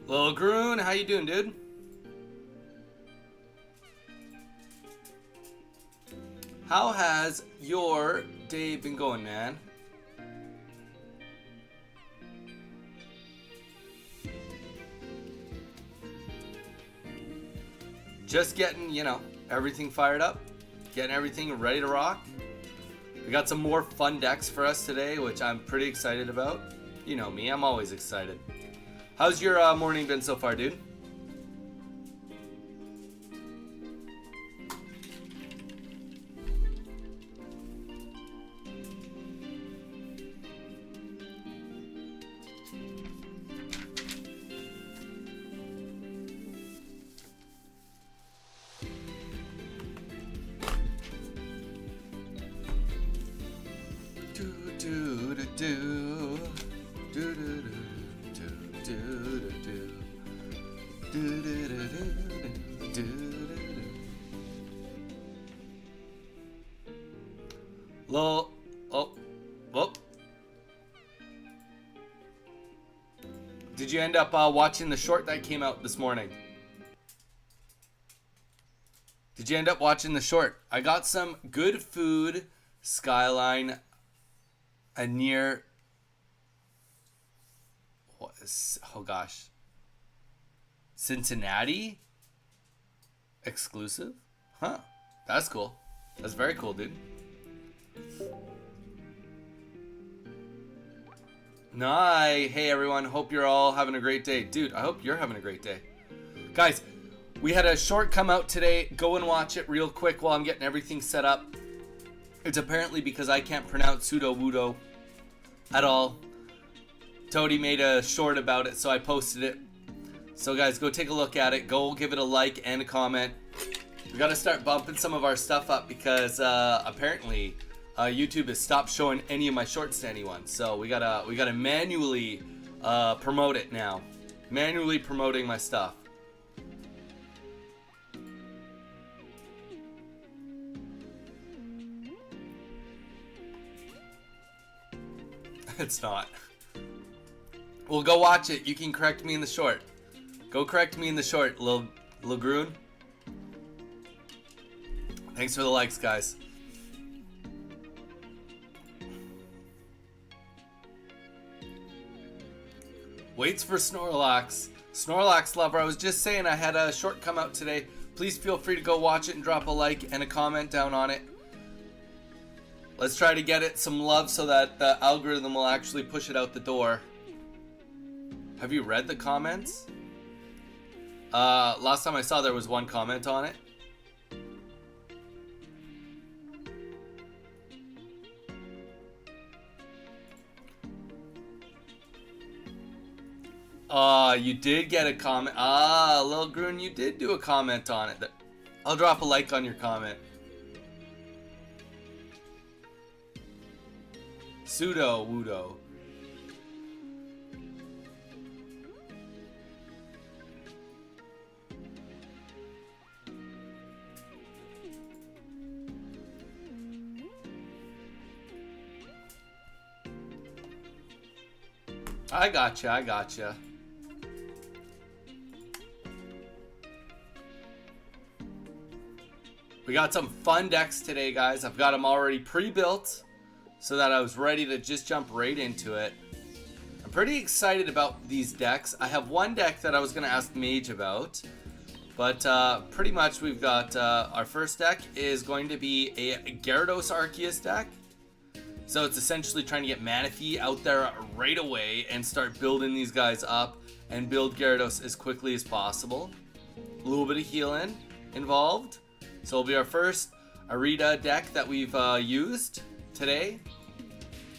Lil Groon, how you doing, dude? How has your day been going, man? Just getting, everything fired up. Getting everything ready to rock. We got some more fun decks for us today, which I'm pretty excited about. You know me, I'm always excited. How's your morning been so far, dude? Did you end up watching the short that came out this morning? Did you end up watching the short? I got some good food, Skyline, near... Oh gosh. Cincinnati? Exclusive? Huh. That's cool. That's very cool, dude. Hey everyone, hope you're all having a great day. Dude, I hope you're having a great day. Guys, we had a short come out today. Go and watch it real quick while I'm getting everything set up. It's apparently because I can't pronounce pseudo-wudo at all. Toady made a short about it, so I posted it. So guys, go take a look at it. Go give it a like and a comment. We gotta start bumping some of our stuff up because apparently YouTube has stopped showing any of my shorts to anyone. So we gotta manually promote it now. Manually promoting my stuff. It's not. Well, go watch it. You can correct me in the short. Go correct me in the short, Lil Groon. Thanks for the likes, guys. Waits for Snorlax. Snorlax lover, I was just saying I had a short come out today. Please feel free to go watch it and drop a like and a comment down on it. Let's try to get it some love so that the algorithm will actually push it out the door. Have you read the comments? Last time I saw there was one comment on it. You did get a comment. Lil Groon, you did do a comment on it. I'll drop a like on your comment. Pseudo-wudo. I gotcha. We got some fun decks today, guys. I've got them already pre-built so that I was ready to just jump right into it. I'm pretty excited about these decks. I have one deck that I was going to ask Mage about, but pretty much we've got our first deck is going to be a Gyarados Arceus deck. So it's essentially trying to get Manaphy out there right away and start building these guys up and build Gyarados as quickly as possible. A little bit of healing involved. So it'll be our first Arita deck that we've used today.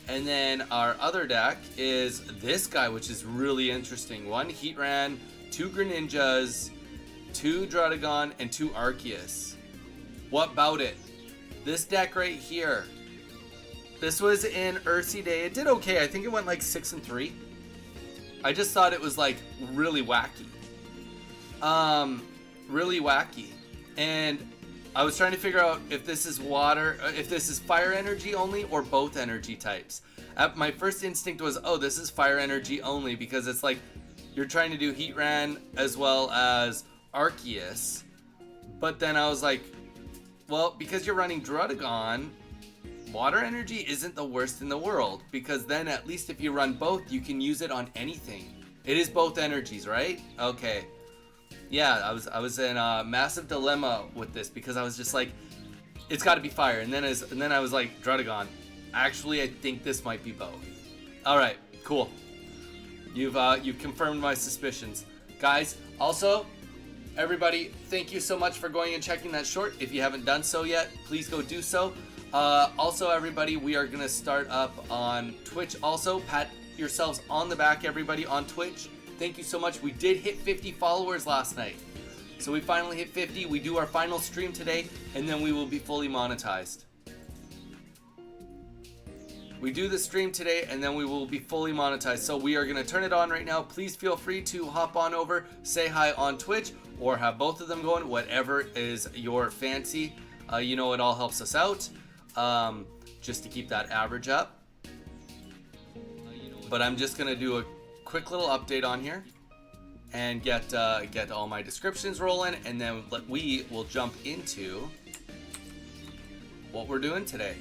And then our other deck is this guy, which is really interesting. 1 Heatran, 2 Greninjas, 2 Druddigon, and 2 Arceus. What about it? This deck right here. This was in Ursi Day. It did okay. I think it went like 6-3. I just thought it was like really wacky. Really wacky. And I was trying to figure out if this is water, if this is fire energy only or both energy types. My first instinct was, oh, this is fire energy only because it's like you're trying to do Heatran as well as Arceus. But then I was like, well, because you're running Druddigon, water energy isn't the worst in the world, because then at least if you run both, you can use it on anything. It is both energies, right? Okay. Yeah, I was in a massive dilemma with this, because I was just like, it's got to be fire. And then I was like, Druddigon. Actually, I think this might be both. All right, cool. You've confirmed my suspicions, guys. Also, everybody, thank you so much for going and checking that short. If you haven't done so yet, please go do so. Also, everybody, we are gonna start up on Twitch. Also, pat yourselves on the back, everybody, on Twitch. Thank you so much. We did hit 50 followers last night. So we finally hit 50. We do our final stream today, and then we will be fully monetized. We do the stream today, and then we will be fully monetized. So we are going to turn it on right now. Please feel free to hop on over, say hi on Twitch, or have both of them going, whatever is your fancy. You know, it all helps us out, just to keep that average up. But I'm just going to do a quick little update on here and get all my descriptions rolling, and then we will jump into what we're doing today.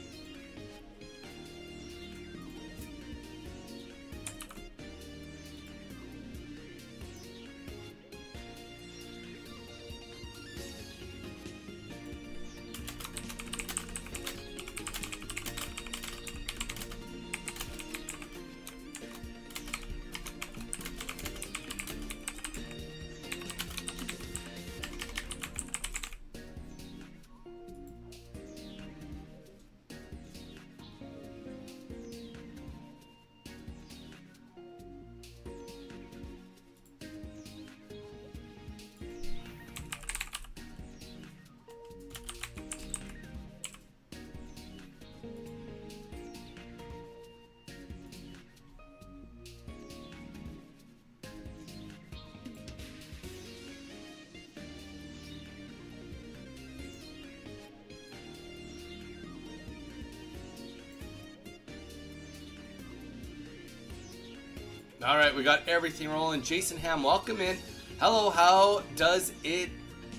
All right, we got everything rolling. Jason Ham, welcome in. Hello, how does it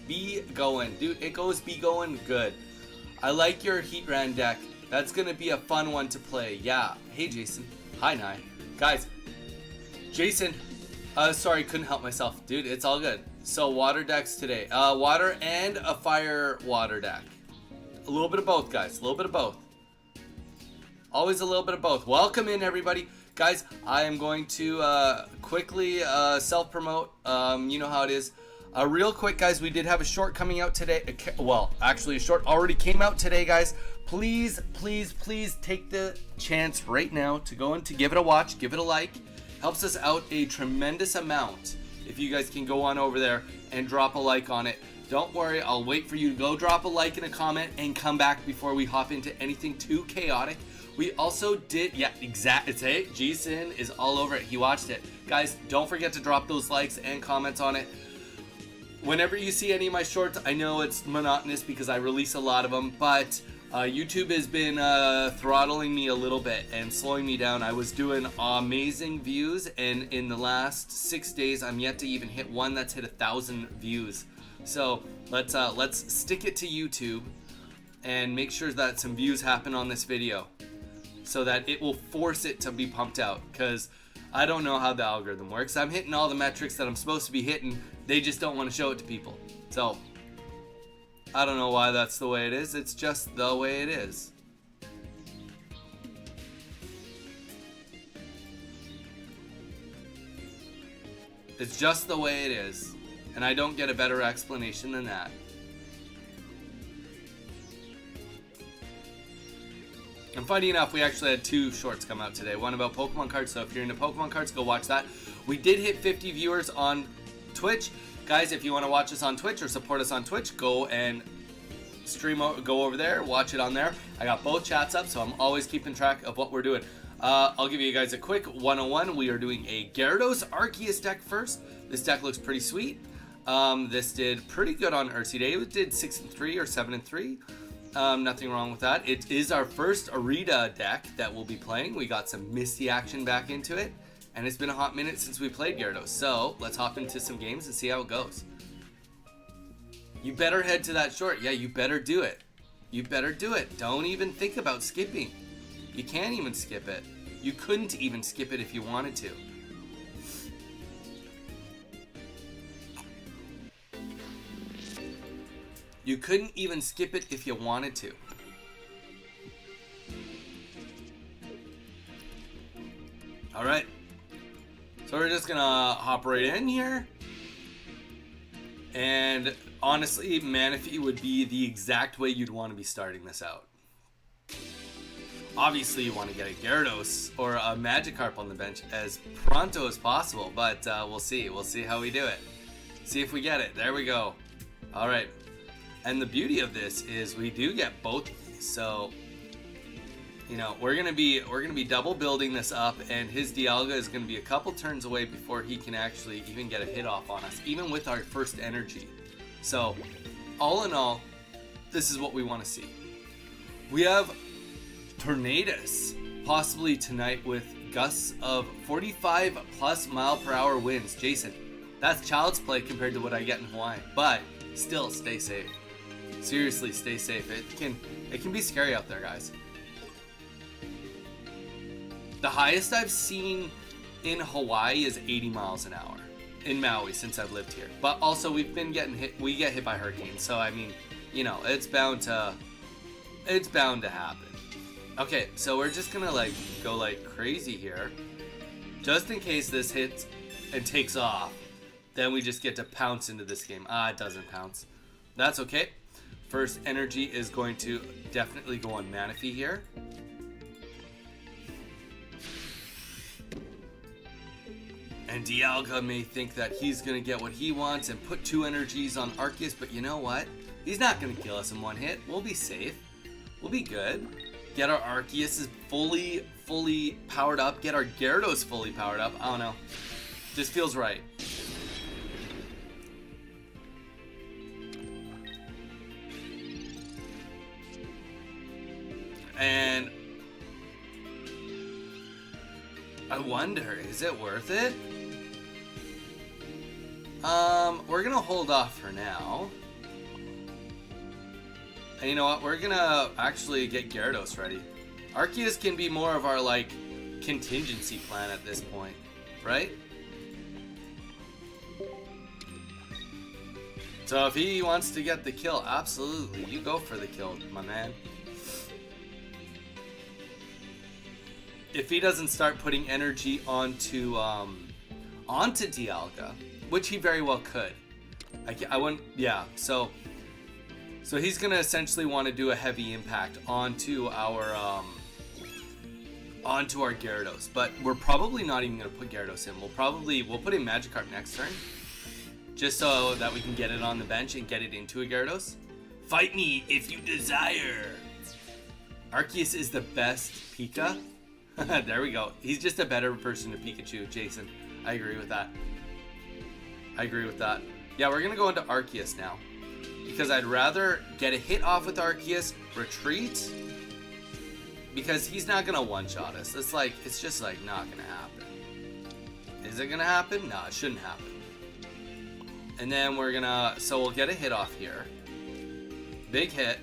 be going? Dude, it goes be going good. I like your Heatran deck. That's going to be a fun one to play. Yeah. Hey, Jason. Hi, Nye. Guys, Jason, sorry, couldn't help myself. Dude, it's all good. So, water decks today. Water and a fire water deck. A little bit of both, guys. A little bit of both. Always a little bit of both. Welcome in, everybody. Guys, I am going to quickly self-promote. You know how it is. Real quick, guys, we did have a short coming out today. Well, actually, a short already came out today, guys. Please, please, please take the chance right now to go and to give it a watch, give it a like. Helps us out a tremendous amount if you guys can go on over there and drop a like on it. Don't worry, I'll wait for you to go drop a like and a comment and come back before we hop into anything too chaotic. We also did, yeah, exact. It's it. Jason is all over it. He watched it. Guys, don't forget to drop those likes and comments on it. Whenever you see any of my shorts, I know it's monotonous because I release a lot of them, but YouTube has been throttling me a little bit and slowing me down. I was doing amazing views, and in the last 6 days, I'm yet to even hit one that's hit 1,000 views. So let's stick it to YouTube and make sure that some views happen on this video, so that it will force it to be pumped out, because I don't know how the algorithm works. I'm hitting all the metrics that I'm supposed to be hitting. They just don't want to show it to people. So I don't know why that's the way it is. It's just the way it is. It's just the way it is. And I don't get a better explanation than that. And funny enough, we actually had 2 shorts come out today. One about Pokemon cards, so if you're into Pokemon cards, go watch that. We did hit 50 viewers on Twitch. Guys, if you want to watch us on Twitch or support us on Twitch, go and go over there, watch it on there. I got both chats up, so I'm always keeping track of what we're doing. I'll give you guys a quick 101. We are doing a Gyarados Arceus deck first. This deck looks pretty sweet. This did pretty good on Ursi Day. It did 6-3 or 7-3. Nothing wrong with that. It is our first Arita deck that we'll be playing. We got some Misty action back into it. And it's been a hot minute since we played Gyarados. So let's hop into some games and see how it goes. You better head to that short. Yeah, you better do it. You better do it. Don't even think about skipping. You can't even skip it. You couldn't even skip it if you wanted to. You couldn't even skip it if you wanted to. Alright. So we're just gonna hop right in here. And honestly, Manaphy would be the exact way you'd want to be starting this out. Obviously, you want to get a Gyarados or a Magikarp on the bench as pronto as possible, but we'll see. We'll see how we do it. See if we get it. There we go. All right. And the beauty of this is we do get both of these. So, you know, we're gonna be double building this up, and his Dialga is gonna be a couple turns away before he can actually even get a hit off on us, even with our first energy. So, all in all, this is what we want to see. We have Tornadus possibly tonight with gusts of 45 plus mile per hour winds. Jason, that's child's play compared to what I get in Hawaii, but still stay safe. Seriously, stay safe. It can be scary out there, guys. The highest I've seen in Hawaii is 80 miles an hour in Maui since I've lived here. But also we've been getting hit. We get hit by hurricanes, so I mean, you know, it's bound to happen. Okay, so we're just gonna like go like crazy here, just in case this hits and takes off. Then we just get to pounce into this game. It doesn't pounce. That's okay. First energy is going to definitely go on Manaphy here. And Dialga may think that he's going to get what he wants and put 2 energies on Arceus, but you know what? He's not going to kill us in one hit. We'll be safe. We'll be good. Get our Arceus fully powered up. Get our Gyarados fully powered up. I don't know. Just feels right. And I wonder, is it worth it? We're gonna hold off for now. And you know what? We're gonna actually get Gyarados ready. Arceus can be more of our, like, contingency plan at this point, right? So if he wants to get the kill, absolutely, you go for the kill, my man. If he doesn't start putting energy onto Dialga, which he very well could, I wouldn't. Yeah. So he's gonna essentially want to do a heavy impact onto our Gyarados, but we're probably not even gonna put Gyarados in. We'll put in Magikarp next turn, just so that we can get it on the bench and get it into a Gyarados. Fight me if you desire. Arceus is the best Pika. There we go. He's just a better version of Pikachu, Jason. I agree with that. Yeah, we're going to go into Arceus now, because I'd rather get a hit off with Arceus, retreat, because he's not going to one-shot us. It's just like not going to happen. Is it going to happen? No, it shouldn't happen. And then so we'll get a hit off here. Big hit.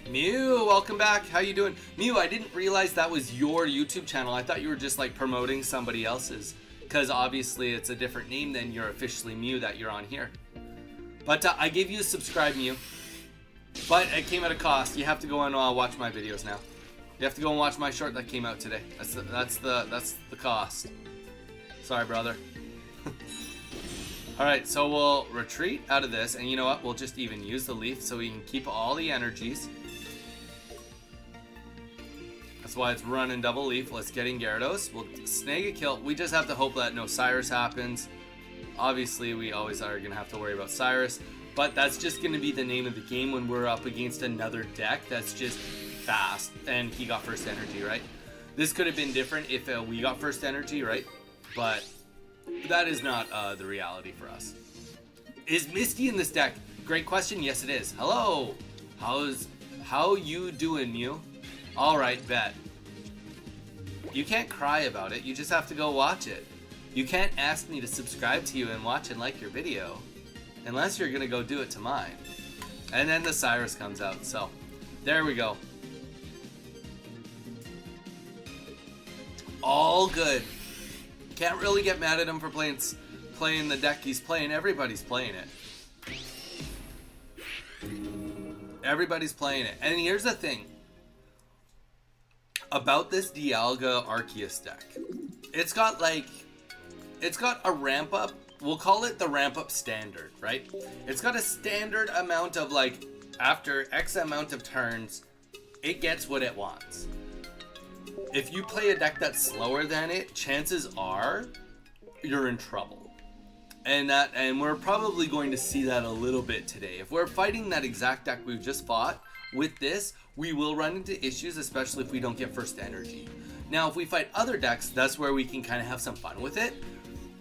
Mew, welcome back. How you doing? Mew, I didn't realize that was your YouTube channel. I thought you were just like promoting somebody else's, because obviously it's a different name than you're officially Mew that you're on here. But I gave you a subscribe, Mew. But it came at a cost. You have to go and watch my videos now. You have to go and watch my short that came out today. That's the cost. Sorry, brother. Alright, so we'll retreat out of this, and you know what? We'll just even use the leaf so we can keep all the energies. That's why it's running double leaf. Let's get in Gyarados. We'll snag a kill. We just have to hope that no Cyrus happens. Obviously, we always are going to have to worry about Cyrus, but that's just going to be the name of the game when we're up against another deck that's just fast, and he got first energy, right? This could have been different if we got first energy, right? But that is not the reality for us. Is Misty in this deck? Great question. Yes, it is. Hello. How you doing, Mew? All right, bet. You can't cry about it. You just have to go watch it. You can't ask me to subscribe to you and watch and like your video unless you're gonna go do it to mine. And then the Cyrus comes out. So there we go. All good. Can't really get mad at him for playing the deck he's playing. Everybody's playing it. Everybody's playing it. And here's the thing about this Dialga Arceus deck. It's got a ramp up. We'll call it the ramp up standard, right? It's got a standard amount of like, after X amount of turns, it gets what it wants. If you play a deck that's slower than it, chances are you're in trouble. And we're probably going to see that a little bit today. If we're fighting that exact deck we've just fought with this, we will run into issues, especially if we don't get first energy. Now, if we fight other decks, that's where we can kind of have some fun with it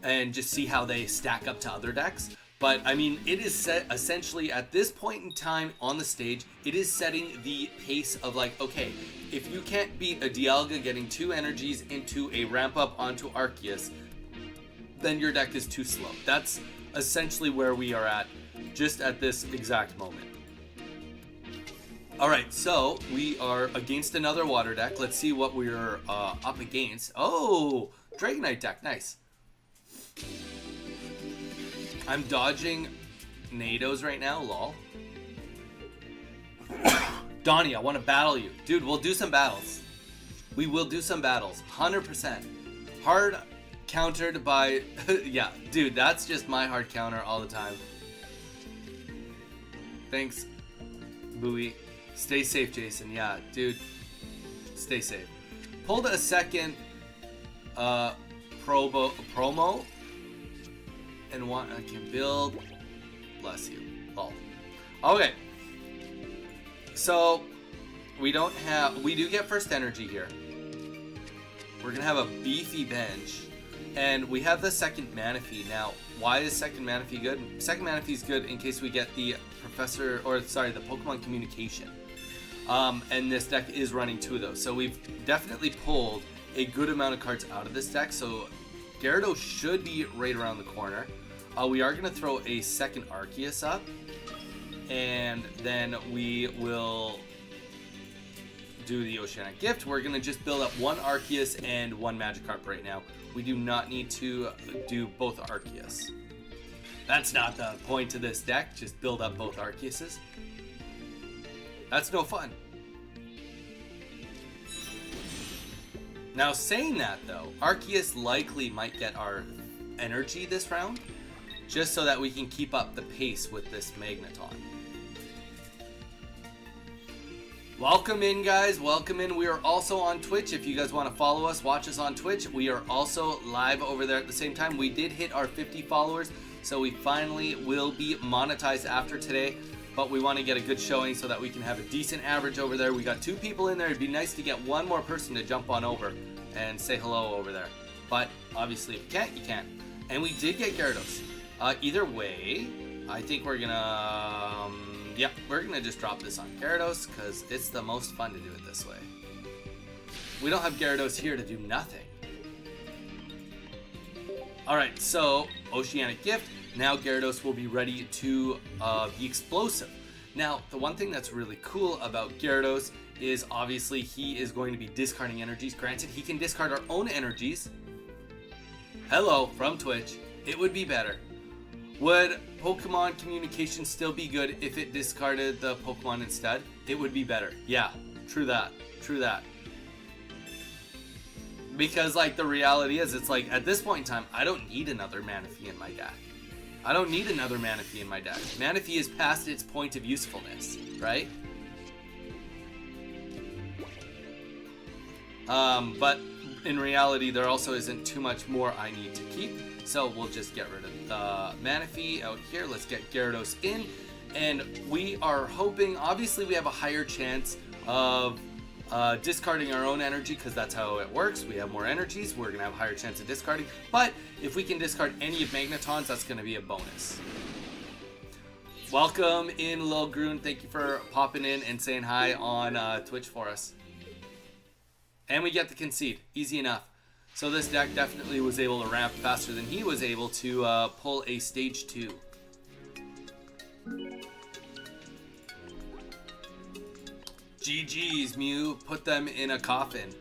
and just see how they stack up to other decks. But I mean, it is set essentially at this point in time on the stage, it is setting the pace of like, okay, if you can't beat a Dialga getting 2 energies into a ramp up onto Arceus, then your deck is too slow. That's essentially where we are at just at this exact moment. All right, so we are against another water deck. Let's see what we're up against. Oh, Dragonite deck, nice. I'm dodging Nados right now, lol. Donnie, I want to battle you. Dude, we'll do some battles. We will do some battles, 100%. Hard countered by, yeah, dude, that's just my hard counter all the time. Thanks, Bowie. Stay safe, Jason. Yeah, dude, stay safe. Pulled a second promo and I can build. Bless you. Lol. Okay. So we do get first energy here. We're gonna have a beefy bench, and we have the second Manaphy. Now, why is second Manaphy good? Second Manaphy is good in case we get the the Pokemon Communication. And this deck is running 2 of those, so we've definitely pulled a good amount of cards out of this deck. So Gyarados should be right around the corner. We are going to throw a second Arceus up, and then we will do the Oceanic Gift. We're going to just build up 1 Arceus and 1 Magikarp right now. We do not need to do both Arceus. That's not the point of this deck, just build up both Arceuses. That's no fun. Now, saying that though, Arceus likely might get our energy this round, just so that we can keep up the pace with this Magneton. Welcome in, guys. Welcome in. We are also on Twitch. If you guys want to follow us, watch us on Twitch. We are also live over there at the same time. We did hit our 50 followers, so we finally will be monetized after today. But we want to get a good showing so that we can have a decent average over there. We got 2 people in there. It'd be nice to get 1 more person to jump on over and say hello over there. But obviously, if you can't, you can't. And we did get Gyarados. Either way, I think we're gonna, we're gonna just drop this on Gyarados because it's the most fun to do it this way. We don't have Gyarados here to do nothing. All right, so Oceanic Gift. Now Gyarados will be ready to be explosive. Now, the one thing that's really cool about Gyarados is obviously he is going to be discarding energies. Granted, he can discard our own energies. Hello, from Twitch. It would be better. Would Pokemon Communication still be good if it discarded the Pokemon instead? It would be better. Yeah, true that. True that. Because, like, the reality is, it's like, at this point in time, I don't need another Manaphy in my deck. I don't need another Manaphy in my deck. Manaphy is past its point of usefulness, right? But in reality, there also isn't too much more I need to keep. So we'll just get rid of Manaphy out here. Let's get Gyarados in. And we are hoping, obviously we have a higher chance of discarding our own energy because that's how it works. We have more energies, we're going to have a higher chance of discarding. But if we can discard any of Magnetons, that's going to be a bonus. Welcome in, Lil Groon. Thank you for popping in and saying hi on Twitch for us. And we get the concede. Easy enough. So this deck definitely was able to ramp faster than he was able to pull a stage 2. GG's, Mew. Put them in a coffin.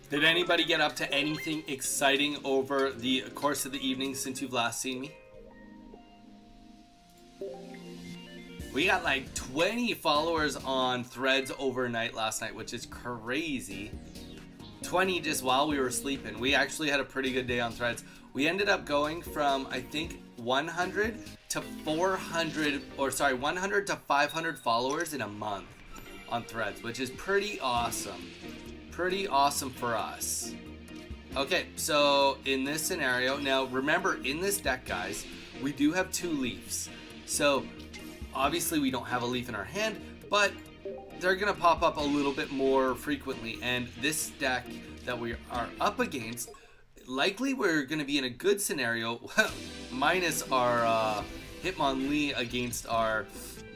Did anybody get up to anything exciting over the course of the evening since you've last seen me? We got like 20 followers on Threads overnight last night, which is crazy. 20 just while we were sleeping. We actually had a pretty good day on Threads. We ended up going from, I think, 100 to 400, or sorry, 100 to 500 followers in a month on Threads, which is pretty awesome. Pretty awesome for us. Okay, so in this scenario, now remember in this deck, guys, we do have 2 leaves. So obviously we don't have a leaf in our hand, but they're gonna pop up a little bit more frequently. And this deck that we are up against, likely we're gonna be in a good scenario, minus our Hitmonlee against our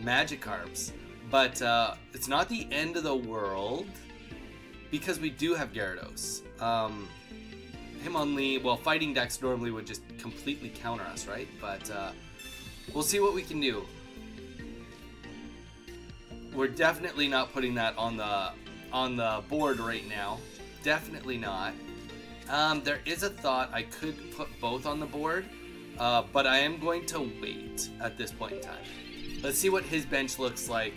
Magikarps. But it's not the end of the world, because we do have Gyarados. Hitmonlee, well, fighting decks normally would just completely counter us, right? But we'll see what we can do. We're definitely not putting that on the board right now. Definitely not. There is a thought I could put both on the board, but I am going to wait at this point in time. Let's see what his bench looks like.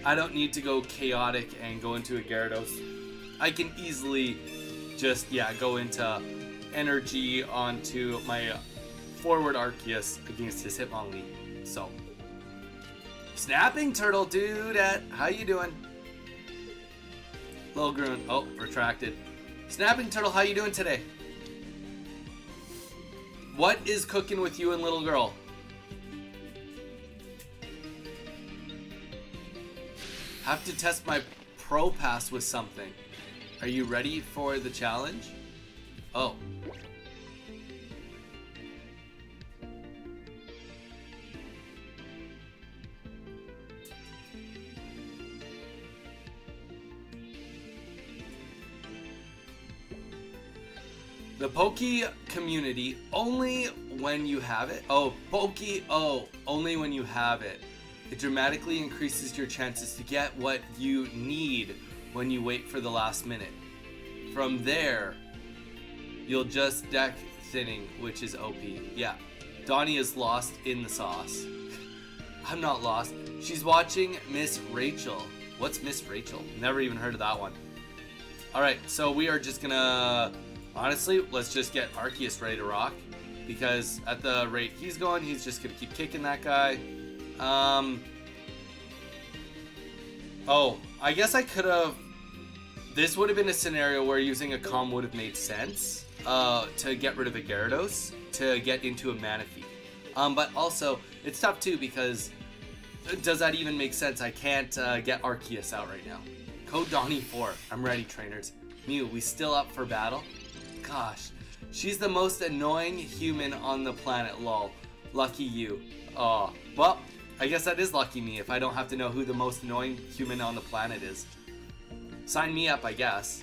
I don't need to go chaotic and go into a Gyarados. I can easily just, go into energy onto my forward Arceus against his Hitmonlee. So, Snapping Turtle Dude, how you doing? Lil Groon, oh, retracted. Snapping Turtle, how you doing today? What is cooking with you and little girl? Have to test my Pro Pass with something. Are you ready for the challenge? Oh. The Poke community, only when you have it. Oh, Poke, only when you have it. It dramatically increases your chances to get what you need when you wait for the last minute. From there, you'll just deck thinning, which is OP. Yeah, Donnie is lost in the sauce. I'm not lost. She's watching Miss Rachel. What's Miss Rachel? Never even heard of that one. Alright, so we are just gonna... Honestly, let's just get Arceus ready to rock. Because at the rate he's going, he's just gonna keep kicking that guy. Oh, I guess I could have... This would have been a scenario where using a Calm would have made sense to get rid of a Gyarados to get into a Manaphy. But also, it's tough too because does that even make sense? I can't get Arceus out right now. Code Donnie4. I'm ready, trainers. Mew, we still up for battle? Gosh, she's the most annoying human on the planet, lol. Lucky you. Oh, well, I guess that is lucky me if I don't have to know who the most annoying human on the planet is. Sign me up, I guess.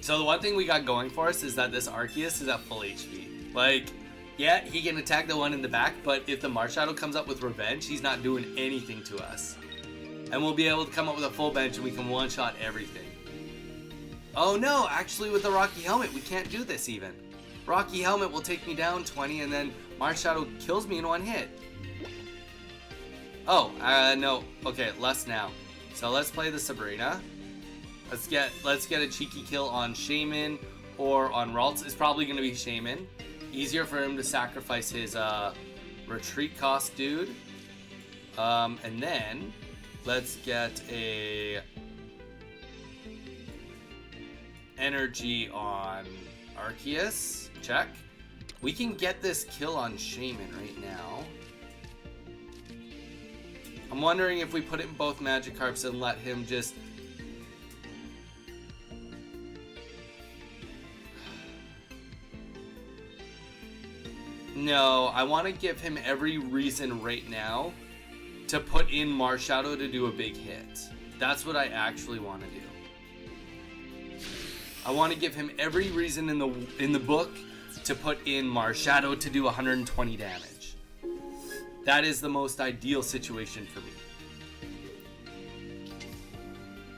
So the one thing we got going for us is that this Arceus is at full HP. Like, yeah, he can attack the one in the back, but if the Marshadow comes up with Revenge, he's not doing anything to us. And we'll be able to come up with a full bench and we can one-shot everything. Oh no, actually with the Rocky Helmet, we can't do this even. Rocky Helmet will take me down 20 and then Marshadow kills me in one hit. Oh, no. Okay, less now. So let's play the Sabrina. Let's get a cheeky kill on Shaman or on Ralts. It's probably going to be Shaman. Easier for him to sacrifice his retreat cost dude. And then let's get a energy on Arceus. Check. We can get this kill on Shaman right now. I'm wondering if we put it in both Magikarps and let him just... No, I want to give him every reason right now to put in Marshadow to do a big hit. That's what I actually want to do. I want to give him every reason in the book to put in Marshadow to do 120 damage. That is the most ideal situation for me.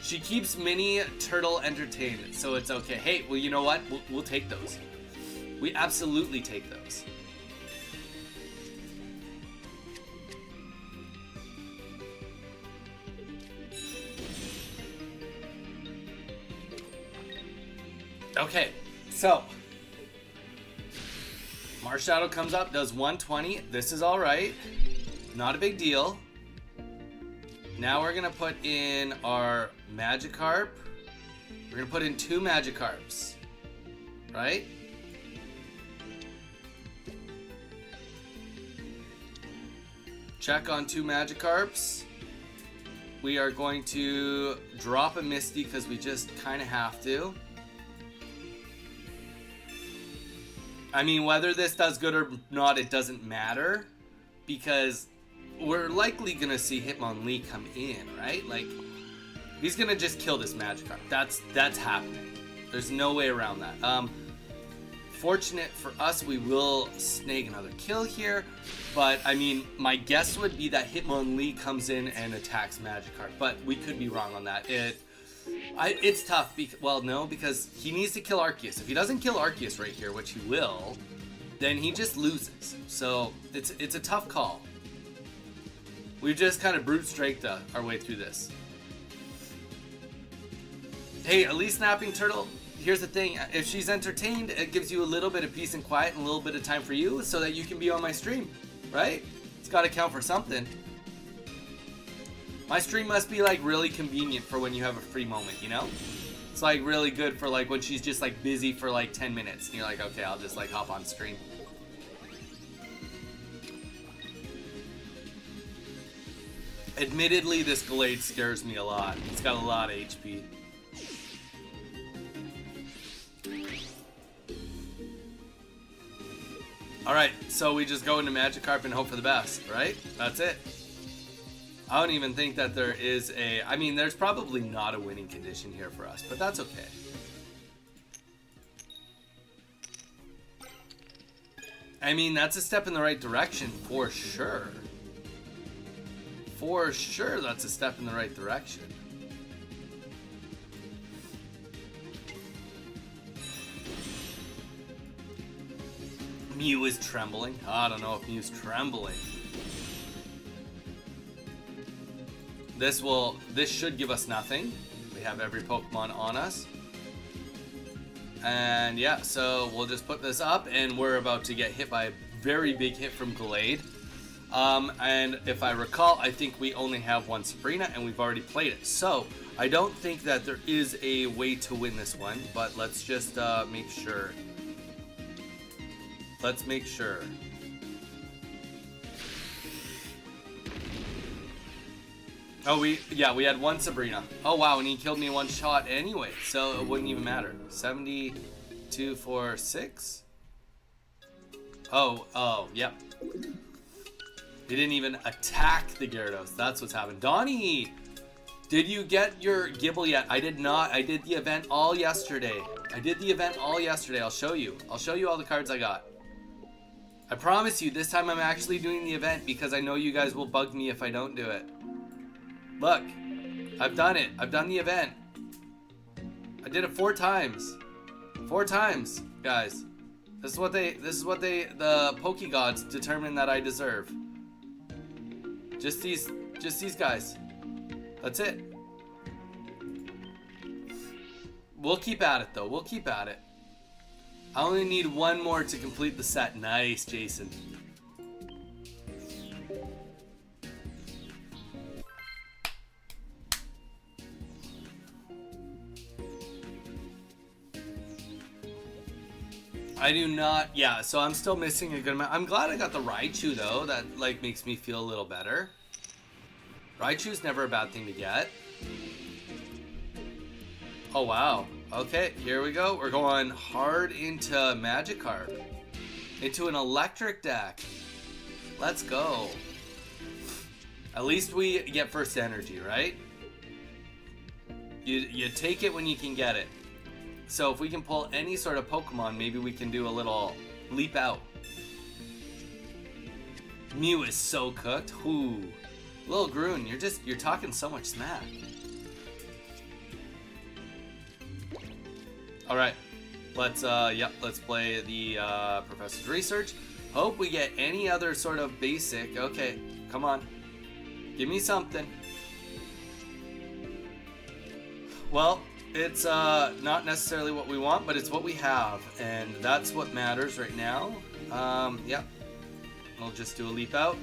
She keeps Mini Turtle entertained, so it's okay. Hey, well, you know what? We'll take those. We absolutely take those. Okay, so Marshadow comes up, does 120. This is all right. Not a big deal. Now we're going to put in our Magikarp. We're going to put in 2 Magikarps. Right? Check on 2 Magikarps. We are going to drop a Misty because we just kind of have to. I mean, whether this does good or not, it doesn't matter, because we're likely going to see Hitmonlee come in, right? Like, he's going to just kill this Magikarp. That's happening. There's no way around that. Fortunate for us, we will snag another kill here, but, I mean, my guess would be that Hitmonlee comes in and attacks Magikarp, but we could be wrong on that. It's tough, because he needs to kill Arceus. If he doesn't kill Arceus right here, which he will, then he just loses. So it's a tough call. We've just kind of brute striked our way through this. Hey, at least Snapping Turtle, here's the thing. If she's entertained, it gives you a little bit of peace and quiet and a little bit of time for you so that you can be on my stream, right? It's got to count for something. My stream must be like really convenient for when you have a free moment, you know? It's like really good for like when she's just like busy for like 10 minutes and you're like, okay, I'll just like hop on stream. Admittedly, this Glade scares me a lot. It's got a lot of HP. Alright, so we just go into Magikarp and hope for the best, right? That's it. I don't even think that there is I mean, there's probably not a winning condition here for us, but that's okay. I mean, that's a step in the right direction for sure. For sure, that's a step in the right direction. Mew is trembling. I don't know if Mew's trembling. This should give us nothing. We have every Pokemon on us. And yeah, so we'll just put this up and we're about to get hit by a very big hit from Glade. And if I recall, I think we only have one Sabrina and we've already played it. So I don't think that there is a way to win this one, but let's just make sure. Let's make sure. Oh, we had one Sabrina. Oh, wow, and he killed me in one shot anyway, so it wouldn't even matter. 72 for 6? Oh, yep. He didn't even attack the Gyarados. That's what's happened. Donnie, did you get your Gibble yet? I did not. I did the event all yesterday. I'll show you. I'll show you all the cards I got. I promise you, this time I'm actually doing the event because I know you guys will bug me if I don't do it. Look, I've done it. I've done the event. I did it 4 times. 4 times, guys. This is what the Poke Gods determine that I deserve. Just these guys. That's it. We'll keep at it though. We'll keep at it. I only need one more to complete the set. Nice, Jason. I do not. Yeah, so I'm still missing a good amount. I'm glad I got the Raichu though. That like makes me feel a little better. Raichu's never a bad thing to get. Oh wow. Okay, here we go. We're going hard into Magikarp. Into an electric deck. Let's go. At least we get first energy, right? You take it when you can get it. So if we can pull any sort of Pokemon, maybe we can do a little leap out. Mew is so cooked. Ooh. Little Groon, you're talking so much smack. Alright. Let's play the Professor's Research. Hope we get any other sort of basic. Okay, come on. Give me something. Well, it's not necessarily what we want, but it's what we have, and that's what matters right now. Yeah. We'll just do a leap out.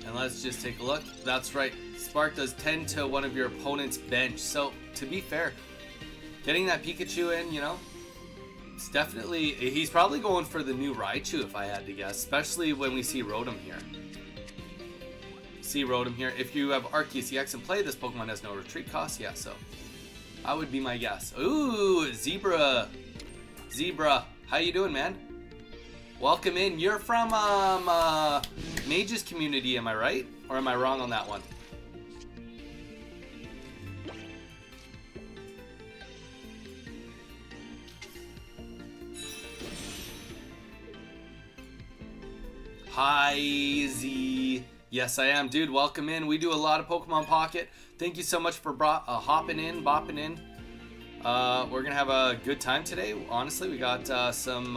And let's just take a look. That's right. Spark does 10 to one of your opponent's bench. So, to be fair, getting that Pikachu in, you know, it's definitely... He's probably going for the new Raichu, if I had to guess. Especially when we see Rotom here. See Rotom here. If you have Arceus EX in play, this Pokemon has no retreat cost. Yeah, so that would be my guess. Ooh, Zebra. Zebra. How you doing, man? Welcome in. You're from Mage's community, am I right? Or am I wrong on that one? Hi, Z. Yes, I am. Dude, welcome in. We do a lot of Pokemon Pocket. Thank you so much for hopping in, bopping in. We're going to have a good time today. Honestly, we got some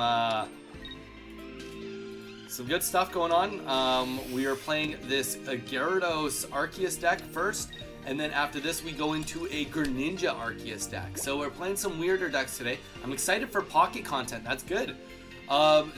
good stuff going on. We are playing this Gyarados Arceus deck first, and then after this we go into a Greninja Arceus deck. So we're playing some weirder decks today. I'm excited for Pocket content. That's good.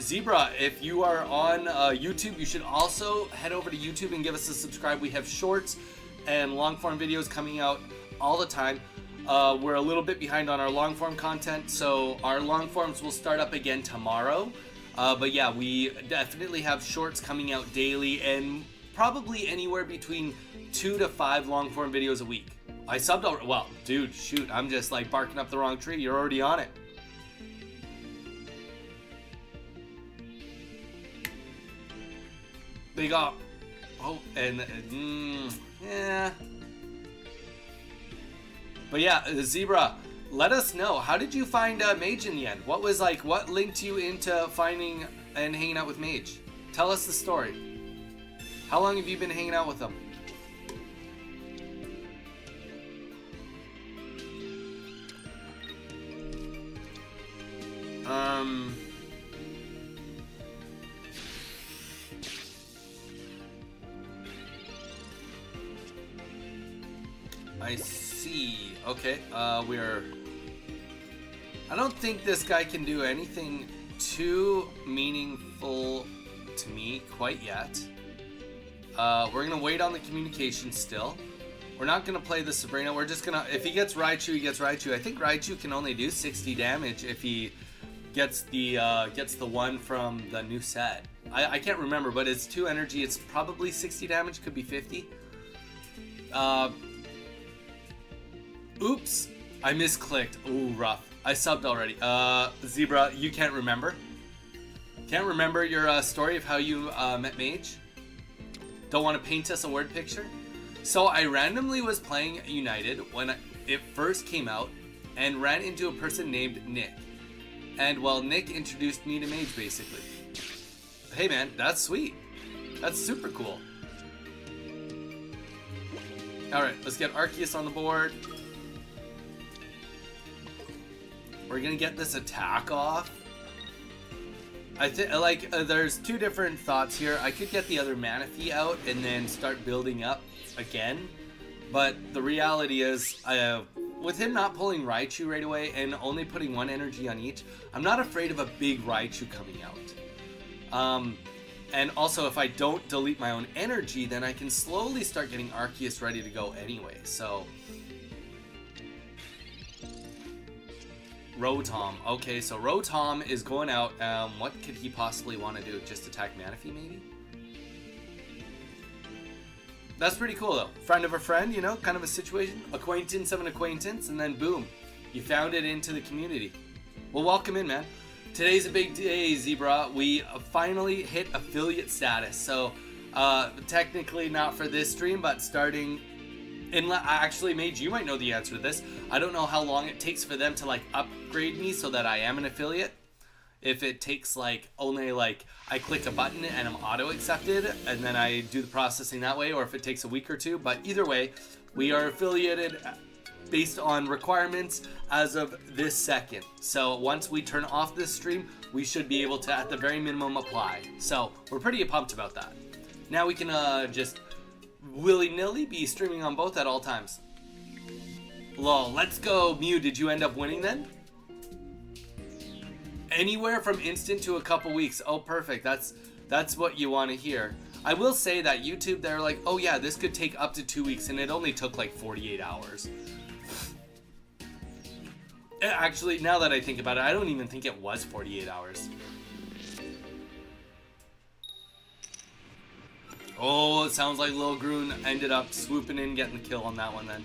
Zebra, if you are on YouTube, you should also head over to YouTube and give us a subscribe. We have shorts and long form videos coming out all the time. We're a little bit behind on our long form content, so our long forms will start up again tomorrow. But yeah, we definitely have shorts coming out daily and probably anywhere between 2 to 5 long form videos a week. I subbed already. Well, dude, shoot, I'm just like barking up the wrong tree. You're already on it. Big up. Oh, and yeah. But yeah, Zebra, let us know. How did you find Mage in the end? What was like, what linked you into finding and hanging out with Mage? Tell us the story. How long have you been hanging out with him? I see. Okay, we're... I don't think this guy can do anything too meaningful to me quite yet. We're gonna wait on the communication still. We're not gonna play the Sabrina. We're just gonna... If he gets Raichu, he gets Raichu. I think Raichu can only do 60 damage if he gets the one from the new set. I can't remember, but it's 2 energy. It's probably 60 damage. Could be 50. Oops, I misclicked. Ooh, rough. I subbed already. Zebra, you can't remember? Can't remember your story of how you met Mage? Don't want to paint us a word picture? So I randomly was playing United when it first came out and ran into a person named Nick. And well, Nick introduced me to Mage basically. Hey man, that's sweet. That's super cool. Alright, let's get Arceus on the board. We're gonna get this attack off. I think like there's 2 different thoughts here. I could get the other Manaphy out and then start building up again, but the reality is, with him not pulling Raichu right away and only putting 1 energy on each, I'm not afraid of a big Raichu coming out. And also, if I don't delete my own energy, then I can slowly start getting Arceus ready to go anyway. So. Rotom. Okay, so Rotom is going out. What could he possibly want to do? Just attack Manaphy, maybe? That's pretty cool, though. Friend of a friend, you know, kind of a situation. Acquaintance of an acquaintance, and then boom. You found it into the community. Well, welcome in, man. Today's a big day, Zebra. We finally hit affiliate status. So, technically not for this stream, but starting... Actually, Mage, you might know the answer to this. I don't know how long it takes for them to like upgrade me so that I am an affiliate. If it takes like only like I click a button and I'm auto accepted and then I do the processing that way, or if it takes a week or two. But either way, we are affiliated based on requirements as of this second. So once we turn off this stream, we should be able to at the very minimum apply. So we're pretty pumped about that. Now we can just willy-nilly be streaming on both at all times. Lol, let's go. Mew, did you end up winning then? Anywhere from instant to a couple weeks. Oh, perfect. That's what you want to hear. I will say that YouTube, they're like, oh yeah, this could take up to 2 weeks, and it only took like 48 hours. Actually, now that I think about it, I don't even think it was 48 hours. Oh, it sounds like Lil Groon ended up swooping in, getting the kill on that one then.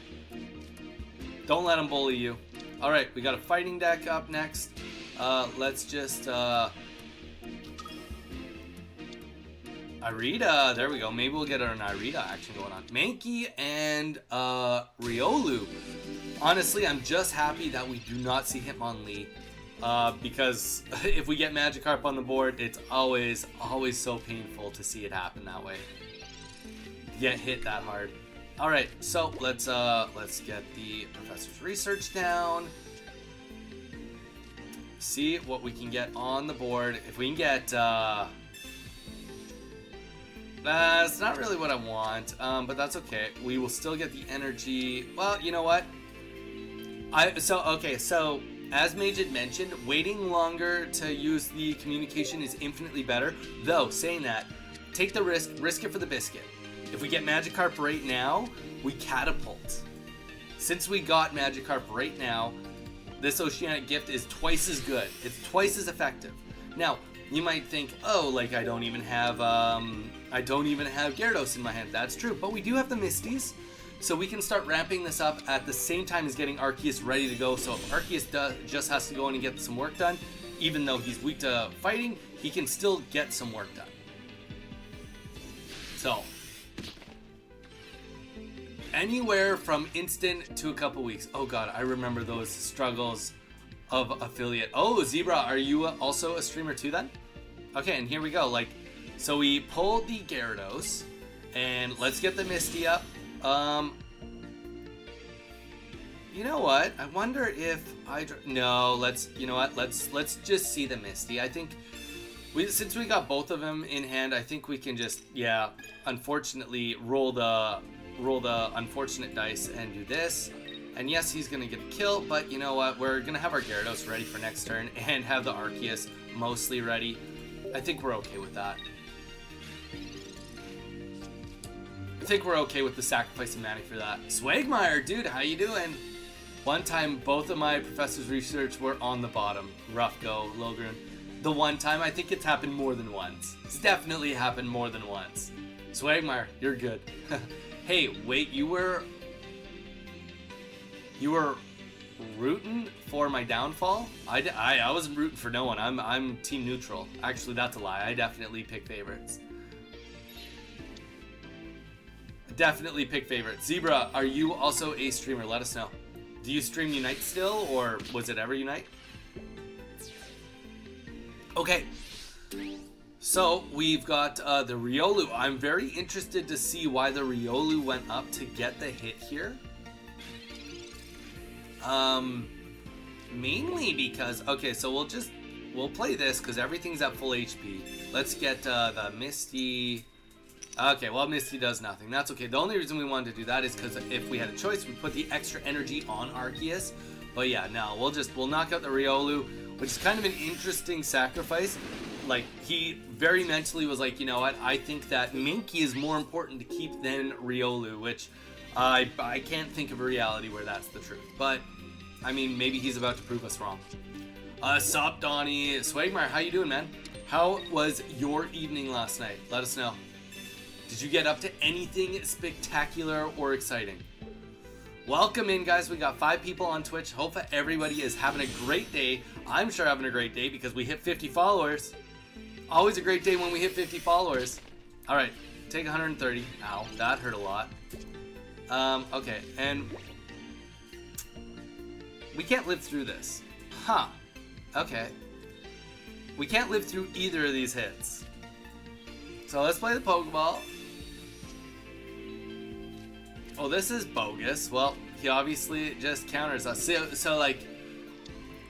Don't let him bully you. Alright, we got a fighting deck up next. Let's just, Irida, there we go. Maybe we'll get an Irida action going on. Mankey and, Riolu. Honestly, I'm just happy that we do not see Hitmonlee. Because if we get Magikarp on the board, it's always so painful to see it happen that way. Get hit that hard. All right, so let's get the professor's research down. See what we can get on the board. If we can get, it's not really what I want, but that's okay. We will still get the energy. Well, you know what? So as Mage had mentioned, waiting longer to use the communication is infinitely better. Though, saying that, take the risk it for the biscuit. If we get Magikarp right now, we catapult. Since we got Magikarp right now, this Oceanic Gift is twice as good. It's twice as effective. Now, you might think, oh, like I don't even have Gyarados in my hand. That's true, but we do have the Misties. So we can start ramping this up at the same time as getting Arceus ready to go. So if Arceus just has to go in and get some work done, even though he's weak to fighting, he can still get some work done. So, anywhere from instant to a couple weeks. Oh god, I remember those struggles of affiliate. Oh, Zebra, are you also a streamer too then? Okay, and here we go. Like, so we pulled the Gyarados, and let's get the Misty up. You know what? I wonder if no, you know what? Let's just see the Misty. I think since we got both of them in hand, I think we can just, yeah, unfortunately roll the unfortunate dice and do this. And yes, he's gonna get a kill, but you know what? We're gonna have our Gyarados ready for next turn and have the Arceus mostly ready. I think we're okay with that. I think we're okay with the sacrifice of Manny for that. Swagmire, dude, how you doing? One time, both of my professor's research were on the bottom. Rough go, Logren. The one time, I think it's happened more than once. It's definitely happened more than once. Swagmire, you're good. Hey, wait, you were rooting for my downfall? I wasn't rooting for no one. I'm team neutral. Actually, that's a lie. I definitely pick favorites. Definitely pick favorites. Zebra, are you also a streamer? Let us know. Do you stream Unite still, or was it ever Unite? Okay. So, we've got the Riolu. I'm very interested to see why the Riolu went up to get the hit here. Mainly because... Okay, so we'll play this because everything's at full HP. Let's get the Misty... Okay, well, Misty does nothing. That's okay. The only reason we wanted to do that is because if we had a choice, we'd put the extra energy on Arceus. But yeah, no, we'll knock out the Riolu, which is kind of an interesting sacrifice. Like, he very mentally was like, you know what, I think that Minky is more important to keep than Riolu, which I can't think of a reality where that's the truth. But I mean, maybe he's about to prove us wrong. Sup, Donnie. Swagmar, how you doing, man? How was your evening last night? Let us know. Did you get up to anything spectacular or exciting? Welcome in, guys. We got 5 people on Twitch. Hope that everybody is having a great day. I'm sure having a great day because we hit 50 followers. Always a great day when we hit 50 followers. All right, take 130. Ow, that hurt a lot. Okay, and we can't live through this. Huh. Okay. We can't live through either of these hits. So let's play the Pokeball. Oh, this is bogus. Well, he obviously just counters us.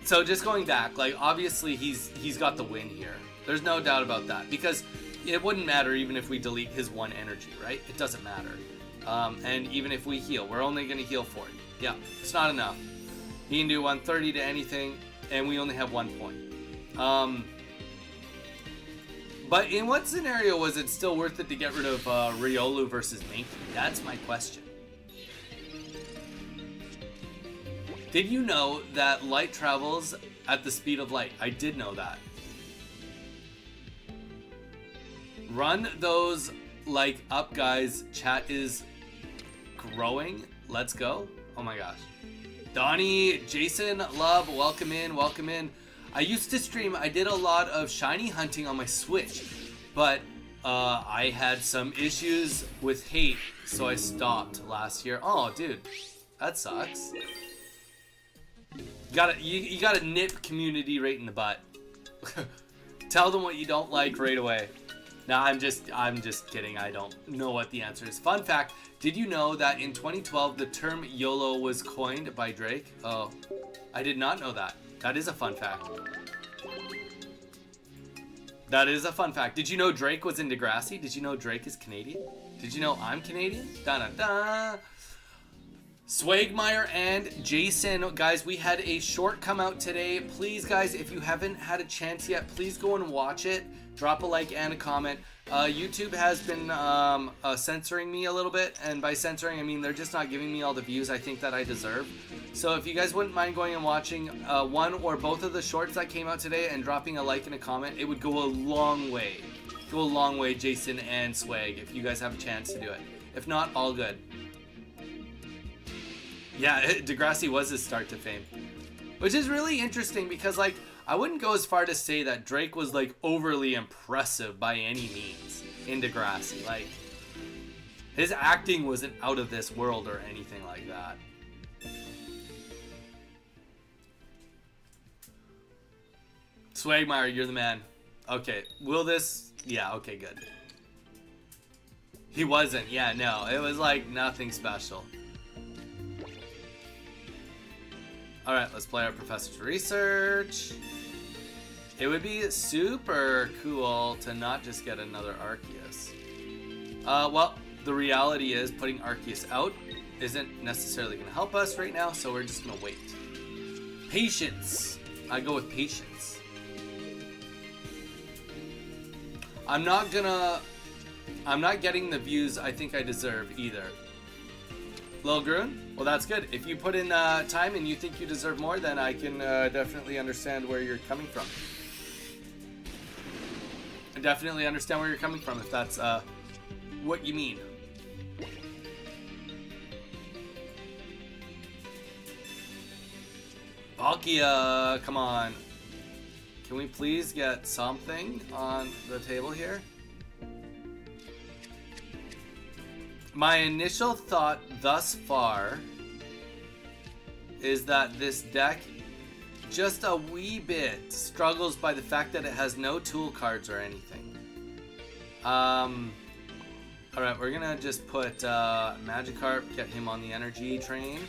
So just going back, like, obviously he's got the win here. There's no doubt about that. Because it wouldn't matter even if we delete his 1 energy, right? It doesn't matter. And even if we heal, we're only going to heal 40. Yeah, it's not enough. He can do 130 to anything, and we only have 1 point. But in what scenario was it still worth it to get rid of Riolu versus Mankey? That's my question. Did you know that light travels at the speed of light? I did know that. Run those like up, guys. Chat is growing. Let's go. Oh my gosh. Donnie, Jason, Love, welcome in, welcome in. I used to stream, I did a lot of shiny hunting on my Switch, but I had some issues with hate, so I stopped last year. Oh, dude, that sucks. You gotta nip community right in the butt. Tell them what you don't like right away. Nah, I'm just kidding. I don't know what the answer is. Fun fact, did you know that in 2012 the term YOLO was coined by Drake? Oh, I did not know that. That is a fun fact. That is a fun fact. Did you know Drake was in Degrassi? Did you know Drake is Canadian? Did you know I'm Canadian? Da-da-da. Swagmeyer and Jason, guys, we had a short come out today. Please, guys, if you haven't had a chance yet, please go and watch it. Drop a like and a comment. YouTube has been censoring me a little bit, and by censoring, I mean they're just not giving me all the views I think that I deserve. So if you guys wouldn't mind going and watching one or both of the shorts that came out today and dropping a like and a comment, it would go a long way. Go a long way, Jason and Swag, if you guys have a chance to do it. If not, all good. Yeah, Degrassi was his start to fame. Which is really interesting because, like, I wouldn't go as far to say that Drake was, like, overly impressive by any means in Degrassi. Like, his acting wasn't out of this world or anything like that. Swagmeyer, you're the man. Okay, will this... Yeah, okay, good. He wasn't. Yeah, no. It was, like, nothing special. Alright, let's play our Professor's Research. It would be super cool to not just get another Arceus. Well, the reality is putting Arceus out isn't necessarily going to help us right now, so we're just going to wait. Patience. I go with patience. I'm not getting the views I think I deserve either. Lil Groon? Well, that's good. If you put in time and you think you deserve more, then I can definitely understand where you're coming from. I definitely understand where you're coming from if that's what you mean. Palkia, come on. Can we please get something on the table here? My initial thought thus far is that this deck just a wee bit struggles by the fact that it has no tool cards or anything. Alright, we're gonna just put Magikarp, get him on the energy train.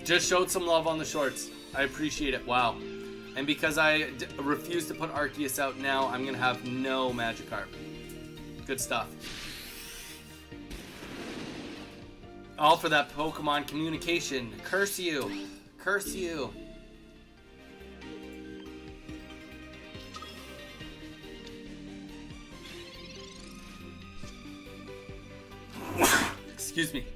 Just showed some love on the shorts. I appreciate it. Wow. And because I refuse to put Arceus out now, I'm going to have no Magikarp. Good stuff. All for that Pokemon communication. Curse you. Curse you. Excuse me.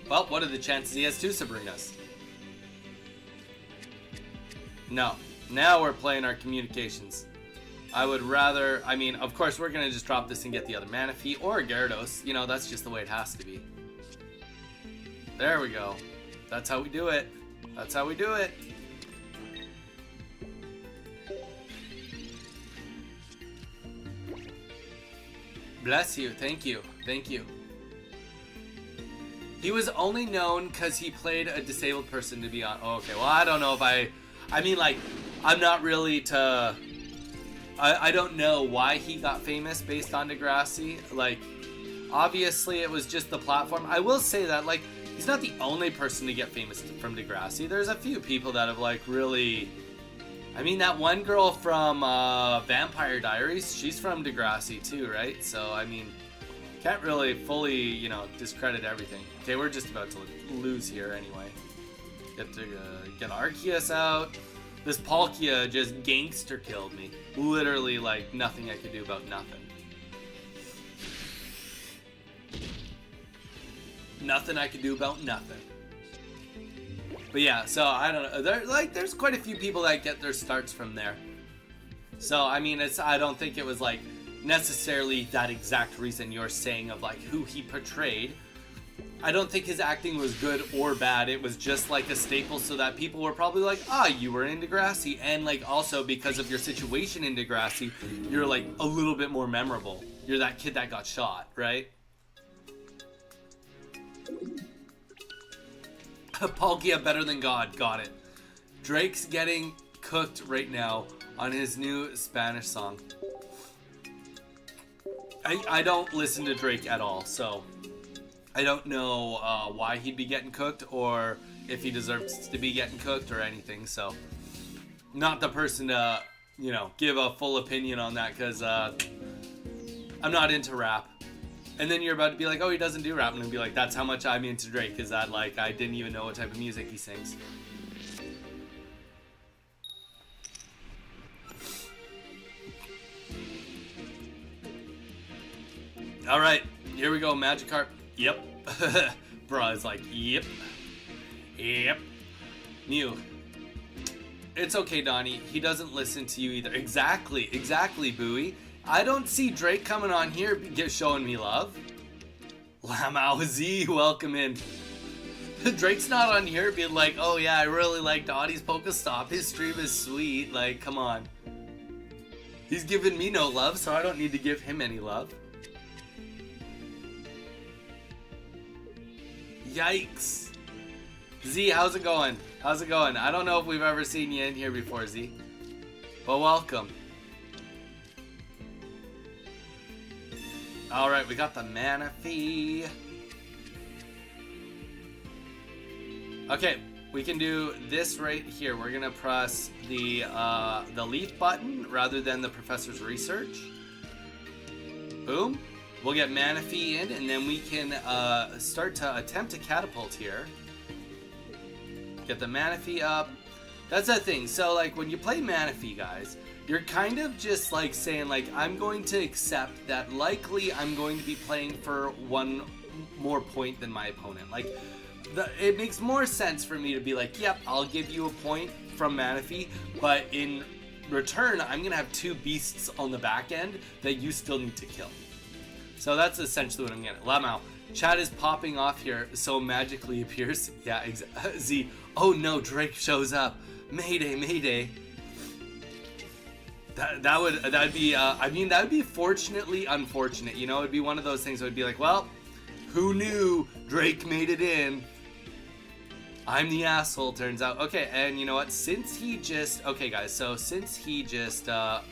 Well, what are the chances he has two Sabrinas? No. Now we're playing our communications. I would rather... I mean, of course, we're going to just drop this and get the other Manaphy or Gyarados. You know, that's just the way it has to be. There we go. That's how we do it. That's how we do it. Bless you. Thank you. Thank you. He was only known because he played a disabled person to be on... Oh, okay, well, I don't know if I mean, like, I'm not really to... I don't know why he got famous based on Degrassi. Like, obviously it was just the platform. I will say that, like, he's not the only person to get famous from Degrassi. There's a few people that have, like, really... I mean, that one girl from Vampire Diaries, she's from Degrassi too, right? So, I mean, can't really fully, you know, discredit everything. Okay, we're just about to lose here anyway. Get Arceus out. This Palkia just gangster killed me. Literally, like, nothing I could do about nothing. Nothing I could do about nothing. But yeah, so I don't know. There's quite a few people that get their starts from there. So I mean, I don't think it was like necessarily that exact reason you're saying of like who he portrayed. I don't think his acting was good or bad. It was just like a staple so that people were probably like, ah, you were in Degrassi. And like also because of your situation in Degrassi, you're like a little bit more memorable. You're that kid that got shot, right? Palkia better than God. Got it. Drake's getting cooked right now on his new Spanish song. I don't listen to Drake at all, so I don't know why he'd be getting cooked or if he deserves to be getting cooked or anything. So not the person to, you know, give a full opinion on that because I'm not into rap. And then you're about to be like, oh, he doesn't do rap. And I'd be like, that's how much I'm into Drake. Is that like, I didn't even know what type of music he sings. All right, here we go. Magikarp. Yep. Bruh is like, yep. Yep. Mew. It's okay, Donnie. He doesn't listen to you either. Exactly. Exactly, Bowie. I don't see Drake coming on here showing me love. Lamau Z, welcome in. Drake's not on here being like, oh yeah, I really like Dottie's Pokestop. His stream is sweet. Like, come on. He's giving me no love, so I don't need to give him any love. Yikes. Z, how's it going? How's it going? I don't know if we've ever seen you in here before, Z. But welcome. Alright, we got the Manaphy. Okay, we can do this right here. We're gonna press the leaf button rather than the professor's research. Boom. We'll get Manaphy in, and then we can start to attempt to catapult here. Get the Manaphy up. That's the thing. So, like, when you play Manaphy, guys, you're kind of just like saying like, I'm going to accept that likely I'm going to be playing for one more point than my opponent. Like, it makes more sense for me to be like, yep, I'll give you a point from Manaphy, but in return, I'm going to have two beasts on the back end that you still need to kill. So that's essentially what I'm getting. Lamau. Chat is popping off here, so magically appears. Yeah, Z. Oh no, Drake shows up. Mayday, mayday. That'd be I mean, that would be fortunately unfortunate, you know. It'd be one of those things that would be like, well, who knew Drake made it in? I'm the asshole, turns out. Okay, and you know what, since he just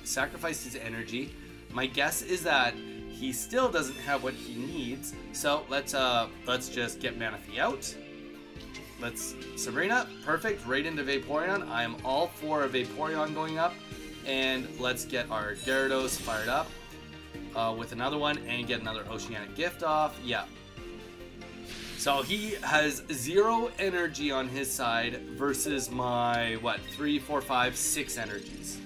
sacrificed his energy, my guess is that he still doesn't have what he needs. So let's just get Manaphy out. Let's Sabrina, perfect, right into Vaporeon. I am all for a Vaporeon going up. And let's get our Gyarados fired up with another one and get another Oceanic Gift off. Yeah. So he has 0 energy on his side versus my, 3, 4, 5, 6 energies.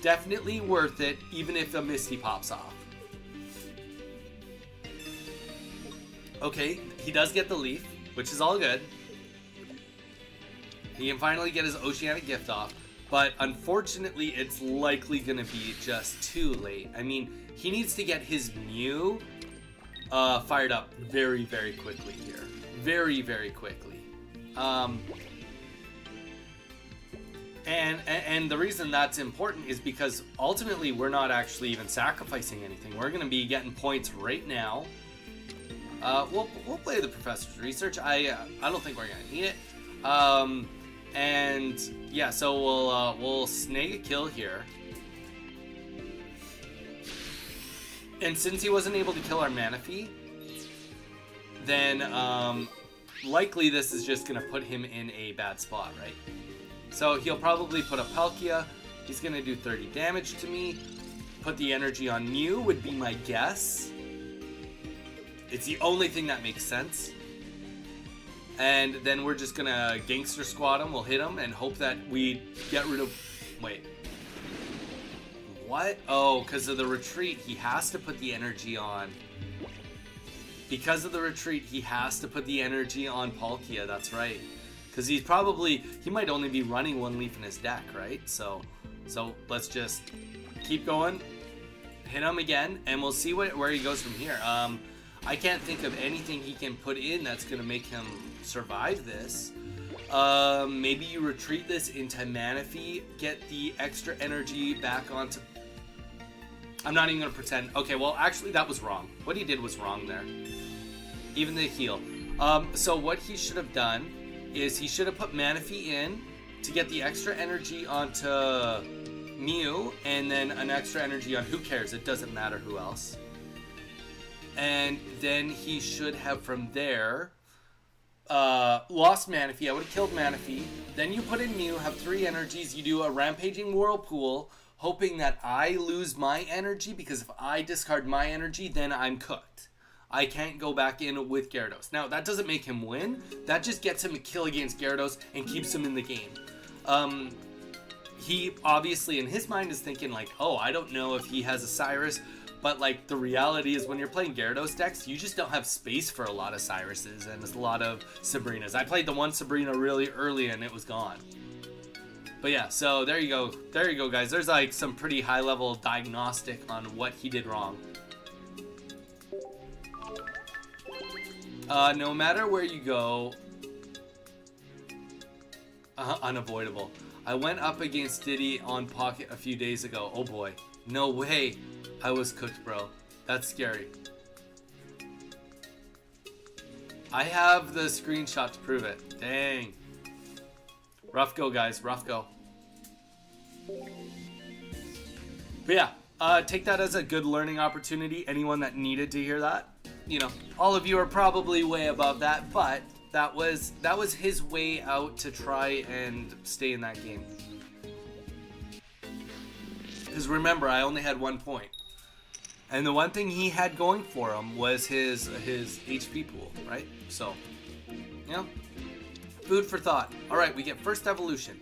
Definitely worth it, even if a Misty pops off. Okay, he does get the leaf, which is all good. He can finally get his Oceanic Gift off, but unfortunately, it's likely going to be just too late. I mean, he needs to get his Mew fired up very, very quickly here. Very, very quickly. And the reason that's important is because ultimately we're not actually even sacrificing anything. We're going to be getting points right now. We'll play the Professor's Research. I don't think we're going to need it. And yeah, so we'll snag a kill here. And since he wasn't able to kill our Manaphy, then likely this is just going to put him in a bad spot, right? So he'll probably put a Palkia. He's going to do 30 damage to me. Put the energy on Mew would be my guess. It's the only thing that makes sense. And then we're just going to Gangster Squad him. We'll hit him and hope that we get rid of... Wait. What? Oh, because of the retreat, he has to put the energy on. Because of the retreat, he has to put the energy on Palkia. That's right. Because he might only be running one leaf in his deck, right? So let's just keep going. Hit him again, and we'll see where he goes from here. I can't think of anything he can put in that's going to make him survive this. Maybe you retreat this into Manaphy, get the extra energy back onto... I'm not even going to pretend. Okay, well, actually, that was wrong. What he did was wrong there. Even the heal. So what he should have done is he should have put Manaphy in to get the extra energy onto Mew, and then an extra energy on who cares, it doesn't matter who else. And then he should have from there lost Manaphy. I would have killed Manaphy. Then you put in Mew, have 3 energies, you do a Rampaging Whirlpool, hoping that I lose my energy, because if I discard my energy, then I'm cooked. I can't go back in with Gyarados. Now, that doesn't make him win. That just gets him a kill against Gyarados and keeps him in the game. He obviously, in his mind, is thinking like, oh, I don't know if he has a Cyrus. But like the reality is when you're playing Gyarados decks, you just don't have space for a lot of Cyruses and a lot of Sabrinas. I played the one Sabrina really early and it was gone. But yeah, so there you go. There you go, guys. There's like some pretty high level diagnostic on what he did wrong. No matter where you go, unavoidable. I went up against Diddy on Pocket a few days ago. Oh boy. No way. I was cooked, bro. That's scary. I have the screenshot to prove it. Dang. Rough go, guys. Rough go. But yeah, take that as a good learning opportunity. Anyone that needed to hear that. You know, all of you are probably way above that, but that was his way out to try and stay in that game. Because remember, I only had 1 point. And the one thing he had going for him was his HP pool, right? So, you know, food for thought. All right, we get first evolution.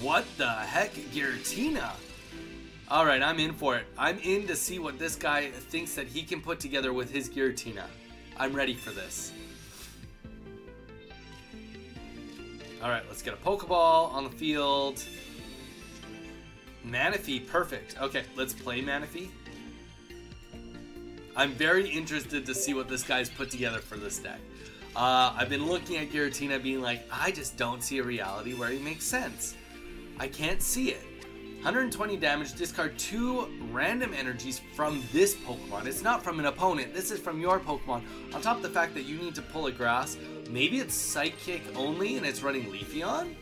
What the heck, Giratina? All right, I'm in for it. I'm in to see what this guy thinks that he can put together with his Giratina. I'm ready for this. All right, let's get a Pokeball on the field. Manaphy, perfect. Okay, let's play Manaphy. I'm very interested to see what this guy's put together for this deck. I've been looking at Giratina being like, I just don't see a reality where he makes sense. I can't see it. 120 damage, discard 2 random energies from this Pokemon. It's not from an opponent, this is from your Pokemon. On top of the fact that you need to pull a grass, maybe it's Psychic only and it's running Leafeon?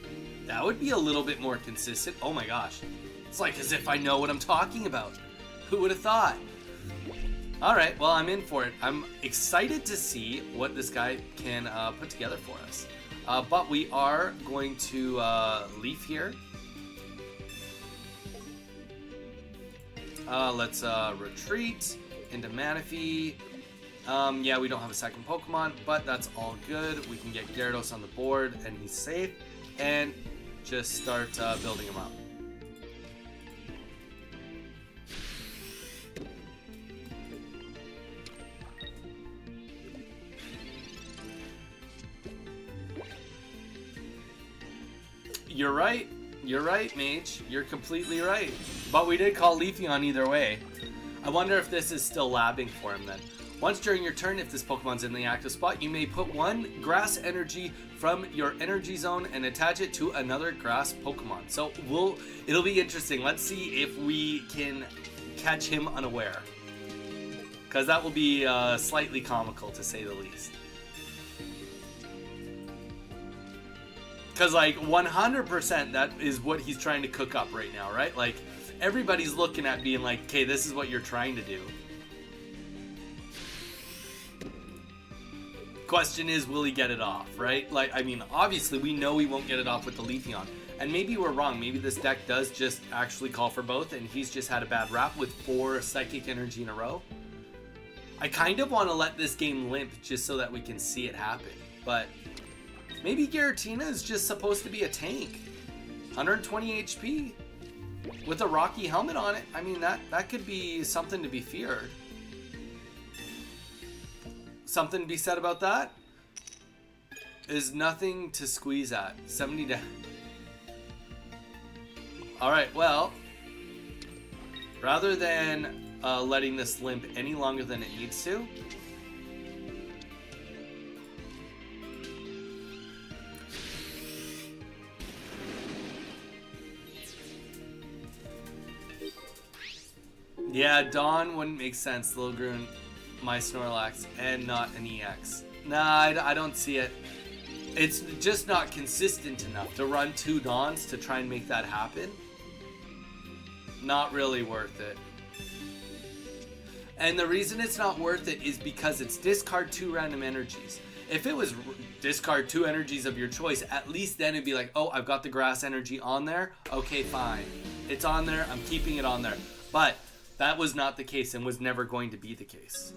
That would be a little bit more consistent. Oh my gosh. It's like as if I know what I'm talking about. Who would have thought? Alright, well, I'm in for it. I'm excited to see what this guy can put together for us. But we are going to Leaf here. Let's retreat into Manaphy. Yeah, we don't have a second Pokemon, but that's all good. We can get Gyarados on the board, and he's safe. And just start building him up. You're right. You're right, Mage. You're completely right. But we did call Leafeon either way. I wonder if this is still labbing for him then. Once during your turn, if this Pokemon's in the active spot, you may put one grass energy from your energy zone and attach it to another grass Pokemon. So it'll be interesting. Let's see if we can catch him unaware. Because that will be slightly comical, to say the least. Because, like, 100% that is what he's trying to cook up right now, right? Like, everybody's looking at being like, okay, this is what you're trying to do. Question is, will he get it off, right? Like, I mean, obviously, we know he won't get it off with the Leafeon. And maybe we're wrong. Maybe this deck does just actually call for both, and he's just had a bad rap with 4 Psychic Energy in a row. I kind of want to let this game limp just so that we can see it happen. But maybe Giratina is just supposed to be a tank. 120 HP with a Rocky helmet on it. I mean, that could be something to be feared. Something to be said about that is nothing to squeeze at. 70 down. Alright, well, rather than letting this limp any longer than it needs to, yeah, Dawn wouldn't make sense. Lilgroon, my Snorlax, and not an EX. Nah, I don't see it. It's just not consistent enough to run 2 Dawns to try and make that happen. Not really worth it. And the reason it's not worth it is because it's discard 2 random energies. If it was discard 2 energies of your choice, at least then it'd be like, oh, I've got the grass energy on there. Okay, fine. It's on there. I'm keeping it on there. But that was not the case and was never going to be the case.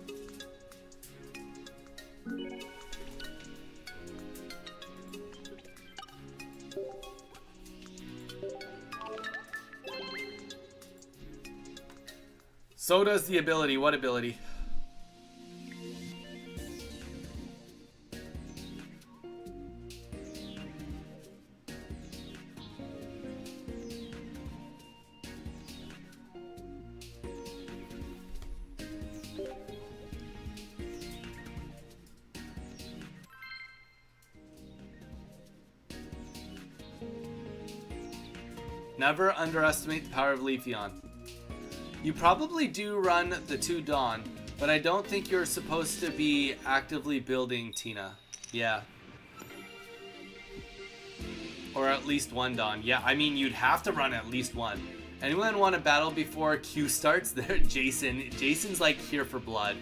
So does the ability. What ability? Never underestimate the power of Leafeon. You probably do run the 2 Dawn, but I don't think you're supposed to be actively building Tina. Yeah. Or at least 1 Dawn. Yeah, I mean, you'd have to run at least 1. Anyone want to battle before Q starts? There, Jason. Jason's like here for blood.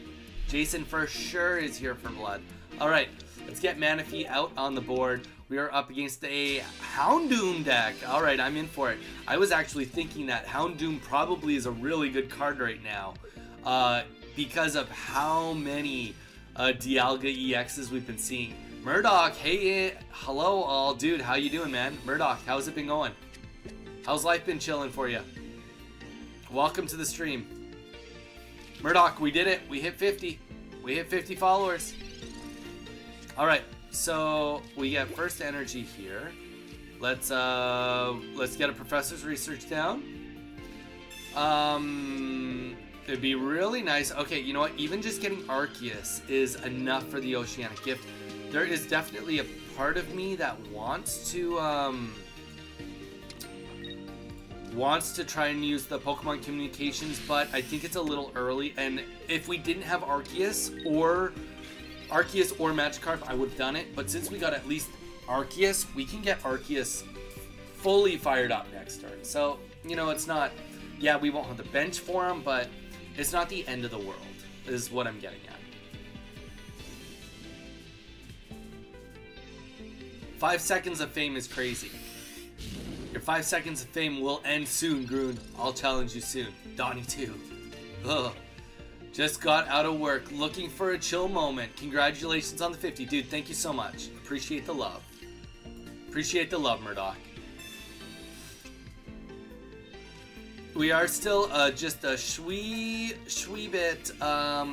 Jason for sure is here for blood. Alright, let's get Manaphy out on the board. We are up against a Houndoom deck. Alright, I'm in for it. I was actually thinking that Houndoom probably is a really good card right now. Because of how many Dialga EXs we've been seeing. Murdoch, hey, hello all. Dude, how you doing, man? Murdoch, how's it been going? How's life been chilling for you? Welcome to the stream. Murdoch, we did it. We hit 50. We hit 50 followers. Alright. So we get first energy here. Let's get a professor's research down. It'd be really nice. Okay, you know what? Even just getting Arceus is enough for the Oceanic Gift. There is definitely a part of me that wants to try and use the Pokemon communications, but I think it's a little early. And if we didn't have Arceus or Magikarp, I would have done it. But since we got at least Arceus, we can get Arceus fully fired up next turn. So, you know, it's not... Yeah, we won't have the bench for him, but it's not the end of the world, is what I'm getting at. 5 seconds of fame is crazy. Your 5 seconds of fame will end soon, Groon. I'll challenge you soon. Donnie too. Ugh. Just got out of work, looking for a chill moment. Congratulations on the 50. Dude, thank you so much. Appreciate the love. Appreciate the love, Murdoch. We are still just a shwee bit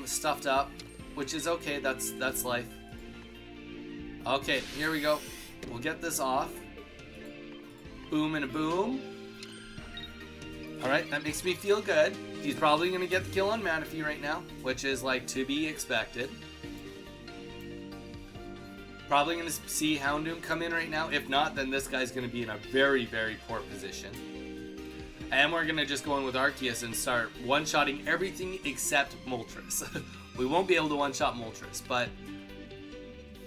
stuffed up, which is okay. That's life. Okay, here we go. We'll get this off. Boom and a boom. Alright, that makes me feel good. He's probably going to get the kill on Manaphy right now, which is like to be expected. Probably going to see Houndoom come in right now. If not, then this guy's going to be in a very, very poor position. And we're going to just go in with Arceus and start one-shotting everything except Moltres. We won't be able to one-shot Moltres, but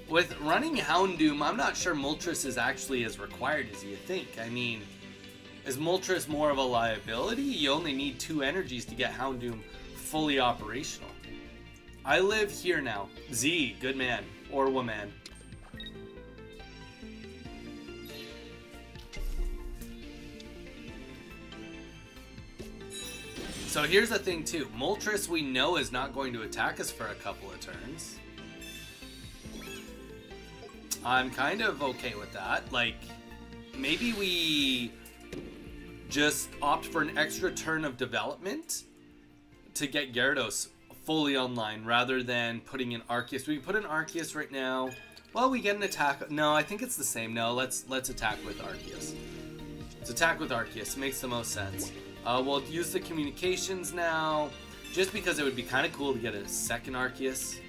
with running Houndoom, I'm not sure Moltres is actually as required as you think. I mean, is Moltres more of a liability? You only need 2 energies to get Houndoom fully operational. I live here now. Z, good man. Or woman. So here's the thing too. Moltres we know is not going to attack us for a couple of turns. I'm kind of okay with that. Like, maybe we just opt for an extra turn of development to get Gyarados fully online rather than putting in Arceus. We can put in Arceus right now. Well, we get an attack. No, I think it's the same. No, let's attack with Arceus. Let's attack with Arceus. Makes the most sense. We'll use the communications now, just because it would be kind of cool to get a second Arceus.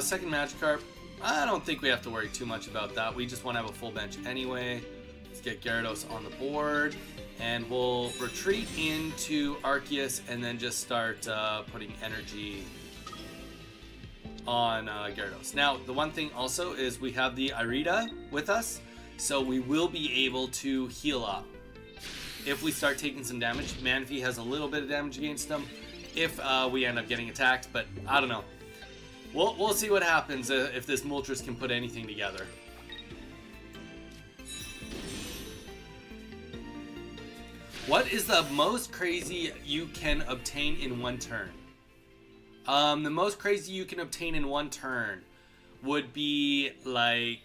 Second Magikarp. I don't think we have to worry too much about that. We just want to have a full bench anyway. Let's get Gyarados on the board, and we'll retreat into Arceus and then just start putting energy on Gyarados. Now, the one thing also is we have the Irida with us, so we will be able to heal up if we start taking some damage. Manaphy has a little bit of damage against them if we end up getting attacked, but I don't know. We'll see what happens if this Moltres can put anything together. What is the most crazy you can obtain in one turn? The most crazy you can obtain in one turn would be like...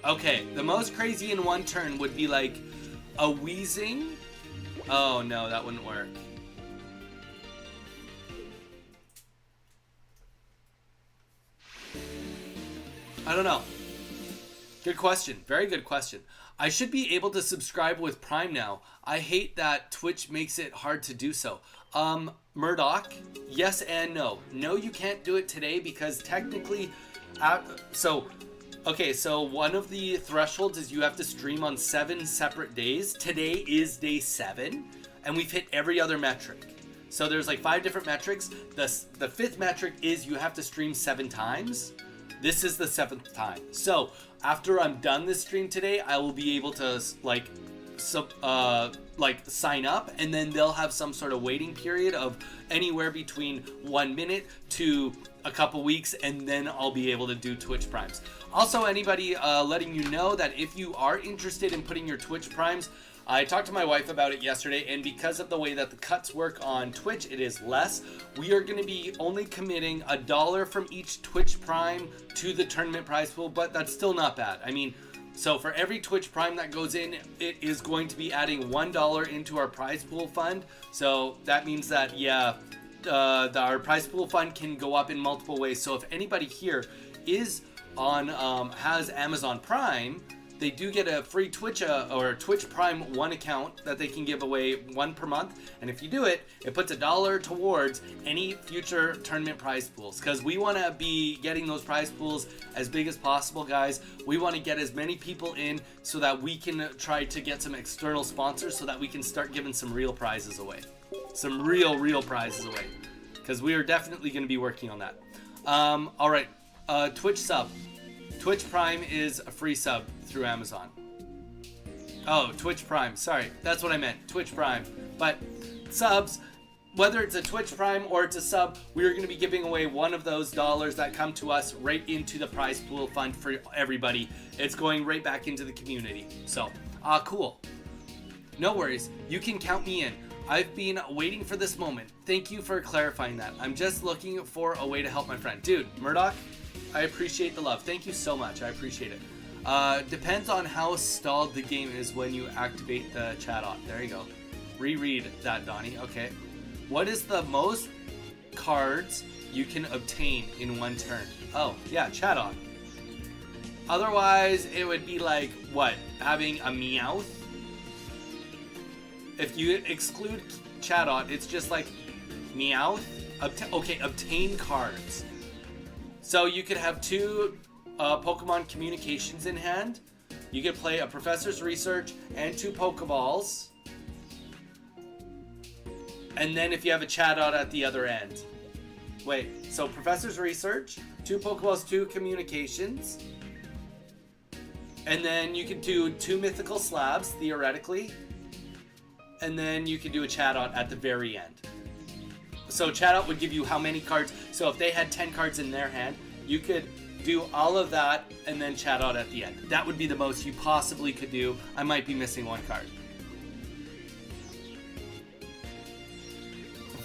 Okay, the most crazy in one turn would be like a Wheezing. Oh no, that wouldn't work. I don't know. Good question. Very good question. I should be able to subscribe with Prime now. I hate that Twitch makes it hard to do so. Murdoch, yes and no. No, you can't do it today because technically... Okay, so one of the thresholds is you have to stream on 7 separate days. Today is day 7, and we've hit every other metric. So there's like 5 different metrics. The 5th metric is you have to stream 7 times. This is the 7th time. So after I'm done this stream today, I will be able to sign up, and then they'll have some sort of waiting period of anywhere between 1 minute to a couple weeks, and then I'll be able to do Twitch Primes. Also, anybody letting you know that if you are interested in putting your Twitch Primes, I talked to my wife about it yesterday, and because of the way that the cuts work on Twitch, it is less. We are going to be only committing $1 from each Twitch Prime to the tournament prize pool, but that's still not bad. I mean, so for every Twitch Prime that goes in, it is going to be adding $1 into our prize pool fund. So that means that, yeah, our prize pool fund can go up in multiple ways. So if anybody here is on has Amazon Prime, they do get a free Twitch or Twitch Prime 1 account that they can give away 1 per month. And if you do it, it puts $1 towards any future tournament prize pools. Because we want to be getting those prize pools as big as possible, guys. We want to get as many people in so that we can try to get some external sponsors so that we can start giving some real prizes away. Some real prizes away. Because we are definitely going to be working on that. All right, Twitch sub. Twitch Prime is a free sub through Amazon. Oh, Twitch Prime. Sorry, that's what I meant. Twitch Prime. But subs, whether it's a Twitch Prime or it's a sub, we are going to be giving away one of those dollars that come to us right into the prize pool fund for everybody. It's going right back into the community. So, cool. No worries. You can count me in. I've been waiting for this moment. Thank you for clarifying that. I'm just looking for a way to help my friend. Dude, Murdoch, I appreciate the love. Thank you so much. I appreciate it. Depends on how stalled the game is when you activate the chat on. There you go. Reread that, Donnie. Okay. What is the most cards you can obtain in one turn. Oh, yeah, Chatot. Otherwise, it would be like, what? Having a Meowth? If you exclude Chatot, it's just like Meowth. Obtain cards. So you could have 2 Pokemon communications in hand. You could play a Professor's Research and 2 Pokeballs. And then if you have a Chatot at the other end. Wait, so Professor's Research, 2 Pokeballs, 2 communications. And then you could do 2 Mythical Slabs, theoretically. And then you could do a Chatot at the very end. So Chatot would give you how many cards? So if they had 10 cards in their hand, you could do all of that and then Chatot at the end. That would be the most you possibly could do. I might be missing 1 card.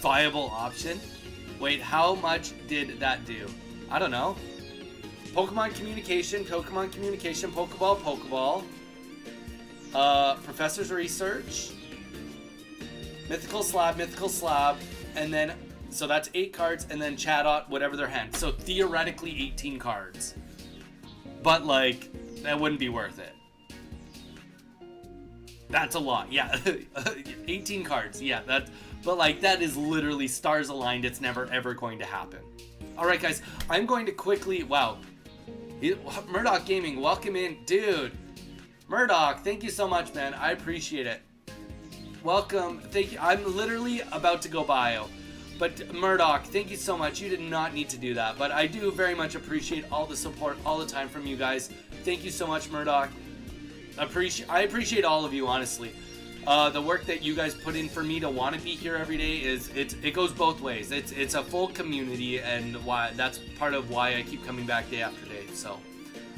Viable option? Wait, how much did that do? I don't know. Pokemon Communication, Pokeball, Professor's Research, Mythical Slab, and then, so that's 8 cards, and then Chatot, whatever their hand. So theoretically 18 cards. But like, that wouldn't be worth it. That's a lot, yeah. 18 cards, yeah, but like, that is literally stars aligned. It's never ever going to happen. Alright guys, I'm going to quickly, wow. Murdoch Gaming, welcome in. Dude, Murdoch, thank you so much, man. I appreciate it. Welcome, thank you. I'm literally about to go bio. But Murdoch, thank you so much. You did not need to do that. But I do very much appreciate all the support all the time from you guys. Thank you so much, Murdoch. I appreciate all of you, honestly. The work that you guys put in for me to want to be here every day it goes both ways. It's a full community, and that's part of why I keep coming back day after day. So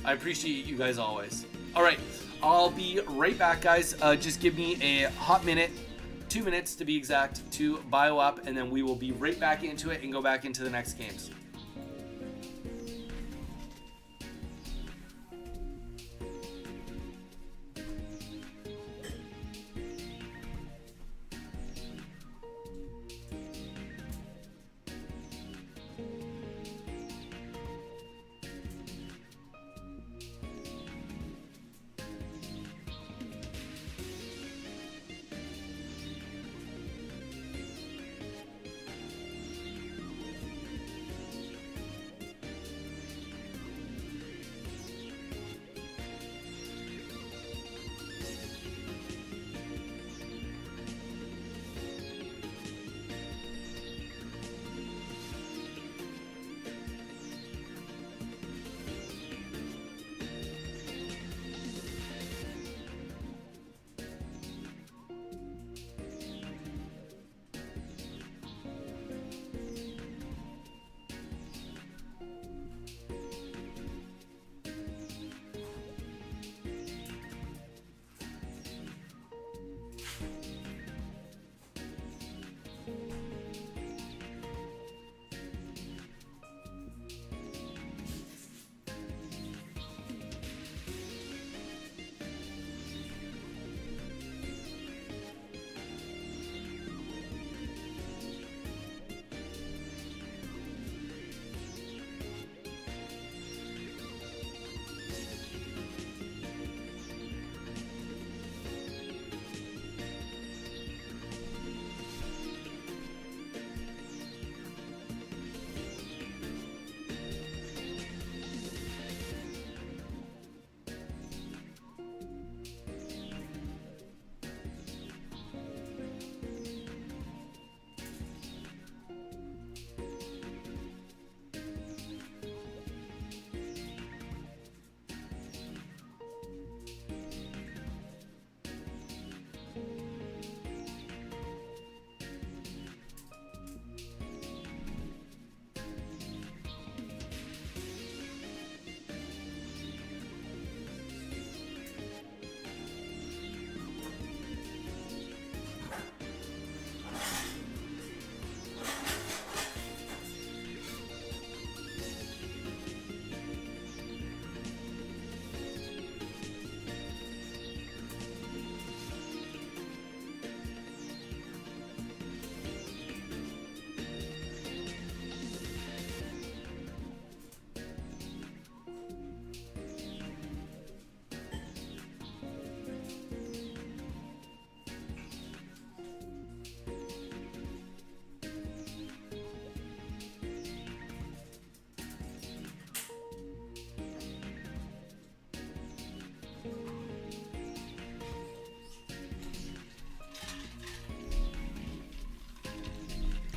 I appreciate you guys always. All right, I'll be right back, guys. Just give me a hot minute, 2 minutes to be exact, to bio up, and then we will be right back into it and go back into the next games.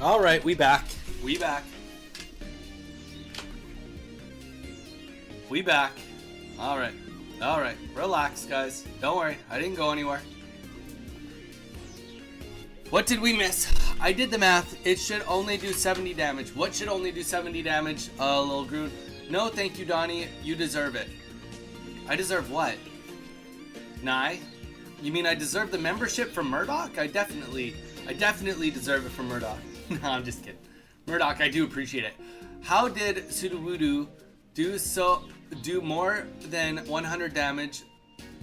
All right, we back. We back. We back. All right. All right. Relax, guys. Don't worry. I didn't go anywhere. What did we miss? I did the math. It should only do 70 damage. What should only do 70 damage, Lil Groon? No, thank you, Donnie. You deserve it. I deserve what? Nye? You mean I deserve the membership from Murdoch? I definitely deserve it from Murdoch. No, I'm just kidding. Murdoch, I do appreciate it. How did Sudowoodo do more than 100 damage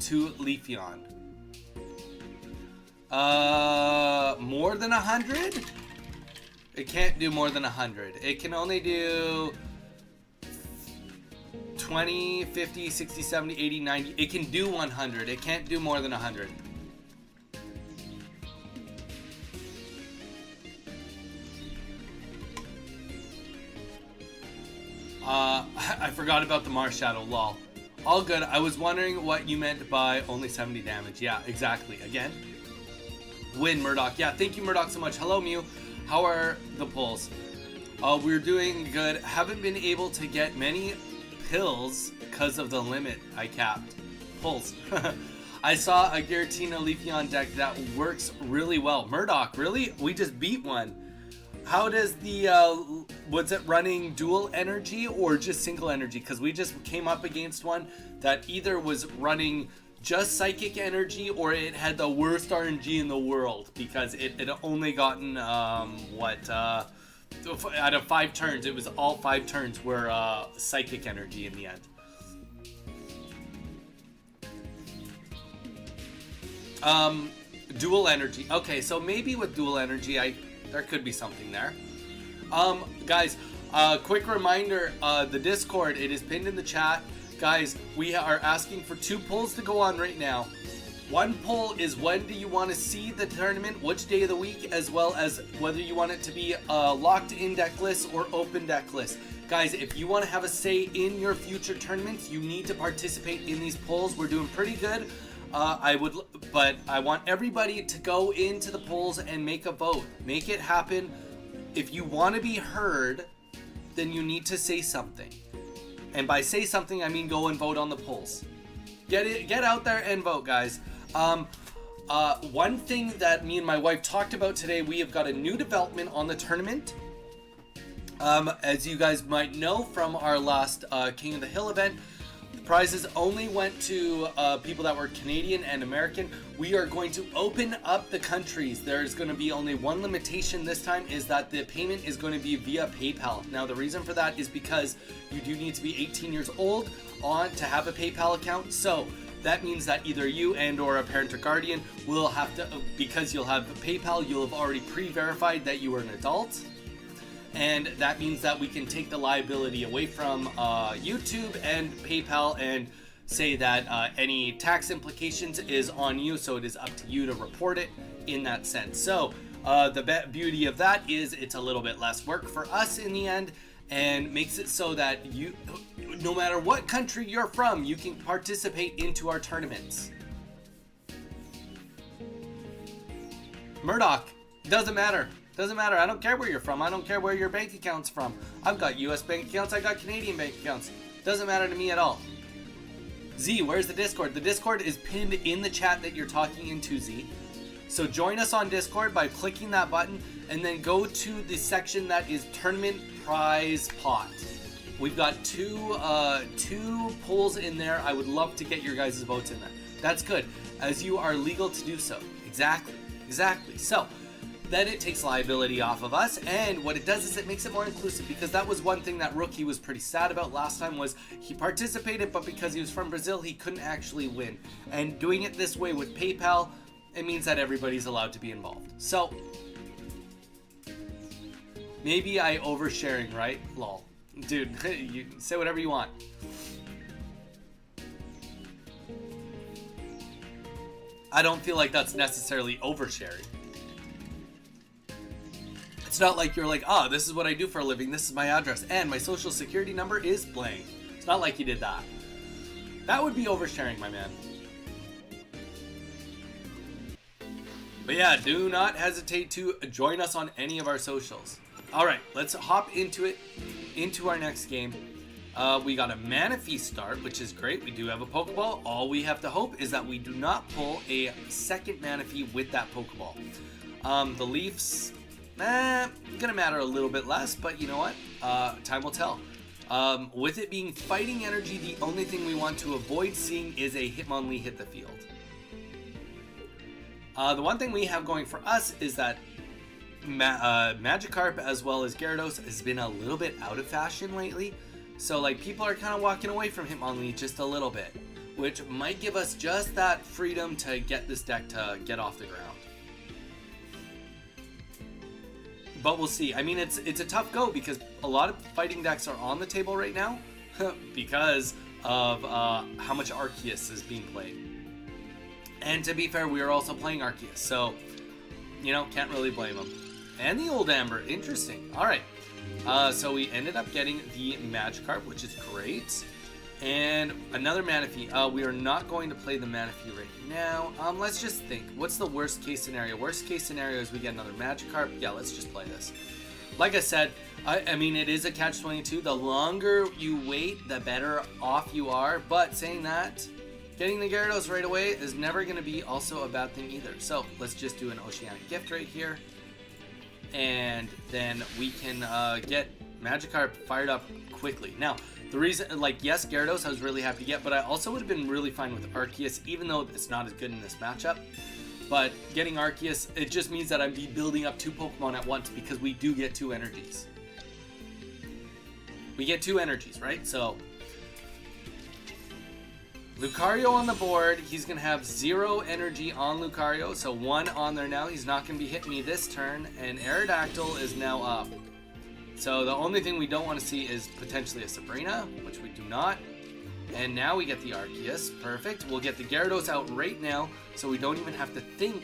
to Leafeon? More than 100? It can't do more than 100. It can only do 20, 50, 60, 70, 80, 90. It can do 100. It can't do more than 100. I forgot about the Marshadow, lol. All good. I was wondering what you meant by only 70 damage. Yeah, exactly. Again. Win, Murdoch. Yeah, thank you, Murdoch, so much. Hello, Mew. How are the pulls? We're doing good. Haven't been able to get many pills because of the limit I capped. Pulls. I saw a Giratina Leafeon deck that works really well. Murdoch, really? We just beat one. How does the, was it running dual energy or just single energy? Because we just came up against one that either was running just psychic energy or it had the worst RNG in the world because it had only gotten, out of 5 turns, it was all 5 turns were psychic energy in the end. Dual energy. Okay, so maybe with dual energy, there could be something there. Guys, quick reminder, the Discord, it is pinned in the chat. Guys, we are asking for 2 polls to go on right now. One poll is when do you want to see the tournament, which day of the week, as well as whether you want it to be locked in deck list or open deck list. Guys, if you want to have a say in your future tournaments, you need to participate in these polls. We're doing pretty good. But I want everybody to go into the polls and make a vote. Make it happen. If you want to be heard, then you need to say something. And by say something, I mean go and vote on the polls. Get out there and vote, guys. One thing that me and my wife talked about today, we have got a new development on the tournament. As you guys might know from our last King of the Hill event, the prizes only went to people that were Canadian and American. We are going to open up the countries. There's going to be only one limitation this time, is that the payment is going to be via PayPal. Now, the reason for that is because you do need to be 18 years old to have a PayPal account. So that means that either you and or a parent or guardian will have to, because you'll have PayPal, you'll have already pre-verified that you are an adult. And that means that we can take the liability away from YouTube and PayPal and say that any tax implications is on you, so it is up to you to report it in that sense. So the beauty of that is it's a little bit less work for us in the end, and makes it so that you, no matter what country you're from, you can participate into our tournaments. Murdoch, doesn't matter. Doesn't matter. I don't care where you're from. I don't care where your bank account's from. I've got US bank accounts. I got Canadian bank accounts. Doesn't matter to me at all. Z, where's the Discord? The Discord is pinned in the chat that you're talking into, Z. So join us on Discord by clicking that button and then go to the section that is Tournament Prize Pot. We've got two polls in there. I would love to get your guys' votes in there. That's good, as you are legal to do so. Exactly. So then it takes liability off of us, and what it does is it makes it more inclusive, because that was one thing that Rookie was pretty sad about last time, was he participated, but because he was from Brazil, he couldn't actually win. And doing it this way with PayPal, it means that everybody's allowed to be involved. So maybe I oversharing, right? Lol. Dude, you say whatever you want. I don't feel like that's necessarily oversharing. It's not like you're like, oh, this is what I do for a living, this is my address, and my social security number is blank. It's not like you did that. That would be oversharing, my man. But yeah, do not hesitate to join us on any of our socials. All right, let's hop into it, into our next game. We got a Manaphy start, which is great. We do have a Pokeball. All we have to hope is that we do not pull a second Manaphy with that Pokeball. The Leafs, gonna matter a little bit less, but you know what? Time will tell. With it being fighting energy, the only thing we want to avoid seeing is a Hitmonlee hit the field. The one thing we have going for us is that Magikarp as well as Gyarados has been a little bit out of fashion lately. So like people are kind of walking away from Hitmonlee just a little bit, which might give us just that freedom to get this deck to get off the ground. But we'll see. I mean, it's a tough go because a lot of fighting decks are on the table right now because of how much Arceus is being played. And to be fair, we are also playing Arceus, so, you know, can't really blame them. And the old Amber, interesting. All right, so we ended up getting the Magikarp, which is great. And another Manaphy. We are not going to play the Manaphy right now. Let's just think. What's the worst case scenario? Worst case scenario is we get another Magikarp. Yeah, let's just play this. Like I said, I mean, it is a catch-22. The longer you wait, the better off you are. But saying that, getting the Gyarados right away is never going to be also a bad thing either. So let's just do an Oceanic Gift right here. And then we can get Magikarp fired up quickly. Now, the reason, like, yes, Gyarados I was really happy to get, but I also would have been really fine with Arceus, even though it's not as good in this matchup. But getting Arceus, it just means that I'd be building up 2 Pokemon at once because we do get 2 energies. We get 2 energies, right? So Lucario on the board. He's going to have 0 energy on Lucario, so 1 on there now. He's not going to be hitting me this turn, and Aerodactyl is now up. So the only thing we don't want to see is potentially a Sabrina, which we do not. And now we get the Arceus. Perfect. We'll get the Gyarados out right now, so we don't even have to think.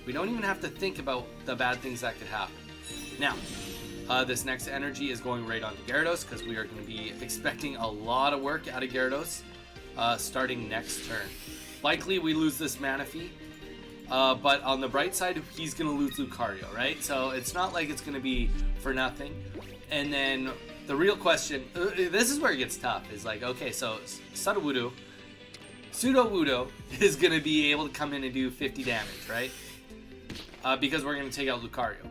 We don't even have to think about the bad things that could happen. Now, this next energy is going right onto Gyarados because we are going to be expecting a lot of work out of Gyarados starting next turn. Likely we lose this Manaphy. But on the bright side, he's going to lose Lucario, right? So it's not like it's going to be for nothing. And then the real question, this is where it gets tough, is like, okay, so Sudowoodo is going to be able to come in and do 50 damage, right? Because we're going to take out Lucario.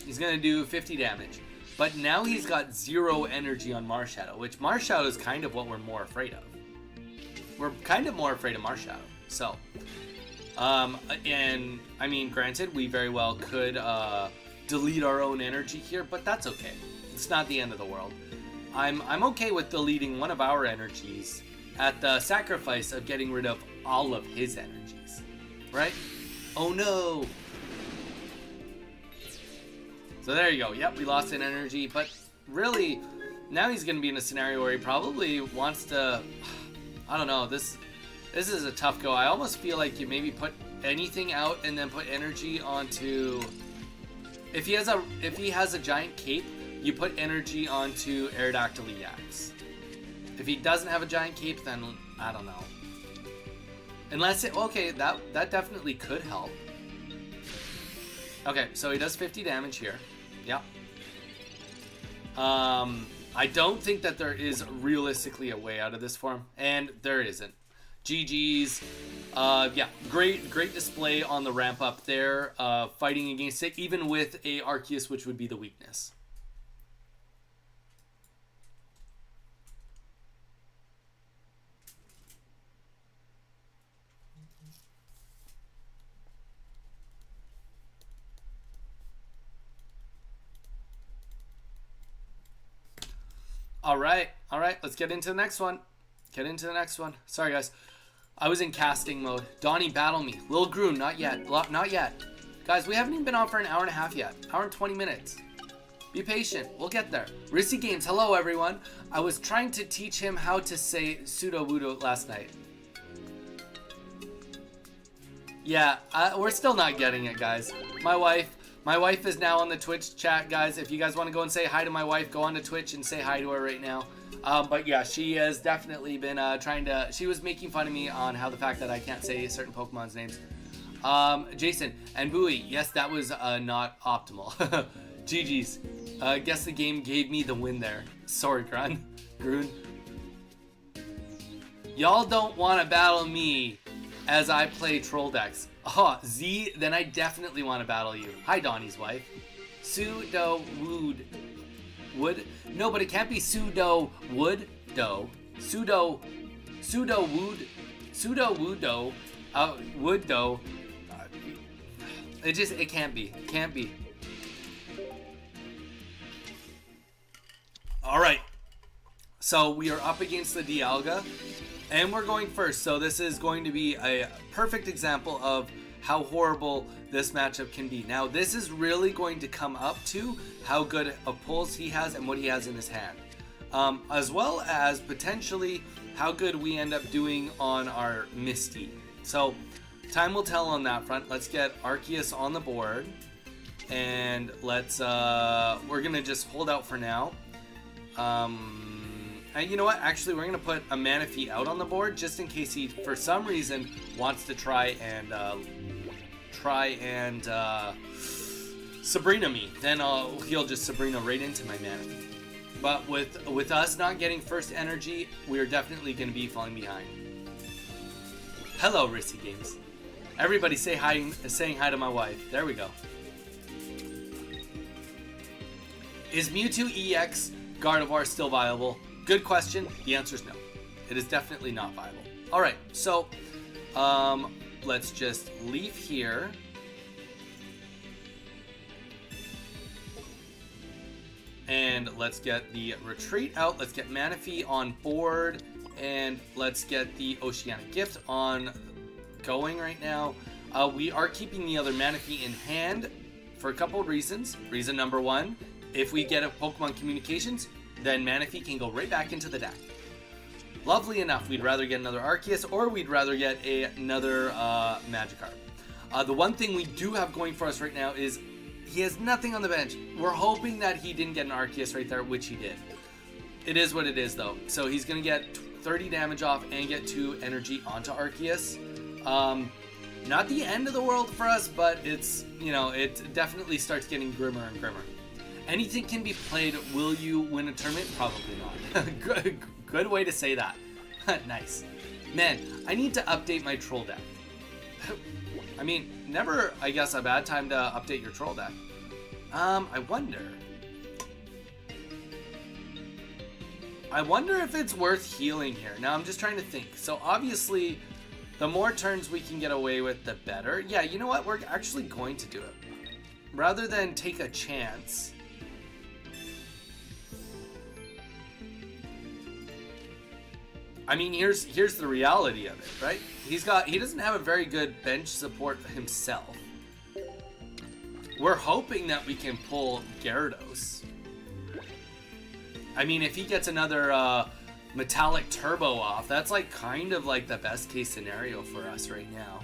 He's going to do 50 damage. But now he's got 0 energy on Marshadow, which Marshadow is kind of what we're more afraid of. We're kind of more afraid of Marshadow, so... and I mean, granted, we very well could delete our own energy here, but that's okay. It's not the end of the world. I'm okay with deleting one of our energies at the sacrifice of getting rid of all of his energies, right? Oh no! So there you go. Yep, we lost an energy, but really, now he's going to be in a scenario where he probably wants to... I don't know, this is a tough go. I almost feel like you maybe put anything out and then put energy onto... If he has a giant cape, you put energy onto Aerodactyl EX. If he doesn't have a giant cape, then I don't know. Unless it... Okay, that definitely could help. Okay, so he does 50 damage here. Yep. I don't think that there is realistically a way out of this for him, and there isn't. GG's. Yeah, great display on the ramp up there, fighting against it, even with a Arceus, which would be the weakness. All right, let's get into the next one. Sorry, guys. I was in casting mode. Donnie, battle me. Lil Groon, not yet. Not yet. Guys, we haven't even been on for an hour and a half yet. Hour and 20 minutes. Be patient. We'll get there. Rissy Games, hello, everyone. I was trying to teach him how to say Sudowoodo last night. Yeah, we're still not getting it, guys. My wife is now on the Twitch chat, guys. If you guys want to go and say hi to my wife, go on to Twitch and say hi to her right now. But yeah, she has definitely been she was making fun of me on how the fact that I can't say certain Pokemon's names. Jason and Bowie, yes, that was not optimal. GG's. Guess the game gave me the win there. Sorry, Groon. Y'all don't want to battle me as I play troll decks. Oh, Z, then I definitely want to battle you. Hi, Donnie's wife. Wood. No, but it can't be wood do. Wood do. It can't be. Can't be. All right. So we are up against the Dialga, and we're going first. So this is going to be a perfect example of how horrible this matchup can be. Now, this is really going to come up to how good of pulls he has and what he has in his hand, as well as potentially how good we end up doing on our Misty. So time will tell on that front. Let's get Arceus on the board, and let's we're gonna just hold out for now. And you know what? Actually, we're gonna put a Manaphy out on the board just in case he, for some reason, wants to try and Sabrina me. Then he'll just Sabrina right into my Manaphy. But with us not getting first energy, we're definitely gonna be falling behind. Hello, Rissy Games. Everybody saying hi to my wife. There we go. Is Mewtwo EX Gardevoir still viable? Good question. The answer is no. It is definitely not viable. All right, so let's just leave here. And let's get the retreat out. Let's get Manaphy on board. And let's get the Oceanic Gift on going right now. We are keeping the other Manaphy in hand for a couple of reasons. Reason number one, if we get a Pokemon Communications, then Manaphy can go right back into the deck. Lovely enough, we'd rather get another Arceus, or we'd rather get another Magikarp. The one thing we do have going for us right now is he has nothing on the bench. We're hoping that he didn't get an Arceus right there, which he did. It is what it is, though. So he's going to get 30 damage off and get 2 energy onto Arceus. Not the end of the world for us, but it's, you know, it definitely starts getting grimmer and grimmer. Anything can be played. Will you win a tournament? Probably not. Good way to say that. Nice. Man, I need to update my troll deck. I mean, never, I guess, a bad time to update your troll deck. I wonder if it's worth healing here. Now, I'm just trying to think. So, obviously, the more turns we can get away with, the better. Yeah, you know what? We're actually going to do it. Rather than take a chance. I mean, here's the reality of it, right? He doesn't have a very good bench support himself. We're hoping that we can pull Gyarados. I mean, if he gets another Metallic Turbo off, that's like kind of like the best case scenario for us right now.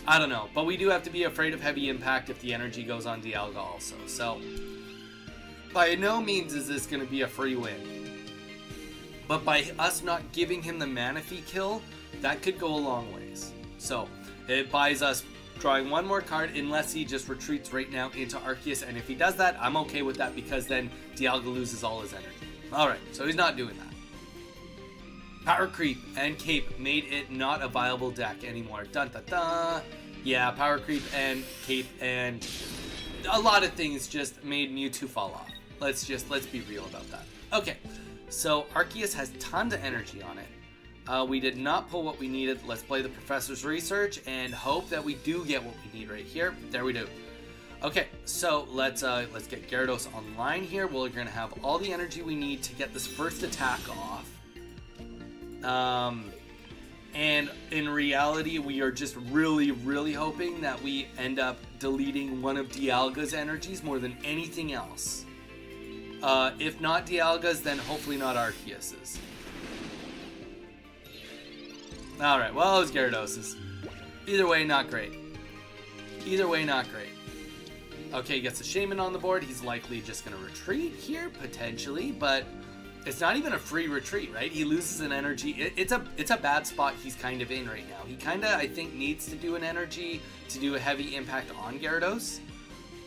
I don't know, but we do have to be afraid of heavy impact if the energy goes on Dialga also. So, by no means is this going to be a free win. But by us not giving him the Manaphy kill, that could go a long ways. So, it buys us drawing one more card unless he just retreats right now into Arceus. And if he does that, I'm okay with that because then Dialga loses all his energy. Alright, so he's not doing that. Power Creep and Cape made it not a viable deck anymore. Dun dun dun. Yeah, Power Creep and Cape and a lot of things just made Mewtwo fall off. Let's be real about that. Okay. So, Arceus has tons of energy on it. We did not pull what we needed. Let's play the Professor's Research and hope that we do get what we need right here. There we do. Okay, so let's get Gyarados online here. We're going to have all the energy we need to get this first attack off. And in reality, we are just really, really hoping that we end up deleting one of Dialga's energies more than anything else. If not Dialga's, then hopefully not Arceus's. Alright, well, it was Gyarados's. Either way, not great. Okay, gets a Shaman on the board. He's likely just going to retreat here, potentially, but It's not even a free retreat, right? He loses an energy. It's a bad spot he's kind of in right now. He kind of, I think, needs to do an energy to do a heavy impact on Gyarados.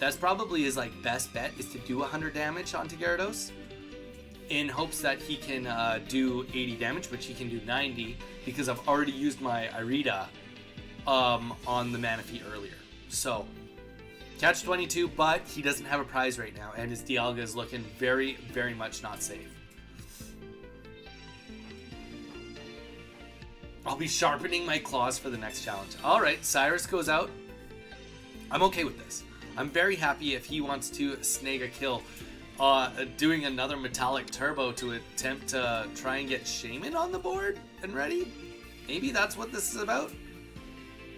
That's probably his like best bet, is to do 100 damage onto Gyarados, in hopes that he can do 80 damage, which he can do 90 because I've already used my Irida on the Manaphy earlier. So catch 22, but he doesn't have a prize right now, and his Dialga is looking very, very much not safe. I'll be sharpening my claws for the next challenge. Alright, Cyrus goes out. I'm okay with this. I'm very happy if he wants to snag a kill. Doing another Metallic Turbo to attempt to try and get Shaman on the board and ready. Maybe that's what this is about.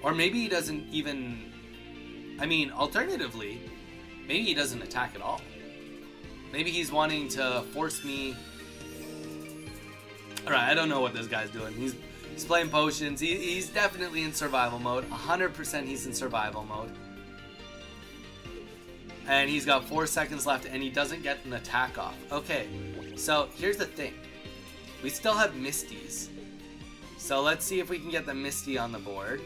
Or maybe he doesn't even... I mean, alternatively, maybe he doesn't attack at all. Maybe he's wanting to force me... Alright, I don't know what this guy's doing. He's playing potions. He's definitely in survival mode. 100% he's in survival mode. And he's got 4 seconds left, and he doesn't get an attack off. Okay, so here's the thing. We still have Misties. So let's see if we can get the Misty on the board.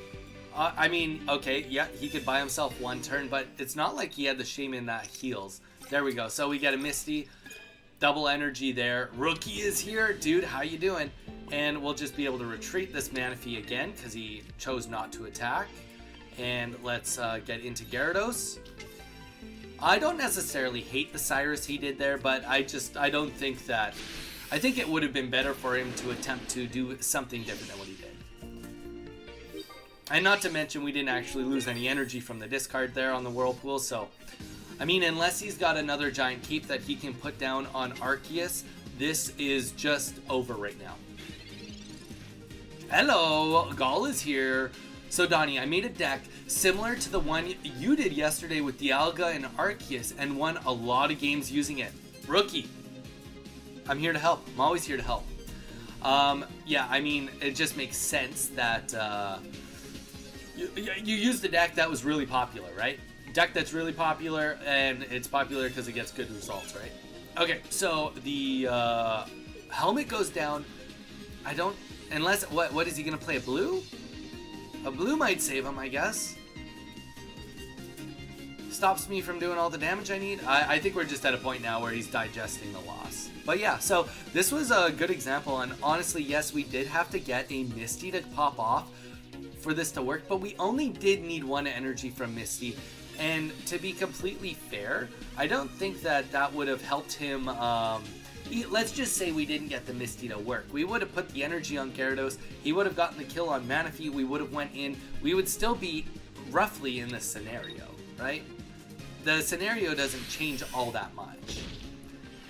I mean, okay, yeah, he could buy himself 1 turn, but it's not like he had the Shaman that heals. There we go. So we get a Misty. Double energy there. Rookie is here. Dude, how you doing? And we'll just be able to retreat this Manaphy again because he chose not to attack. And let's get into Gyarados. I don't necessarily hate the Cyrus he did there, but I don't think that... I think it would have been better for him to attempt to do something different than what he did. And not to mention, we didn't actually lose any energy from the discard there on the Whirlpool, so... I mean, unless he's got another giant cape that he can put down on Arceus, this is just over right now. Hello, Gall is here. So Donnie, I made a deck similar to the one you did yesterday with Dialga and Arceus and won a lot of games using it. Rookie, I'm here to help. I'm always here to help. Yeah, I mean, it just makes sense that you used the deck that was really popular, right? Deck that's really popular, and it's popular because it gets good results, right? Okay, so the helmet goes down. I don't... Unless... What is he going to play? A blue? A blue might save him, I guess. Stops me from doing all the damage I need. I think we're just at a point now where he's digesting the loss. But yeah, so this was a good example, and honestly, yes, we did have to get a Misty to pop off for this to work, but we only did need 1 energy from Misty. And to be completely fair, I don't think that that would have helped him. Let's just say we didn't get the Misty to work. We would have put the energy on Gyarados. He would have gotten the kill on Manaphy. We would have went in. We would still be roughly in this scenario, right? The scenario doesn't change all that much.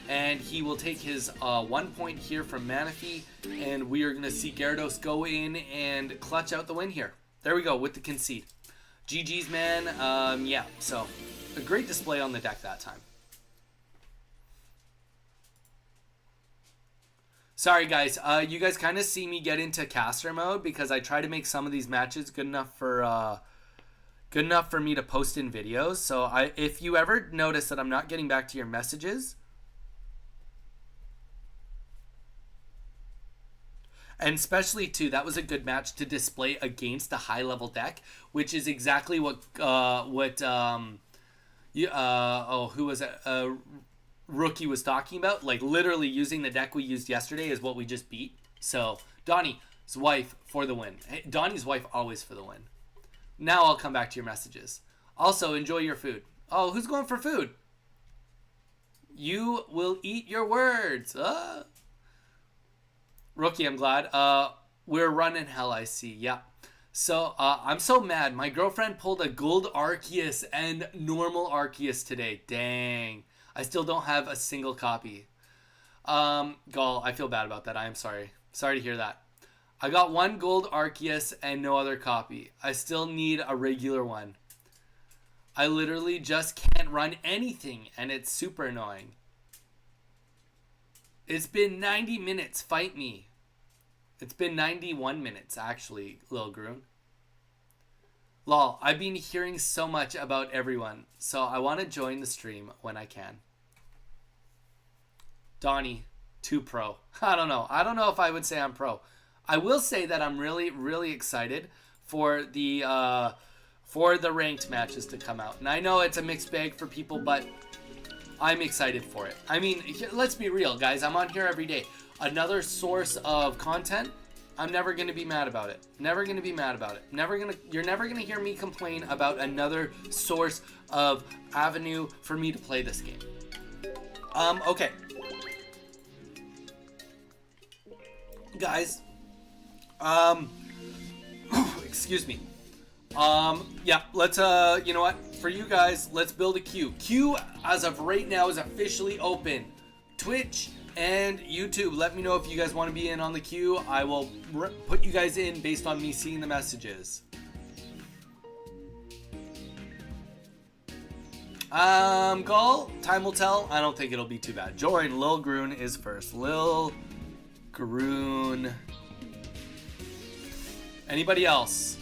And he will take his 1 point here from Manaphy, and we are going to see Gyarados go in and clutch out the win here. There we go with the concede. GG's, man. Yeah, so a great display on the deck that time. Sorry, guys. You guys kind of see me get into caster mode because I try to make some of these matches good enough for me to post in videos. So if you ever notice that I'm not getting back to your messages, and especially too, that was a good match to display against a high level deck, which is exactly what who was it? Rookie was talking about. Like literally using the deck we used yesterday is what we just beat. So Donnie's wife for the win. Hey, Donnie's wife always for the win. Now I'll come back to your messages. Also, enjoy your food. Oh, who's going for food? You will eat your words. Rookie, I'm glad. We're running hell, I see. Yeah. So, I'm so mad. My girlfriend pulled a gold Arceus and normal Arceus today. Dang. I still don't have a single copy. Gall, I feel bad about that. I am sorry. Sorry to hear that. I got 1 gold Arceus and no other copy. I still need a regular one. I literally just can't run anything, and it's super annoying. It's been 90 minutes. Fight me. It's been 91 minutes, actually, Lil Groon. Lol, I've been hearing so much about everyone, so I want to join the stream when I can. Donnie, Too pro. I don't know. I don't know if I would say I'm pro. I will say that I'm really, really excited for the ranked matches to come out. And I know it's a mixed bag for people, but I'm excited for it. I mean, let's be real, guys. I'm on here every day. Another source of content. I'm never going to be mad about it. Never going to be mad about it. You're never going to hear me complain about another source of avenue for me to play this game. Okay. Guys, excuse me. Yeah, let's, you know what? For you guys, let's build a queue. Queue, as of right now, is officially open. Twitch and YouTube, let me know if you guys want to be in on the queue. I will put you guys in based on me seeing the messages. Gull, time will tell. I don't think it'll be too bad. Join, Lil Groon is first. Lil Groon. Anybody else?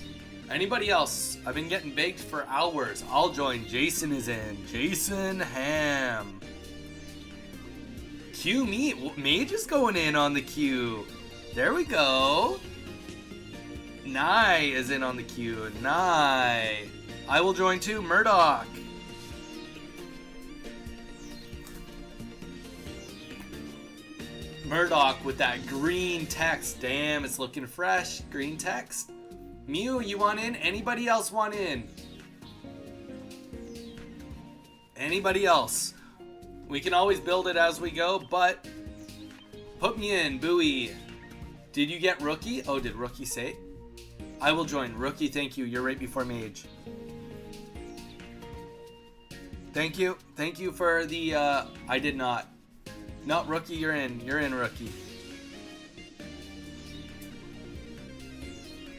Anybody else? I've been getting baked for hours. I'll join. Jason is in. Jason Ham. Q me. Mage is going in on the queue. There we go. Nye is in on the queue. Nye. I will join too. Murdoch. Murdoch with that green text. Damn, it's looking fresh. Green text. Mew, you want in? Anybody else want in? Anybody else? We can always build it as we go, but put me in. Bowie. Did you get Rookie? Oh, did Rookie say? I will join. Rookie, thank you. You're right before Mage. Thank you. Thank you for the, I did not. Not Rookie, you're in. You're in, Rookie.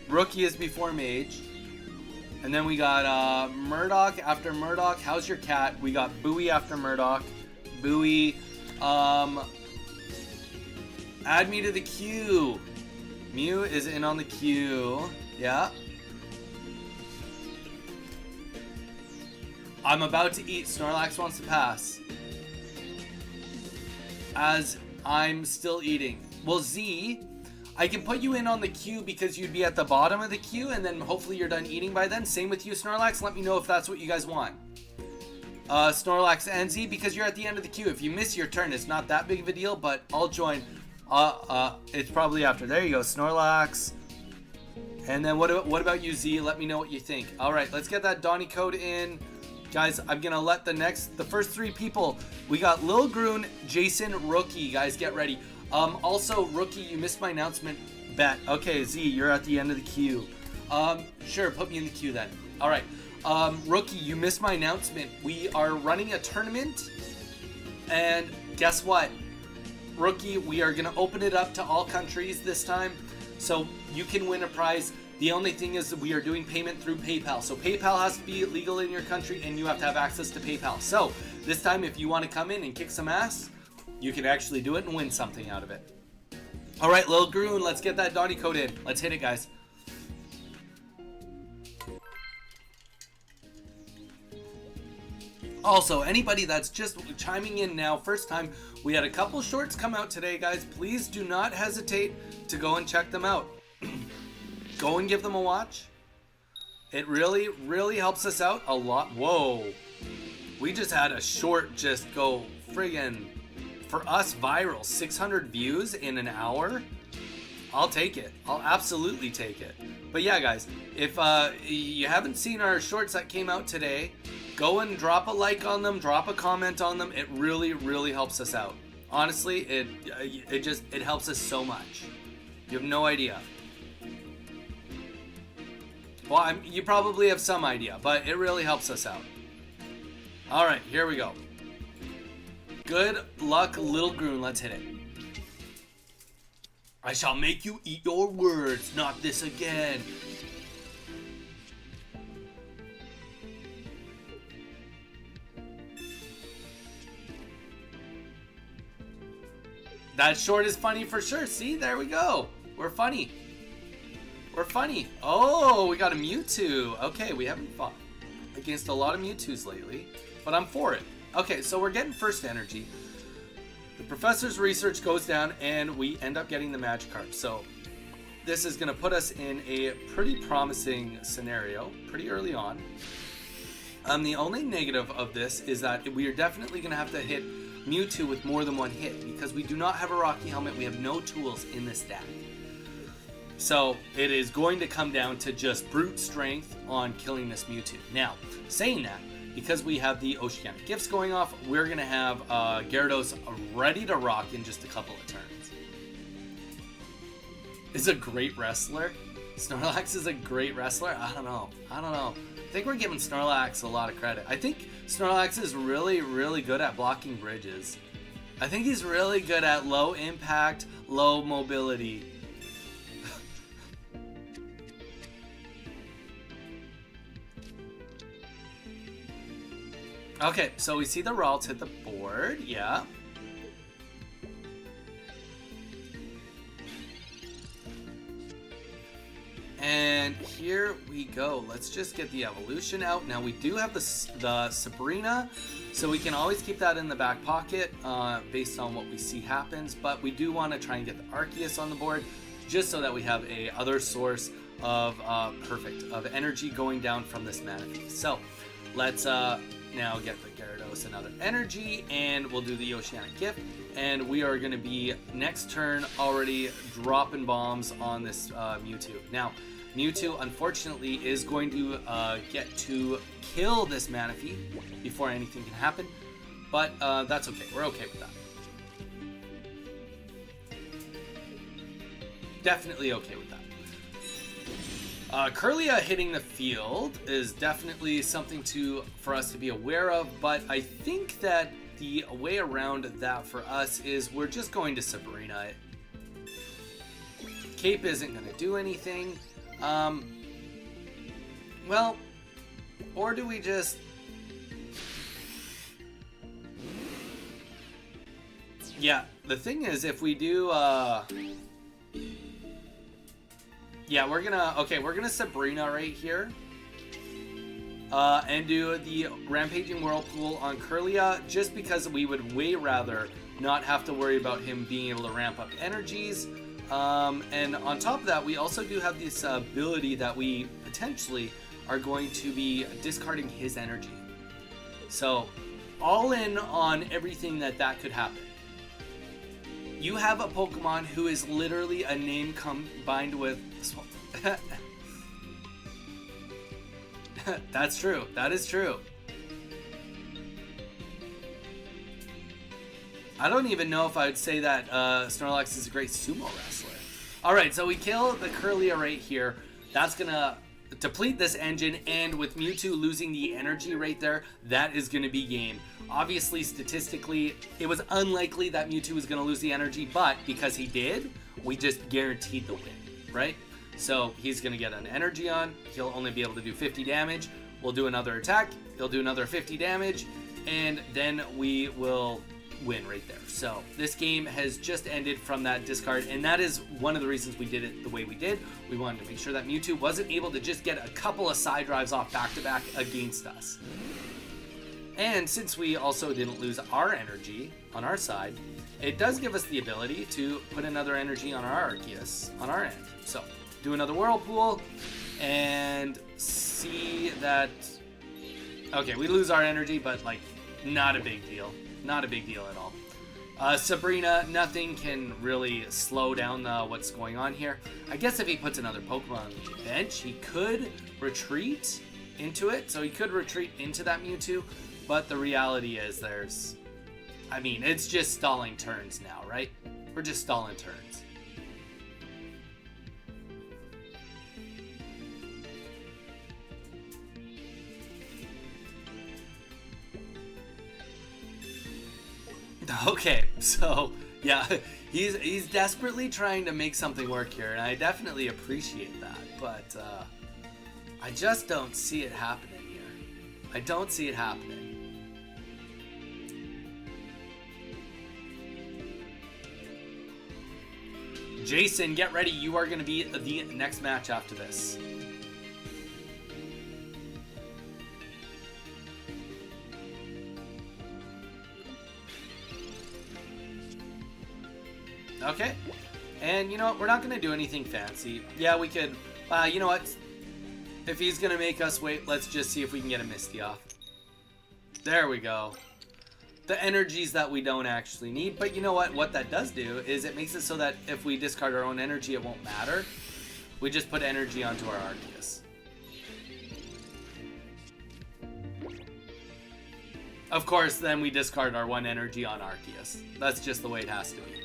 Rookie is before Mage. And then we got Murdoch after Murdoch. How's your cat? We got Bowie after Murdoch. Bowie. Add me to the queue. Mew is in on the queue. Yeah. I'm about to eat. Snorlax wants to pass. As I'm still eating. Well, Z, I can put you in on the queue because you'd be at the bottom of the queue, and then hopefully you're done eating by then. Same with you, Snorlax. Let me know if that's what you guys want. Snorlax and Z, because you're at the end of the queue. If you miss your turn, it's not that big of a deal, but I'll join. It's probably after. There you go, Snorlax. And then what about you, Z? Let me know what you think. All right, let's get that Donny code in. Guys, I'm going to let the first three people, we got Lil Groon, Jason, Rookie. Guys, get ready. Also, Rookie, you missed my announcement. Bet. Okay, Z, you're at the end of the queue. Sure, put me in the queue then. All right. Rookie, you missed my announcement. We are running a tournament, and guess what? Rookie, we are going to open it up to all countries this time, so you can win a prize. The only thing is that we are doing payment through PayPal. So PayPal has to be legal in your country, and you have to have access to PayPal. So this time, if you want to come in and kick some ass, you can actually do it and win something out of it. All right, Lil Groon, let's get that Donny code in. Let's hit it, guys. Also, anybody that's just chiming in now, first time, we had a couple shorts come out today, guys. Please do not hesitate to go and check them out. Go and give them a watch. It really, really helps us out a lot. Whoa. We just had a short just go friggin', for us, viral. 600 views in an hour. I'll take it. I'll absolutely take it. But yeah, guys, if you haven't seen our shorts that came out today, go and drop a like on them, drop a comment on them. It really, really helps us out. Honestly, it helps us so much. You have no idea. Well, you probably have some idea, but it really helps us out. All right, here we go. Good luck, Lil Groon. Let's hit it. I shall make you eat your words, not this again. That short is funny for sure. See, there we go. We're funny. We're funny. Oh, we got a Mewtwo. Okay, we haven't fought against a lot of Mewtwo's lately, but I'm for it. Okay, so we're getting first energy. The professor's research goes down and we end up getting the Magikarp. So this is going to put us in a pretty promising scenario pretty early on. The only negative of this is that we are definitely going to have to hit Mewtwo with more than one hit because we do not have a Rocky Helmet. We have no tools in this deck. So it is going to come down to just brute strength on killing this Mewtwo. Now, saying that, because we have the Oceanic Gifts going off, we're going to have Gyarados ready to rock in just a couple of turns. Is a great wrestler. Snorlax is a great wrestler. I don't know. I think we're giving Snorlax a lot of credit. I think Snorlax is really, really good at blocking bridges. I think he's really good at low impact, low mobility. Okay, so we see the Ralts hit the board. Yeah. And here we go. Let's just get the evolution out. Now we do have the Sabrina, so we can always keep that in the back pocket based on what we see happens. But we do want to try and get the Arceus on the board just so that we have a other source of energy going down from this Manaphy. So let's now get the Gyarados another energy, and we'll do the Oceanic Gift. And we are going to be next turn already dropping bombs on this Mewtwo. Now, Mewtwo unfortunately is going to get to kill this Manaphy before anything can happen, but that's okay. We're okay with that. Definitely okay with that. Kirlia hitting the field is definitely something for us to be aware of, but I think that the way around that for us is we're just going to Sabrina it. Cape isn't going to do anything. Well, or do we just... Yeah, the thing is, if we do... Yeah, we're gonna Sabrina right here. And do the Rampaging Whirlpool on Kirlia, just because we would way rather not have to worry about him being able to ramp up energies. And on top of that, we also do have this ability that we potentially are going to be discarding his energy. So, all in on everything that could happen. You have a Pokemon who is literally a name combined with... That's true. That is true. I don't even know if I would say that Snorlax is a great sumo wrestler. Alright, so we kill the Kirlia right here. That's going to deplete this engine, and with Mewtwo losing the energy right there, that is going to be game. Obviously, statistically, it was unlikely that Mewtwo was going to lose the energy, but because he did, we just guaranteed the win, right? So he's going to get an energy on. He'll only be able to do 50 damage. We'll do another attack. He'll do another 50 damage. And then we will win right there. So this game has just ended from that discard. And that is one of the reasons we did it the way we did. We wanted to make sure that Mewtwo wasn't able to just get a couple of side drives off back-to-back against us. And since we also didn't lose our energy on our side, it does give us the ability to put another energy on our Arceus on our end. So do another Whirlpool and see that... Okay, we lose our energy, but like, not a big deal. Not a big deal at all. Sabrina, nothing can really slow down what's going on here. I guess if he puts another Pokemon on the bench, he could retreat into it. So he could retreat into that Mewtwo. But the reality is I mean, it's just stalling turns now, right? We're just stalling turns. Okay, so yeah, he's desperately trying to make something work here, and I definitely appreciate that, but I just don't see it happening here. I don't see it happening. Jason, get ready. You are going to be the next match after this. Okay. And you know what? We're not going to do anything fancy. Yeah, we could... you know what? If he's going to make us wait, let's just see if we can get a Misty off. There we go. The energies that we don't actually need. But you know what? What that does do is it makes it so that if we discard our own energy, it won't matter. We just put energy onto our Arceus. Of course, then we discard our one energy on Arceus. That's just the way it has to be.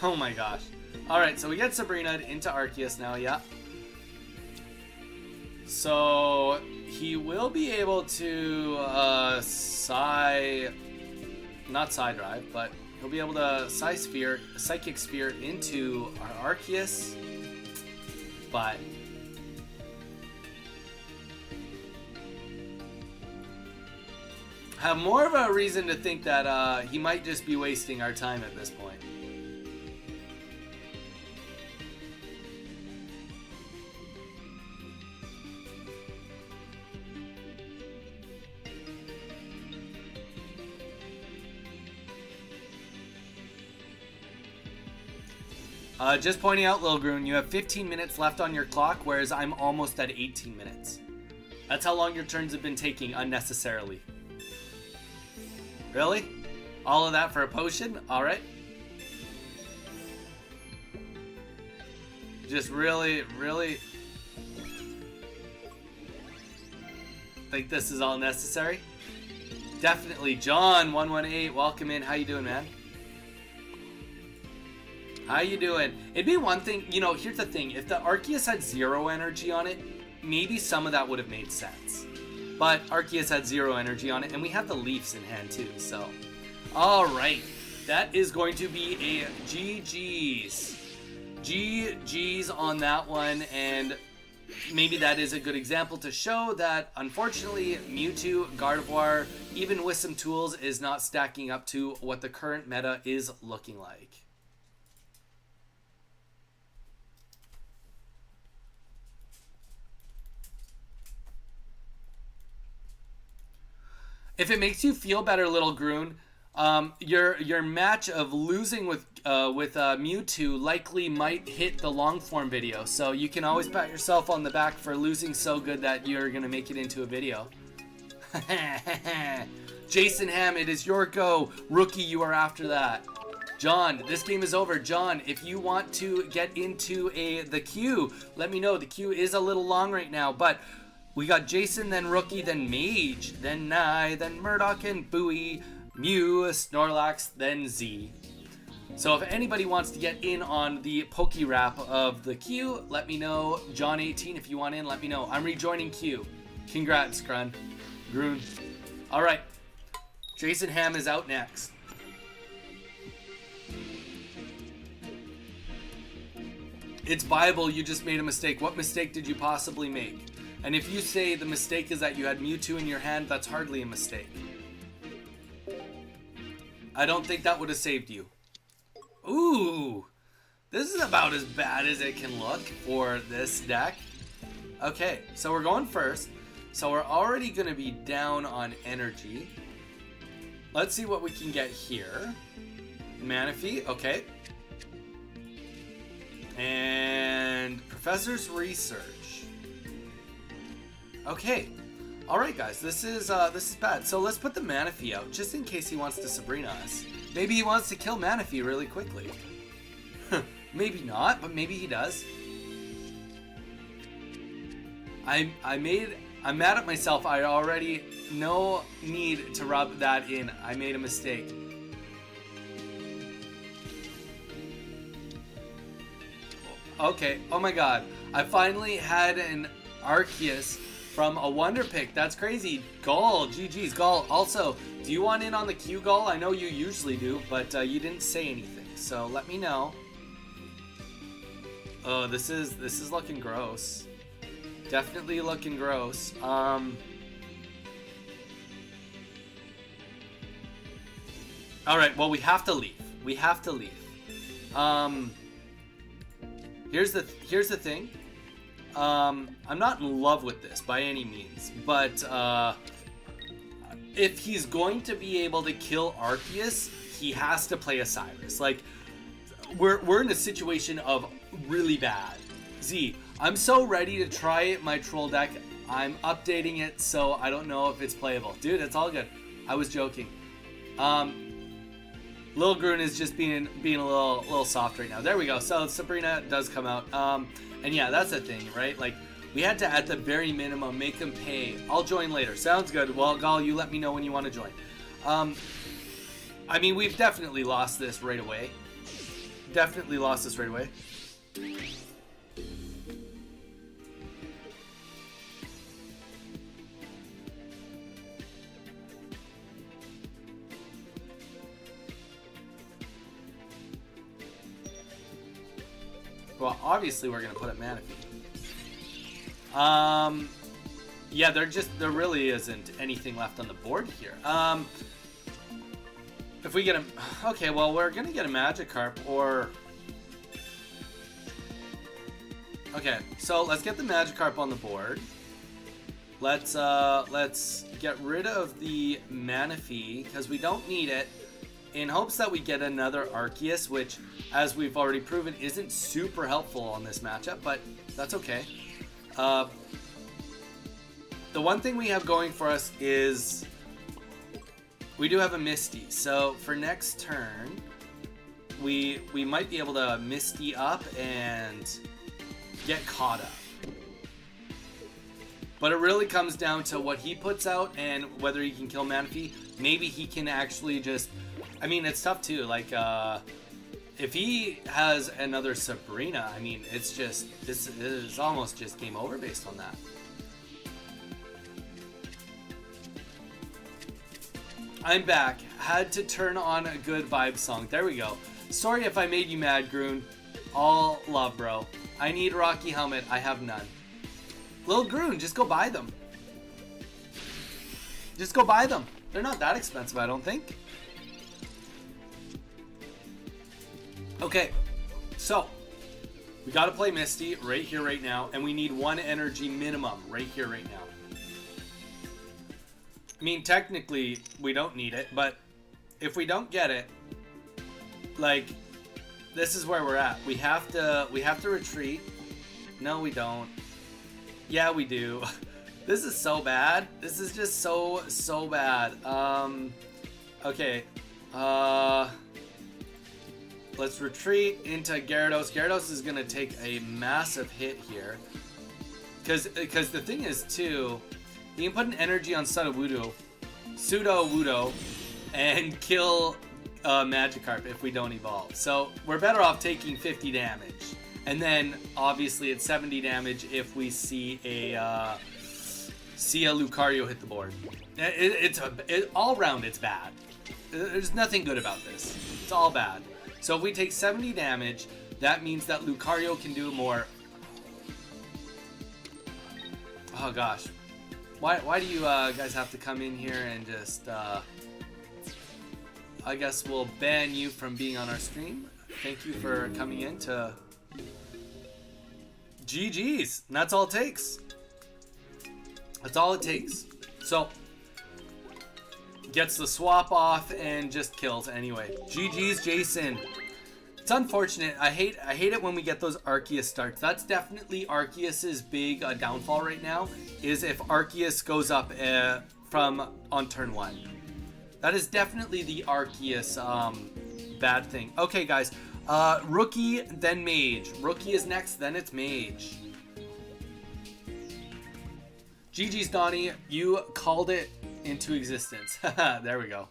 Oh my gosh. Alright, so we get Sabrina into Arceus now, yeah. So he will be able to not Psy Drive, but he'll be able to Psychic Sphere into our Arceus. But have more of a reason to think that he might just be wasting our time at this point. Just pointing out, Lil Groon, you have 15 minutes left on your clock, whereas I'm almost at 18 minutes. That's how long your turns have been taking unnecessarily. Really? All of that for a potion? Alright. Just really think this is all necessary? Definitely. John118, welcome in. How you doing, man? How you doing? It'd be one thing, you know, here's the thing. If the Arceus had 0 energy on it, maybe some of that would have made sense. But Arceus had 0 energy on it, and we have the Leafs in hand too, so. Alright, that is going to be a GG's. GG's on that one, and maybe that is a good example to show that, unfortunately, Mewtwo, Gardevoir, even with some tools, is not stacking up to what the current meta is looking like. If it makes you feel better, Little Groon, your match of losing with Mewtwo likely might hit the long form video, so you can always pat yourself on the back for losing so good that you're gonna make it into a video. Jason Ham, it is your go. Rookie, you are after that. John, this game is over. John, if you want to get into the queue, let me know. The queue is a little long right now, but we got Jason, then Rookie, then Mage, then Nye, then Murdoch and Bowie, Mew, Snorlax, then Z. So if anybody wants to get in on the Poke Rap of the queue, let me know. John18, if you want in, let me know. I'm rejoining queue. Congrats, Groon. Alright. Jason Ham is out next. It's Bible, you just made a mistake. What mistake did you possibly make? And if you say the mistake is that you had Mewtwo in your hand, that's hardly a mistake. I don't think that would have saved you. Ooh, this is about as bad as it can look for this deck. Okay, so we're going first. So we're already going to be down on energy. Let's see what we can get here. Manaphy, okay. And Professor's Research. Okay, all right, guys. This is bad. So let's put the Manaphy out just in case he wants to Sabrina us. Maybe he wants to kill Manaphy really quickly. Maybe not, but maybe he does. I'm mad at myself. I already no need to rub that in. I made a mistake. Okay. Oh my God. I finally had an Arceus from a Wonder Pick. That's crazy. Gull, GG's. Gull, also, do you want in on the queue, Gull? I know you usually do, but you didn't say anything, so let me know. Oh, this is looking gross. Definitely looking gross. Alright, well, we have to leave. We have to leave. Here's the thing. I'm not in love with this by any means, but if he's going to be able to kill Arceus, he has to play a Cyrus. Like, we're in a situation of really bad. Z, I'm so ready to try my troll deck. I'm updating it, so I don't know if it's playable. Dude, it's all good. I was joking. Lil Grun is just being a little soft right now. There we go. So Sabrina does come out. And yeah, that's the thing, right? Like, we had to, at the very minimum, make him pay. I'll join later. Sounds good. Well, Gal, you let me know when you want to join. I mean, we've definitely lost this right away. Definitely lost this right away. Well, obviously we're gonna put up Manaphy. Yeah, there really isn't anything left on the board here. If we get him, okay, well, we're gonna get a Magikarp or. Okay, so let's get the Magikarp on the board. Let's get rid of the Manaphy because we don't need it, in hopes that we get another Arceus, which, as we've already proven, isn't super helpful on this matchup, but that's okay. The one thing we have going for us is we do have a Misty, so for next turn, we might be able to Misty up and get caught up. But it really comes down to what he puts out and whether he can kill Manaphy. Maybe he can actually just... I mean, it's tough too. Like, if he has another Sabrina, I mean, it's just... This is almost just game over based on that. I'm back. Had to turn on a good vibe song. There we go. Sorry if I made you mad, Grun. All love, bro. I need Rocky Helmet. I have none. Lil Grun, just go buy them. Just go buy them. They're not that expensive, I don't think. Okay, so we got to play Misty right here, right now, and we need 1 energy minimum right here, right now. I mean, technically, we don't need it, but if we don't get it, like, this is where we're at. We have to retreat. No, we don't. Yeah, we do. This is so bad. This is just so bad. Okay. Let's retreat into Gyarados. Gyarados is gonna take a massive hit here. Because the thing is too, you can put an energy on Sudowoodo, and kill Magikarp if we don't evolve. So we're better off taking 50 damage. And then obviously it's 70 damage if we see a Lucario hit the board. All round it's bad. There's nothing good about this. It's all bad. So if we take 70 damage, that means that Lucario can do more. Oh gosh. Why do you guys have to come in here and just... I guess we'll ban you from being on our stream. Thank you for coming in to... GG's. And that's all it takes. That's all it takes. So, gets the swap off and just kills anyway. GG's, Jason. It's unfortunate. I hate it when we get those Arceus starts. That's definitely Arceus's big downfall right now, is if Arceus goes up from on turn 1. That is definitely the Arceus bad thing. Okay, guys. Rookie, then Mage. Rookie is next, then it's Mage. GG's, Donnie. You called it into existence. There we go.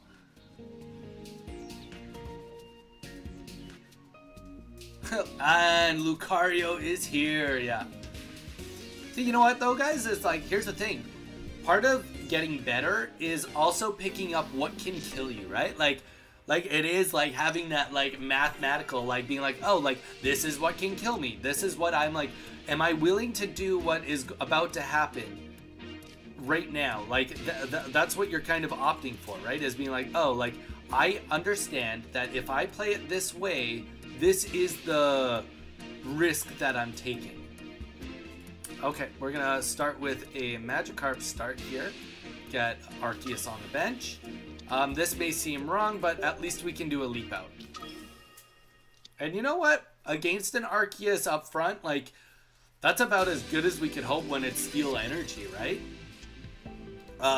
And Lucario is here, yeah. See, you know what though, guys? It's like, here's the thing. Part of getting better is also picking up what can kill you, right? Like it is like having that like mathematical, like being like, oh, like this is what can kill me. This is what I'm like, am I willing to do what is about to happen right now? Like that's what you're kind of opting for, right? Is being like, oh, like I understand that if I play it this way, this is the risk that I'm taking. Okay, we're gonna start with a Magikarp start here. Get Arceus on the bench. This may seem wrong, but at least we can do a leap out. And you know what? Against an Arceus up front, like, that's about as good as we could hope when it's Steel Energy, right?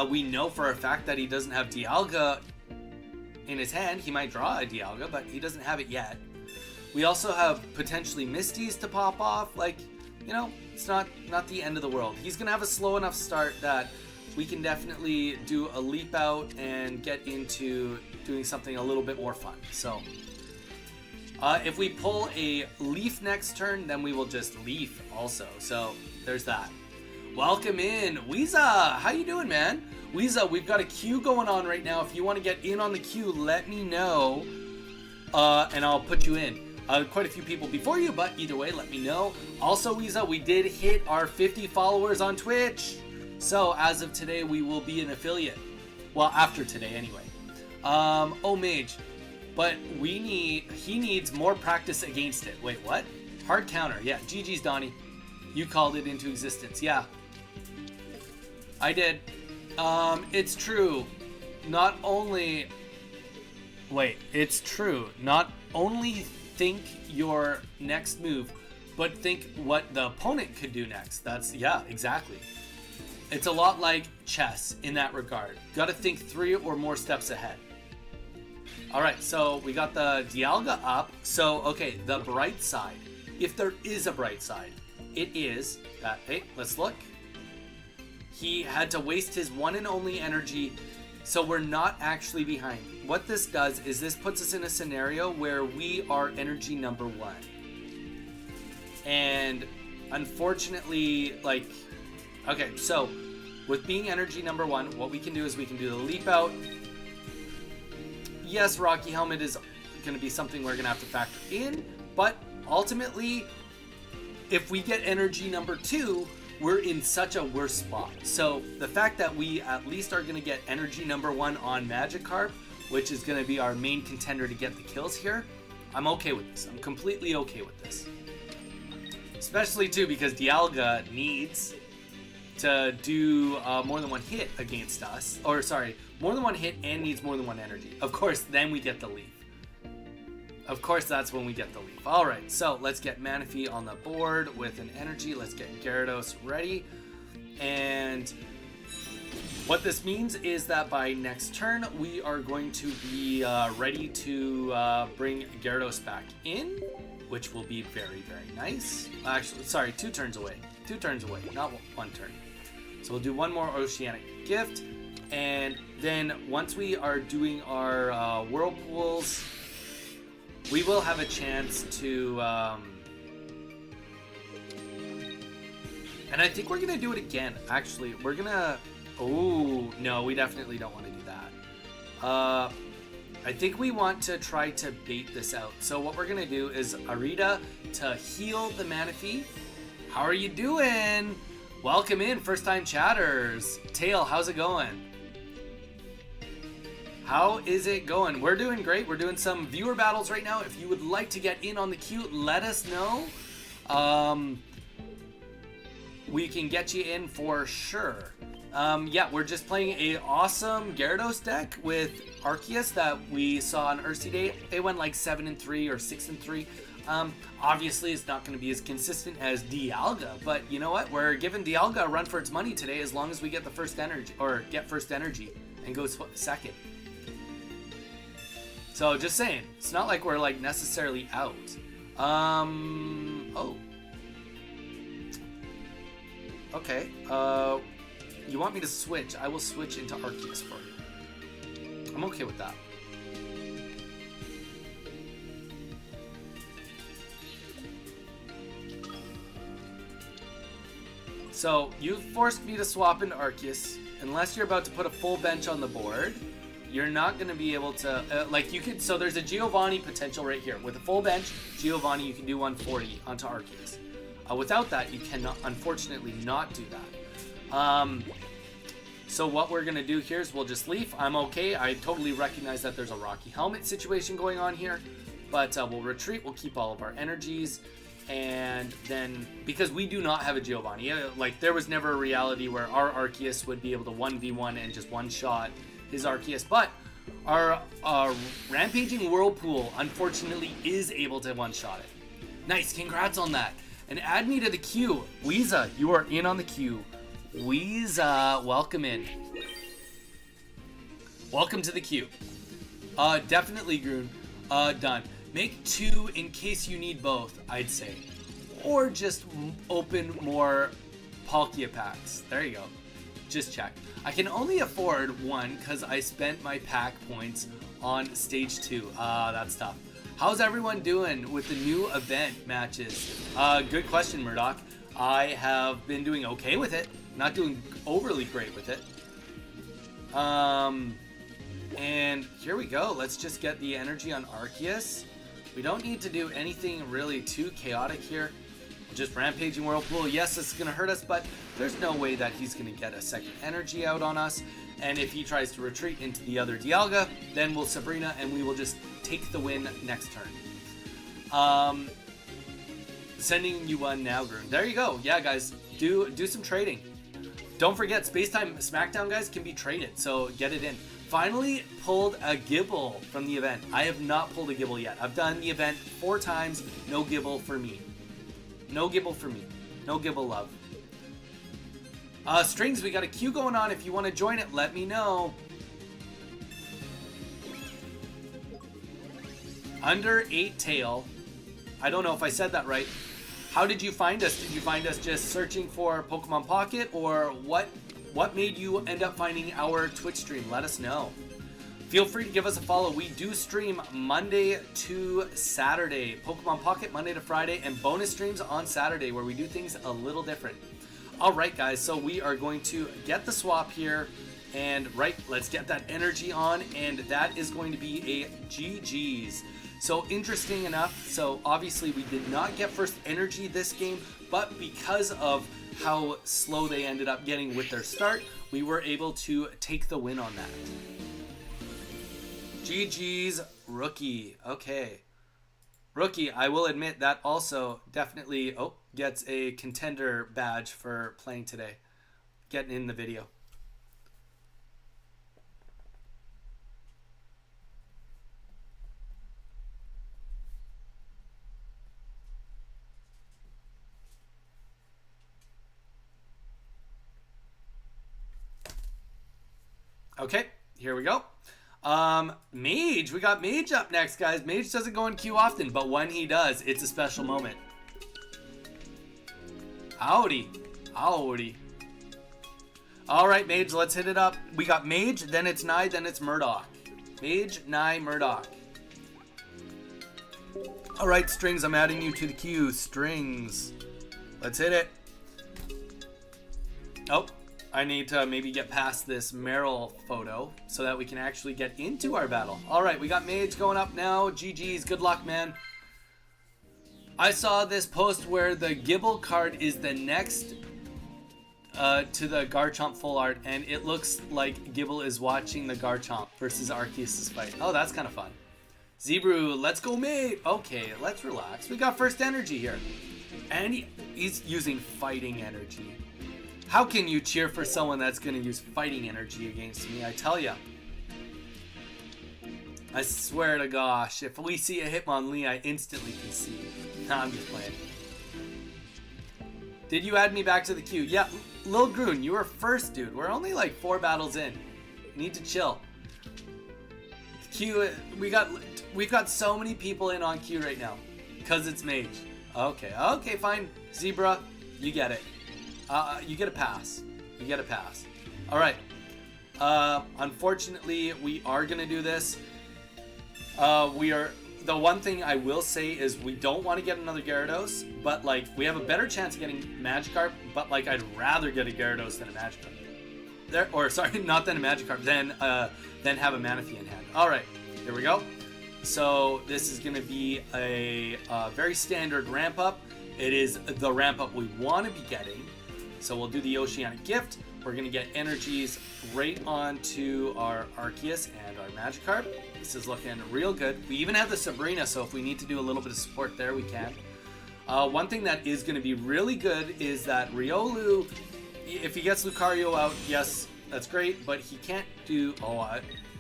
We know for a fact that he doesn't have Dialga in his hand. He might draw a Dialga, but he doesn't have it yet. We also have potentially Misties to pop off. Like, you know, it's not the end of the world. He's going to have a slow enough start that we can definitely do a leap out and get into doing something a little bit more fun. So, if we pull a Leaf next turn, then we will just Leaf also. So, there's that. Welcome in, Weeza. How you doing, man? Weeza, we've got a queue going on right now. If you want to get in on the queue, let me know, and I'll put you in. Quite a few people before you, but either way, let me know. Also, Weeza, we did hit our 50 followers on Twitch. So, as of today, we will be an affiliate. Well, after today, anyway. Oh, Mage. But he needs more practice against it. Wait, what? Hard counter. Yeah, GG's, Donnie. You called it into existence. Yeah. I did. It's true. Not only... Wait, it's true. Not only think your next move, but think what the opponent could do next. That's... Yeah, exactly. It's a lot like chess in that regard. Got to think 3 or more steps ahead. Alright, so we got the Dialga up. So, okay, the bright side. If there is a bright side, it is that, hey, let's look. He had to waste his one and only energy, so we're not actually behind. What this does is this puts us in a scenario where we are energy number 1. And unfortunately, like, okay, so with being energy number 1, what we can do is we can do the leap out. Yes, Rocky Helmet is going to be something we're going to have to factor in, but ultimately, if we get energy number 2, we're in such a worse spot. So the fact that we at least are going to get energy number 1 on Magikarp, which is going to be our main contender to get the kills here, I'm okay with this. I'm completely okay with this. Especially too because Dialga needs to do more than one hit against us. Or sorry, more than one hit and needs more than one energy. Of course, then we get the leaf. Of course, that's when we get the leaf. Alright, so let's get Manaphy on the board with an energy. Let's get Gyarados ready. And what this means is that by next turn, we are going to be ready to bring Gyarados back in, which will be very, very nice. Actually, sorry, 2 turns away. 2 turns away, not 1 turn. So we'll do one more Oceanic Gift. And then once we are doing our Whirlpools, we will have a chance to, and I think we're going to do it again, actually. We're going to, oh, no, we definitely don't want to do that. I think we want to try to bait this out. So what we're going to do is Arita to heal the Manaphy. How are you doing? Welcome in, first time chatters. Tail, how's it going? How is it going? We're doing great. We're doing some viewer battles right now. If you would like to get in on the queue, let us know. We can get you in for sure. Yeah, we're just playing a awesome Gyarados deck with Arceus that we saw on Ursi Day. They went like 7-3 or 6-3. Obviously, it's not going to be as consistent as Dialga, but you know what? We're giving Dialga a run for its money today as long as we get the first energy, or get first energy and go second. So just saying, it's not like we're like necessarily out. Oh. Okay. You want me to switch? I will switch into Arceus for you. I'm okay with that. So, you forced me to swap into Arceus. Unless you're about to put a full bench on the board, you're not going to be able to, like you could, so there's a Giovanni potential right here. With a full bench, Giovanni, you can do 140 onto Arceus. Without that, you cannot, unfortunately, not do that. So what we're going to do here is we'll just leaf. I'm okay. I totally recognize that there's a Rocky Helmet situation going on here. But we'll retreat. We'll keep all of our energies. And then, because we do not have a Giovanni, like there was never a reality where our Arceus would be able to 1v1 and just one-shot his Arceus, but our Rampaging Whirlpool, unfortunately, is able to one-shot it. Nice, congrats on that. And add me to the queue. Weeza, you are in on the queue. Weeza, welcome in. Welcome to the queue. Definitely, Groon. Done. Make 2 in case you need both, I'd say. Or just open more Palkia packs. There you go. Just check. I can only afford 1 because I spent my pack points on stage 2. That's tough. How's everyone doing with the new event matches? Good question, Murdoch. I have been doing okay with it. Not doing overly great with it. And here we go. Let's just get the energy on Arceus. We don't need to do anything really too chaotic here. Just Rampaging Whirlpool. Yes, it's going to hurt us, but there's no way that he's going to get a second energy out on us. And if he tries to retreat into the other Dialga, then we'll Sabrina and we will just take the win next turn. Sending you one now, Groon. There you go. Yeah, guys, do some trading. Don't forget, Spacetime Smackdown, guys, can be traded, so get it in. Finally pulled a Gibble from the event. I have not pulled a Gibble yet. I've done the event 4 times. No Gibble for me. No Gibble for me. No Gibble love. Strings, we got a queue going on. If you want to join it, let me know. Under 8 tail. I don't know if I said that right. How did you find us? Did you find us just searching for Pokemon Pocket, or what made you end up finding our Twitch stream? Let us know. Feel free to give us a follow. We do stream Monday to Saturday. Pokemon Pocket Monday to Friday, and bonus streams on Saturday where we do things a little different. Alright guys, so we are going to get the swap here. And right, let's get that energy on, and that is going to be a GG's. So interesting enough, so obviously we did not get first energy this game, but because of how slow they ended up getting with their start, we were able to take the win on that. GG's Rookie. Okay. Rookie, I will admit that also definitely gets a contender badge for playing today. Getting in the video. Okay, here we go. Mage, we got Mage up next, guys. Mage doesn't go in queue often, but when he does, it's a special moment. Howdy. Howdy. Alright, Mage, let's hit it up. We got Mage, then it's Nye, then it's Murdoch. Mage, Nye, Murdoch. Alright, Strings, I'm adding you to the queue. Strings. Let's hit it. Oh. I need to maybe get past this Meryl photo so that we can actually get into our battle. Alright, we got Mage going up now. GG's, good luck, man. I saw this post where the Gibble card is the next to the Garchomp full art, and it looks like Gibble is watching the Garchomp versus Arceus' fight. Oh, that's kind of fun. Zebru, let's go, mate. Okay, let's relax. We got first energy here. And he's using fighting energy. How can you cheer for someone that's going to use fighting energy against me? I tell ya. I swear to gosh, if we see a Hitmonlee, I instantly concede. Nah, I'm just playing. Did you add me back to the queue? Yeah, Lil Groon, you were first, dude. We're only like 4 battles in. Need to chill. Queue, we've got so many people in on queue right now. Because it's Mage. Okay, fine. Zebra, you get it. You get a pass. You get a pass. Alright. Unfortunately, we are going to do this. The one thing I will say is we don't want to get another Gyarados, but like we have a better chance of getting Magikarp, but like I'd rather get a Gyarados than a Magikarp. Not than a Magikarp, than have a Manaphy in hand. Alright, here we go. So this is going to be a very standard ramp up. It is the ramp up we want to be getting. So we'll do the Oceanic Gift. We're going to get energies right onto our Arceus and our Magikarp. This is looking real good. We even have the Sabrina, so if we need to do a little bit of support there, we can. One thing that is going to be really good is that Riolu, if he gets Lucario out, yes, that's great, but he can't do...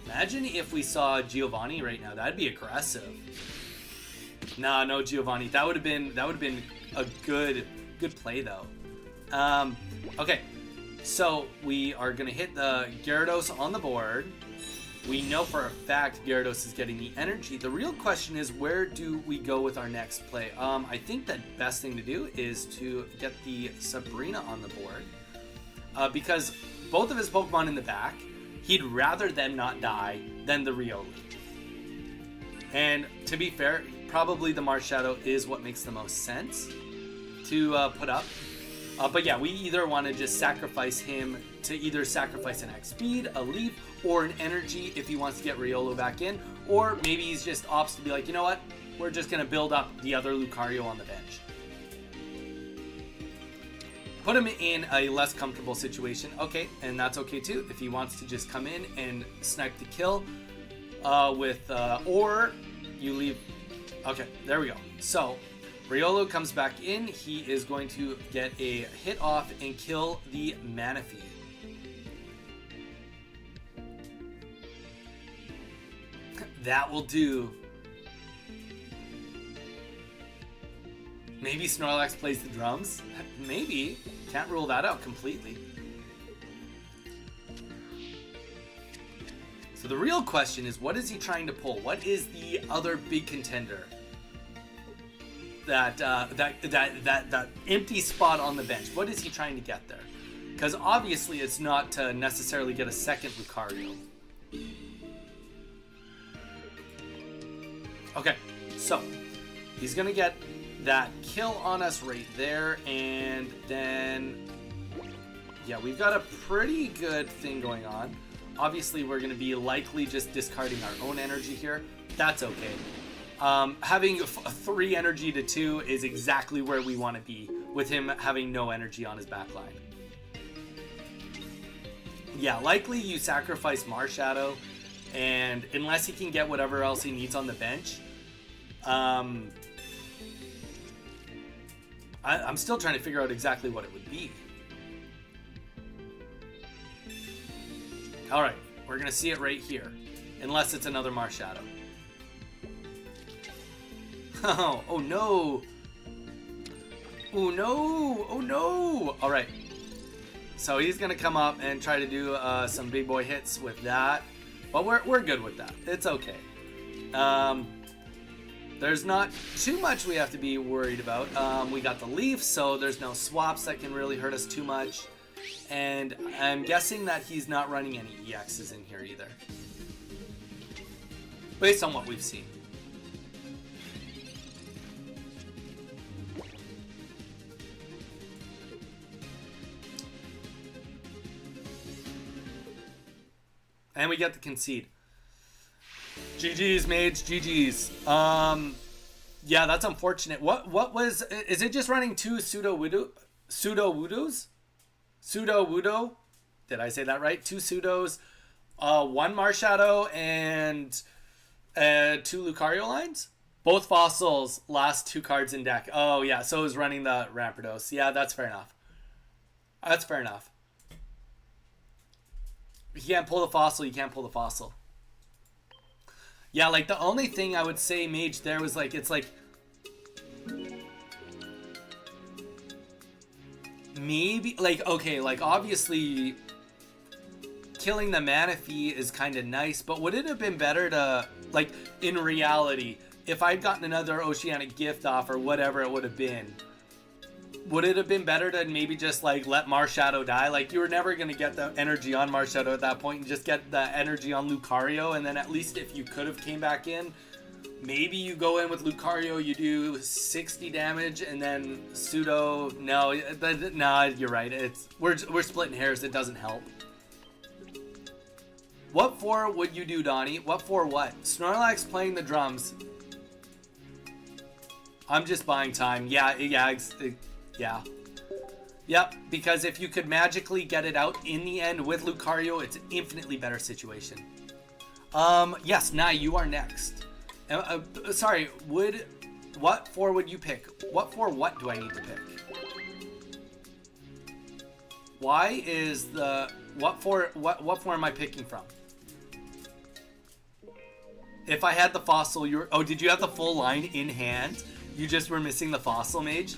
imagine if we saw Giovanni right now. That'd be aggressive. Nah, no Giovanni. That would have been a good play though. Okay, so we are gonna hit the Gyarados on the board. We know for a fact Gyarados is getting the energy. The real question is, where do we go with our next play? I think the best thing to do is to get the Sabrina on the board, because both of his Pokemon in the back, he'd rather them not die than the Riolu. And to be fair, probably the Marshadow is what makes the most sense to put up. But yeah, we either want to just sacrifice him to either sacrifice an X speed, a leaf, or an energy if he wants to get Riolu back in, or maybe he's just opts to be like, you know what, we're just going to build up the other Lucario on the bench. Put him in a less comfortable situation, okay, and that's okay too. If he wants to just come in and snipe the kill or you leave, okay, there we go. So Riolu comes back in, he is going to get a hit off and kill the Manaphy. That will do. Maybe Snorlax plays the drums? Maybe. Can't rule that out completely. So the real question is, what is he trying to pull? What is the other big contender? That empty spot on the bench. What is he trying to get there? Because obviously it's not to necessarily get a second Lucario. Okay, so he's gonna get that kill on us right there, and then yeah, we've got a pretty good thing going on. Obviously we're gonna be likely just discarding our own energy here. That's okay. Having 3 energy to 2 is exactly where we want to be, with him having no energy on his back line. Yeah, likely you sacrifice Marshadow, and unless he can get whatever else he needs on the bench, I'm still trying to figure out exactly what it would be. Alright, we're going to see it right here, unless it's another Marshadow. Oh no! Oh no! Oh no! Alright. So he's gonna come up and try to do some big boy hits with that. But we're good with that. It's okay. There's not too much we have to be worried about. We got the leaf, so there's no swaps that can really hurt us too much. And I'm guessing that he's not running any EXs in here either, based on what we've seen. And we get the concede. GG's, Mage. GG's. Yeah, that's unfortunate. What was... Is it just running 2 Pseudo-Woodos? Pseudo-Wudo? Did I say that right? 2 Pseudos, 1 Marshadow, and 2 Lucario lines? Both fossils, last 2 cards in deck. Oh, yeah, so it was running the Rampardos. Yeah, that's fair enough. That's fair enough. If you can't pull the fossil, you can't pull the fossil. Yeah, like, the only thing I would say, Mage, there was, like, it's like... Maybe, like, okay, like, obviously... Killing the Manaphy is kind of nice, but would it have been better to... Like, in reality, if I'd gotten another Oceanic Gift off or whatever it would have been... Would it have been better to maybe just, like, let Marshadow die? Like, you were never going to get the energy on Marshadow at that point and just get the energy on Lucario, and then at least if you could have came back in, maybe you go in with Lucario, you do 60 damage, and then Pseudo... No, you're right. We're splitting hairs. It doesn't help. What for would you do, Donnie? What for what? Snorlax playing the drums. I'm just buying time. Yeah. Yep, because if you could magically get it out in the end with Lucario, it's an infinitely better situation. Yes, Nai, you are next. Sorry, would What 4 would you pick? What 4 what do I need to pick? Why is the... What 4 am I picking from? If I had the fossil, you were... Oh, did you have the full line in hand? You just were missing the fossil mage?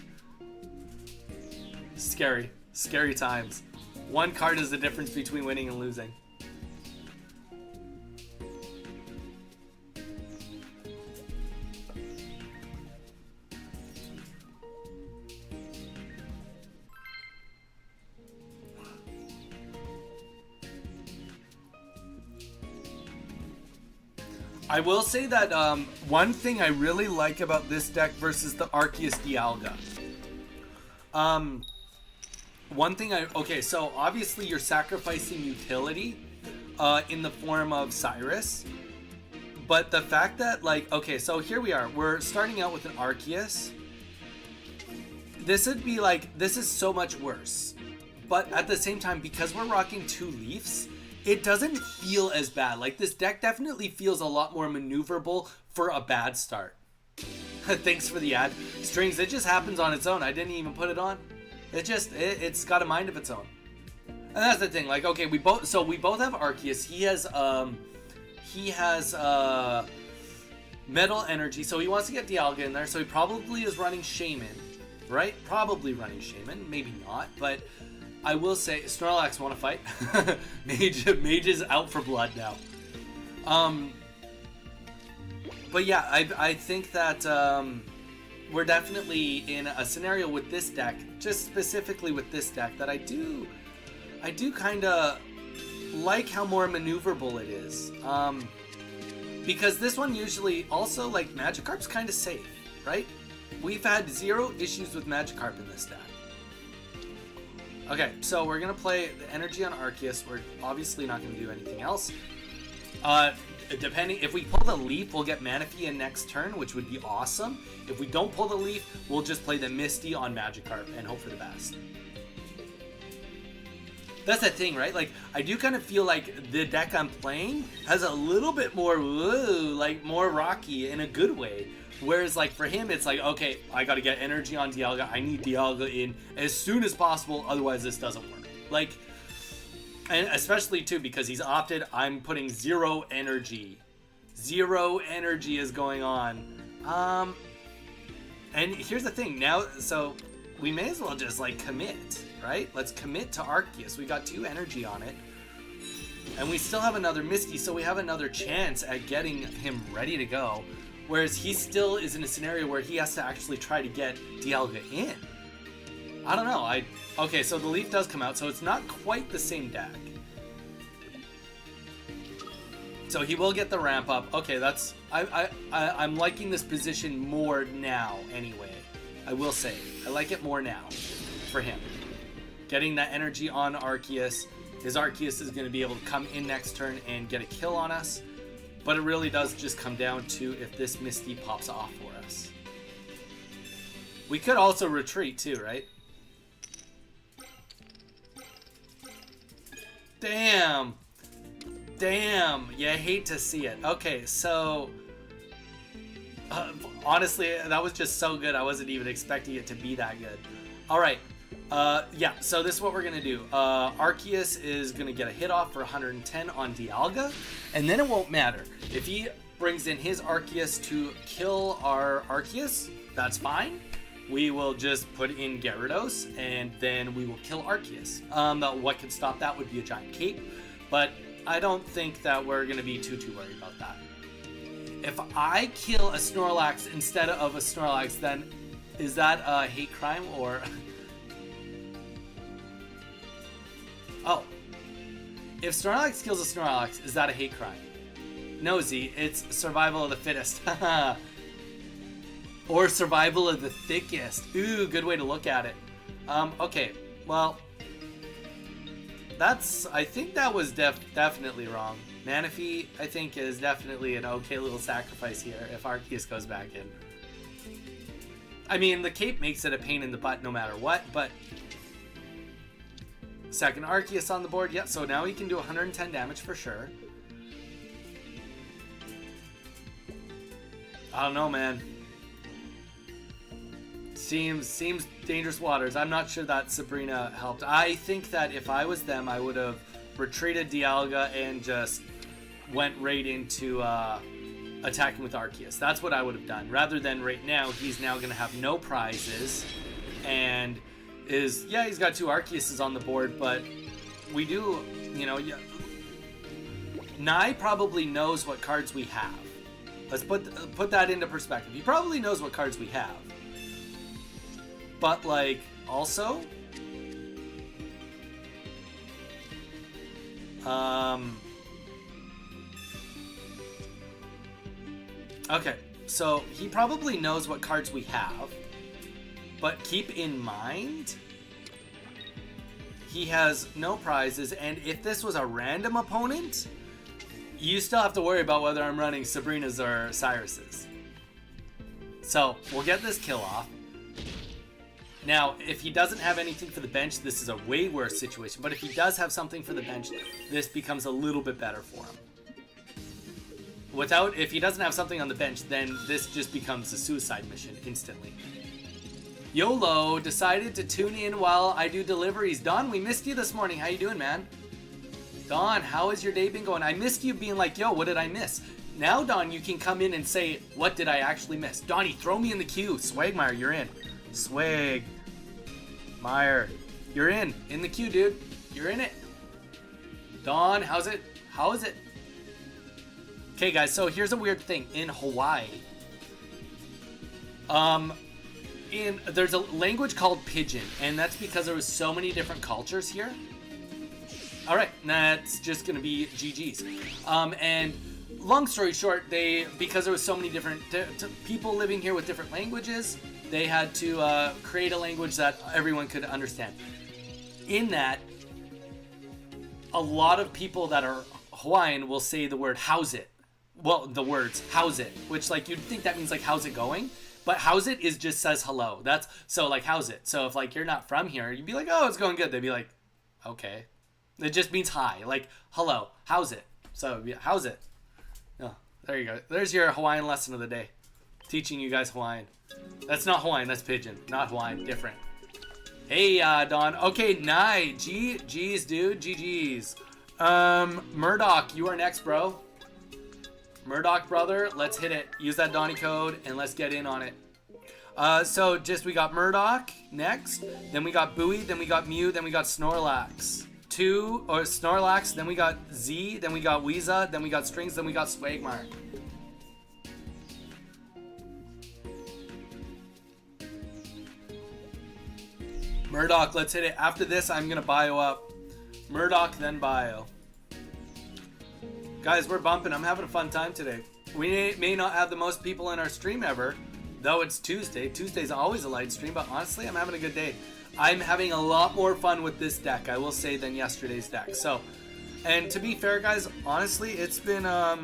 Scary. Scary times. One card is the difference between winning and losing. I will say that one thing I really like about this deck versus the Arceus Dialga. Okay, so obviously you're sacrificing utility in the form of Cyrus. But the fact that, like, okay, so here we are. We're starting out with an Arceus. This would be like, this is so much worse. But at the same time, because we're rocking 2 Leafs, it doesn't feel as bad. Like, this deck definitely feels a lot more maneuverable for a bad start. Thanks for the ad. Strings, it just happens on its own. I didn't even put it on. It's got a mind of its own. And that's the thing. Like, okay, we both have Arceus. He has Metal Energy, so he wants to get Dialga in there. So he probably is running Shaman, right? Probably running Shaman, maybe not, but I will say, Snorlax want to fight. Mage is out for blood now. But yeah, I think that we're definitely in a scenario with this deck, just specifically with this deck, that I do kind of like how more maneuverable it is. Because this one usually also, like, Magikarp's kind of safe, right? We've had 0 issues with Magikarp in this deck. Okay, so we're going to play the energy on Arceus. We're obviously not going to do anything else. Depending, if we pull the Leaf, we'll get Manaphy in next turn, which would be awesome. If we don't pull the Leaf, we'll just play the Misty on Magikarp and hope for the best. That's the thing, right? Like, I do kind of feel like the deck I'm playing has a little bit more, like, more rocky in a good way. Whereas, like, for him, it's like, okay, I gotta get energy on Dialga. I need Dialga in as soon as possible, otherwise this doesn't work. Like, and especially, too, because he's opted, I'm putting 0 energy. 0 energy is going on. And here's the thing, now, so we may as well just, like, commit, right? Let's commit to Arceus. We got 2 energy on it. And we still have another Misty, so we have another chance at getting him ready to go. Whereas he still is in a scenario where he has to actually try to get Dialga in. I don't know. Okay, so the Leaf does come out, so it's not quite the same deck. So he will get the ramp up. Okay, that's... I'm liking this position more now, anyway. I will say. I like it more now for him. Getting that energy on Arceus. His Arceus is going to be able to come in next turn and get a kill on us. But it really does just come down to if this Misty pops off for us. We could also retreat too, right? Damn. Damn. You hate to see it. Okay, so... honestly, that was just so good. I wasn't even expecting it to be that good. Alright. Yeah, so this is what we're going to do. Arceus is going to get a hit off for 110 on Dialga, and then it won't matter. If he brings in his Arceus to kill our Arceus, that's fine. We will just put in Gyarados, and then we will kill Arceus. What could stop that would be a giant cape, but I don't think that we're going to be too worried about that. If I kill a Snorlax instead of a Snorlax, then is that a hate crime, or... Oh. If Snorlax kills a Snorlax, is that a hate crime? No, Z, it's survival of the fittest. Or survival of the thickest. Ooh, good way to look at it. Okay, well... I think that was definitely wrong. Manaphy, I think, is definitely an okay little sacrifice here if Arceus goes back in. I mean, the cape makes it a pain in the butt no matter what, but... Second Arceus on the board. Yeah, so now he can do 110 damage for sure. I don't know, man. Seems dangerous waters. I'm not sure that Sabrina helped. I think that if I was them, I would have retreated Dialga and just went right into attacking with Arceus. That's what I would have done. Rather than right now, he's now going to have no prizes. And he's got 2 Arceuses on the board, but we do, Nye probably knows what cards we have. Let's put that into perspective. He probably knows what cards we have. But, like, also... Okay, so he probably knows what cards we have. But keep in mind... he has no prizes, and if this was a random opponent... you still have to worry about whether I'm running Sabrina's or Cyrus's. So, we'll get this kill off. Now, if he doesn't have anything for the bench, this is a way worse situation. But if he does have something for the bench, this becomes a little bit better for him. If he doesn't have something on the bench, then this just becomes a suicide mission instantly. YOLO decided to tune in while I do deliveries. Don, we missed you this morning. How you doing, man? Don, how has your day been going? I missed you being like, yo, what did I miss? Now, Don, you can come in and say, what did I actually miss? Donnie, throw me in the queue. Swagmire, you're in. Swag. Meyer, you're in the queue, dude. You're in it. Don, how's it? How is it? Okay, guys, so here's a weird thing. In Hawaii, there's a language called Pidgin, and that's because there was so many different cultures here. All right, that's just gonna be GG's. And long story short, because there was so many different people living here with different languages, they had to create a language that everyone could understand. In that, a lot of people that are Hawaiian will say the word "how's it." Well, the words "how's it," which like you'd think that means like "how's it going," but "how's it" is just says hello. That's so like "how's it." So if like you're not from here, you'd be like, "Oh, it's going good." They'd be like, "Okay." It just means hi, like hello. How's it? So how's it? Oh, there you go. There's your Hawaiian lesson of the day. Teaching you guys Hawaiian. That's not Hawaiian, that's Pidgin. Not Hawaiian, different. Hey, Don. Okay, Nye. GG's, dude. GG's. Murdoch, you are next, bro. Murdoch, brother. Let's hit it. Use that Donnie code, and let's get in on it. So, we got Murdoch next. Then we got Bowie. Then we got Mew. Then we got Snorlax. Snorlax. Then we got Z. Then we got Weeza. Then we got Strings. Then we got Swagmire. Murdoch, let's hit it. After this, I'm going to bio up. Murdoch, then bio. Guys, we're bumping. I'm having a fun time today. We may not have the most people in our stream ever, though it's Tuesday. Tuesday's always a light stream, but honestly, I'm having a good day. I'm having a lot more fun with this deck, I will say, than yesterday's deck. So, and to be fair, guys, honestly, it's been, I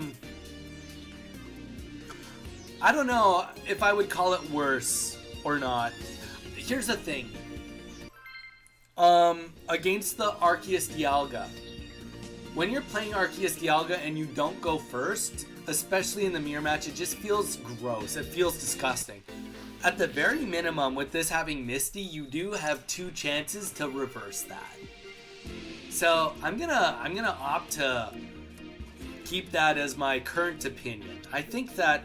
don't know if I would call it worse or not. Here's the thing. Against the Arceus Dialga. When you're playing Arceus Dialga and you don't go first, especially in the mirror match, it just feels gross. It feels disgusting. At the very minimum, with this having Misty, you do have 2 chances to reverse that. So I'm gonna opt to keep that as my current opinion. I think that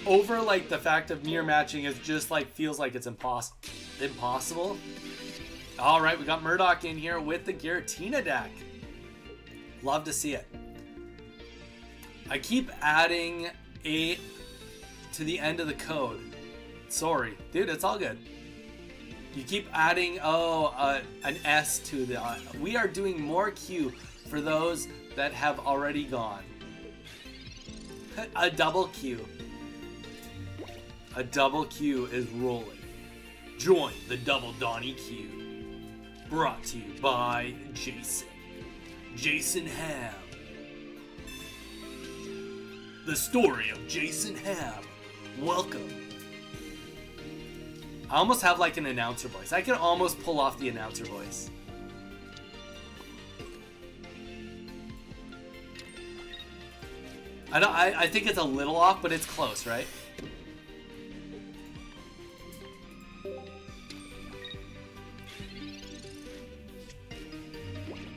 over like the fact of mirror matching is just like feels like it's impossible. All right, we got Murdoch in here with the Giratina deck. Love to see it. I keep adding a to the end of the code. Sorry, dude, it's all good. You keep adding, an S to the... we are doing more Q for those that have already gone. A double Q. A double Q is rolling. Join the Double Donnie Q. Brought to you by Jason. Jason Ham. The story of Jason Ham. Welcome. I almost have like an announcer voice. I can almost pull off the announcer voice. I think it's a little off, but it's close, right?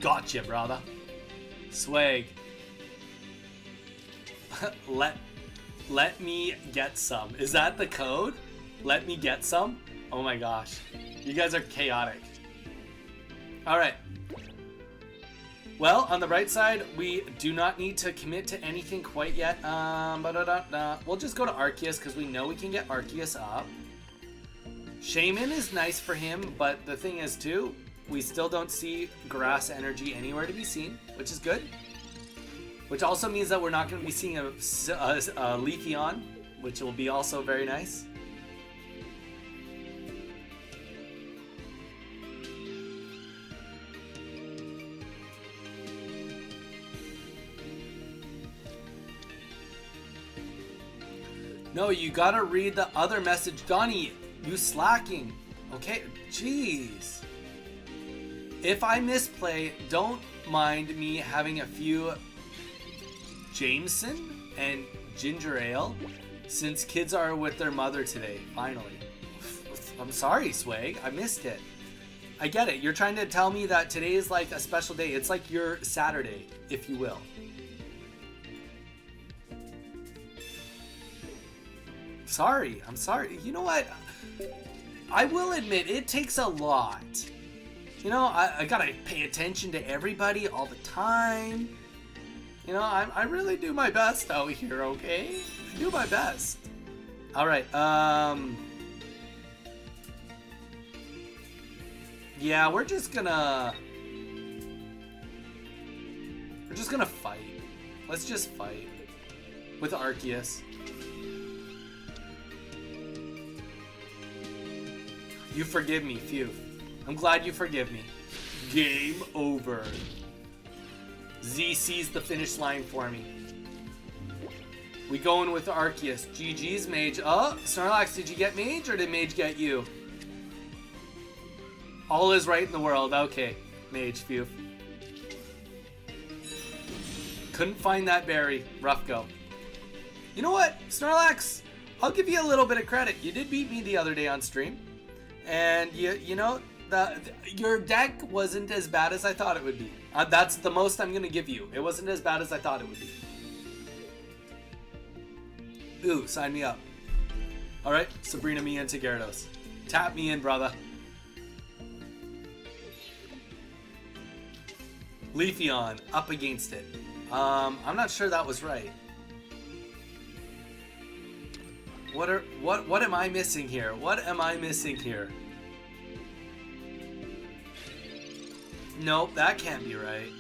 Gotcha, brother. Swag. Let me get some. Is that the code? Let me get some? Oh my gosh. You guys are chaotic. Alright. Well, on the right side, we do not need to commit to anything quite yet. We'll just go to Arceus because we know we can get Arceus up. Shaman is nice for him, but the thing is too, we still don't see grass energy anywhere to be seen, which is good. Which also means that we're not going to be seeing a Leafeon, which will be also very nice. No, you gotta read the other message. Donnie, you slacking. Okay, jeez. If I misplay, don't mind me having a few Jameson and ginger ale since kids are with their mother today, finally. I'm sorry, Swag, I missed it. I get it, you're trying to tell me that today is like a special day. It's like your Saturday, if you will. Sorry, I'm sorry. You know what? I will admit, it takes a lot. You know, I gotta pay attention to everybody all the time. You know, I really do my best out here, okay? I do my best. Alright, yeah, we're just gonna fight. Let's just fight. With Arceus. You forgive me, phew. I'm glad you forgive me. Game over. Z sees the finish line for me. We going with Arceus. GG's, Mage. Oh, Snorlax, did you get Mage or did Mage get you? All is right in the world. Okay, Mage, phew. Couldn't find that berry. Rough go. You know what, Snorlax? I'll give you a little bit of credit. You did beat me the other day on stream. And you know, your deck wasn't as bad as I thought it would be. That's the most I'm going to give you. It wasn't as bad as I thought it would be. Ooh, sign me up. Alright, Sabrina me into Gyarados. Tap me in, brother. Leafeon, up against it. I'm not sure that was right. What am I missing here? What am I missing here? Nope, that can't be right.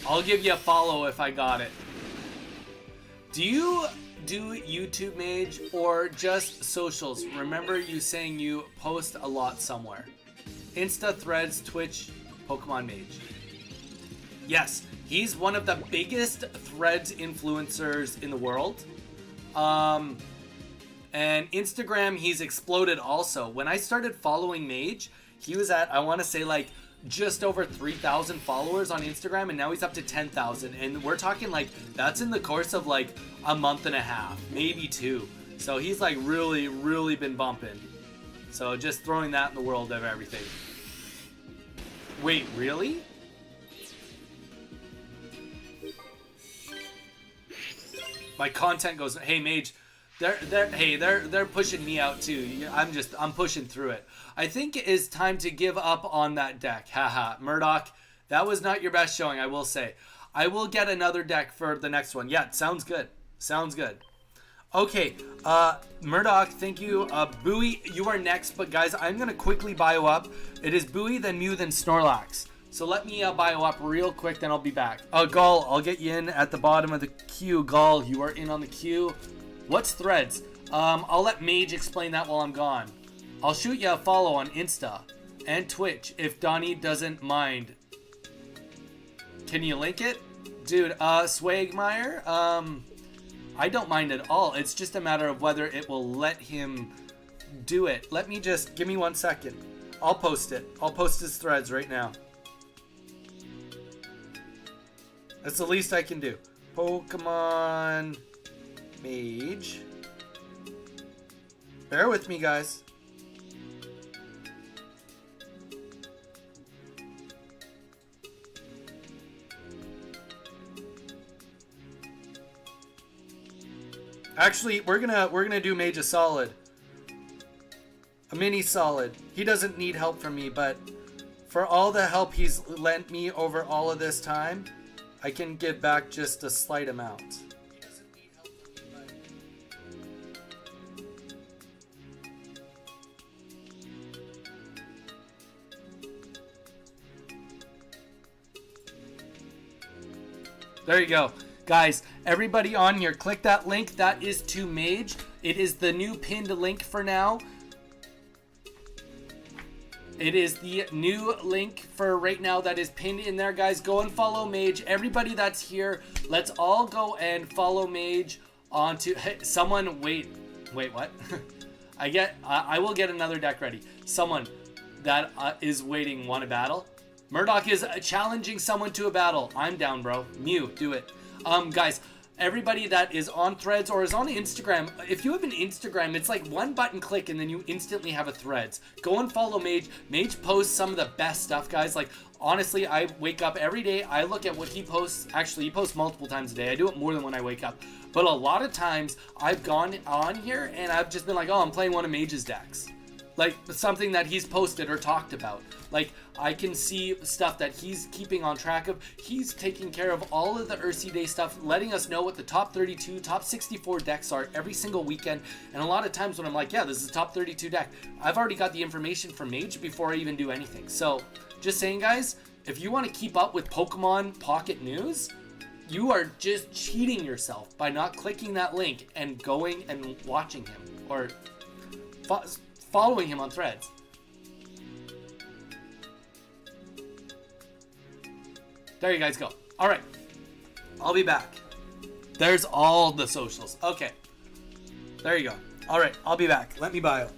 I'll give you a follow if I got it. Do you do YouTube, Mage, or just socials? Remember you saying you post a lot somewhere. Insta, Threads, Twitch, Pokemon Mage. Yes, he's one of the biggest Threads influencers in the world. And Instagram, he's exploded also. When I started following Mage, he was at, I want to say, like, just over 3,000 followers on Instagram, and now he's up to 10,000. And we're talking like that's in the course of like a month and a half, maybe 2. So he's like really been bumping. So just throwing that in the world of everything. Wait, really? My content goes, hey Mage, they're pushing me out too. I'm pushing through it. I think it is time to give up on that deck. Haha, Murdoch, that was not your best showing, I will say. I will get another deck for the next one. Yeah, sounds good. Sounds good. Okay, Murdoch, thank you. Bowie, you are next, but guys, I'm gonna quickly bio up. It is Bowie, then Mew, then Snorlax. So let me bio up real quick, then I'll be back. Gall, I'll get you in at the bottom of the queue. Gall, you are in on the queue. What's Threads? I'll let Mage explain that while I'm gone. I'll shoot you a follow on Insta and Twitch if Donnie doesn't mind. Can you link it? Dude, Swagmeyer, I don't mind at all. It's just a matter of whether it will let him do it. Let me just, give me 1 second. I'll post it. I'll post his Threads right now. That's the least I can do. Pokemon Mage. Bear with me, guys. Actually, we're gonna do Mage a solid. A mini solid. He doesn't need help from me, but for all the help he's lent me over all of this time, I can give back just a slight amount. He doesn't need help from me, but there you go. Guys, everybody on here, click that link. That is to Mage. It is the new pinned link for now. It is the new link for right now that is pinned in there, guys. Go and follow Mage. Everybody that's here, let's all go and follow Mage onto... Hey, someone, wait, what? I will get another deck ready. Someone that is waiting, want a battle? Murdoch is challenging someone to a battle. I'm down, bro. Mew, do it. Guys, everybody that is on Threads or is on Instagram, if you have an Instagram, it's like one button click and then you instantly have a Threads. Go and follow Mage. Mage posts some of the best stuff, guys. Like, honestly, I wake up every day. I look at what he posts. Actually, he posts multiple times a day. I do it more than when I wake up. But a lot of times, I've gone on here and I've just been like, oh, I'm playing one of Mage's decks. Like, something that he's posted or talked about. Like, I can see stuff that he's keeping on track of. He's taking care of all of the Ursi Day stuff, letting us know what the top 32, top 64 decks are every single weekend. And a lot of times when I'm like, yeah, this is a top 32 deck, I've already got the information from Mage before I even do anything. So, just saying, guys, if you want to keep up with Pokemon Pocket News, you are just cheating yourself by not clicking that link and going and watching him. Or following him on Threads. There you guys go. All right. I'll be back. There's all the socials. Okay. There you go. All right. I'll be back. Let me bio.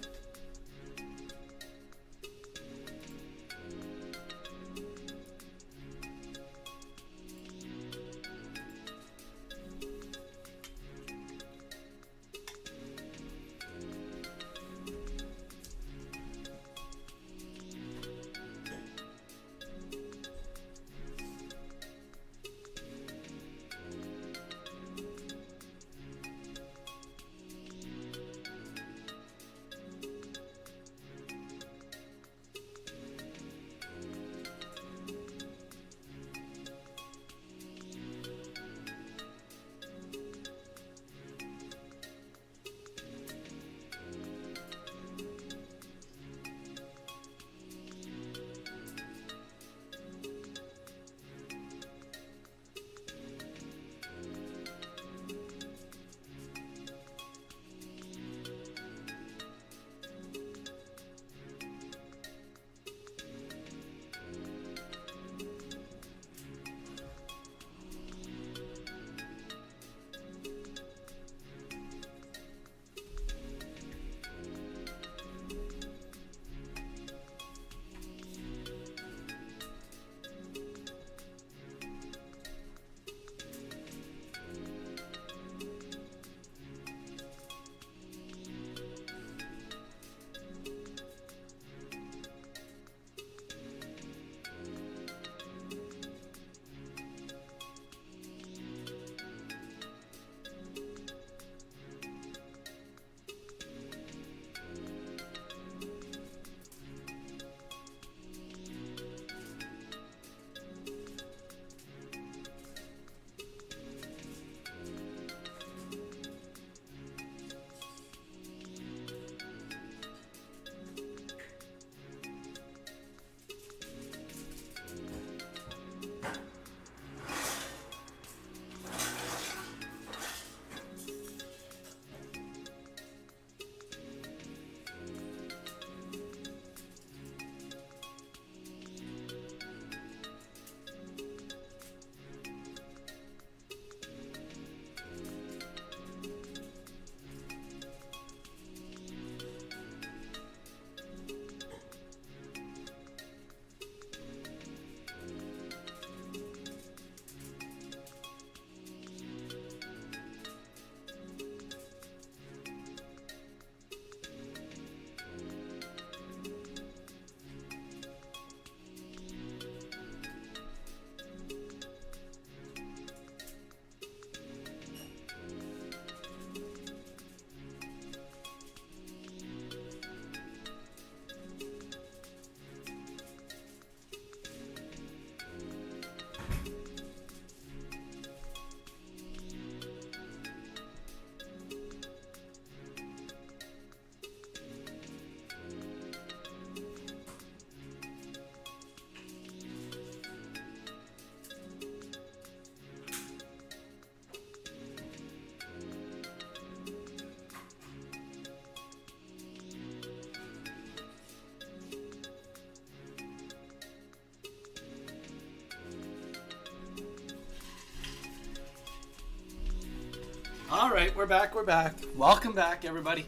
All right, we're back. We're back. Welcome back, everybody.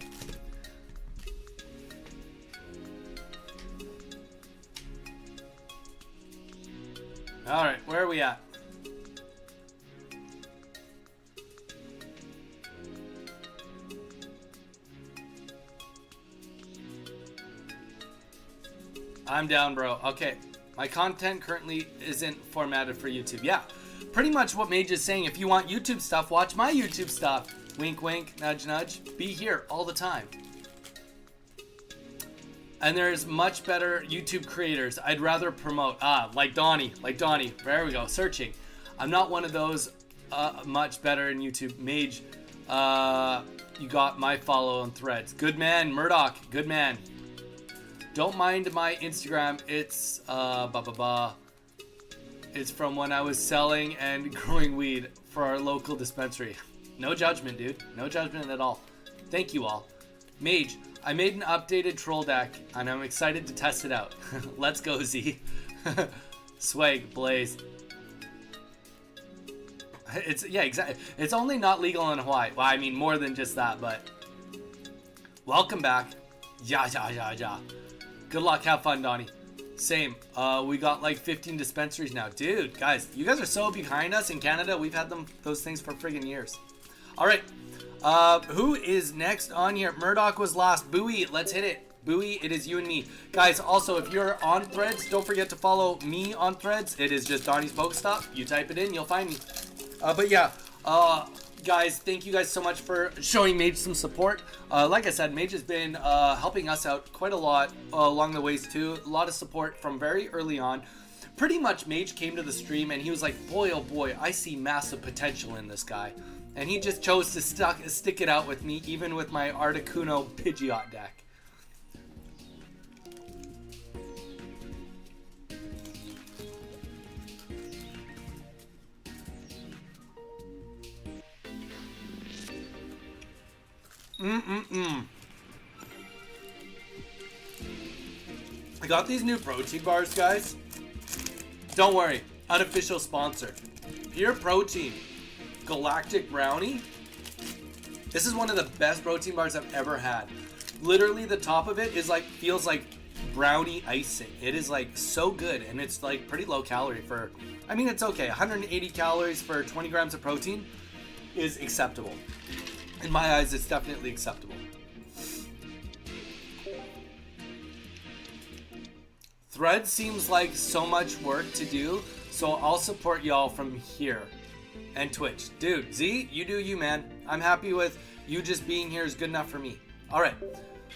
All right, where are we at? I'm down, bro. Okay. My content currently isn't formatted for YouTube. Yeah. Pretty much what Mage is saying. If you want YouTube stuff, watch my YouTube stuff. Wink, wink, nudge, nudge. Be here all the time. And there's much better YouTube creators I'd rather promote. Like Donnie. Like Donnie. There we go. Searching. I'm not one of those much better in YouTube. Mage, you got my follow on Threads. Good man. Murdoch. Good man. Don't mind my Instagram. It's It's from when I was selling and growing weed for our local dispensary. No judgment, dude. No judgment at all. Thank you all. Mage, I made an updated troll deck and I'm excited to test it out. Let's go, Z. Swag, Blaze. Yeah, exactly. It's only not legal in Hawaii. Well, I mean more than just that, but welcome back. Ja. Good luck, have fun, Donnie. Same. We got like 15 dispensaries now. Dude, guys, you guys are so behind us in Canada. We've had those things for friggin' years. All right. Who is next on here? Murdoch was last. Bowie, let's hit it. Bowie, it is you and me. Guys, also, if you're on Threads, don't forget to follow me on Threads. It is just Donnie's Pokestop. You type it in, you'll find me. But yeah, guys, thank you guys so much for showing Mage some support. Like I said, Mage has been helping us out quite a lot along the ways too. A lot of support from very early on. Pretty much Mage came to the stream and he was like, boy, oh boy, I see massive potential in this guy. And he just chose to stick it out with me, even with my Articuno Pidgeot deck. I got these new protein bars, guys. Don't worry, unofficial sponsor. Pure Protein Galactic Brownie. This is one of the best protein bars I've ever had. Literally, the top of it is like, feels like brownie icing. It is like so good, and it's like pretty low calorie for, I mean, it's okay. 180 calories for 20 grams of protein is acceptable. In my eyes, it's definitely acceptable. Thread seems like so much work to do, so I'll support y'all from here. And Twitch. Dude, Z, you do you, man. I'm happy with you just being here is good enough for me. Alright,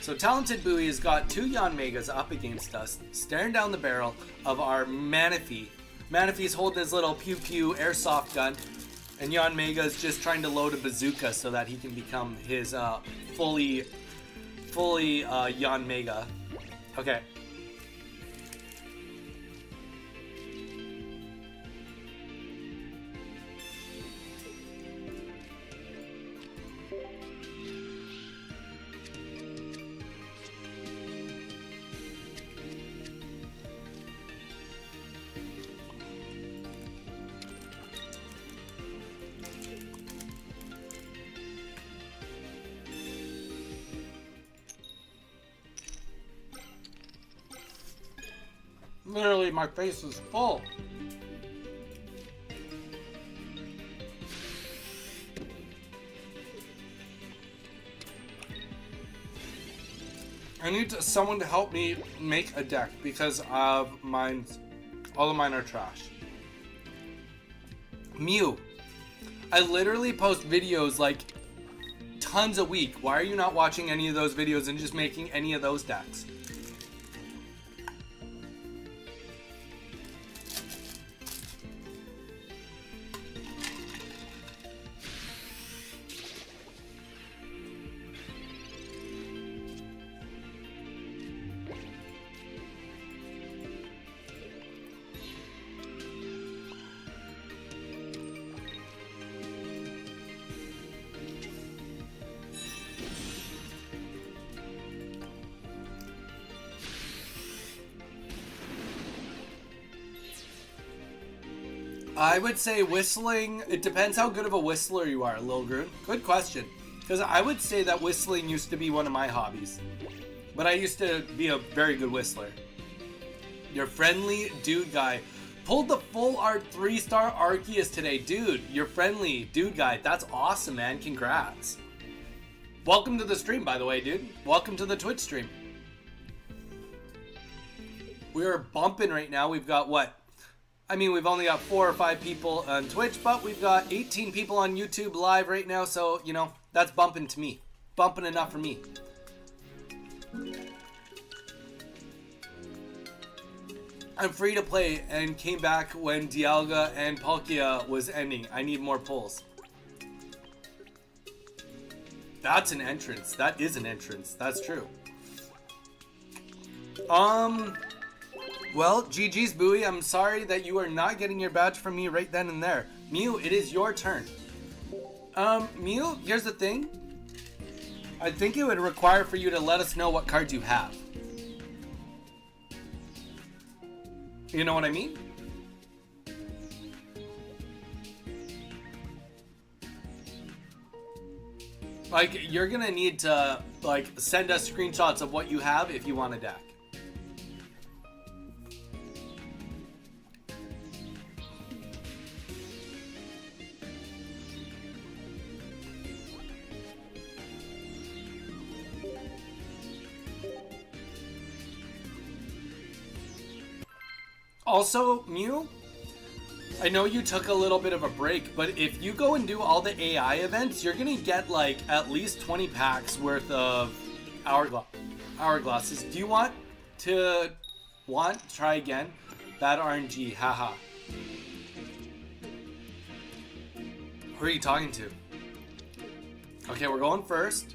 so Talented Bowie has got two Yanmegas up against us, staring down the barrel of our Manaphy. Manaphy's holding his little pew-pew airsoft gun, and Yanmega's just trying to load a bazooka so that he can become his fully Yanmega. Okay. Literally, my face is full. I need someone to help me make a deck because all of mine are trash. Mew, I literally post videos like tons a week. Why are you not watching any of those videos and just making any of those decks? I would say whistling, it depends how good of a whistler you are, Lil Groon. Good question. Because I would say that whistling used to be one of my hobbies. But I used to be a very good whistler. Your friendly dude guy. Pulled the full art 3-star Arceus today. Dude, your friendly dude guy. That's awesome, man. Congrats. Welcome to the stream, by the way, dude. Welcome to the Twitch stream. We are bumping right now. We've got what? I mean, we've only got 4 or 5 people on Twitch, but we've got 18 people on YouTube live right now, so, you know, that's bumping to me. Bumping enough for me. I'm free to play and came back when Dialga and Palkia was ending. I need more pulls. That's an entrance. That is an entrance. That's true. Well, GG's Bowie, I'm sorry that you are not getting your badge from me right then and there. Mew, it is your turn. Mew, here's the thing. I think it would require for you to let us know what cards you have. You know what I mean? Like, you're gonna need to, like, send us screenshots of what you have if you want a deck. Also, Mew, I know you took a little bit of a break, but if you go and do all the AI events, you're gonna get like at least 20 packs worth of hourglasses. Do you want to try again? Bad RNG, haha. Who are you talking to? Okay, we're going first.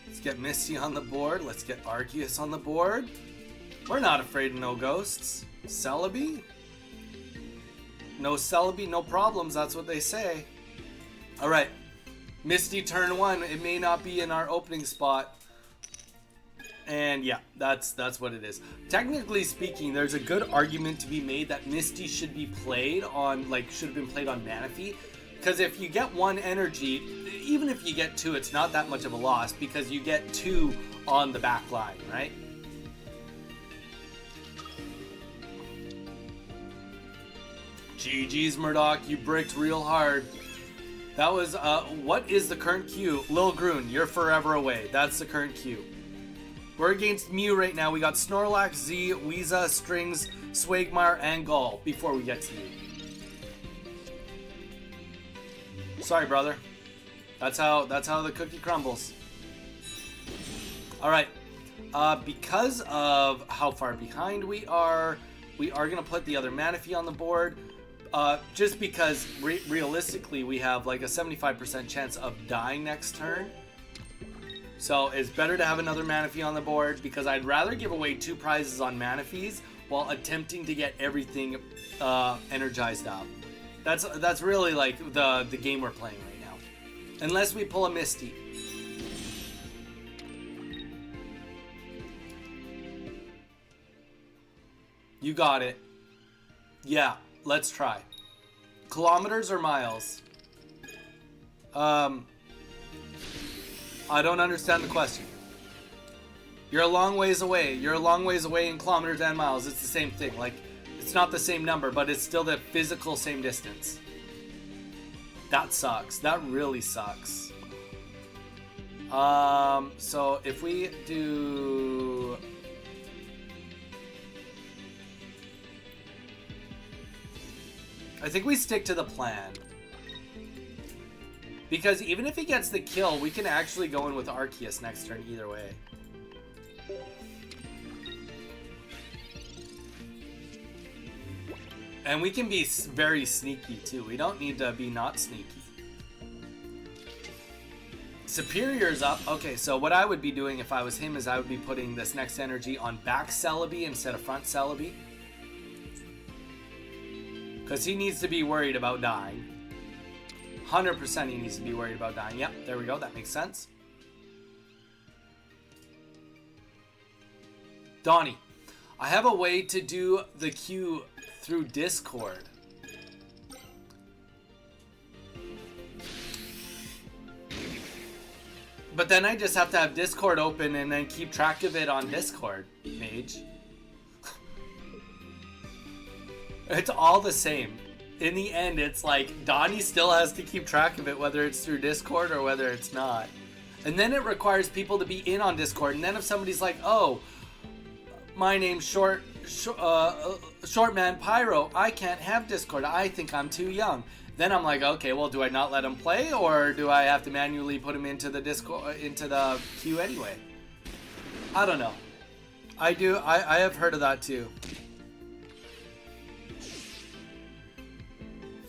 Let's get Misty on the board. Let's get Arceus on the board. We're not afraid of no ghosts. Celebi? No Celebi, no problems. That's what they say. Alright. Misty turn 1. It may not be in our opening spot. And yeah, that's what it is. Technically speaking, there's a good argument to be made that Misty should be played on, like, should have been played on Manaphy. Because if you get 1 energy, even if you get 2, it's not that much of a loss because you get 2 on the back line, right? GG's Murdoch, you bricked real hard. That was, what is the current queue? Lil Groon, you're forever away. That's the current queue. We're against Mew right now. We got Snorlax, Z, Weeza, Strings, Swagmire, and Gall before we get to you. Sorry, brother. That's how the cookie crumbles. All right. Because of how far behind we are gonna put the other Manaphy on the board. Just because realistically we have like a 75% chance of dying next turn. So it's better to have another Manaphy on the board because I'd rather give away 2 prizes on Manaphys while attempting to get everything energized up. That's really like the game we're playing right now. Unless we pull a Misty. You got it. Yeah, let's try. Kilometers or miles? I don't understand the question. You're a long ways away. You're a long ways away in kilometers and miles. It's the same thing. Like, it's not the same number, but it's still the physical same distance. That sucks. That really sucks. So if we do... I think we stick to the plan. Because even if he gets the kill, we can actually go in with Arceus next turn either way. And we can be very sneaky too. We don't need to be not sneaky. Superior's up. Okay, so what I would be doing if I was him is I would be putting this next energy on back Celebi instead of front Celebi. Because he needs to be worried about dying. 100% he needs to be worried about dying. Yep, there we go. That makes sense. Donnie, I have a way to do the queue through Discord. But then I just have to have Discord open and then keep track of it on Discord, Mage. It's all the same. In the end, it's like Donnie still has to keep track of it, whether it's through Discord or whether it's not. And then it requires people to be in on Discord. And then if somebody's like, oh, my name's Shortman Pyro, I can't have Discord. I think I'm too young. Then I'm like, okay, well, do I not let him play, or do I have to manually put him into the Discord, into the queue anyway? I don't know. I have heard of that too.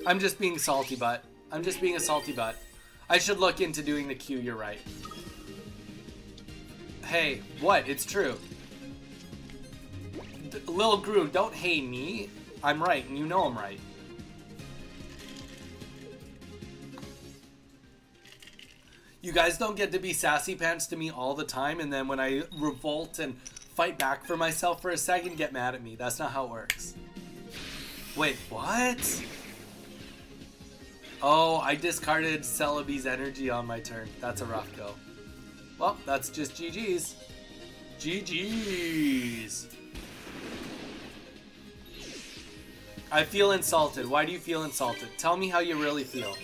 I'm just being salty butt. I'm just being a salty butt. I should look into doing the queue, you're right. Hey, what? It's true. Lil Gru, don't hate me. I'm right, and you know I'm right. You guys don't get to be sassy pants to me all the time, and then when I revolt and fight back for myself for a second, get mad at me. That's not how it works. Wait, what? Oh, I discarded Celebi's energy on my turn. That's a rough go. Well, that's just GG's. GG's. I feel insulted. Why do you feel insulted? Tell me how you really feel.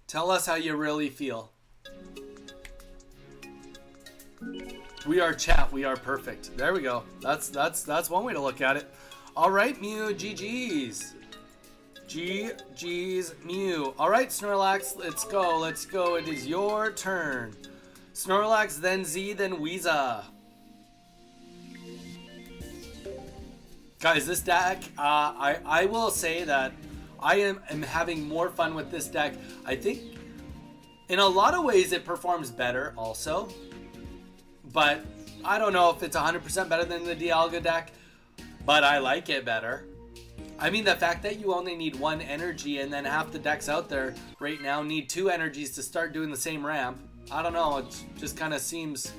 Tell us how you really feel. We are chat. We are perfect. There we go. That's one way to look at it. All right, Mew. GG's. GG's, Mew. All right, Snorlax. Let's go. Let's go. It is your turn. Snorlax, then Z, then Weeza. Guys, this deck, I will say that I am having more fun with this deck. I think in a lot of ways it performs better also. But I don't know if it's 100% better than the Dialga deck. But I like it better. I mean, the fact that you only need one energy and then half the decks out there right now need 2 energies to start doing the same ramp. I don't know. It just kind of seems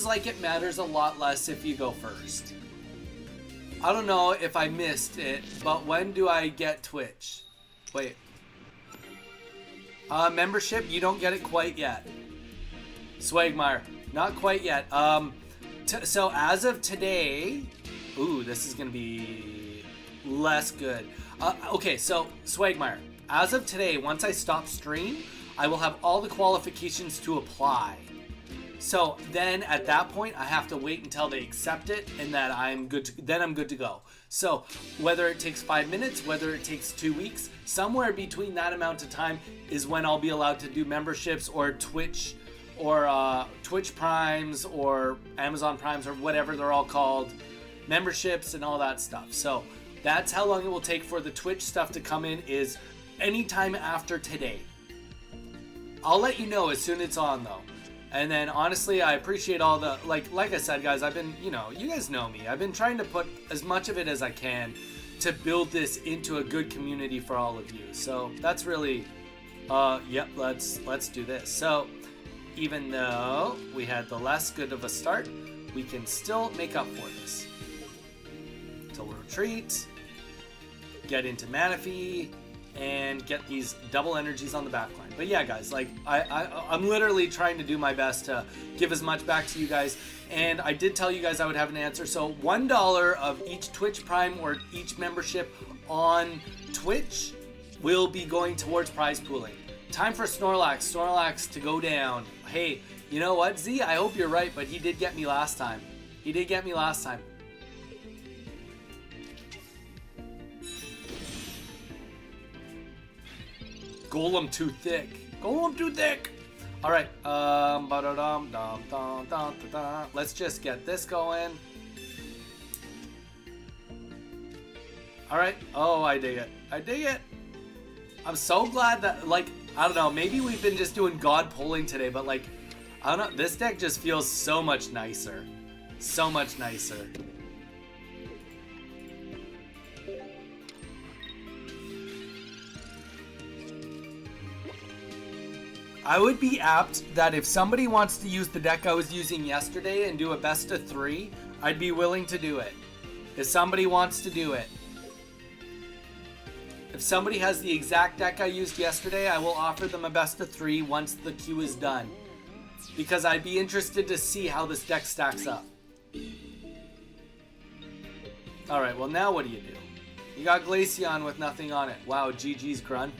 like it matters a lot less if you go first. I don't know if I missed it, but when do I get Twitch? Wait. Membership, you don't get it quite yet. Swagmire, not quite yet. So as of today, ooh, this is gonna be less good. Okay, so Swagmire, as of today, once I stop stream, I will have all the qualifications to apply. So then at that point, I have to wait until they accept it, and that I'm good to go. So whether it takes 5 minutes, whether it takes 2 weeks, somewhere between that amount of time is when I'll be allowed to do memberships or Twitch Primes or Amazon Primes or whatever they're all called, memberships and all that stuff. So that's how long it will take for the Twitch stuff to come in, is anytime after today. I'll let you know as soon as it's on though. And then honestly, I appreciate all the, like I said, guys, I've been, you guys know me. I've been trying to put as much of it as I can to build this into a good community for all of you. So that's really, yep, let's do this. So even though we had the less good of a start, we can still make up for this. So we'll retreat, get into Manaphy, and get these double energies on the back line. But yeah, guys, like I'm literally trying to do my best to give as much back to you guys. And I did tell you guys I would have an answer. So $1 of each Twitch Prime or each membership on Twitch will be going towards prize pooling. Time for Snorlax to go down. Hey, you know what, Z? I hope you're right, but he did get me last time. Golem too thick. All right. Let's just get this going. All right. Oh, I dig it. I'm so glad that, like, I don't know, maybe we've been just doing God pulling today, but like, I don't know. This deck just feels so much nicer. So much nicer. I would be apt that if somebody wants to use the deck I was using yesterday and do a best of 3, I'd be willing to do it. If somebody wants to do it. If somebody has the exact deck I used yesterday, I will offer them a best of 3 once the queue is done. Because I'd be interested to see how this deck stacks up. Alright, well now what do? You got Glaceon with nothing on it. Wow, GG's Grun.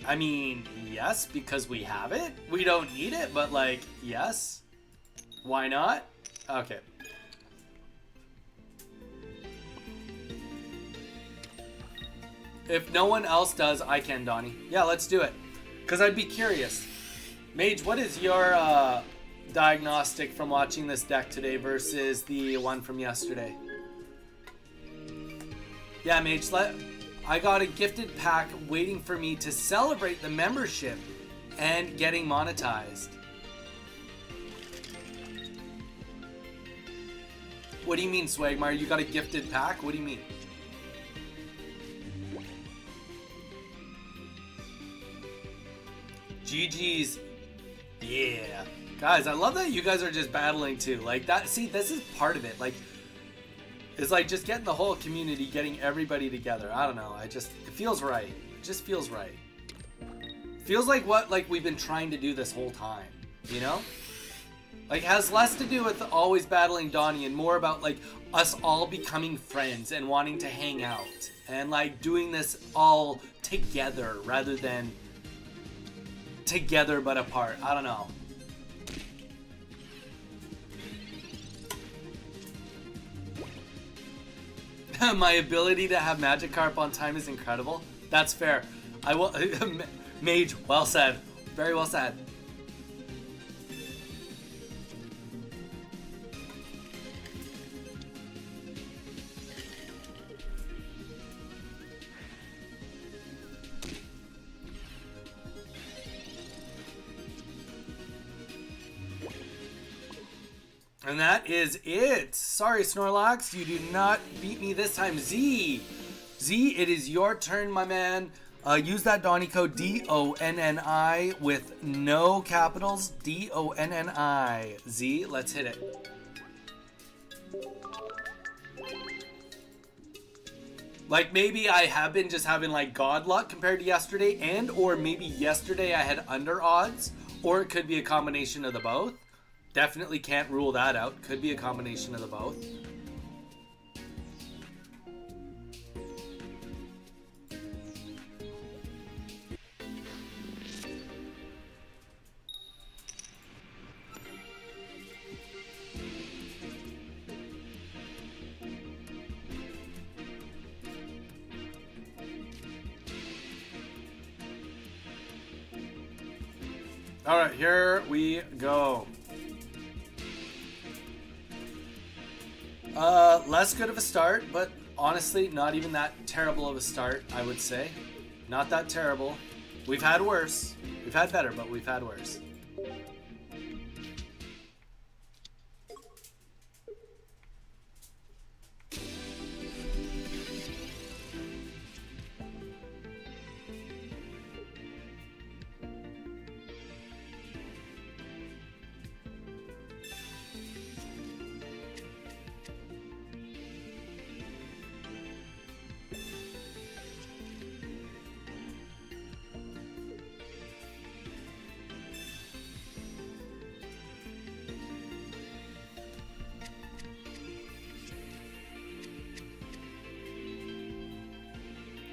I mean, yes, because we have it. We don't need it, but like, yes. Why not? Okay. If no one else does, I can, Donnie. Yeah, let's do it. Because I'd be curious. Mage, what is your diagnostic from watching this deck today versus the one from yesterday? Yeah, Mage, I got a gifted pack waiting for me to celebrate the membership and getting monetized. What do you mean, Swagmar? You got a gifted pack? What do you mean? GG's. Yeah. Guys, I love that you guys are just battling too. Like that, see, this is part of it. Like, it's like just getting the whole community, getting everybody together. I don't know. It feels right. It just feels right. Feels like what we've been trying to do this whole time, you know? Like, has less to do with always battling Donnie and more about like us all becoming friends and wanting to hang out and like doing this all together rather than together but apart. I don't know. My ability to have Magikarp on time is incredible. That's fair. I will. Mage, well said. Very well said. And that is it. Sorry, Snorlax, you do not beat me this time. Z, it is your turn, my man. Use that Donnie code DONNI with no capitals. DONNI. Z, let's hit it. Like maybe I have been just having like god luck compared to yesterday, and or maybe yesterday I had under odds, or it could be a combination of the both. Definitely can't rule that out. Could be a combination of the both. All right, here we go. Less good of a start, but honestly, not even that terrible of a start, I would say. Not that terrible. We've had worse. We've had better, but we've had worse.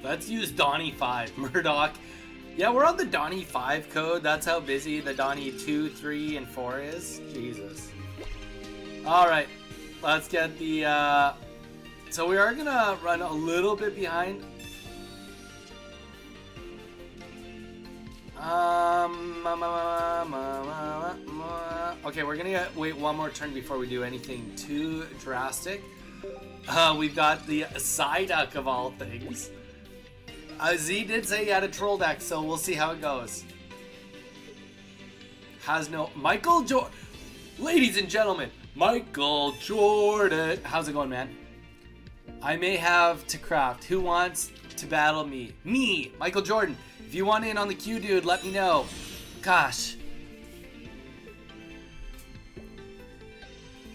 Let's use Donnie 5, Murdoch. Yeah, we're on the Donnie 5 code. That's how busy the Donnie 2, 3, and 4 is. Jesus. Alright, let's get the... So we are going to run a little bit behind. Okay, we're gonna wait one more turn before we do anything too drastic. We've got the Psyduck of all things. Z did say he had a troll deck, so we'll see how it goes. Has no Michael Jordan, ladies and gentlemen, Michael Jordan. How's it going, man? I may have to craft. Who wants to battle me? Me, Michael Jordan. If you want in on the queue, dude, let me know. Gosh.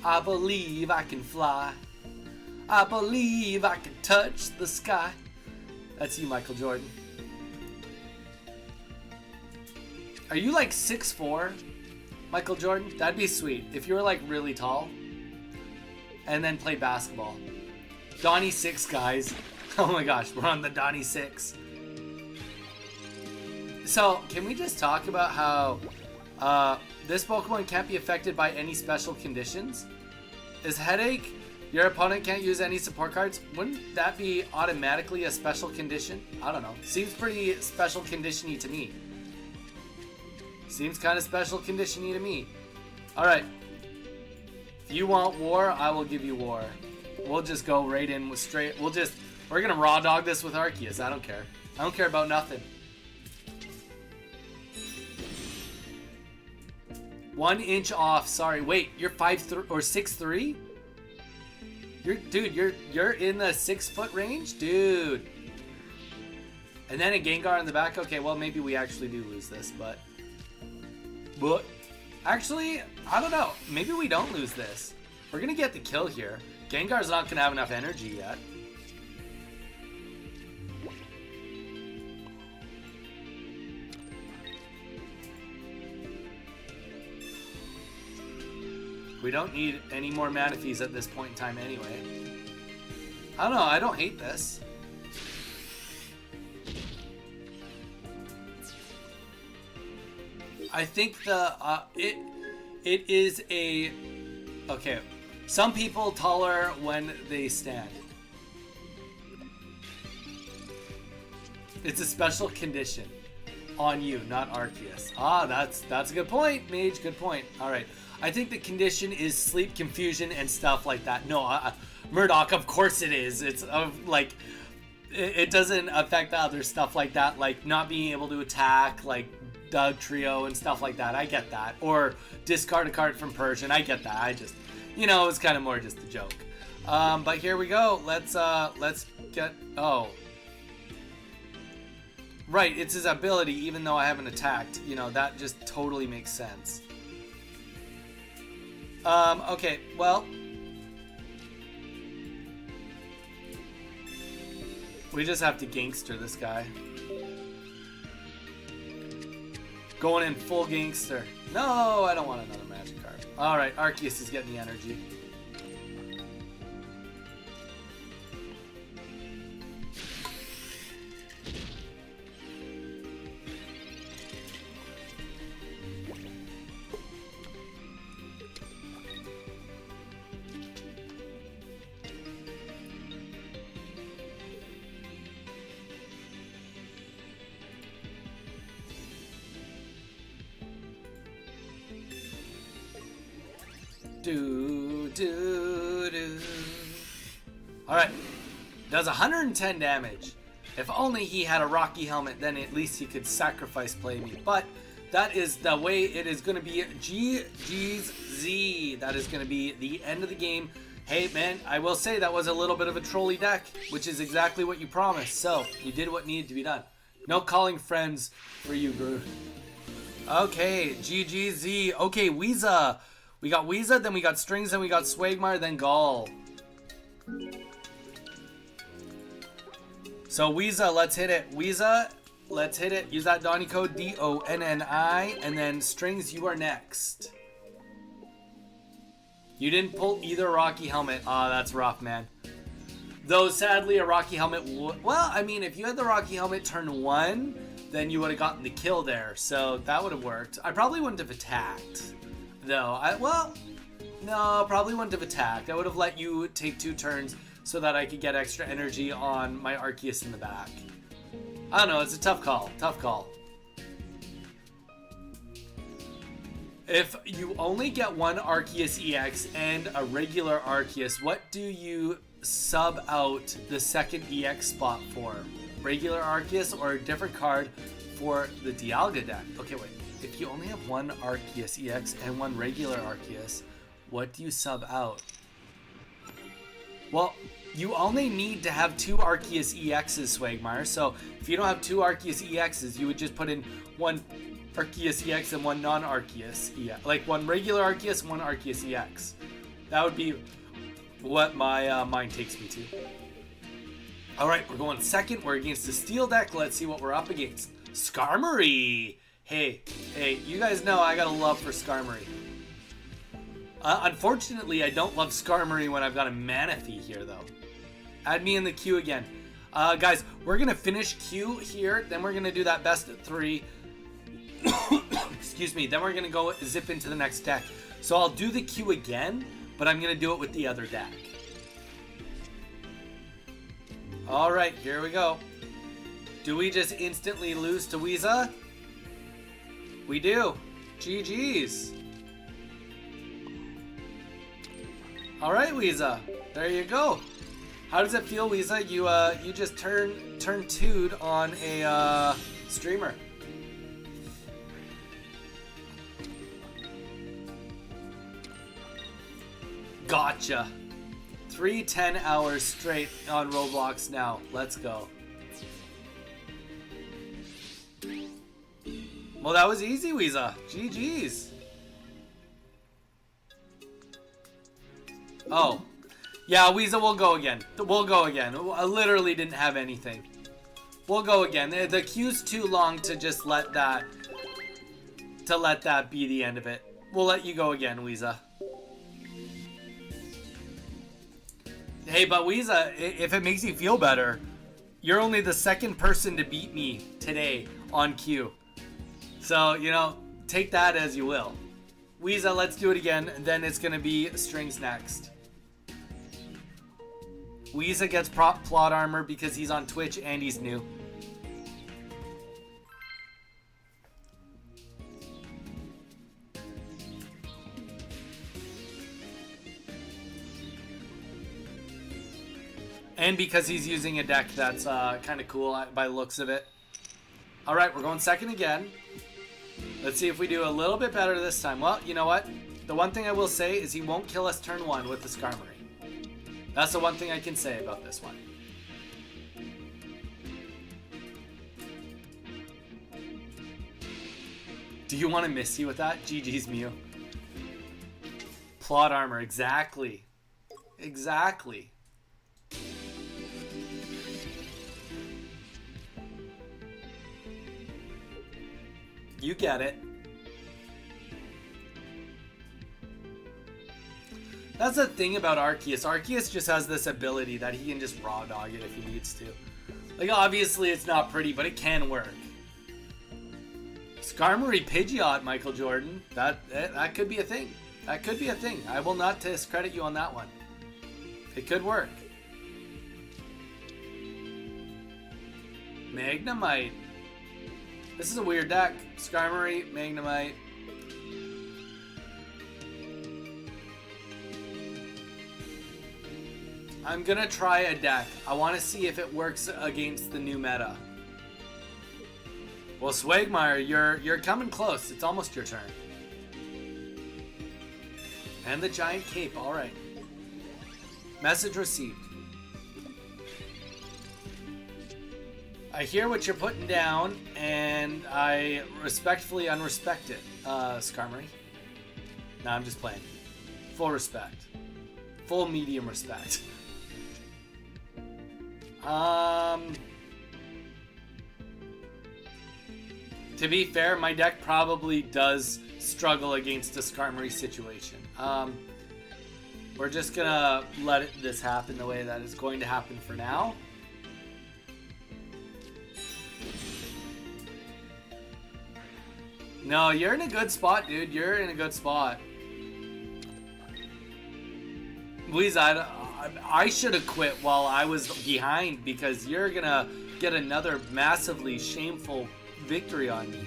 I believe I can fly. I believe I can touch the sky. That's you, Michael Jordan. Are you like 6'4", Michael Jordan? That'd be sweet. If you were like really tall and then played basketball. Donnie 6, guys. Oh my gosh, we're on the Donnie 6. So, can we just talk about how this Pokemon can't be affected by any special conditions? Is Headache, your opponent can't use any support cards? Wouldn't that be automatically a special condition? I don't know. Seems pretty special condition-y to me. Seems kind of special condition-y to me. Alright. If you want war, I will give you war. We'll just go right in with straight. We're gonna raw dog this with Arceus. I don't care. I don't care about nothing. 1 inch off. Sorry. Wait, you're 5'3" or 6'3"? You're in the 6-foot range, dude. And then a Gengar in the back. Okay, well maybe we actually do lose this, but actually, I don't know. Maybe we don't lose this. We're gonna get the kill here. Gengar's not gonna have enough energy yet. We don't need any more Manaphy's at this point in time anyway. I don't know, I don't hate this. I think it is a... Okay, some people taller when they stand. It's a special condition on you, not Arceus. Ah, that's a good point, Mage, good point. Alright. I think the condition is sleep, confusion, and stuff like that. No, Murdoch, of course it is. It's like, it doesn't affect the other stuff like that, like not being able to attack, like Doug Trio and stuff like that. I get that. Or discard a card from Persian. I get that. I just, you know, it's kind of more just a joke. But here we go. Let's get, oh. Right, it's his ability, even though I haven't attacked. You know, that just totally makes sense. Okay, well, we just have to gangster this guy. Going in full gangster. No, I don't want another magic card. Alright, Arceus is getting the energy. Alright, does 110 damage. If only he had a Rocky Helmet, then at least he could sacrifice play me. But that is the way it is going to be. GG's Z. That is going to be the end of the game. Hey man, I will say that was a little bit of a trolly deck, which is exactly what you promised. So, you did what needed to be done. No calling friends for you, Groot. Okay, GGZ. Okay, Weeza. We got Weeza, then we got Strings, then we got Swagmar, then Gall. So Weeza, let's hit it. Weeza, let's hit it. Use that Donnie code, DONNI, and then Strings, you are next. You didn't pull either Rocky Helmet. Ah, that's rough, man. Though, sadly, a Rocky Helmet well, I mean, if you had the Rocky Helmet turn 1, then you would have gotten the kill there. So that would have worked. I probably wouldn't have attacked. Though, no, probably wouldn't have attacked. I would have let you take 2 turns so that I could get extra energy on my Arceus in the back. I don't know, it's a tough call, If you only get one Arceus EX and a regular Arceus, what do you sub out the second EX spot for? Regular Arceus or a different card for the Dialga deck? Okay, wait. If you only have one Arceus EX and one regular Arceus, what do you sub out? Well, you only need to have two Arceus EXs, Swagmire. So if you don't have two Arceus EXs, you would just put in one Arceus EX and one non-Arceus EX. Like one regular Arceus and one Arceus EX. That would be what my mind takes me to. Alright, we're going second. We're against the Steel deck. Let's see what we're up against. Skarmory! Hey, you guys know I got a love for Skarmory. Unfortunately, I don't love Skarmory when I've got a Manaphy here, though. Add me in the queue again. Guys, we're going to finish queue here. Then we're going to do that best of 3. Excuse me. Then we're going to go zip into the next deck. So I'll do the queue again, but I'm going to do it with the other deck. All right, here we go. Do we just instantly lose to Weeza? We do. GG's. All right, Weeza. There you go. How does it feel, Weeza? You just turned 2'd on a streamer. Gotcha. 10 hours straight on Roblox now. Let's go. Well, that was easy, Weeza. GG's. Oh. Yeah, Weeza, we'll go again. We'll go again. I literally didn't have anything. We'll go again. The queue's too long to just let that be the end of it. We'll let you go again, Weeza. Hey, but Weeza, if it makes you feel better, you're only the second person to beat me today on queue. So, you know, take that as you will. Weeza, let's do it again. Then it's going to be Strings next. Weeza gets plot armor because he's on Twitch and he's new. And because he's using a deck that's kind of cool by the looks of it. Alright, we're going second again. Let's see if we do a little bit better this time. Well, you know what? The one thing I will say is he won't kill us turn 1 with the Skarmory. That's the one thing I can say about this one. Do you want to miss you with that? GG's Mew. Plot armor, exactly. Exactly. You get it. That's the thing about Arceus. Arceus just has this ability that he can just raw dog it if he needs to. Like, obviously it's not pretty, but it can work. Skarmory Pidgeot, Michael Jordan. That could be a thing. That could be a thing. I will not discredit you on that one. It could work. Magnemite. This is a weird deck. Skarmory, Magnemite. I'm gonna try a deck. I want to see if it works against the new meta. Well, Swagmire, you're coming close. It's almost your turn. And the giant cape. All right. Message received. I hear what you're putting down, and I respectfully unrespect it, Skarmory. Nah, I'm just playing. Full respect. Full medium respect. To be fair, my deck probably does struggle against a Skarmory situation. We're just gonna let this happen the way that it's going to happen for now. No, you're in a good spot, dude. You're in a good spot. Weeza, I should have quit while I was behind because you're gonna get another massively shameful victory on me.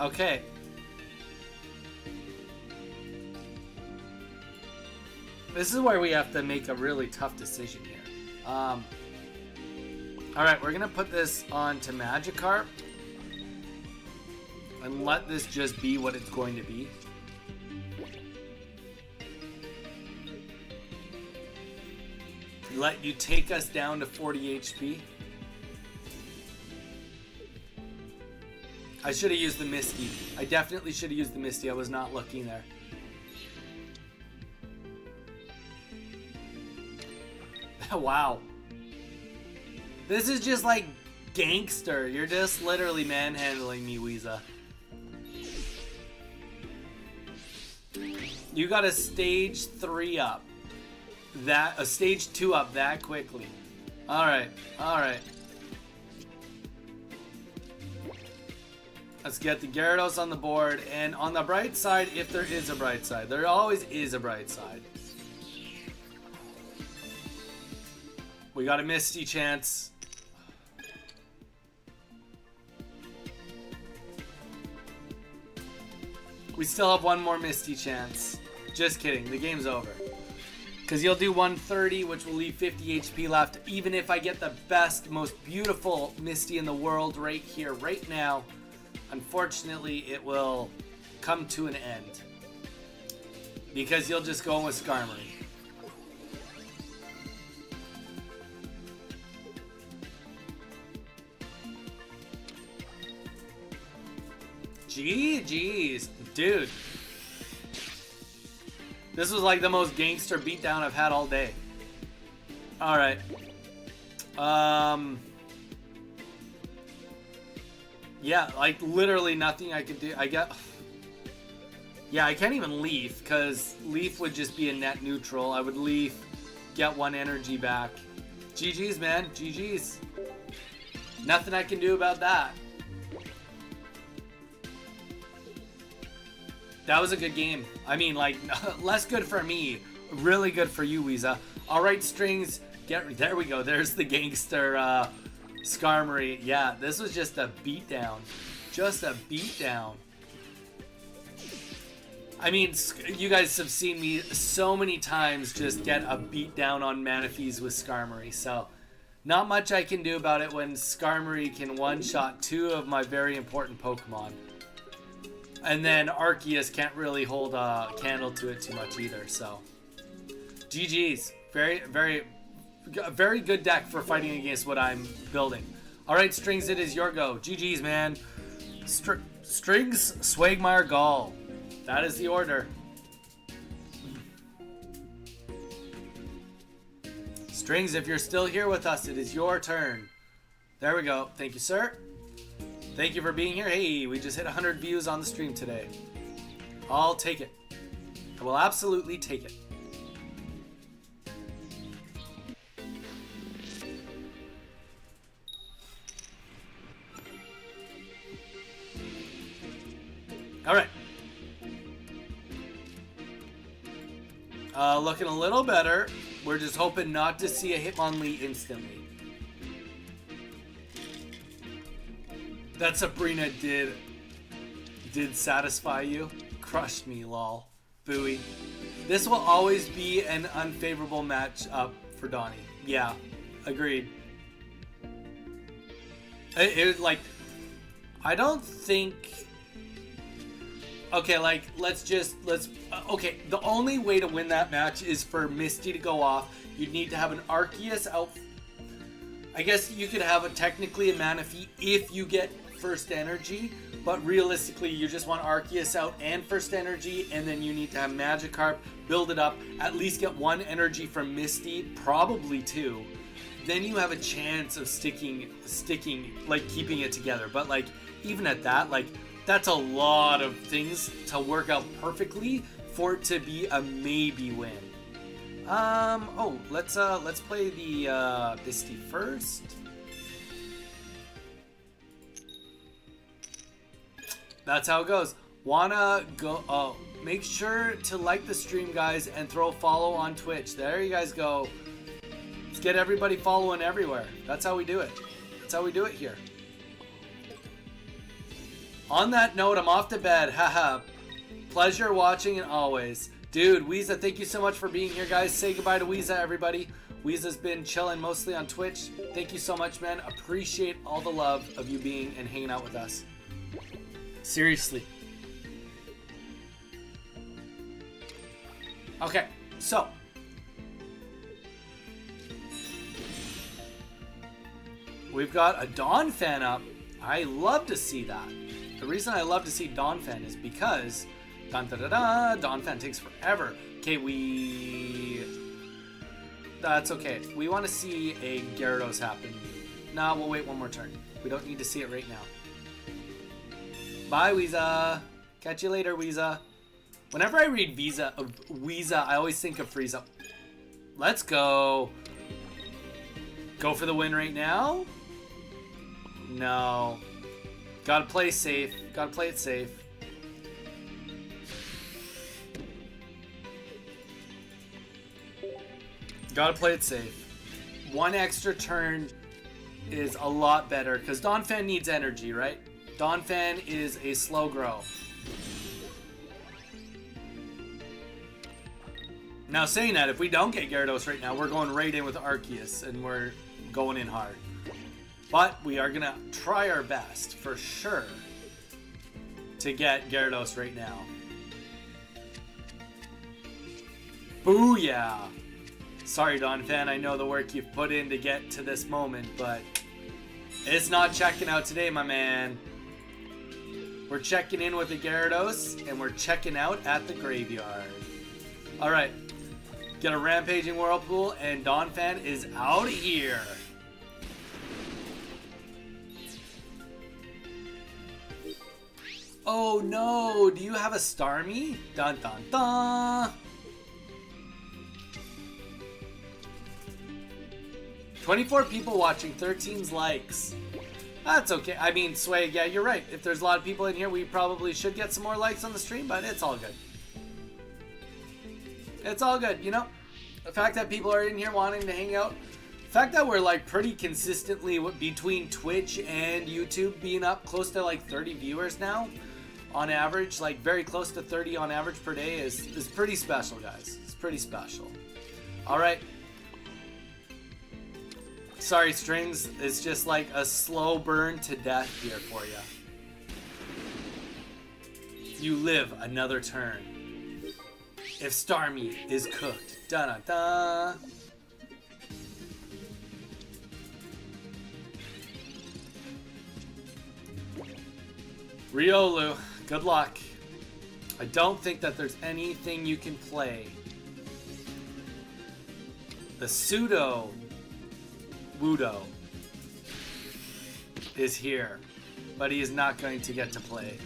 Okay. This is where we have to make a really tough decision here. Alright, we're going to put this on to Magikarp. And let this just be what it's going to be. Let you take us down to 40 HP. I should have used the Misty. I definitely should have used the Misty. I was not looking there. Wow. This is just like gangster. You're just literally manhandling me, Weeza. You got a stage 3 up. A stage 2 up that quickly. Alright, alright. Let's get the Gyarados on the board. And on the bright side, if there is a bright side. There always is a bright side. We got a Misty chance. We still have one more Misty chance. Just kidding, the game's over. Because you'll do 130, which will leave 50 HP left. Even if I get the best, most beautiful Misty in the world right here, right now, unfortunately, it will come to an end. Because you'll just go in with Skarmory. GG's, dude. This was like the most gangster beatdown I've had all day. Alright. Yeah, like literally nothing I could do. Yeah, I can't even Leaf, because Leaf would just be a net neutral. I would Leaf, get 1 energy back. GG's, man. GG's. Nothing I can do about that. That was a good game. I mean, like, less good for me. Really good for you, Weeza. Alright, Strings. There we go. There's the gangster Skarmory. Yeah, this was just a beatdown. Just a beatdown. I mean, you guys have seen me so many times just get a beatdown on Manaphy's with Skarmory. So, not much I can do about it when Skarmory can one-shot 2 of my very important Pokemon. And then Arceus can't really hold a candle to it too much either, so. GG's. Very, very, very good deck for fighting against what I'm building. Alright, Strings, it is your go. GG's, man. Strings, Swagmire, Gall. That is the order. Strings, if you're still here with us, it is your turn. There we go. Thank you, sir. Thank you for being here. Hey, we just hit 100 views on the stream today. I'll take it. I will absolutely take it. All right. Looking a little better. We're just hoping not to see a Hitmonlee instantly. That Sabrina did satisfy you. Crushed me, lol. Booey. This will always be an unfavorable match up for Donnie. Yeah, agreed. Like, I don't think... Okay, like, okay, the only way to win that match is for Misty to go off. You'd need to have an Arceus out. I guess you could have technically a Manaphy if you get first energy, but realistically you just want Arceus out and first energy, and then you need to have Magikarp, build it up, at least get 1 energy from Misty, probably 2. Then you have a chance of sticking, like keeping it together. But like, even at that, like, that's a lot of things to work out perfectly for it to be a maybe win. Oh, let's play the Misty first. That's how it goes. Wanna go? Oh, make sure to like the stream, guys, and throw a follow on Twitch. There you guys go. Let's get everybody following everywhere. That's how we do it. That's how we do it here. On that note, I'm off to bed. Haha. Pleasure watching and always. Dude, Weeza, thank you so much for being here, guys. Say goodbye to Weeza, everybody. Weeza's been chilling mostly on Twitch. Thank you so much, man. Appreciate all the love of you being and hanging out with us. Seriously. Okay, so. We've got a Dawn fan up. I love to see that. The reason I love to see Dawn fan is because Dawn fan takes forever. Okay, that's okay. We want to see a Gyarados happen. Nah, we'll wait one more turn. We don't need to see it right now. Bye, Weeza. Catch you later, Weeza. Whenever I read Weeza, I always think of Frieza. Let's go. Go for the win right now? No. Gotta play safe. Gotta play it safe. Gotta play it safe. One extra turn is a lot better because Donphan needs energy, right? Donphan is a slow grow. Now saying that, if we don't get Gyarados right now, we're going right in with Arceus and we're going in hard. But we are gonna try our best for sure to get Gyarados right now. Booyah! Sorry, Donphan, I know the work you've put in to get to this moment, but it's not checking out today, my man. We're checking in with the Gyarados, and we're checking out at the graveyard. Alright, get a Rampaging Whirlpool, and Donphan is out of here. Oh no, do you have a Starmie? Dun dun dun! 24 people watching, 13 likes. That's okay. I mean, Swag, yeah, you're right. If there's a lot of people in here, we probably should get some more likes on the stream, but it's all good. It's all good, you know? The fact that people are in here wanting to hang out, the fact that we're like pretty consistently between Twitch and YouTube being up close to like 30 viewers now, on average, like very close to 30 on average per day is pretty special, guys. It's pretty special. All right. Sorry, Strings. It's just like a slow burn to death here for you. You live another turn. If Starmie is cooked. Da-da-da. Riolu, good luck. I don't think that there's anything you can play. The pseudo Wudo is here, but he is not going to get to play.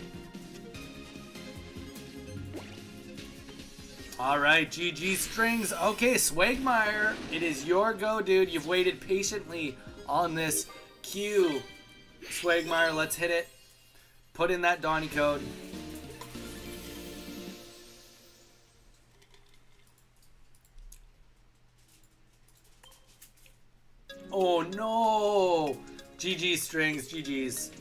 Alright, GG Strings. Okay, Swagmire, it is your go, dude. You've waited patiently on this queue. Swagmire, let's hit it. Put in that Donny code. Oh no! GG Strings, GG's.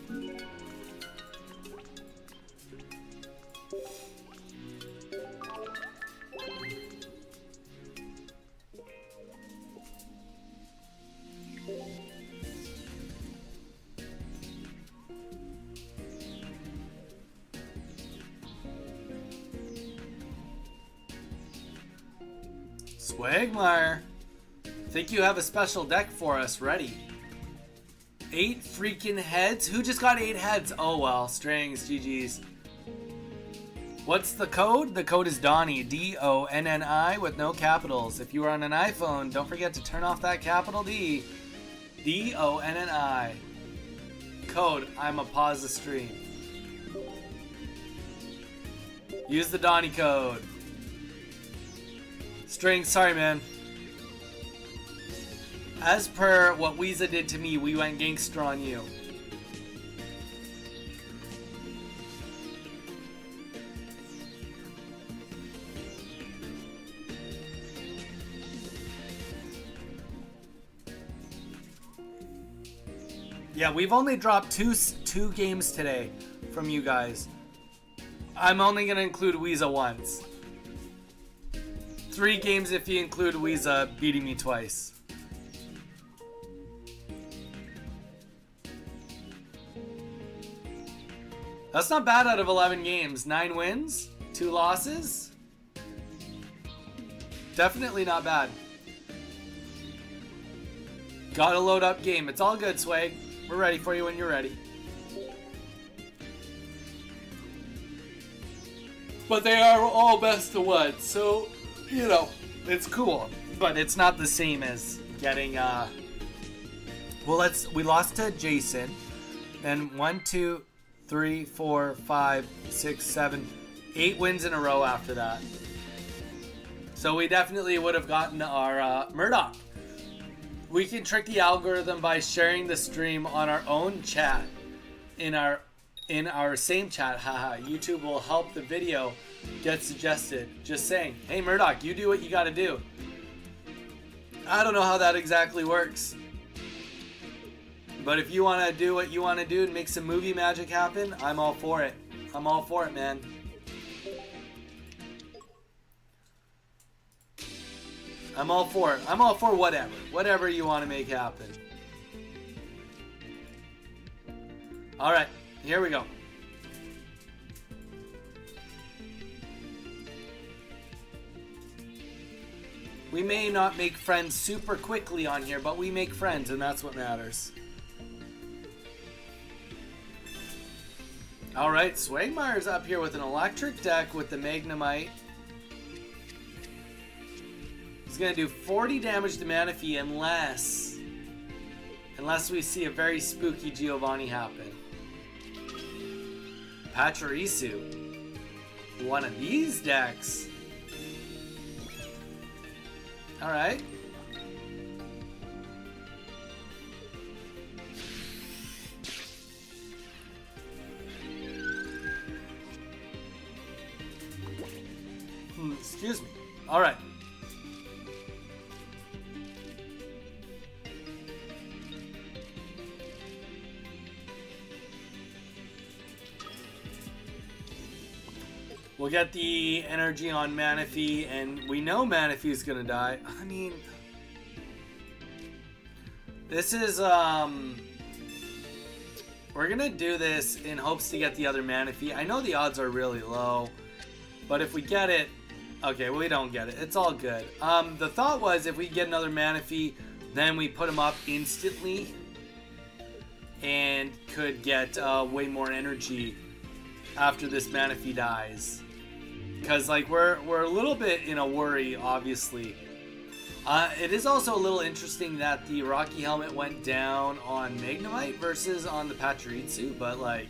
Swagmire. Think you have a special deck for us ready. 8 freaking heads? Who just got 8 heads? Oh well, Strings, GG's. What's the code? The code is Donny, D-O-N-N-I with no capitals. If you are on an iPhone, don't forget to turn off that capital D. D-O-N-N-I. Code, I'ma pause the stream. Use the Donny code. Strings, sorry man. As per what Weeza did to me, we went gangster on you. Yeah, we've only dropped two games today from you guys. I'm only gonna include Weeza once. 3 games if you include Weeza beating me twice. That's not bad out of 11 games. 9 wins, 2 losses. Definitely not bad. Gotta load up game. It's all good, Swag. We're ready for you when you're ready. But they are all best of 1, so, you know, it's cool. But it's not the same as getting, well, we lost to Jason. Then 1, 2, 3, 4, 5, 6, 7, 8 wins in a row after that. So we definitely would have gotten our Murdoch. We can trick the algorithm by sharing the stream on our own chat. In our same chat, haha. YouTube will help the video get suggested. Just saying. Hey Murdoch, you do what you gotta do. I don't know how that exactly works. But if you want to do what you want to do and make some movie magic happen, I'm all for it. I'm all for it, man. I'm all for it. I'm all for whatever. Whatever you want to make happen. Alright, here we go. We may not make friends super quickly on here, but we make friends, and that's what matters. Alright, Swagmire's up here with an electric deck with the Magnemite. He's going to do 40 damage to Manaphy unless we see a very spooky Giovanni happen. Pachirisu. One of these decks. Alright. Excuse me. Alright. We'll get the energy on Manaphy, and we know Manaphy's gonna die. I mean, this is, we're gonna do this in hopes to get the other Manaphy. I know the odds are really low, but if we get it, okay, we don't get it. It's all good. The thought was if we get another Manaphy, then we put him up instantly and could get way more energy after this Manaphy dies. Because like we're a little bit in a worry, obviously. It is also a little interesting that the Rocky Helmet went down on Magnemite versus on the Pachirisu, but like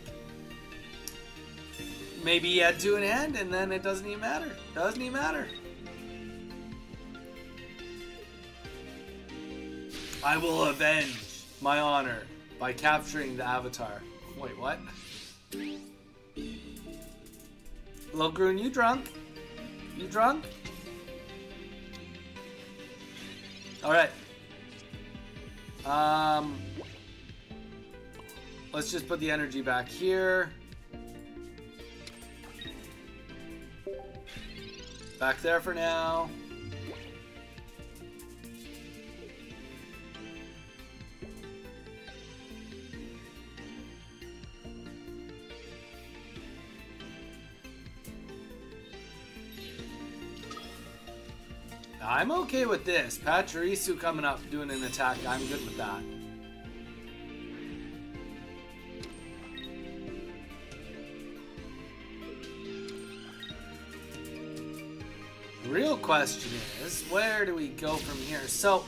maybe he had 2 in hand and then it doesn't even matter. Doesn't even matter. I will avenge my honor by capturing the Avatar. Wait, what? Logrun, you drunk? You drunk? Alright. Let's just put the energy back here. Back there for now. I'm okay with this. Pachirisu coming up, doing an attack. I'm good with that. The real question is, where do we go from here? So,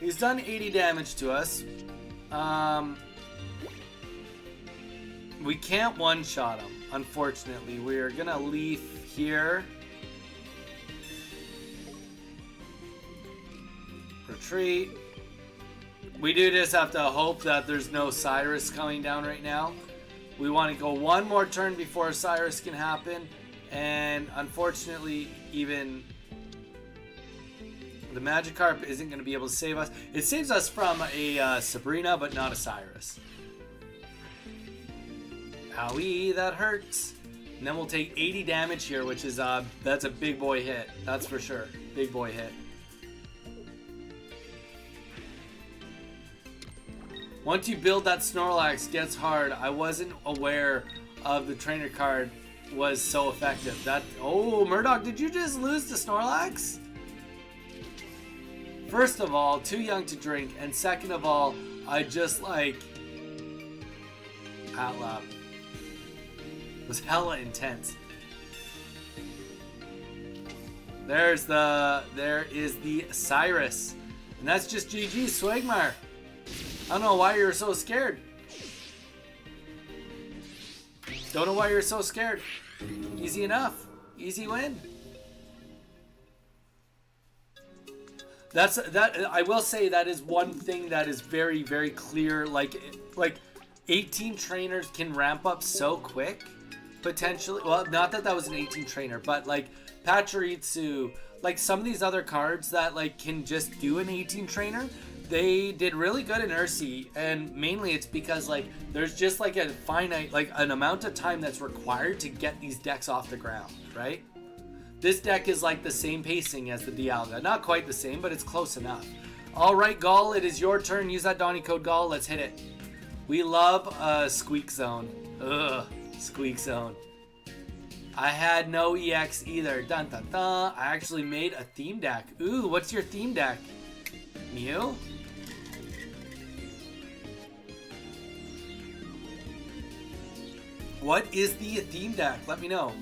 he's done 80 damage to us. We can't one-shot him, unfortunately. We're gonna leave here. Retreat. We do just have to hope that there's no Cyrus coming down right now. We want to go one more turn before Cyrus can happen, and unfortunately even the Magikarp isn't going to be able to save us. It saves us from a Sabrina, but not a Cyrus. Owie, that hurts. And then we'll take 80 damage here, which is, that's a big boy hit. That's for sure. Big boy hit. Once you build that Snorlax, gets hard. I wasn't aware of the trainer card was so effective. Oh, Murdoch, did you just lose to Snorlax? First of all, too young to drink, and second of all, I just like Patlap. It was hella intense. There is the Cyrus, and that's just GG Swagmar. I don't know why you're so scared. Don't know why you're so scared. Easy enough. Easy win. I will say that is one thing that is very, very clear. Like 18 trainers can ramp up so quick, potentially. Well, not that was an 18 trainer, but like Pachirisu, like some of these other cards that like can just do an 18 trainer, they did really good in Ursi, and mainly it's because like there's just like a finite, like an amount of time that's required to get these decks off the ground, right? This deck is like the same pacing as the Dialga. Not quite the same, but it's close enough. All right, Gall, it is your turn. Use that Donny code Gall. Let's hit it. We love Squeak Zone. Ugh, Squeak Zone. I had no EX either. Dun dun dun. I actually made a theme deck. Ooh, what's your theme deck? Mew? What is the theme deck? Let me know.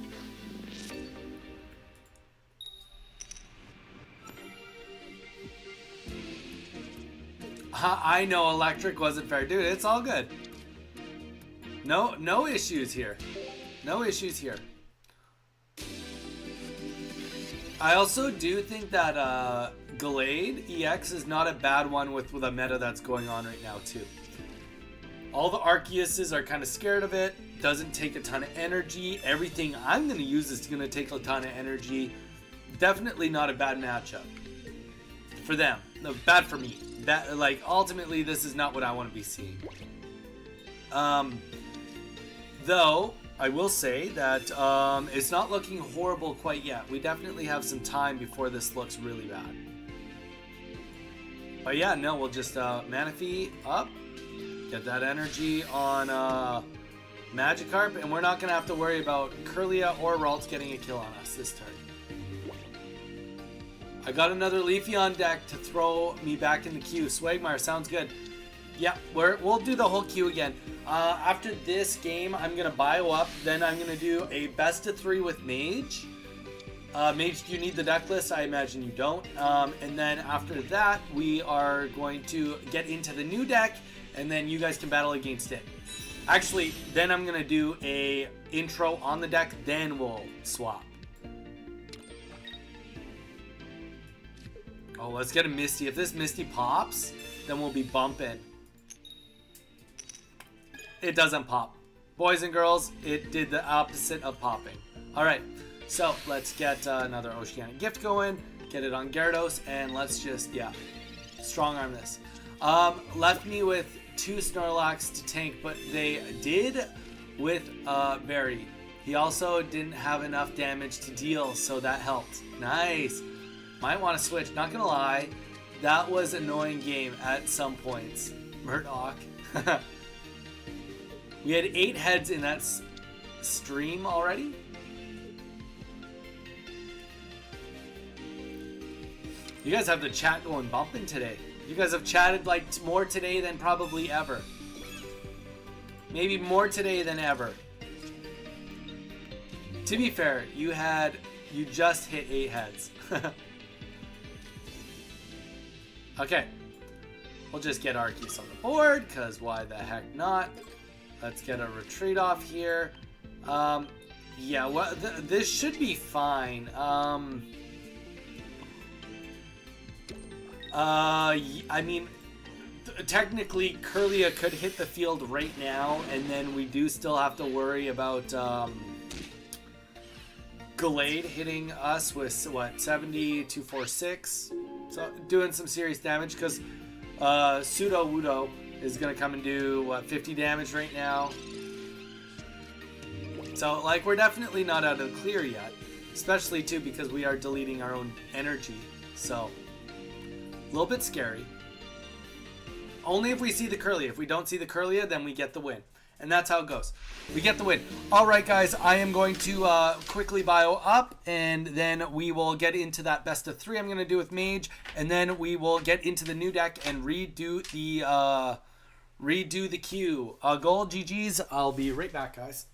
I know electric wasn't fair. Dude, it's all good. No issues here. No issues here. I also do think that Gyarados EX is not a bad one with a meta that's going on right now too. All the Arceuses are kind of scared of it. Doesn't take a ton of energy. Everything I'm going to use is going to take a ton of energy. Definitely not a bad matchup for them. No, bad for me. That, like, ultimately, this is not what I want to be seeing. Though, I will say that it's not looking horrible quite yet. We definitely have some time before this looks really bad. But yeah, no, we'll just Manaphy up. Get that energy on Magikarp, and we're not going to have to worry about Kirlia or Ralts getting a kill on us this turn. I got another Leafeon deck to throw me back in the queue. Swagmar, sounds good. Yeah, we'll do the whole queue again. After this game, I'm going to bio up. Then I'm going to do a best of 3 with Mage. Mage, do you need the deck list? I imagine you don't. And then after that, we are going to get into the new deck, and then you guys can battle against it. Actually, then I'm going to do a intro on the deck, then we'll swap. Oh, let's get a Misty. If this Misty pops, then we'll be bumping. It doesn't pop. Boys and girls, it did the opposite of popping. Alright, so let's get another Oceanic Gift going. Get it on Gyarados, and let's just, yeah, strong arm this. Left me with 2 Snorlax to tank, but they did with Berry. He also didn't have enough damage to deal, so that helped. Nice. Might want to switch, not gonna lie. That was an annoying game at some points. Murdoch. We had 8 heads in that stream already. You guys have the chat going bumping today. You guys have chatted like more today than probably ever. Maybe more today than ever. To be fair, you just hit 8 heads. Okay, we'll just get Arceus on the board, because why the heck not? Let's get a retreat off here. Yeah, well, this should be fine. I mean, technically, Kirlia could hit the field right now, and then we do still have to worry about Gallade hitting us with, what, 70, 246? So doing some serious damage, because Pseudo Wudo is going to come and do, what, 50 damage right now. So, like, we're definitely not out of the clear yet. Especially, too, because we are deleting our own energy. So, a little bit scary. Only if we see the Curlia. If we don't see the Curlia, then we get the win. And that's how it goes. We get the win. All right, guys. I am going to quickly bio up, and then we will get into that best of 3 I'm going to do with Mage, and then we will get into the new deck and redo the queue. Gold, GG's. I'll be right back, guys.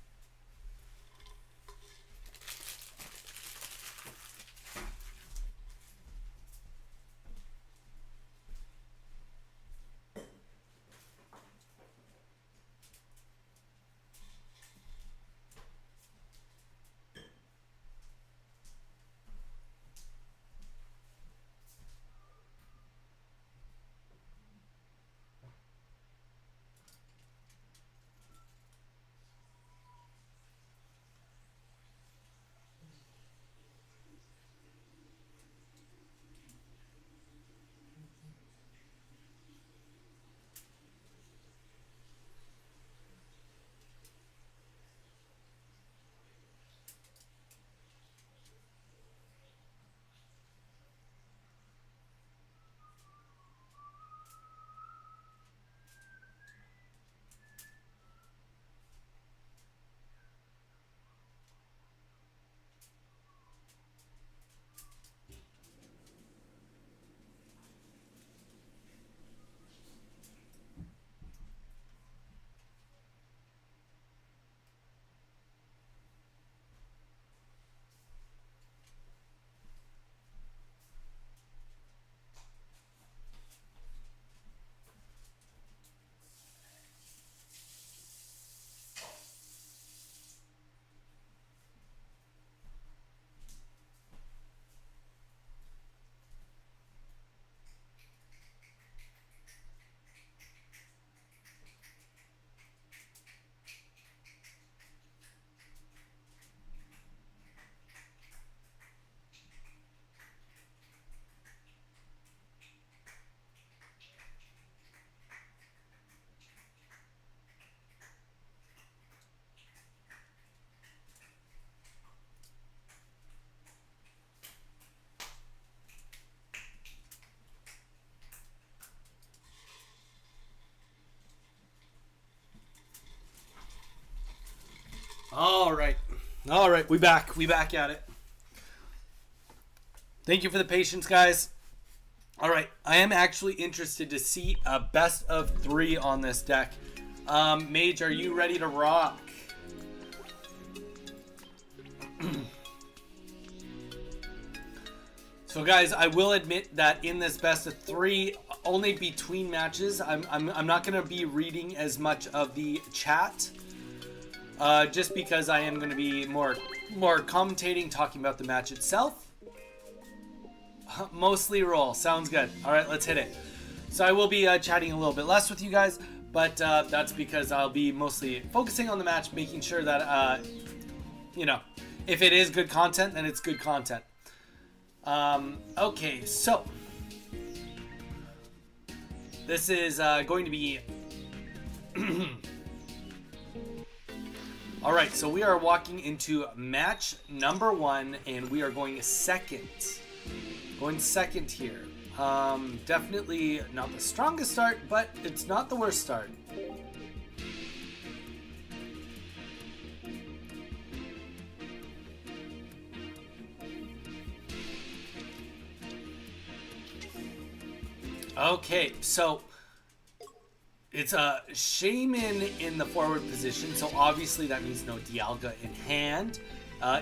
All right, we back at it. Thank you for the patience, guys. All right, I am actually interested to see a best of 3 on this deck. Mage, are you ready to rock? So, guys, I will admit that in this best of 3, only between matches, I'm not going to be reading as much of the chat. Just because I am going to be more commentating, talking about the match itself. Mostly roll. Sounds good. All right, let's hit it. So I will be chatting a little bit less with you guys, but that's because I'll be mostly focusing on the match, making sure that, you know, if it is good content, then it's good content. Okay, so this is going to be... All right, so we are walking into match number 1, and we are going second. Going second here. Definitely not the strongest start, but it's not the worst start. Okay, so it's a Shaman in the forward position, so obviously that means no Dialga in hand.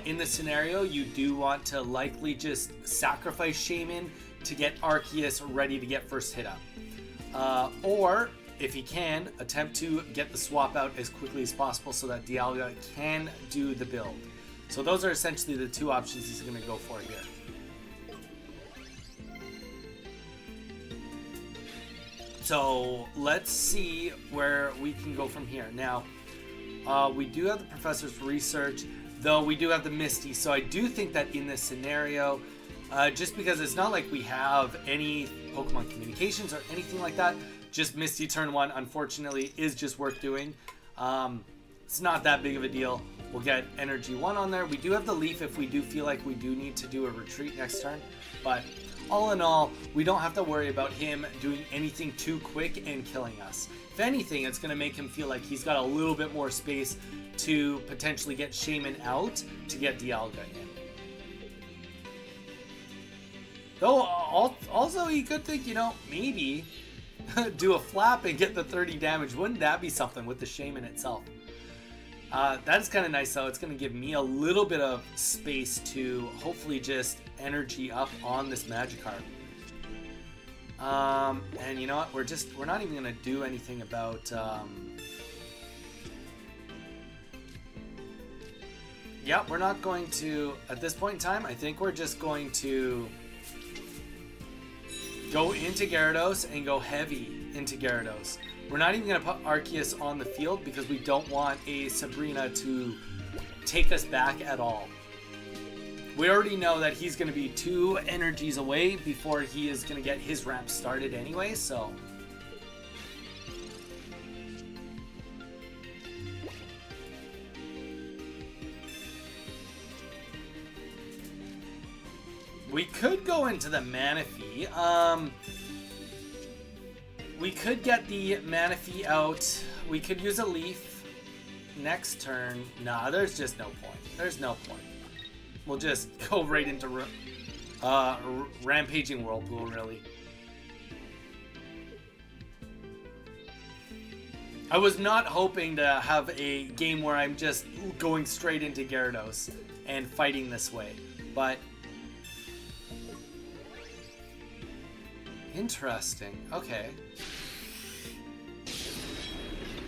In this scenario, you do want to likely just sacrifice Shaman to get Arceus ready to get first hit up. Or, if he can, attempt to get the swap out as quickly as possible so that Dialga can do the build. So those are essentially the 2 options he's going to go for here. So let's see where we can go from here. Now, we do have the Professor's Research, though we do have the Misty. So I do think that in this scenario, just because it's not like we have any Pokemon communications or anything like that, just Misty turn 1, unfortunately, is just worth doing. It's not that big of a deal. We'll get Energy 1 on there. We do have the Leaf if we do feel like we do need to do a retreat next turn. But all in all, we don't have to worry about him doing anything too quick and killing us. If anything, it's going to make him feel like he's got a little bit more space to potentially get Shaman out to get Dialga in. Though, also he could think, you know, maybe do a flap and get the 30 damage. Wouldn't that be something with the Shaman itself? That is kind of nice, though. It's going to give me a little bit of space to hopefully just energy up on this Magikarp. And you know what? We're not even going to do anything about... Yeah, we're not going to... At this point in time, I think we're just going to go into Gyarados and go heavy into Gyarados. We're not even going to put Arceus on the field because we don't want a Sabrina to take us back at all. We already know that he's going to be 2 energies away before he is going to get his ramp started anyway, so... We could go into the Manaphy. We could get the Manaphy out. We could use a Leaf next turn. Nah, there's just no point. There's no point. We'll just go right into Rampaging Whirlpool, really. I was not hoping to have a game where I'm just going straight into Gyarados and fighting this way, but... Interesting. Okay.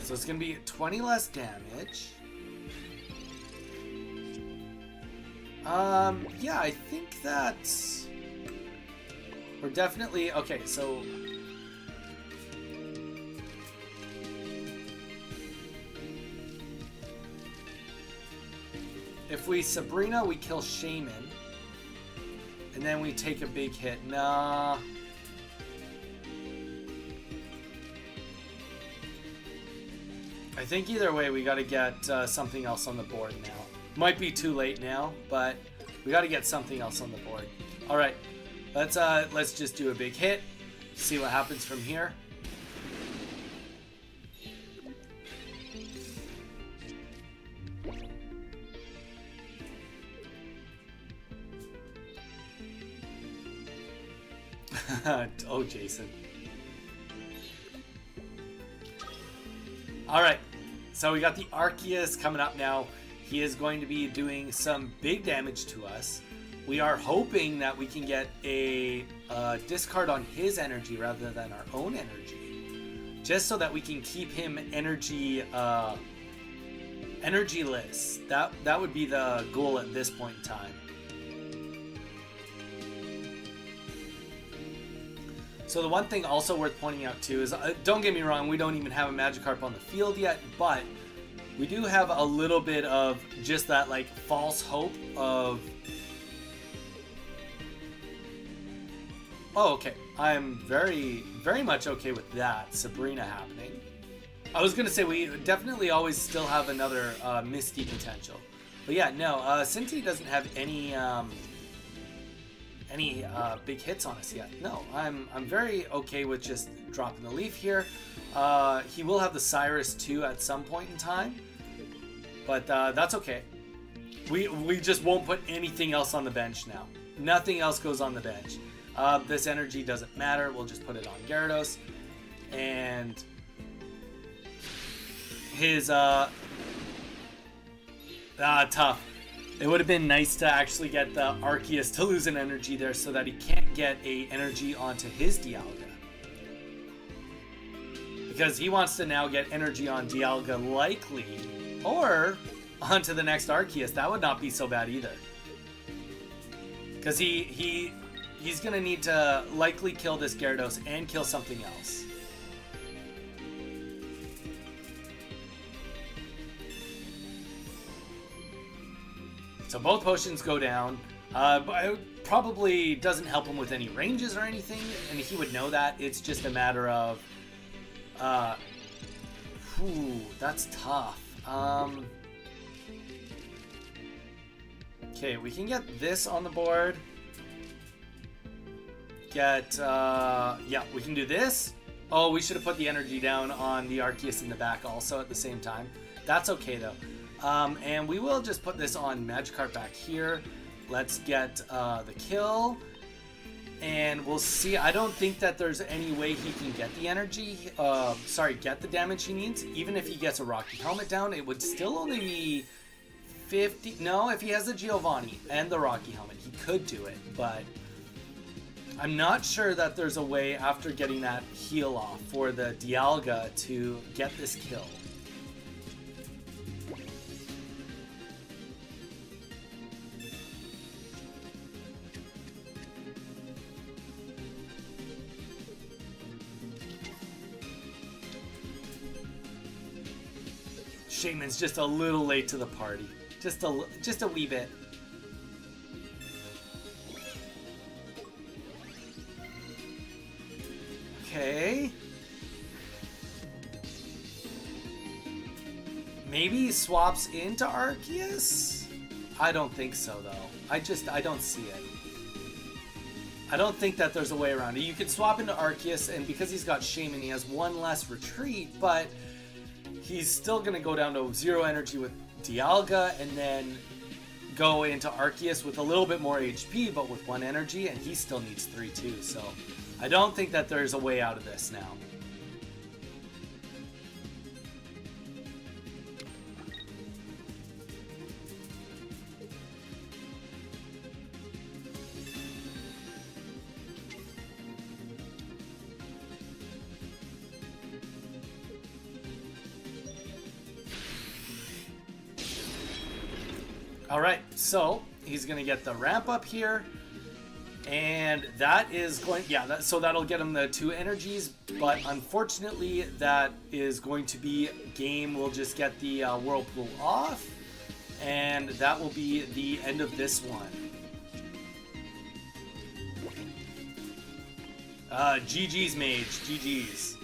So it's going to be 20 less damage. Yeah, I think that's... We're definitely... Okay, so... If we Sabrina, we kill Shaman. And then we take a big hit. Nah... I think either way we got to get something else on the board now. Might be too late now, but we got to get something else on the board. All right, let's just do a big hit. See what happens from here. Oh, Jason. All right. So we got the Arceus coming up now. He is going to be doing some big damage to us. We are hoping that we can get a discard on his energy rather than our own energy, just so that we can keep him energy-less. That would be the goal at this point in time. So the one thing also worth pointing out too is, don't get me wrong, we don't even have a Magikarp on the field yet, but we do have a little bit of just that like false hope of... Oh, okay. I'm very, very much okay with that, Sabrina happening. I was going to say we definitely always still have another Misty potential. But yeah, no, Cinti doesn't have any big hits on us yet. No, I'm very okay with just dropping the Leaf here. He will have the Cyrus too at some point in time, but that's okay. We just won't put anything else on the bench now. Nothing else goes on the bench. This energy doesn't matter. We'll just put it on Gyarados, and his tough. It would have been nice to actually get the Arceus to lose an energy there so that he can't get a energy onto his Dialga. Because he wants to now get energy on Dialga likely, or onto the next Arceus. That would not be so bad either. Because he's going to need to likely kill this Gyarados and kill something else. So both potions go down, but it probably doesn't help him with any ranges or anything, and he would know that. It's just a matter of, that's tough. Okay, we can get this on the board. Yeah, we can do this. Oh, we should have put the energy down on the Arceus in the back also at the same time. That's okay though. And we will just put this on Magikarp back here. Let's get the kill. And we'll see. I don't think that there's any way he can get the energy. Get the damage he needs. Even if he gets a Rocky Helmet down, it would still only be 50. No, if he has the Giovanni and the Rocky Helmet, he could do it. But I'm not sure that there's a way after getting that heal off for the Dialga to get this kill. Shaman's just a little late to the party. Just a wee bit. Okay. Maybe he swaps into Arceus? I don't think so though. I don't see it. I don't think that there's a way around it. You could swap into Arceus, and because he's got Shaman, he has one less retreat, but he's still going to go down to 0 energy with Dialga and then go into Arceus with a little bit more HP, but with 1 energy, and he still needs 3 too. So I don't think that there's a way out of this now. Alright, so he's going to get the ramp up here, and that is going, so that'll get him the 2 energies, but unfortunately that is going to be game. We'll just get the Whirlpool off, and that will be the end of this one. GG's Mage, GG's.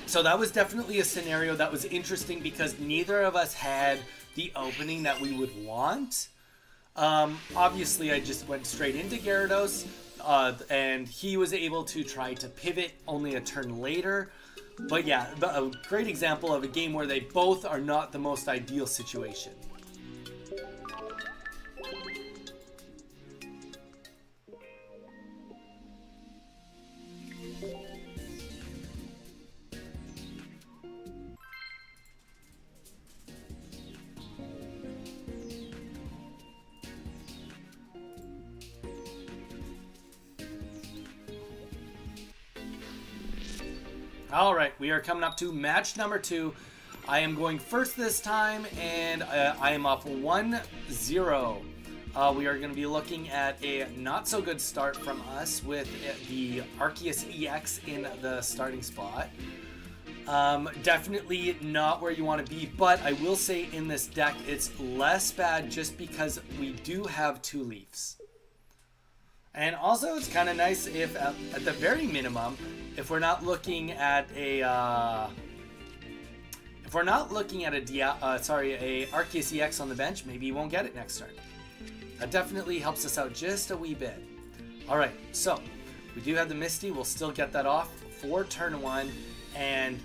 So that was definitely a scenario that was interesting because neither of us had the opening that we would want. Obviously I just went straight into Gyarados, and he was able to try to pivot only a turn later. But yeah, a great example of a game where they both are not the most ideal situation. Alright, we are coming up to match number 2. I am going first this time, and I am up 1-0. We are going to be looking at a not-so-good start from us with the Arceus EX in the starting spot. Definitely not where you want to be, but I will say in this deck it's less bad just because we do have 2 Leafs. And also it's kind of nice if, at the very minimum, if we're not looking at a Arceus EX on the bench, maybe you won't get it next turn. That definitely helps us out just a wee bit. Alright, so we do have the Misty. We'll still get that off for turn 1, and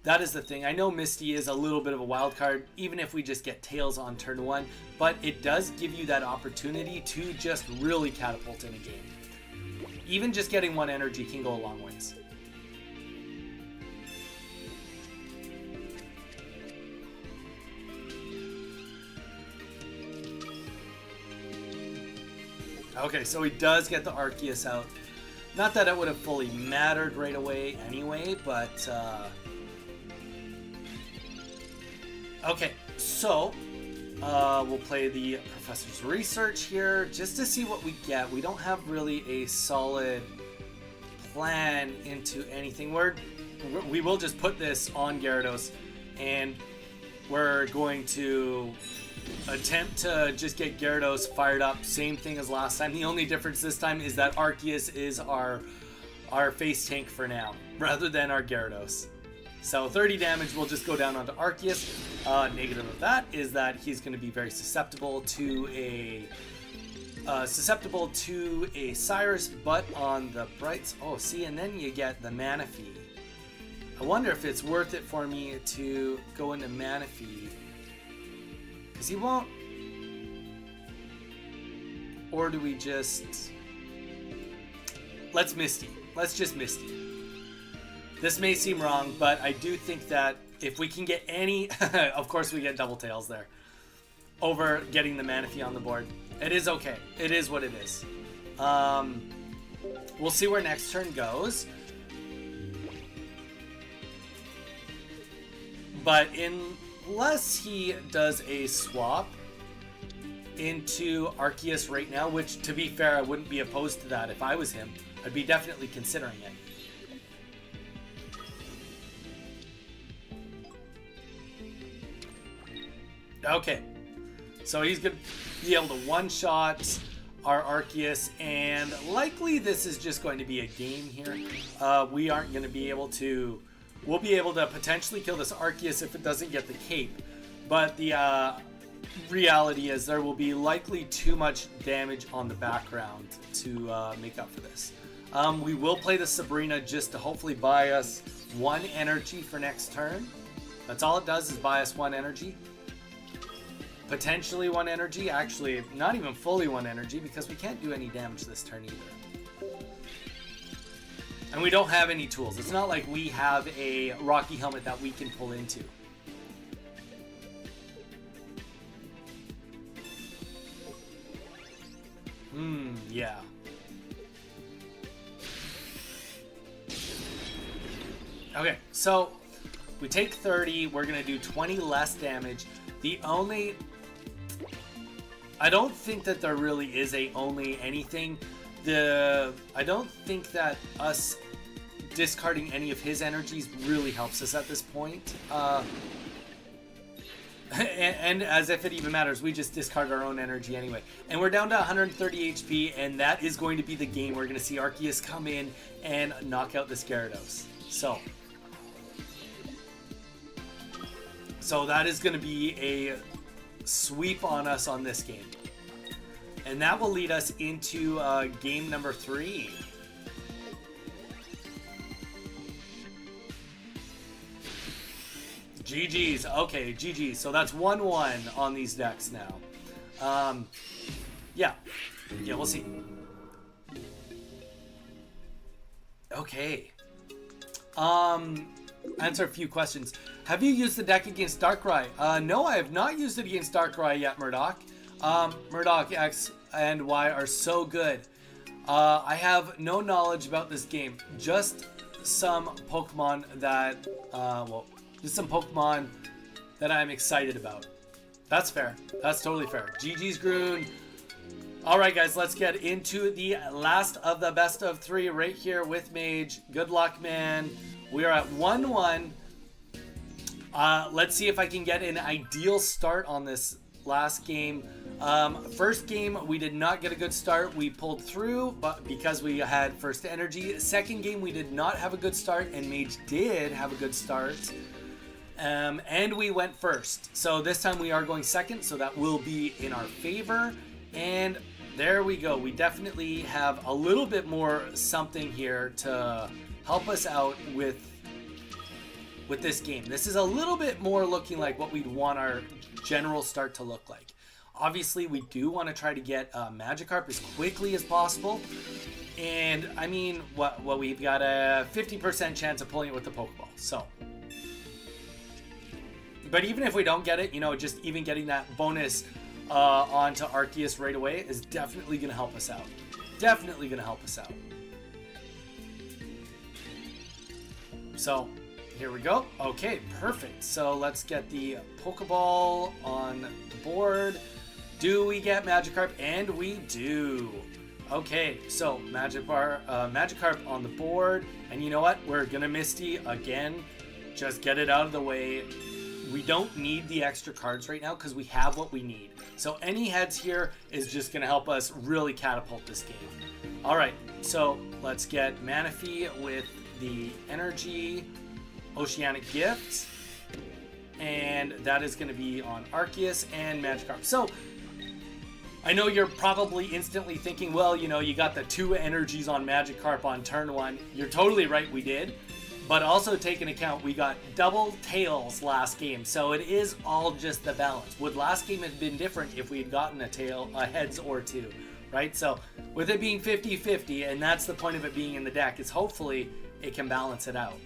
that is the thing. I know Misty is a little bit of a wild card, even if we just get Tails on turn 1, but it does give you that opportunity to just really catapult in a game. Even just getting 1 energy can go a long ways. Okay, so he does get the Arceus out. Not that it would have fully mattered right away anyway, but okay, so we'll play the Professor's Research here just to see what we get. We don't have really a solid plan into anything. We will just put this on Gyarados, and we're going to attempt to just get Gyarados fired up. Same thing as last time. The only difference this time is that Arceus is our face tank for now, rather than our Gyarados. So 30 damage will just go down onto Arceus. Negative of that is that he's going to be very susceptible to a Cyrus, but on the brights. Oh, see, and then you get the Manaphy. I wonder if it's worth it for me to go into Manaphy, because he won't. Or do we just... Let's Misty. Let's just Misty. This may seem wrong, but I do think that if we can get any... of course we get double tails there. Over getting the Manaphy on the board. It is okay. It is what it is. We'll see where next turn goes. But unless he does a swap into Arceus right now, which, to be fair, I wouldn't be opposed to that if I was him. I'd be definitely considering it. Okay. So he's going to be able to one-shot our Arceus, and likely this is just going to be a game here. We aren't going to be able to... We'll be able to potentially kill this Arceus if it doesn't get the cape, but the reality is there will be likely too much damage on the background to make up for this. We will play the Sabrina just to hopefully buy us 1 energy for next turn. That's all it does, is buy us 1 energy. Potentially 1 energy, actually not even fully 1 energy, because we can't do any damage this turn either. And we don't have any tools. It's not like we have a Rocky Helmet that we can pull into. Yeah. Okay, so we take 30, we're gonna do 20 less damage. The only... I don't think that there really is a only anything. I don't think that us discarding any of his energies really helps us at this point. And as if it even matters, we just discard our own energy anyway. And we're down to 130 HP, and that is going to be the game. We're going to see Arceus come in and knock out this Gyarados. So that is going to be a sweep on us on this game. And that will lead us into game number 3. GG's. Okay, GG's. So that's 1-1 on these decks now. Yeah, we'll see. Okay. Answer a few questions. Have you used the deck against Darkrai? No, I have not used it against Darkrai yet, Murdoch. Murdoch X and Y are so good. I have no knowledge about this game. Just some Pokemon that, just some Pokemon that I'm excited about. That's fair. That's totally fair. GG's Groon. Alright guys, let's get into the last of the best of 3 right here with Mage. Good luck, man. We are at 1-1. Let's see if I can get an ideal start on this last game. First game, we did not get a good start. We pulled through, but because we had first energy. Second game, we did not have a good start, and Mage did have a good start. And we went first. So this time we are going second, so that will be in our favor. And there we go. We definitely have a little bit more something here to help us out with this game. This is a little bit more looking like what we'd want our general start to look like. Obviously, we do want to try to get Magikarp as quickly as possible. And, I mean, what we've got a 50% chance of pulling it with the Pokeball. So, but even if we don't get it, you know, just even getting that bonus onto Arceus right away is definitely going to help us out. Definitely going to help us out. So, here we go. Okay, perfect. So let's get the Pokeball on the board. Do we get Magikarp? And we do. Okay, so Magikarp on the board. And you know what? We're going to Misty again. Just get it out of the way. We don't need the extra cards right now because we have what we need. So any heads here is just going to help us really catapult this game. All right, so let's get Manaphy with the energy. Oceanic Gifts. and that is going to be on Arceus and Magikarp. So I know you're probably instantly thinking, well, you know, you got the 2 energies on Magikarp on turn 1. You're totally right, we did. But also take into account, we got double tails last game, so it is all just the balance. Would last game have been different if we had gotten a heads or 2, right? So with it being 50-50, and that's the point of it being in the deck, is hopefully it can balance it out.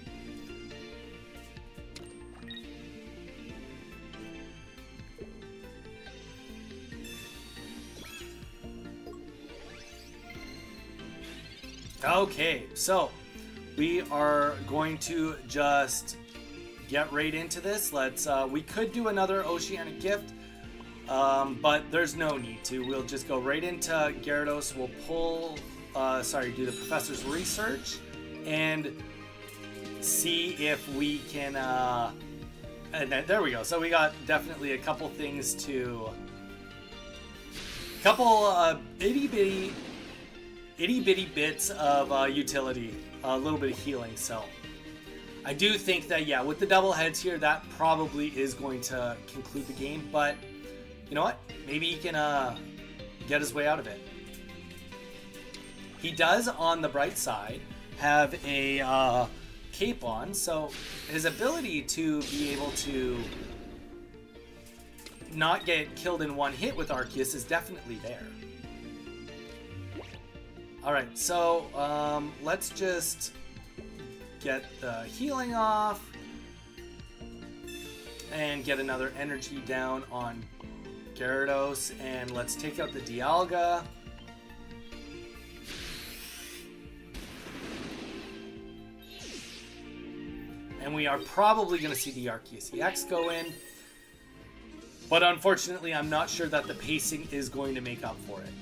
Okay, so we are going to just get right into this. We could do another Oceanic Gift, but there's no need to. We'll just go right into Gyarados. We'll do the Professor's Research and see if we can, and there we go. So we got definitely a couple things itty bitty bits of utility. A little bit of healing, so I do think that, yeah, with the double heads here, that probably is going to conclude the game, but you know what? Maybe he can get his way out of it. He does, on the bright side, have a cape on, so his ability to be able to not get killed in one hit with Arceus is definitely there. Alright, so let's just get the healing off and get another energy down on Gyarados, and let's take out the Dialga. And we are probably going to see the Arceus EX go in, but unfortunately I'm not sure that the pacing is going to make up for it.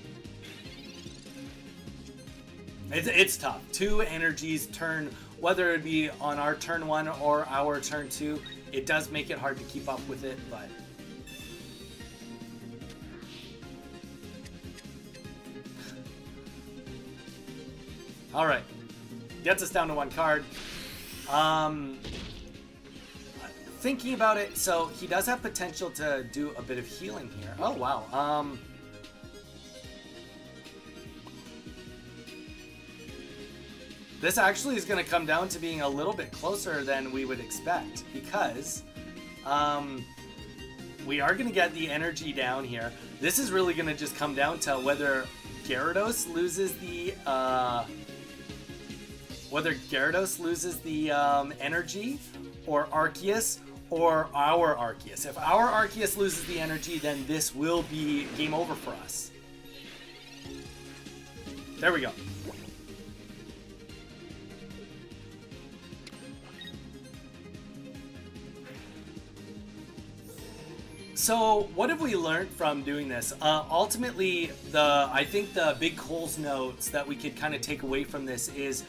It's tough. 2 energies turn, whether it be on our turn 1 or our turn 2, it does make it hard to keep up with it, but all right, gets us down to 1 card. Thinking about it, so he does have potential to do a bit of healing here. Oh wow. This actually is going to come down to being a little bit closer than we would expect, because we are going to get the energy down here. This is really going to just come down to whether Gyarados loses the energy, or Arceus, or our Arceus. If our Arceus loses the energy, then this will be game over for us. There we go. So what have we learned from doing this? Ultimately, I think the big Coles notes that we could kind of take away from this is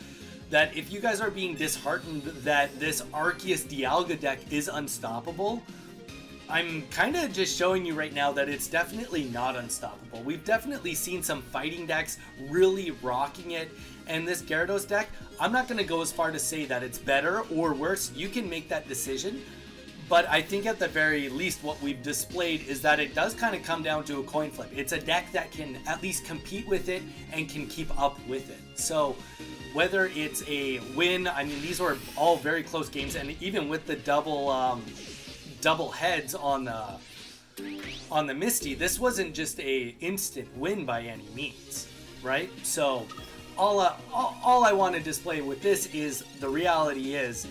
that if you guys are being disheartened that this Arceus Dialga deck is unstoppable, I'm kind of just showing you right now that it's definitely not unstoppable. We've definitely seen some fighting decks really rocking it, and this Gyarados deck, I'm not going to go as far to say that it's better or worse. You can make that decision. But I think at the very least what we've displayed is that it does kind of come down to a coin flip. It's a deck that can at least compete with it and can keep up with it. So whether it's a win, I mean, these were all very close games, and even with the double heads on the Misty, this wasn't just a instant win by any means, right? So all I want to display with this is the reality is,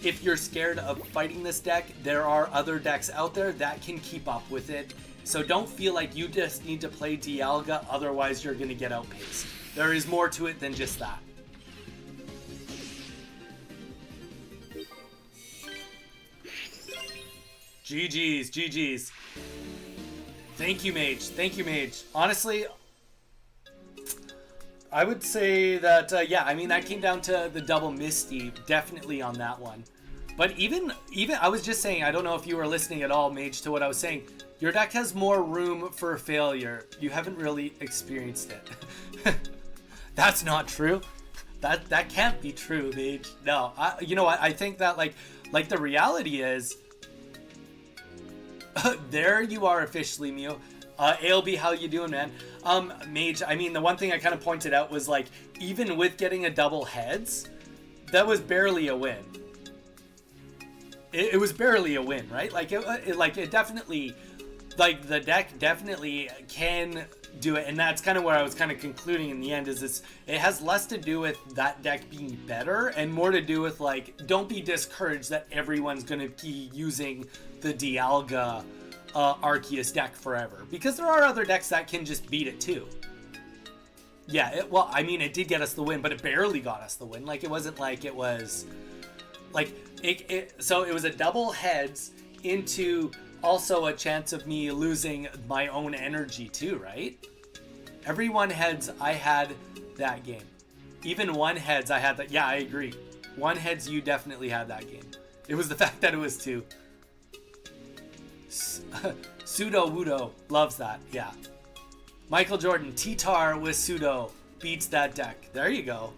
if you're scared of fighting this deck, there are other decks out there that can keep up with it. So don't feel like you just need to play Dialga, otherwise you're going to get outpaced. There is more to it than just that. GG's, GG's. Thank you, Mage. Thank you, Mage. Honestly, I would say that, yeah, I mean, that came down to the double Misty, definitely on that one. But even I was just saying, I don't know if you were listening at all, Mage, to what I was saying. Your deck has more room for failure. You haven't really experienced it. That's not true. That can't be true, Mage. No, you know what? I think that, like the reality is, There you are officially, Mew. ALB, how you doing, man? Mage, I mean, the one thing I kind of pointed out was, like, even with getting a double heads, that was barely a win. It was barely a win, right? Like, it definitely, like, the deck definitely can do it, and that's kind of where I was kind of concluding in the end, is it has less to do with that deck being better and more to do with, like, don't be discouraged that everyone's going to be using the Dialga Arceus deck forever, because there are other decks that can just beat it too. Yeah, well, I mean, it did get us the win, but it barely got us the win. Like, it wasn't like it was like so it was a double heads into also a chance of me losing my own energy too, right? Every one heads I had that game. Even one heads I had that. Yeah, I agree. One heads you definitely had that game. It was the fact that it was two. Pseudo Wudo loves that. Yeah. Michael Jordan, T-Tar with Pseudo beats that deck. There you go.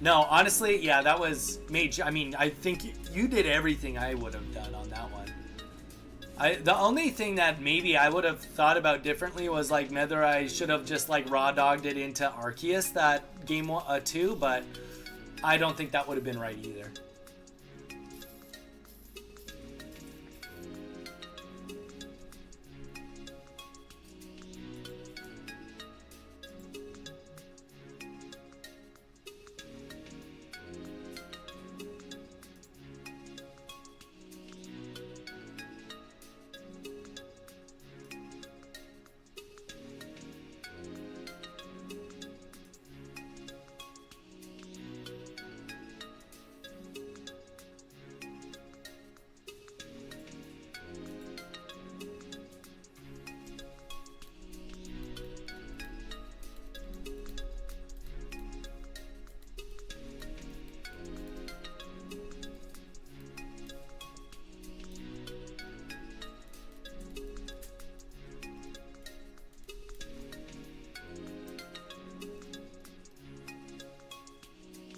No, honestly, yeah, that was Mage. I mean, I think you did everything I would have done on that one. The only thing that maybe I would have thought about differently was, like, whether I should have just, like, raw dogged it into Arceus that game 2, but I don't think that would have been right either.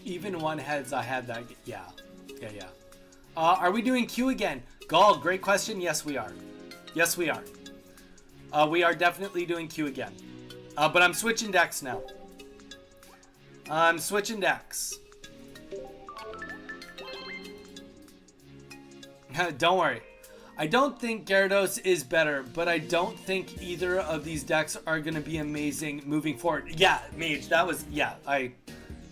Even one heads I had that. Yeah. Are we doing Q again? Gall, great question. Yes, we are. Yes, we are. We are definitely doing Q again. But I'm switching decks now. I'm switching decks. Don't worry. I don't think Gyarados is better, but I don't think either of these decks are going to be amazing moving forward. Yeah, Mage, that was, yeah,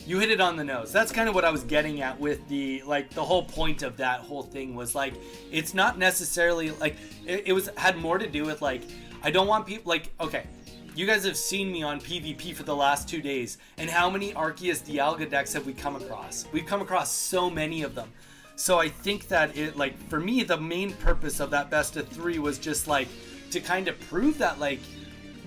you hit it on the nose. That's kind of what I was getting at with the, like, the whole point of that whole thing was, like, it's not necessarily, like, it had more to do with, like, I don't want people, like, okay, you guys have seen me on PvP for the last 2 days, and how many Arceus Dialga decks have we come across? We've come across so many of them. So I think that it, like, for me, the main purpose of that best of 3 was just, like, to kind of prove that, like,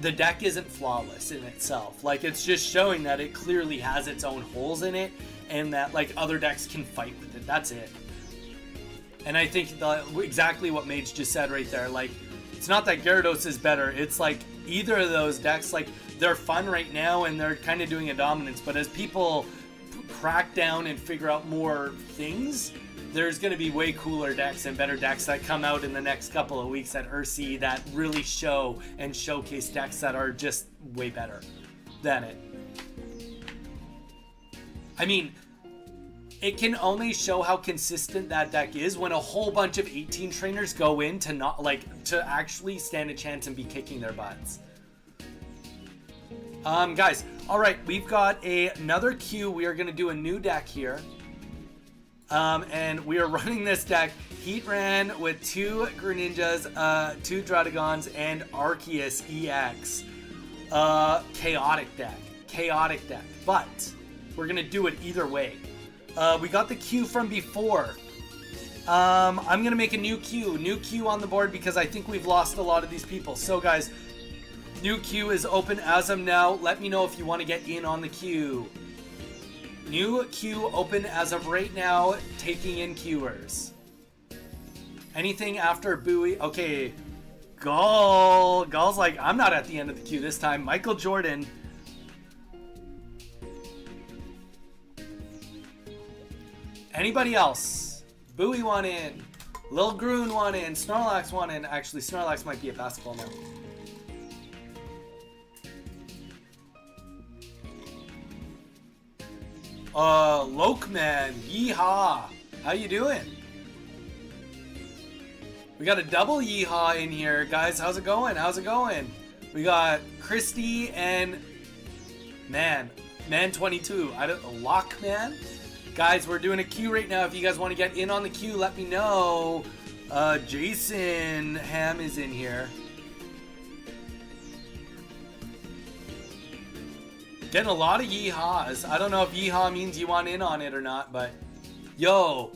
the deck isn't flawless in itself. Like, it's just showing that it clearly has its own holes in it, and that, like, other decks can fight with it. That's it. And I think exactly what Mage just said right there, like, it's not that Gyarados is better. It's like either of those decks, like, they're fun right now and they're kind of doing a dominance, but as people crack down and figure out more things, there's going to be way cooler decks and better decks that come out in the next couple of weeks at Ursi that really show and showcase decks that are just way better than it. I mean, it can only show how consistent that deck is when a whole bunch of 18 trainers go in to not, like, to actually stand a chance and be kicking their butts. Guys, all right, we've got another queue. We are going to do a new deck here. And we are running this deck Heatran with 2 Greninjas, 2 Druddigons, and Arceus EX. Chaotic deck. But we're gonna do it either way. We got the queue from before. I'm gonna make a new queue on the board because I think we've lost a lot of these people. So guys, new queue is open as of now. Let me know if you want to get in on the queue. New queue open as of right now, taking in queuers. Anything after Bowie? Okay, Gall's like, I'm not at the end of the queue this time. Michael Jordan. Anybody else? Bowie want in. Lil Groon won in, Snorlax won in. Actually, Snorlax might be a basketball now. Lokman, yeehaw. How you doing? We got a double yeehaw in here, guys. How's it going? How's it going? We got Christy and Man 22. Lockman. Guys, we're doing a queue right now. If you guys want to get in on the queue, let me know. Jason Ham is in here. Getting a lot of yeehaws. I don't know if yeehaw means you want in on it or not, but yo,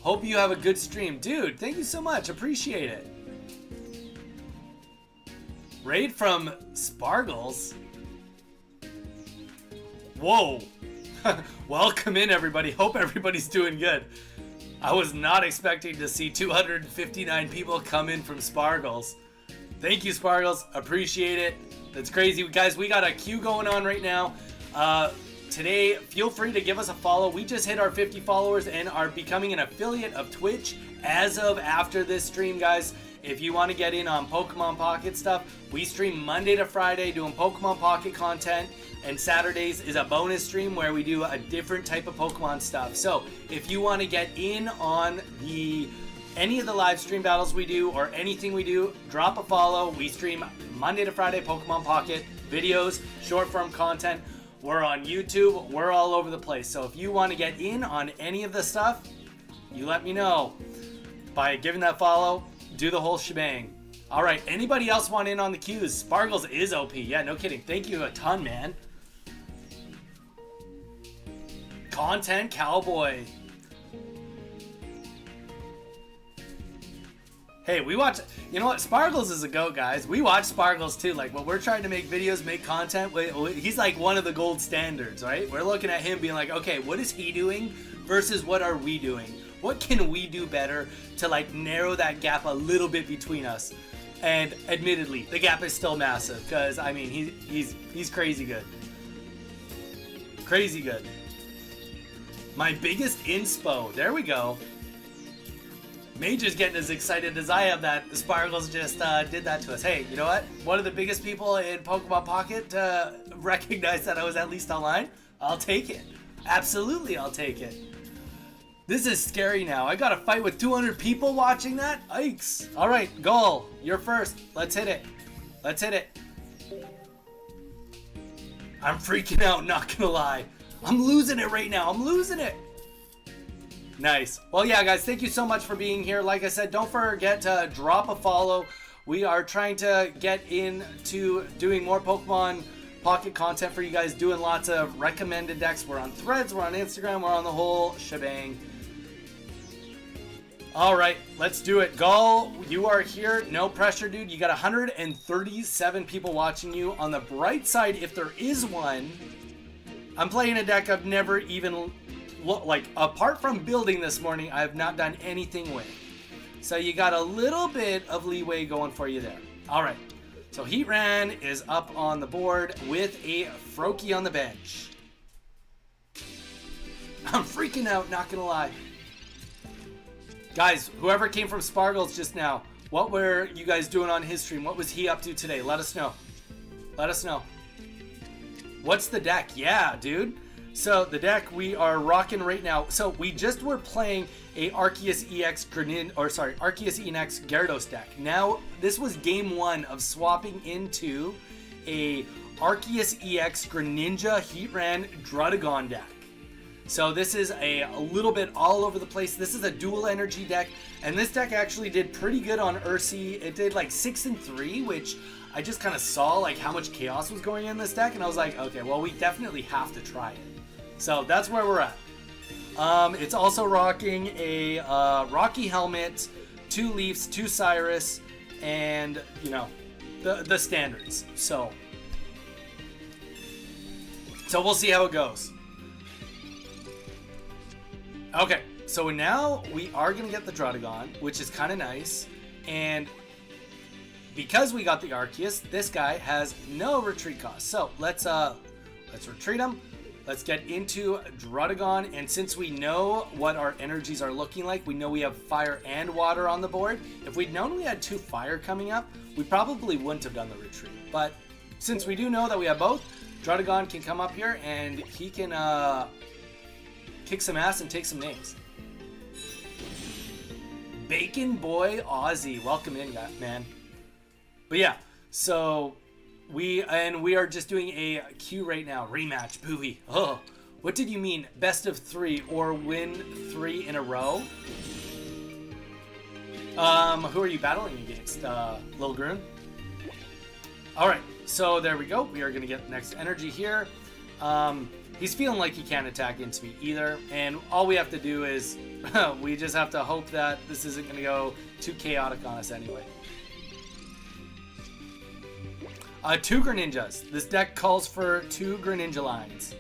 hope you have a good stream. Dude, thank you so much. Appreciate it. Raid from Spargles. Whoa. Welcome in, everybody. Hope everybody's doing good. I was not expecting to see 259 people come in from Spargles. Thank you, Spargles. Appreciate it. That's crazy. Guys, we got a queue going on right now. Today, feel free to give us a follow. We just hit our 50 followers and are becoming an affiliate of Twitch as of after this stream, guys. If you want to get in on Pokemon Pocket stuff, we stream Monday to Friday doing Pokemon Pocket content. And Saturdays is a bonus stream where we do a different type of Pokemon stuff. So if you want to get in on any of the live stream battles we do or anything we do, drop a follow. We stream Monday to Friday Pokemon Pocket videos, short form content. We're on YouTube. We're all over the place. So if you want to get in on any of the stuff, you let me know by giving that follow. Do the whole shebang. All right. Anybody else want in on the queues? Spargles is OP. Yeah, no kidding. Thank you a ton, man. Content cowboy. Hey, we watch. You know what? Spargles is a goat, guys. We watch Spargles too. Like when we're trying to make videos, make content, he's like one of the gold standards, right? We're looking at him being like, okay, what is he doing versus what are we doing? What can we do better to like narrow that gap a little bit between us? And admittedly, the gap is still massive because I mean he's crazy good. Crazy good. My biggest inspo. There we go. Major's getting as excited as I am that Spargles just did that to us. Hey, you know what? One of the biggest people in Pokemon Pocket recognized that I was at least online. I'll take it. Absolutely, I'll take it. This is scary now. I got to fight with 200 people watching that? Yikes. All right, goal. You're first. Let's hit it. Let's hit it. I'm freaking out, not gonna lie. I'm losing it right now. I'm losing it. Nice. Well, yeah, guys, thank you so much for being here. Like I said, don't forget to drop a follow. We are trying to get into doing more Pokemon Pocket content for you guys, doing lots of recommended decks. We're on Threads, we're on Instagram, we're on the whole shebang. All right, let's do it. Gall, you are here. No pressure, dude. You got 137 people watching you. On the bright side, if there is one, I'm playing a deck I've never even, apart from building this morning, I have not done anything with. So you got a little bit of leeway going for you there. All right, so Heatran is up on the board with a Froakie on the bench. I'm freaking out, not gonna lie. Guys, whoever came from Spargles just now, what were you guys doing on his stream? What was he up to today? Let us know. Let us know. What's the deck? Yeah, dude. So the deck we are rocking right now. So we just were playing a Arceus EX Arceus EX Gyarados deck. Now this was game one of swapping into a Arceus EX Greninja Heatran Druddigon deck. So this is a little bit all over the place. This is a dual energy deck, and this deck actually did pretty good on Ursi. It did like 6 and 3, which I just kind of saw like how much chaos was going in this deck, and I was like, okay, well, we definitely have to try it. So that's where we're at. It's also rocking a Rocky Helmet, 2 Leafs, 2 Cyrus, and you know the standards. So we'll see how it goes. Okay, so now we are going to get the Druddigon, which is kind of nice. And because we got the Arceus, this guy has no retreat cost. So let's retreat him. let's get into Druddigon. And since we know what our energies are looking like, we know we have fire and water on the board. If we'd known we had 2 fire coming up, we probably wouldn't have done the retreat. But since we do know that we have both, Druddigon can come up here and he can kick some ass and take some names. Bacon Boy Aussie, welcome in, man. But yeah, so we are just doing a queue right now. Rematch, booey. Oh, what did you mean? Best of 3 or win 3 in a row? Who are you battling against? Lil Groon? Alright, so there we go. We are going to get next energy here. He's feeling like he can't attack into me either. And all we have to do is we just have to hope that this isn't going to go too chaotic on us anyway. 2 Greninjas. This deck calls for 2 Greninja lines.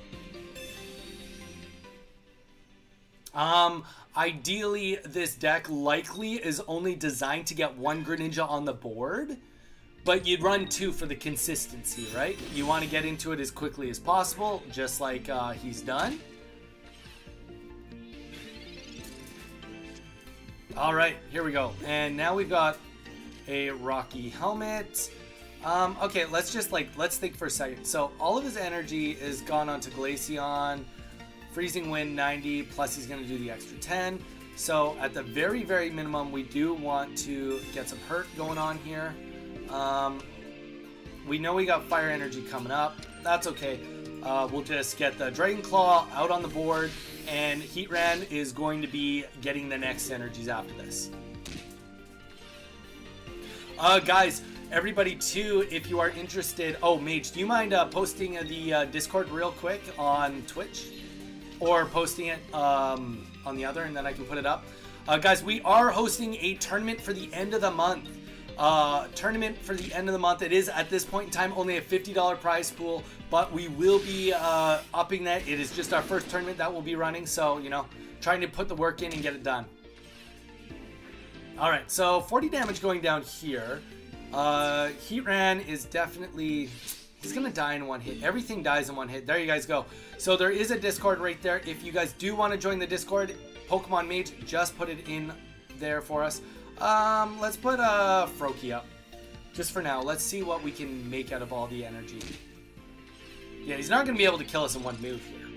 Ideally, this deck likely is only designed to get 1 Greninja on the board, but you'd run 2 for the consistency, right? You want to get into it as quickly as possible, just like he's done. All right, here we go. And now we've got a Rocky Helmet. Okay, let's think for a second. So all of his energy is gone onto Glaceon. Freezing Wind 90, plus he's going to do the extra 10. So at the very, very minimum, we do want to get some hurt going on here. We know we got fire energy coming up. That's okay. We'll just get the Dragon Claw out on the board, and Heatran is going to be getting the next energies after this. Guys, everybody too, if you are interested... Oh, Mage, do you mind posting the Discord real quick on Twitch? Or posting it on the other, and then I can put it up. Guys, we are hosting a tournament for the end of the month. It is, at this point in time, only a $50 prize pool, but we will be upping that. It is just our first tournament that we'll be running, so, you know, trying to put the work in and get it done. Alright, so 40 damage going down here. Heatran is definitely... He's going to die in 1 hit. Everything dies in 1 hit. There you guys go. So there is a Discord right there. If you guys do want to join the Discord, Pokemon Mage just put it in there for us. Let's put Froakie up. Just for now. Let's see what we can make out of all the energy. Yeah, he's not going to be able to kill us in 1 move here.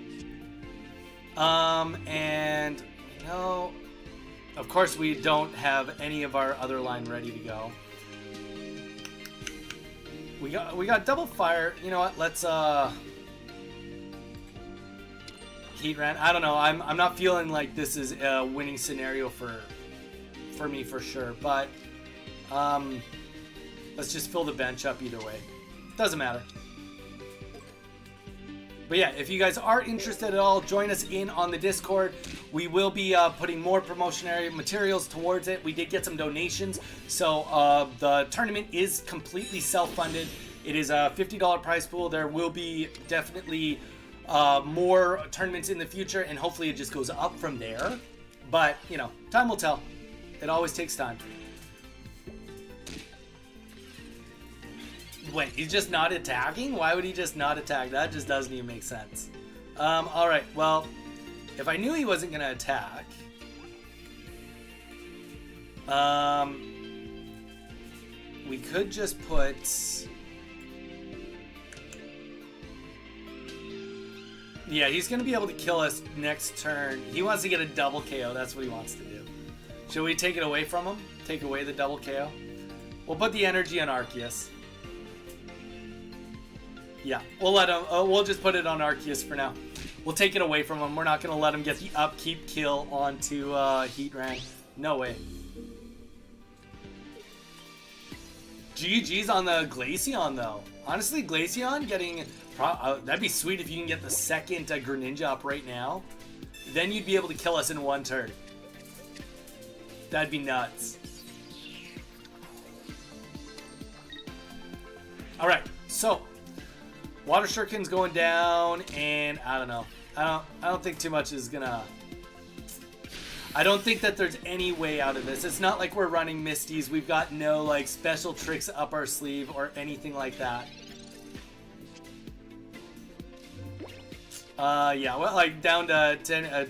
And, you know, of course we don't have any of our other line ready to go. We got double fire. You know what? Let's Heatran. I don't know. I'm not feeling like this is a winning scenario for me for sure. But let's just fill the bench up either way. Doesn't matter. But yeah, if you guys are interested at all, join us in on the Discord. We will be putting more promotionary materials towards it. We did get some donations, so the tournament is completely self-funded. It is a $50 prize pool. There will be definitely more tournaments in the future, and hopefully it just goes up from there. But, you know, time will tell. It always takes time. Wait, he's just not attacking? Why would he just not attack? That just doesn't even make sense. Alright, well, if I knew he wasn't going to attack... we could just put... Yeah, he's going to be able to kill us next turn. He wants to get a double KO. That's what he wants to do. Should we take it away from him? Take away the double KO? We'll put the energy on Arceus. Yeah, we'll let him. We'll just put it on Arceus for now. We'll take it away from him. We're not going to let him get the upkeep kill onto Heatran. No way. GG's on the Glaceon, though. Honestly, Glaceon getting... that'd be sweet if you can get the second Greninja up right now. Then you'd be able to kill us in 1 turn. That'd be nuts. Alright, so... Water Shuriken's going down, and I don't know. I don't think too much is gonna... I don't think that there's any way out of this. It's not like we're running Misties. We've got no, like, special tricks up our sleeve or anything like that. Yeah, well, like down to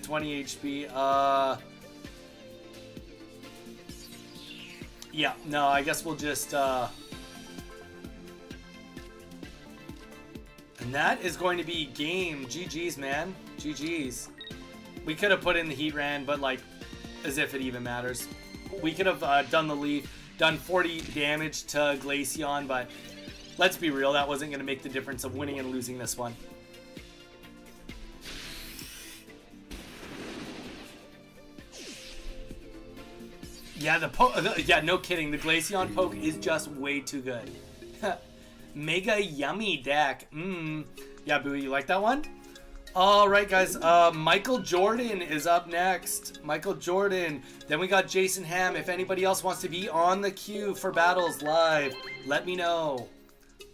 20 HP. Yeah, no, I guess we'll just, and that is going to be game. GG's, man. GG's. We could have put in the Heat Ran, but like, as if it even matters. We could have done the Leaf, done 40 damage to Glaceon, but let's be real, that wasn't going to make the difference of winning and losing this one. Yeah, yeah, no kidding. The Glaceon poke is just way too good. Mega yummy deck. Yeah, Boo, you like that one? All right, guys. Michael Jordan is up next. Michael Jordan. Then we got Jason Ham. If anybody else wants to be on the queue for battles live, let me know.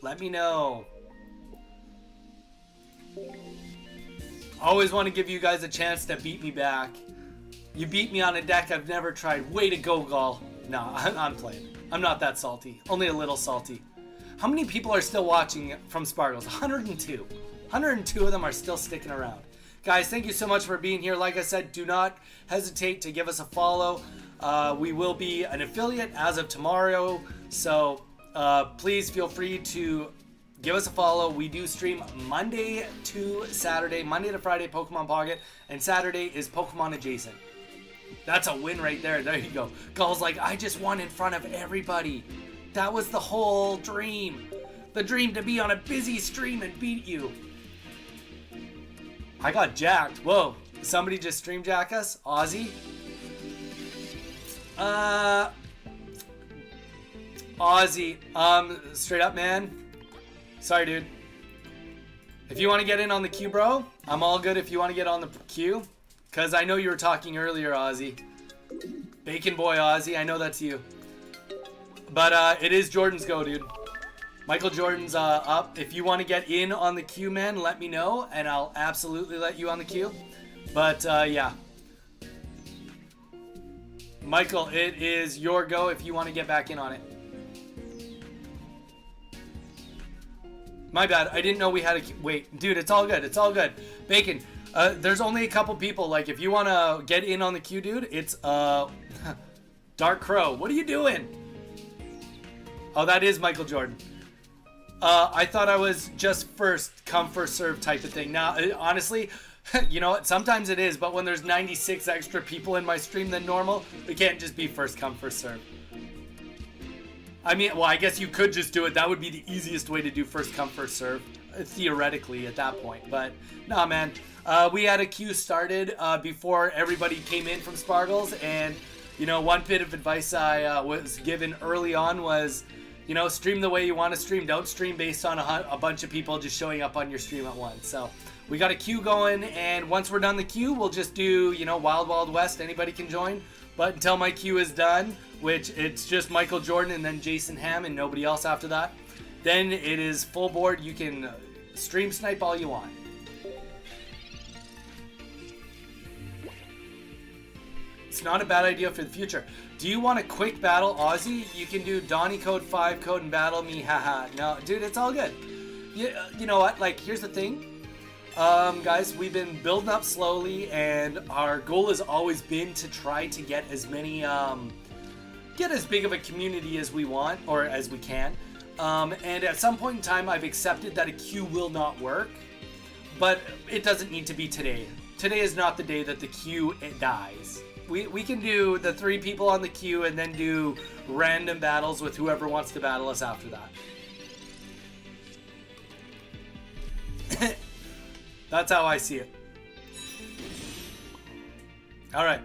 Let me know. Always want to give you guys a chance to beat me back. You beat me on a deck I've never tried. Way to go, Gall. Nah, I'm playing. I'm not that salty. Only a little salty. How many people are still watching from Sparkles? 102. 102 of them are still sticking around. Guys, thank you so much for being here. Like I said, do not hesitate to give us a follow. We will be an affiliate as of tomorrow. So please feel free to give us a follow. We do stream Monday to Saturday. Monday to Friday, Pokemon Pocket. And Saturday is Pokemon Adjacent. That's a win right there. There you go. Gull's like, I just won in front of everybody. That was the whole dream. The dream to be on a busy stream and beat you. I got jacked. Whoa. Somebody just stream jack us? Ozzy? Ozzy. Straight up, man. Sorry, dude. If you want to get in on the queue, bro, I'm all good if you want to get on the queue. Because I know you were talking earlier, Ozzy. Bacon Boy Ozzy, I know that's you. But it is Jordan's go, dude. Michael Jordan's up. If you want to get in on the queue, man, let me know. And I'll absolutely let you on the queue. But, yeah. Michael, it is your go if you want to get back in on it. My bad. I didn't know we had a... Wait, dude, it's all good. It's all good. Bacon, there's only a couple people. Like, if you want to get in on the queue, dude, it's... Dark Crow. What are you doing? Oh, that is Michael Jordan. I thought I was just first come, first serve type of thing. Now, honestly, you know what? Sometimes it is, but when there's 96 extra people in my stream than normal, it can't just be first come, first serve. I mean, well, I guess you could just do it. That would be the easiest way to do first come, first serve, theoretically at that point. But, nah, man. We had a queue started before everybody came in from Sparkles, and, you know, one bit of advice I was given early on was, you know, stream the way you want to stream. Don't stream based on a bunch of people just showing up on your stream at once. So we got a queue going, and once we're done the queue, we'll just do, you know, Wild Wild West. Anybody can join. But until my queue is done, which it's just Michael Jordan and then Jason Ham and nobody else after that, then it is full board. You can stream snipe all you want. It's not a bad idea for the future. Do you want a quick battle, Aussie? You can do Donny Code 5 code and battle me, haha. No, dude, it's all good. You know what? Like, here's the thing. Guys, we've been building up slowly, and our goal has always been to try to get as many, get as big of a community as we want, or as we can. And at some point in time, I've accepted that a queue will not work, but it doesn't need to be today. Today is not the day that the queue dies. We can do the 3 people on the queue and then do random battles with whoever wants to battle us after that. That's how I see it. Alright.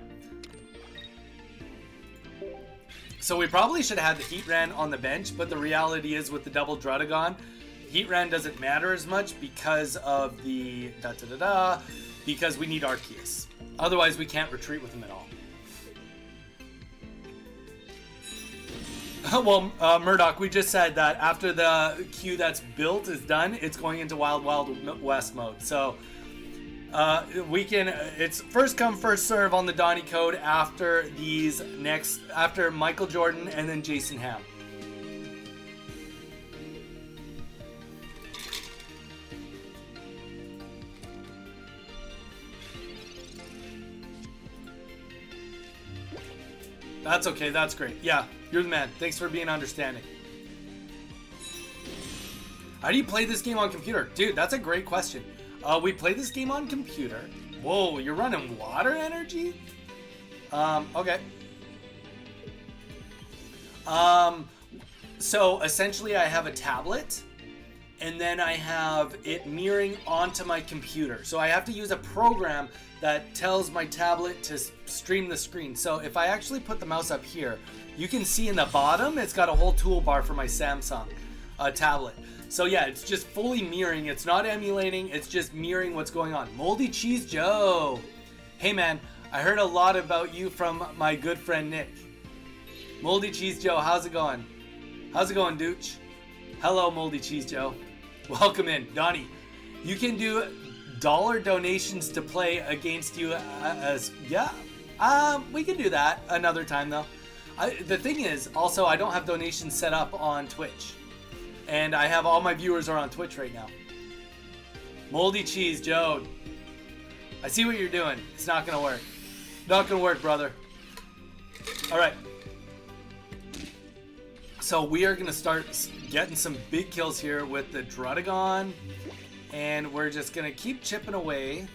So we probably should have the Heatran on the bench, but the reality is with the double Druddigon, Heatran doesn't matter as much because of the because we need Arceus. Otherwise, we can't retreat with him at all. Well, Murdoch, we just said that after the queue that's built is done, it's going into Wild Wild West mode. So we can. It's first come, first serve on the Donny Code after after Michael Jordan and then Jason Ham. That's okay. That's great. Yeah, you're the man. Thanks for being understanding. How do you play this game on computer? Dude, that's a great question. We play this game on computer. Whoa, you're running water energy? Okay. So essentially I have a tablet and then I have it mirroring onto my computer. So I have to use a program that tells my tablet to stream the screen. So if I actually put the mouse up here, you can see in the bottom, it's got a whole toolbar for my Samsung tablet. So yeah, it's just fully mirroring. It's not emulating, it's just mirroring what's going on. Moldy Cheese Joe. Hey man, I heard a lot about you from my good friend Nick. Moldy Cheese Joe, how's it going? How's it going, Dooch? Hello, Moldy Cheese Joe. Welcome in. Donnie, you can do dollar donations to play against you as... Yeah, we can do that another time though. The thing is, also, I don't have donations set up on Twitch. And I have all my viewers are on Twitch right now. Moldy Cheese Joe. I see what you're doing. It's not gonna work. Not gonna work, brother. Alright. So we are gonna start getting some big kills here with the Druddigon. And we're just gonna keep chipping away.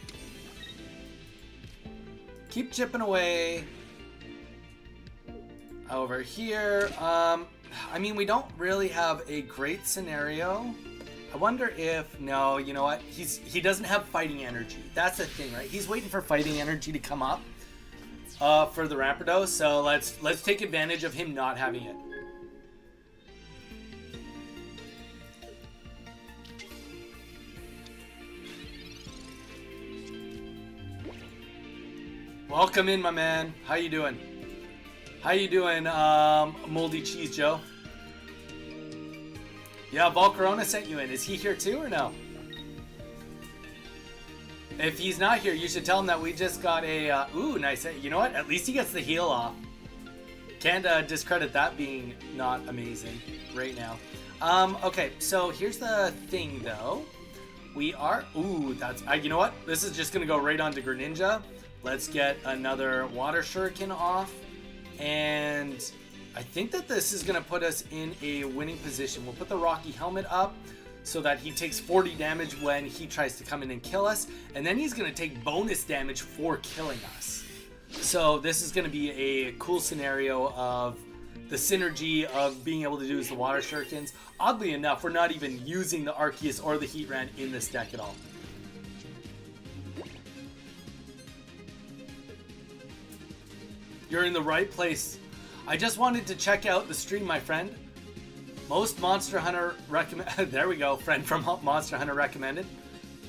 Keep chipping away. Over here. I mean, we don't really have a great scenario. I wonder if... No, you know what? He doesn't have fighting energy. That's the thing, right? He's waiting for fighting energy to come up for the Rampardos. So let's take advantage of him not having it. Welcome in, my man. How you doing? How you doing, Moldy Cheese Joe? Yeah, Volcarona sent you in. Is he here too or no? If he's not here, you should tell him that we just got a... ooh, nice. You know what? At least he gets the heal off. Can't discredit that being not amazing right now. Okay, so here's the thing, though. We are... Ooh, that's... you know what? This is just going to go right on to Greninja. Let's get another Water Shuriken off. And I think that this is going to put us in a winning position. We'll put the Rocky Helmet up so that he takes 40 damage when he tries to come in and kill us. And then he's going to take bonus damage for killing us. So this is going to be a cool scenario of the synergy of being able to use the Water Shurikens. Oddly enough, we're not even using the Arceus or the Heatran in this deck at all. You're in the right place. I just wanted to check out the stream, my friend. Most Monster Hunter recommend. There we go, friend from Monster Hunter recommended.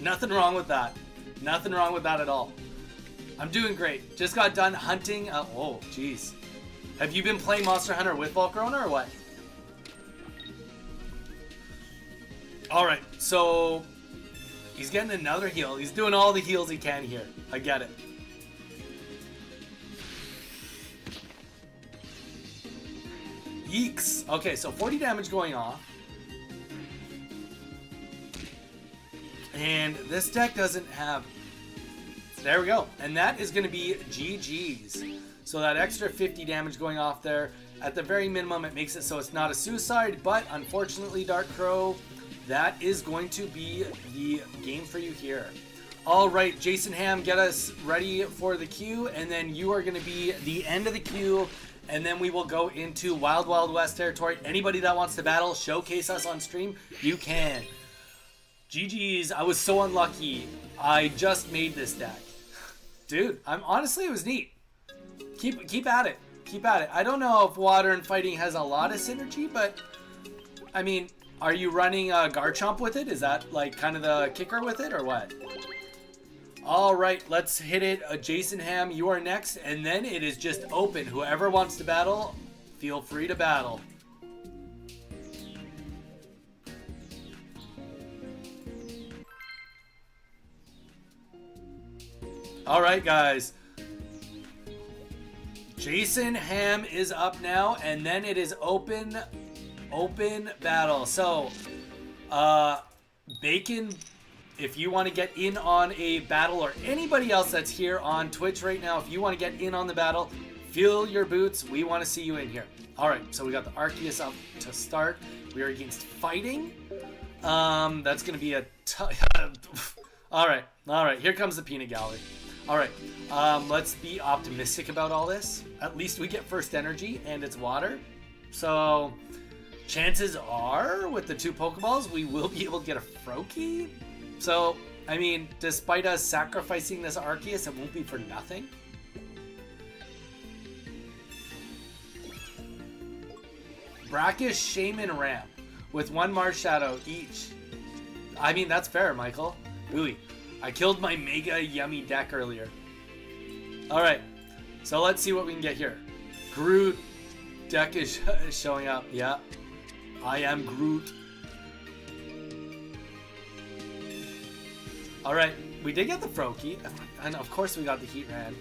Nothing wrong with that. Nothing wrong with that at all. I'm doing great. Just got done hunting. Oh, jeez. Have you been playing Monster Hunter with Volcarona or what? All right, so he's getting another heal. He's doing all the heals he can here. I get it. Yeeks. Okay, so 40 damage going off. And this deck doesn't have... There we go. And that is going to be GG's. So that extra 50 damage going off there. At the very minimum, it makes it so it's not a suicide. But unfortunately, Dark Crow, that is going to be the game for you here. All right, Jason Ham, get us ready for the queue. And then you are going to be the end of the queue. And then we will go into Wild Wild West territory. Anybody that wants to battle, showcase us on stream, you can. GG's, I was so unlucky. I just made this deck. Dude, honestly, it was neat. Keep at it. Keep at it. I don't know if water and fighting has a lot of synergy, but I mean, are you running Garchomp with it? Is that like kind of the kicker with it or what? All right, let's hit it. Jason Ham, you are next, and then it is just open. Whoever wants to battle, feel free to battle. All right, guys. Jason Ham is up now, and then it is open battle. So, Bacon, if you want to get in on a battle, or anybody else that's here on Twitch right now, if you want to get in on the battle, Feel your boots. We want to see you in here. All right, so we got the Arceus up to start. We are against fighting. That's going to be a all right. Here comes the peanut gallery. All right, let's be optimistic about all this. At least we get first energy, and it's water. So chances are, with the 2 Pokeballs, we will be able to get a Froakie. So, I mean, despite us sacrificing this Arceus, it won't be for nothing. Brackish, Shaman, Ramp with 1 Marshadow each. I mean, that's fair, Michael. Ooh, I killed my mega yummy deck earlier. Alright, so let's see what we can get here. Groot deck is showing up. Yeah, I am Groot. Alright, we did get the Froakie, and of course we got the Heatran.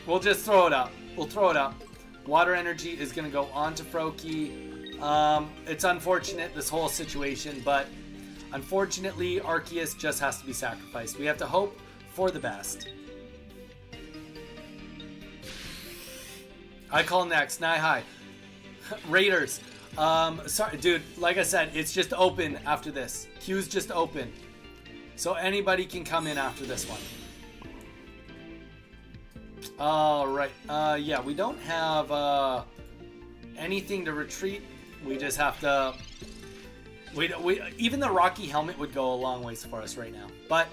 We'll just throw it up. We'll throw it up. Water energy is going to go on to Froakie. It's unfortunate, this whole situation, but unfortunately, Arceus just has to be sacrificed. We have to hope for the best. I call next. Hi. Raiders. Sorry, dude, like I said, it's just open after this. Queue's just open. So anybody can come in after this one. Alright, yeah, we don't have, anything to retreat. We just have to... even the Rocky Helmet would go a long ways for us right now. But,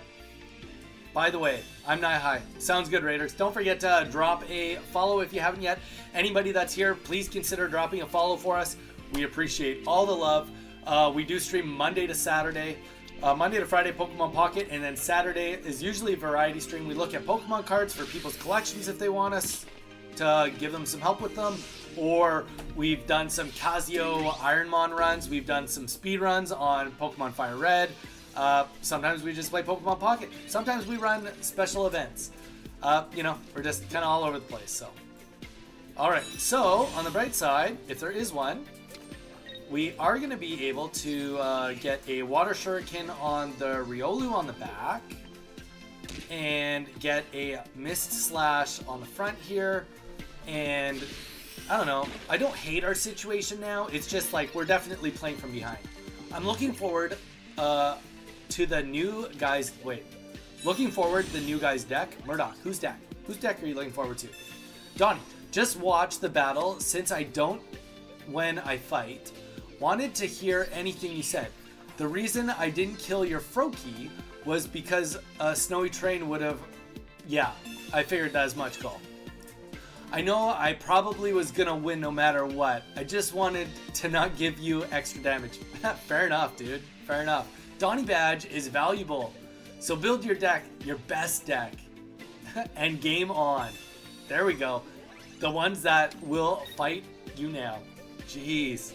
by the way, I'm High. Sounds good, Raiders. Don't forget to drop a follow if you haven't yet. Anybody that's here, please consider dropping a follow for us. We appreciate all the love. We do stream Monday to Saturday. Monday to Friday, Pokemon Pocket, and then Saturday is usually a variety stream. We look at Pokemon cards for people's collections if they want us to give them some help with them. Or we've done some Casio Ironmon runs. We've done some speed runs on Pokemon Fire Red. Sometimes we just play Pokemon Pocket. Sometimes we run special events. You know, we're just kind of all over the place. So, all right. So on the bright side, if there is one, we are going to be able to get a Water Shuriken on the Riolu on the back, and get a Mist Slash on the front here, and I don't know, I don't hate our situation now, it's just like we're definitely playing from behind. I'm looking forward to the new guys, looking forward to the new guys deck. Murdoch, whose deck? Whose deck are you looking forward to? Donnie, just watch the battle since I don't when I fight. Wanted to hear anything you said. The reason I didn't kill your Froakie was because a Snowy Train would have... Yeah, I figured that as much, Cole. I know I probably was gonna win no matter what. I just wanted to not give you extra damage. Fair enough, dude. Fair enough. Donnie Badge is valuable. So build your deck, your best deck. And game on. There we go. The ones that will fight you now. Jeez.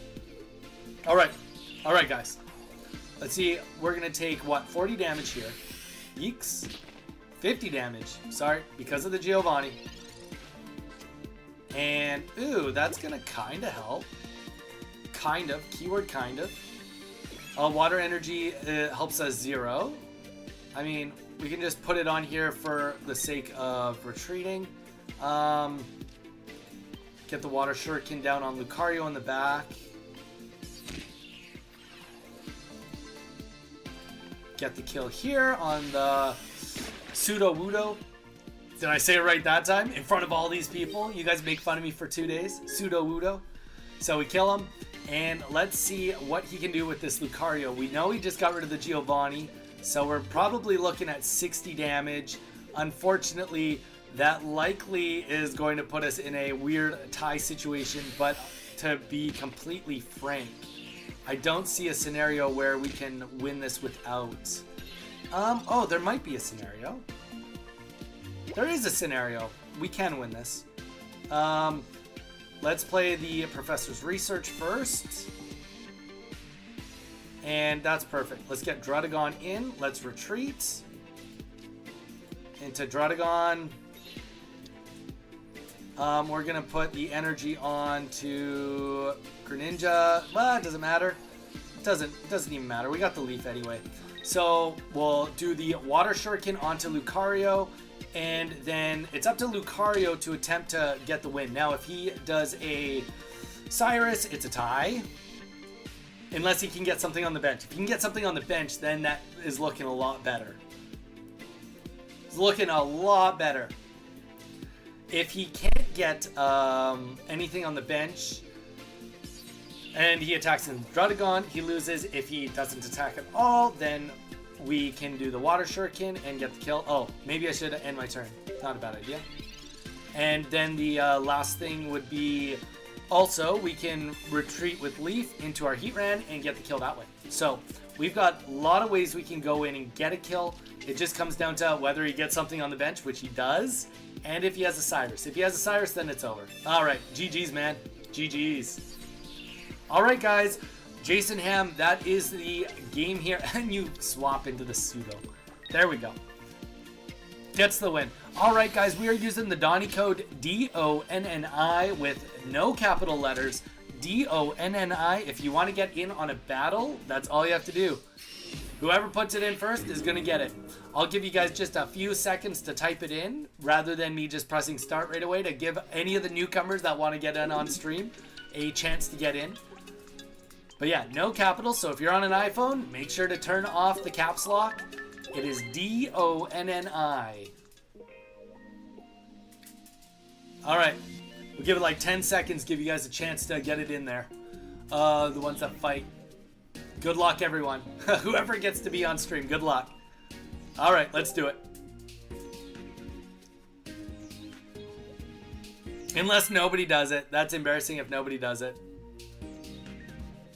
Alright guys. Let's see, we're gonna take, 40 damage here. Yeeks. 50 damage. Sorry, because of the Giovanni. And, ooh, that's gonna kinda help. Kind of, keyword kind of. Water energy helps us 0. I mean, we can just put it on here for the sake of retreating. Get the Water Shuriken down on Lucario in the back. Get the kill here on the Sudowoodo. Did I say it right that time? In front of all these people? You guys make fun of me for 2 days. Sudowoodo. So we kill him. And let's see what he can do with this Lucario. We know he just got rid of the Giovanni. So we're probably looking at 60 damage. Unfortunately, that likely is going to put us in a weird tie situation. But to be completely frank, I don't see a scenario where we can win this without... oh, there might be a scenario. There is a scenario. We can win this. Let's play the Professor's Research first. And that's perfect. Let's get Druddigon in. Let's retreat. Into Druddigon. We're going to put the energy on to Greninja. Well, it doesn't matter. doesn't even matter. We got the leaf anyway. So we'll do the Water Shuriken onto Lucario, and then it's up to Lucario to attempt to get the win. Now, if he does a Cyrus, it's a tie. Unless he can get something on the bench. If he can get something on the bench, then that is looking a lot better. It's looking a lot better. If he can't get anything on the bench, and he attacks in Druddigon, he loses. If he doesn't attack at all, then we can do the Water Shuriken and get the kill. Oh, maybe I should end my turn. Not a bad idea. And then the last thing would be, also, we can retreat with Leaf into our Heatran and get the kill that way. So, we've got a lot of ways we can go in and get a kill. It just comes down to whether he gets something on the bench, which he does, and if he has a Cyrus. If he has a Cyrus, then it's over. Alright, GG's, man. GG's. Alright, guys. Jason Ham, that is the game here. And you swap into the pseudo. There we go. Gets the win. Alright, guys, we are using the Donny code DONNI with no capital letters. DONNI. If you want to get in on a battle, that's all you have to do. Whoever puts it in first is going to get it. I'll give you guys just a few seconds to type it in, rather than me just pressing start right away, to give any of the newcomers that want to get in on stream a chance to get in. But yeah, no capitals, so if you're on an iPhone, make sure to turn off the caps lock. It is DONNI. Alright, we'll give it like 10 seconds, give you guys a chance to get it in there. The ones that fight. Good luck, everyone. Whoever gets to be on stream, good luck. Alright, let's do it. Unless nobody does it. That's embarrassing if nobody does it.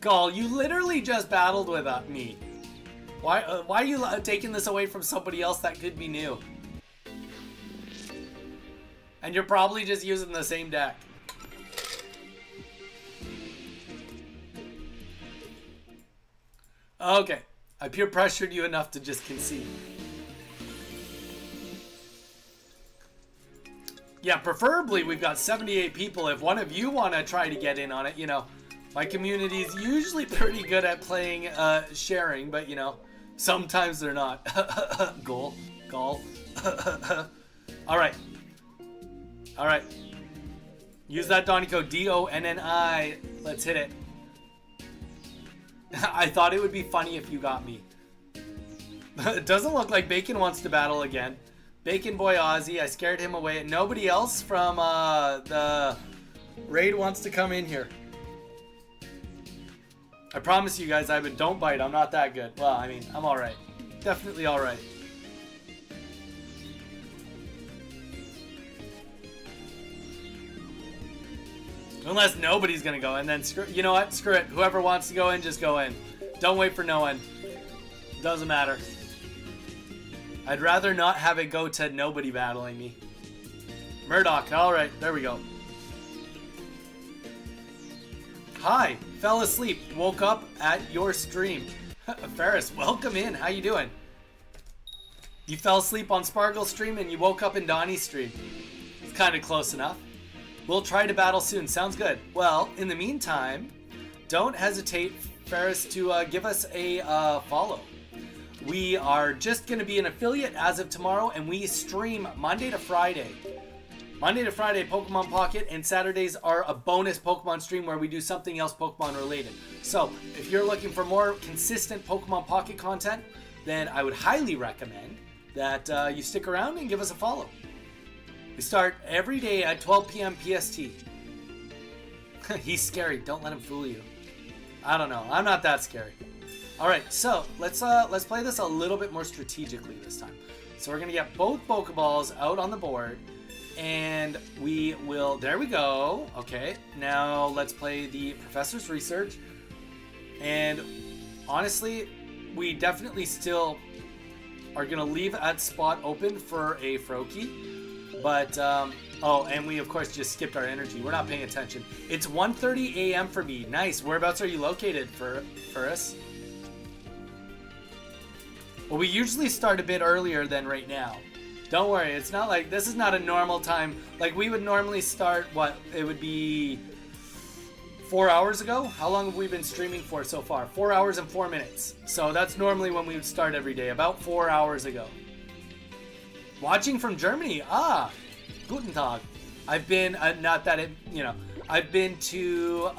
Gall, you literally just battled with me. Why are you taking this away from somebody else that could be new? And you're probably just using the same deck. Okay. I peer pressured you enough to just concede. Yeah, preferably we've got 78 people. If one of you want to try to get in on it, you know, my community is usually pretty good at playing sharing, but you know, sometimes they're not. Gall. Alright. Alright. Use that Donny code DONNI. Let's hit it. I thought it would be funny if you got me. It doesn't look like Bacon wants to battle again. Bacon Boy Ozzy, I scared him away. Nobody else from the raid wants to come in here. I promise you guys, don't bite. I'm not that good. Well, I mean, I'm alright. Definitely alright. Unless nobody's gonna go, and then you know what? Screw it. Whoever wants to go in, just go in. Don't wait for no one. Doesn't matter. I'd rather not have it go to nobody battling me. Murdoch. Alright, there we go. Hi. Fell asleep. Woke up at your stream. Ferris, welcome in. How you doing? You fell asleep on Spargle's stream and you woke up in Donnie's stream. It's kind of close enough. We'll try to battle soon. Sounds good. Well, in the meantime, don't hesitate, Ferris, to give us a follow. We are just going to be an affiliate as of tomorrow, and we stream Monday to Friday. Monday to Friday, Pokemon Pocket, and Saturdays are a bonus Pokemon stream where we do something else Pokemon related. So, if you're looking for more consistent Pokemon Pocket content, then I would highly recommend that you stick around and give us a follow. We start every day at 12 p.m. PST. He's scary. Don't let him fool you. I don't know. I'm not that scary. Alright, so let's play this a little bit more strategically this time. So we're going to get both Pokeballs out on the board. And we will... There we go. Okay, now let's play the Professor's Research. And honestly, we definitely still are going to leave that spot open for a Froakie. But, oh, and we, of course, just skipped our energy. We're not paying attention. It's 1:30 a.m. for me. Nice. Whereabouts are you located, Ferris? Well, we usually start a bit earlier than right now. Don't worry. It's not like... This is not a normal time. Like, we would normally start, what? It would be 4 hours ago. How long have we been streaming for so far? 4 hours and 4 minutes. So that's normally when we would start every day, about 4 hours ago. Watching from Germany. Ah, guten Tag. I've been, not that it, you know, I've been to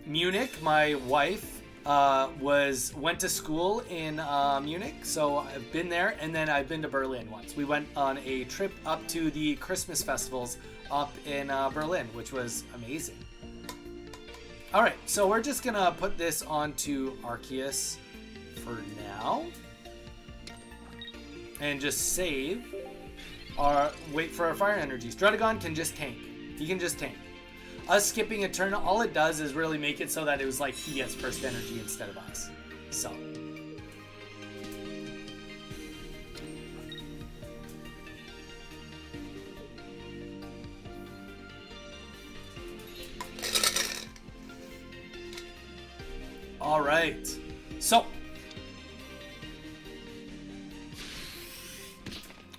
Munich. My wife went to school in Munich, so I've been there, and then I've been to Berlin once. We went on a trip up to the Christmas festivals up in Berlin, which was amazing. All right, so we're just gonna put this onto Arceus for now, and just save. Wait for our fire energies. Druddigon can just tank. He can just tank. Us skipping a turn, all it does is really make it so that it was like he gets first energy instead of us. So. All right. So.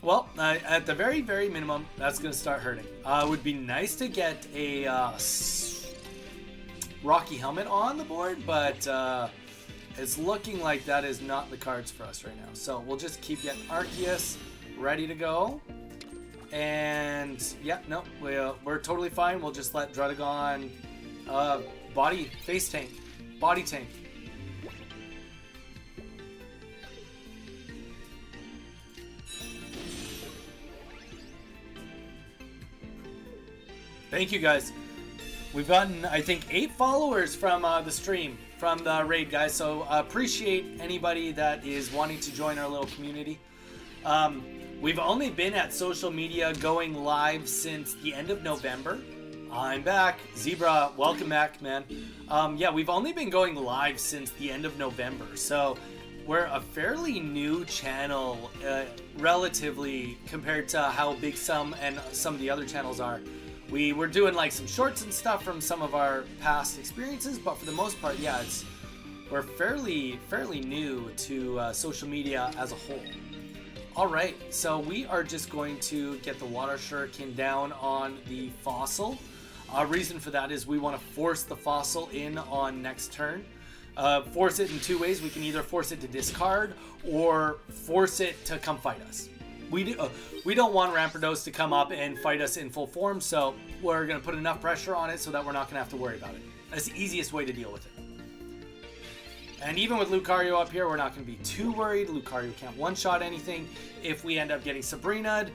Well, at the very, very minimum, that's going to start hurting. It would be nice to get a Rocky Helmet on the board, but it's looking like that is not the cards for us right now. So we'll just keep getting Arceus ready to go. And yeah, no, we're totally fine. We'll just let Druddigon face tank, body tank. Thank you guys. We've gotten, I think, 8 followers from the stream, from the raid, guys. So appreciate anybody that is wanting to join our little community. We've only been at social media going live since the end of November. I'm back. Zebra, welcome back, man. Yeah, we've only been going live since the end of November. So we're a fairly new channel, relatively, compared to how big some of the other channels are. We were doing like some shorts and stuff from some of our past experiences, but for the most part, yeah, we're fairly new to social media as a whole. All right, so we are just going to get the Water Shuriken down on the Fossil. Reason for that is we want to force the Fossil in on next turn. Force it in 2 ways. We can either force it to discard or force it to come fight us. We don't want Rampardos to come up and fight us in full form, so we're going to put enough pressure on it so that we're not going to have to worry about it. That's the easiest way to deal with it. And even with Lucario up here, we're not going to be too worried. Lucario can't one-shot anything. If we end up getting Sabrina'd,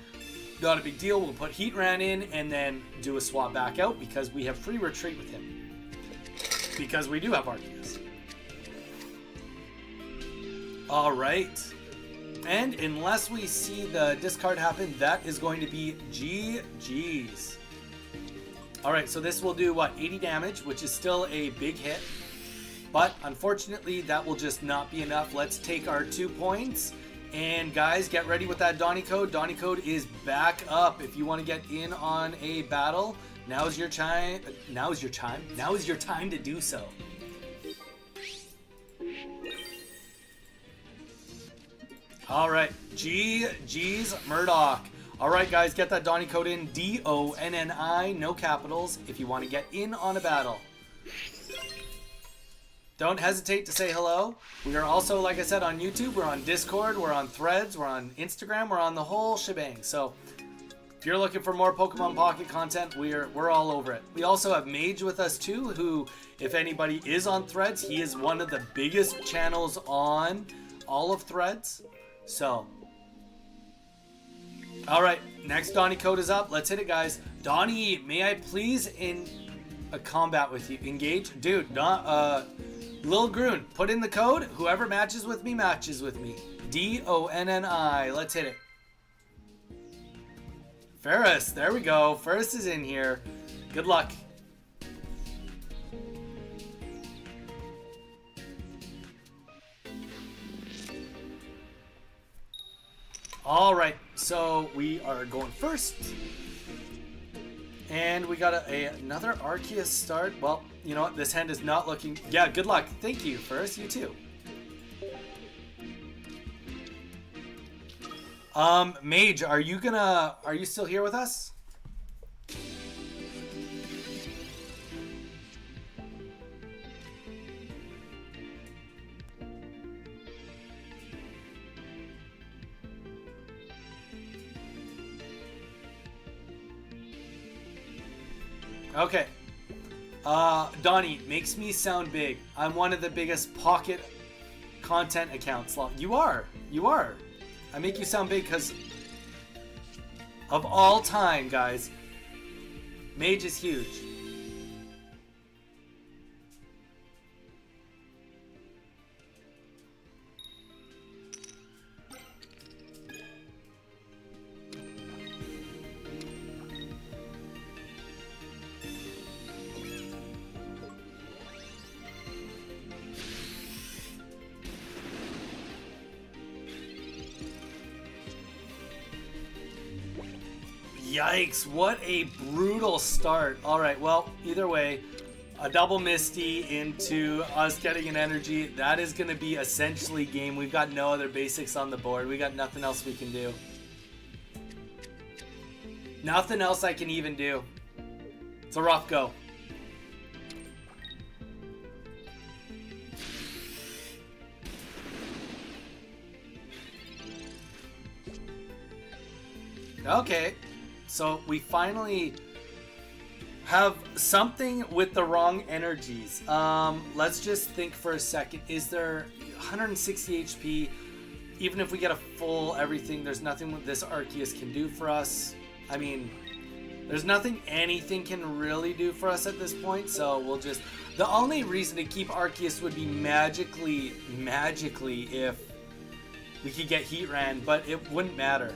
not a big deal. We'll put Heatran in and then do a swap back out because we have free retreat with him. Because we do have Arceus. All right. And unless we see the discard happen, that is going to be GG's. Alright, so this will do, what, 80 damage, which is still a big hit. But, unfortunately, that will just not be enough. Let's take our 2 points. And, guys, get ready with that Donny Code. Donny Code is back up. If you want to get in on a battle, now is your time. Now is your time to do so. Alright, GG's Murdoch. Alright guys, get that Donny Code in, D-O-N-N-I, no capitals, if you want to get in on a battle. Don't hesitate to say hello. We are also, like I said, on YouTube, we're on Discord, we're on Threads, we're on Instagram, we're on the whole shebang. So, if you're looking for more Pokemon Pocket content, we're all over it. We also have Mage with us too, who, if anybody is on Threads, he is one of the biggest channels on all of Threads. So, all right, next Donny Code is up. Let's hit it, guys. Donny, may I please in a combat with you? Engage? Dude, Lil Groon, put in the code. Whoever matches with me, matches with me. D-O-N-N-I. Let's hit it. Ferris, there we go. Ferris is in here. Good luck. All right, so we are going first. And we got another Arceus start. Well, you know what? This hand is not looking... Yeah, good luck. Thank you, Ferris. You too. Mage, are you still here with us? Okay. Donnie, makes me sound big. I'm one of the biggest Pocket content accounts. You are. You are. I make you sound big because of all time, guys. Mage is huge. Yikes, what a brutal start. Alright, well, either way, a double Misty into us getting an energy. That is going to be essentially game. We've got no other basics on the board. We got nothing else we can do. Nothing else I can even do. It's a rough go. Okay. So we finally have something with the wrong energies. Let's just think for a second. Is there 160 HP? Even if we get a full everything, there's nothing this Arceus can do for us. I mean, there's nothing anything can really do for us at this point. So we'll just... The only reason to keep Arceus would be magically if we could get Heat Ran, but it wouldn't matter.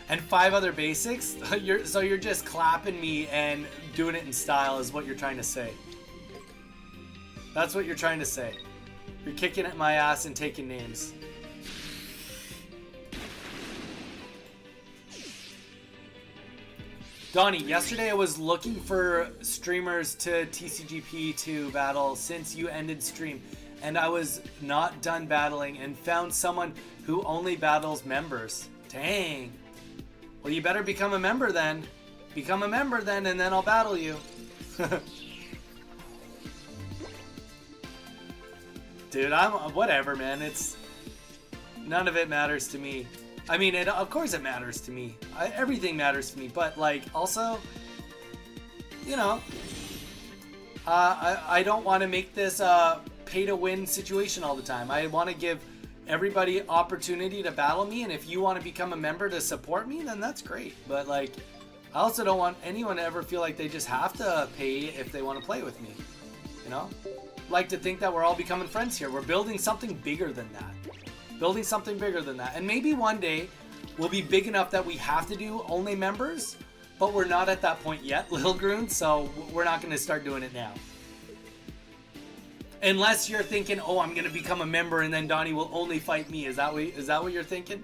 And 5 other basics? So you're just clapping me and doing it in style is what you're trying to say. That's what you're trying to say. You're kicking at my ass and taking names. Donnie, yesterday I was looking for streamers to TCGP to battle since you ended stream. And I was not done battling and found someone who only battles members. Dang. Well, you better become a member then. Become a member then, and then I'll battle you. Dude, I'm... Whatever, man. It's... None of it matters to me. I mean, of course it matters to me. Everything matters to me. But, like, also... You know... I don't want to make this a pay-to-win situation all the time. I want to give... everybody opportunity to battle me, and if you want to become a member to support me, then that's great. But like, I also don't want anyone to ever feel like they just have to pay if they want to play with me. You know? Like to think that we're all becoming friends here. We're building something bigger than that. Building something bigger than that. And maybe one day we'll be big enough that we have to do only members, but we're not at that point yet, Little Groon, so we're not going to start doing it now. Unless you're thinking, oh, I'm going to become a member and then Donnie will only fight me. Is that what you're thinking?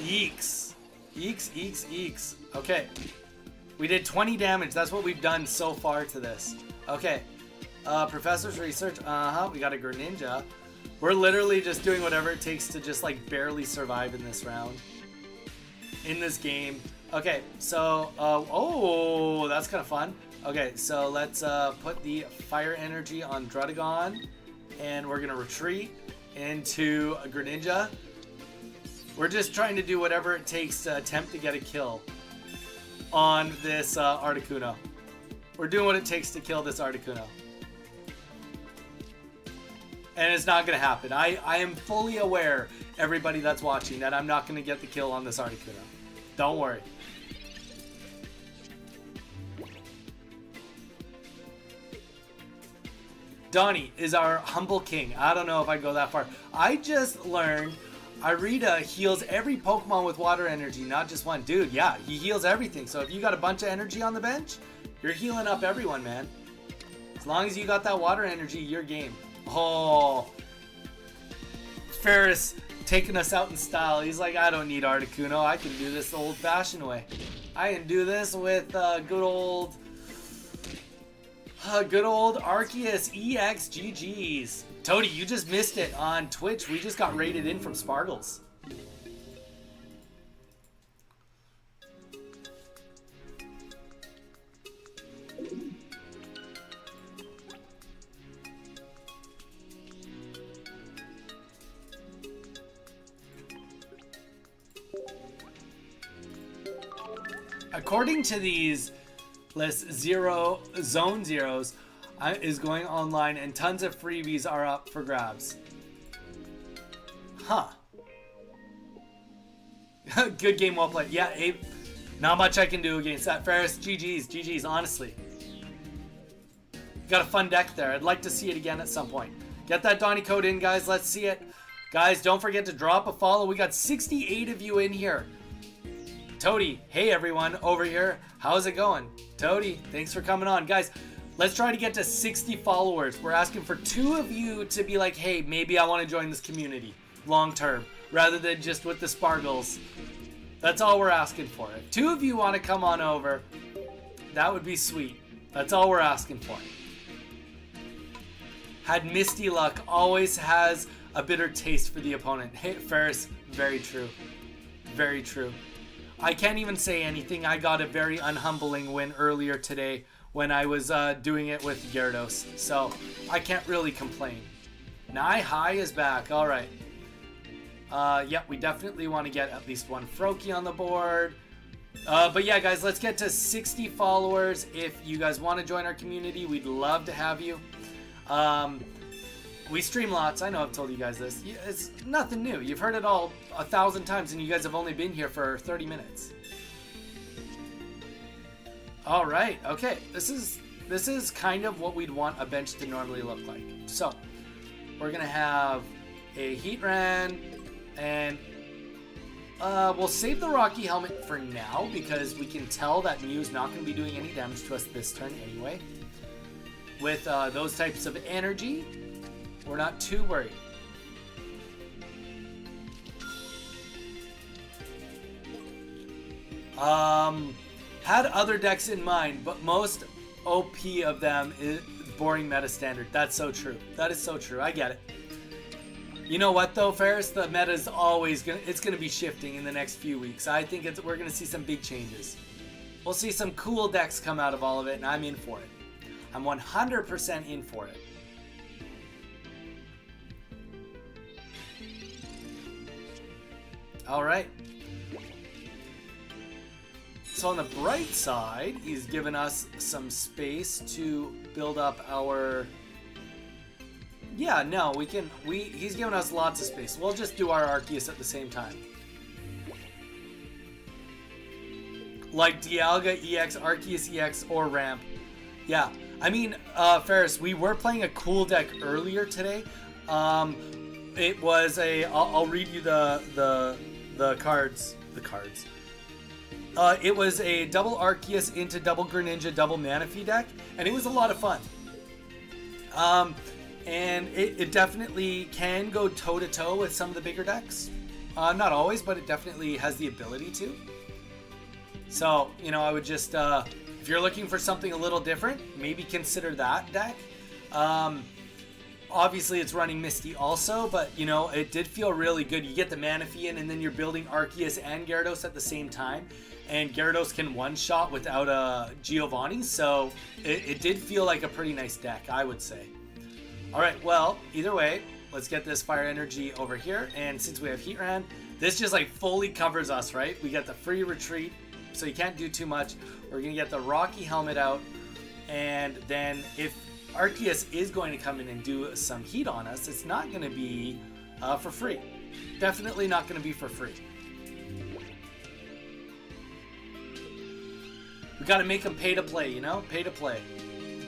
Eeks. Eeks, eeks, eeks. Okay. We did 20 damage. That's what we've done so far to this. Okay. Professor's research. We got a Greninja. We're literally just doing whatever it takes to just like barely survive in this round. In this game. Okay, so, oh, that's kind of fun. Okay, so let's put the fire energy on Druddigon, and we're going to retreat into a Greninja. We're just trying to do whatever it takes to attempt to get a kill on this Articuno. We're doing what it takes to kill this Articuno. And it's not going to happen. I am fully aware, everybody that's watching, that I'm not going to get the kill on this Articuno. Don't worry. Donnie is our humble king. I don't know if I go that far. I just learned Irida heals every Pokemon with water energy, not just one. Dude, yeah, he heals everything. So if you got a bunch of energy on the bench, you're healing up everyone, man. As long as you got that water energy, you're game. Oh, Ferris taking us out in style. He's like, I don't need Articuno. I can do this the old-fashioned way. I can do this with good old Arceus EX GG's. Toady, you just missed it on Twitch. We just got rated in from Sparkles. According to these lists, Zone Zeros is going online and tons of freebies are up for grabs. Huh. Good game, well played. Yeah, Abe, not much I can do against that. Ferris, GG's, honestly. Got a fun deck there. I'd like to see it again at some point. Get that Donnie code in, guys. Let's see it. Guys, don't forget to drop a follow. We got 68 of you in here. Toady, hey everyone over here. How's it going? Toady, thanks for coming on. Guys, let's try to get to 60 followers. We're asking for 2 of you to be like, hey, maybe I want to join this community long term, rather than just with the Spargles. That's all we're asking for. If 2 of you want to come on over, that would be sweet. That's all we're asking for. Had Misty Luck always has a bitter taste for the opponent. Hey, Ferris, very true. Very true. I can't even say anything. I got a very unhumbling win earlier today when I was doing it with Gyarados. So I can't really complain. Nai High is back. All right. Yep, we definitely want to get at least 1 Froakie on the board. But yeah, guys, let's get to 60 followers. If you guys want to join our community, we'd love to have you. We stream lots. I know I've told you guys this. It's nothing new. You've heard it all 1,000 times, and you guys have only been here for 30 minutes. All right. Okay. This is kind of what we'd want a bench to normally look like. So we're gonna have a Heatran, and we'll save the Rocky Helmet for now because we can tell that Mew's not going to be doing any damage to us this turn anyway. With those types of energy, we're not too worried. Had other decks in mind, but most OP of them is boring meta standard. That's so true. That is so true. I get it. You know what though, Ferris? The meta is always gonna be shifting in the next few weeks. I think we're gonna see some big changes. We'll see some cool decks come out of all of it, and I'm in for it. I'm 100% in for it. All right. So on the bright side, he's given us some space to build up our... Yeah, no, he's given us lots of space. We'll just do our Arceus at the same time. Like Dialga EX, Arceus EX, or Ramp. Yeah, I mean, Ferris, we were playing a cool deck earlier today. It was a... I'll read you the cards. The cards. It was a double Arceus into double Greninja, double Manaphy deck, and it was a lot of fun. And it definitely can go toe-to-toe with some of the bigger decks. Not always, but it definitely has the ability to. So, you know, I would just, if you're looking for something a little different, maybe consider that deck. Obviously, it's running Misty also, but, you know, it did feel really good. You get the Manaphy in, and then you're building Arceus and Gyarados at the same time. And Gyarados can one-shot without a Giovanni, so it did feel like a pretty nice deck, I would say. Alright, well, either way, let's get this Fire Energy over here. And since we have Heatran, this just like fully covers us, right? We got the free retreat, so you can't do too much. We're going to get the Rocky Helmet out. And then if Arceus is going to come in and do some heat on us, it's not going to be for free. Definitely not going to be for free. We got to make them pay to play, you know? Pay to play.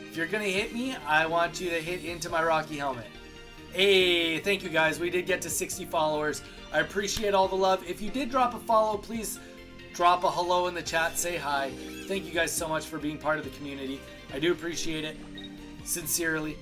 If you're going to hit me, I want you to hit into my Rocky Helmet. Hey, thank you guys. We did get to 60 followers. I appreciate all the love. If you did drop a follow, please drop a hello in the chat. Say hi. Thank you guys so much for being part of the community. I do appreciate it. Sincerely.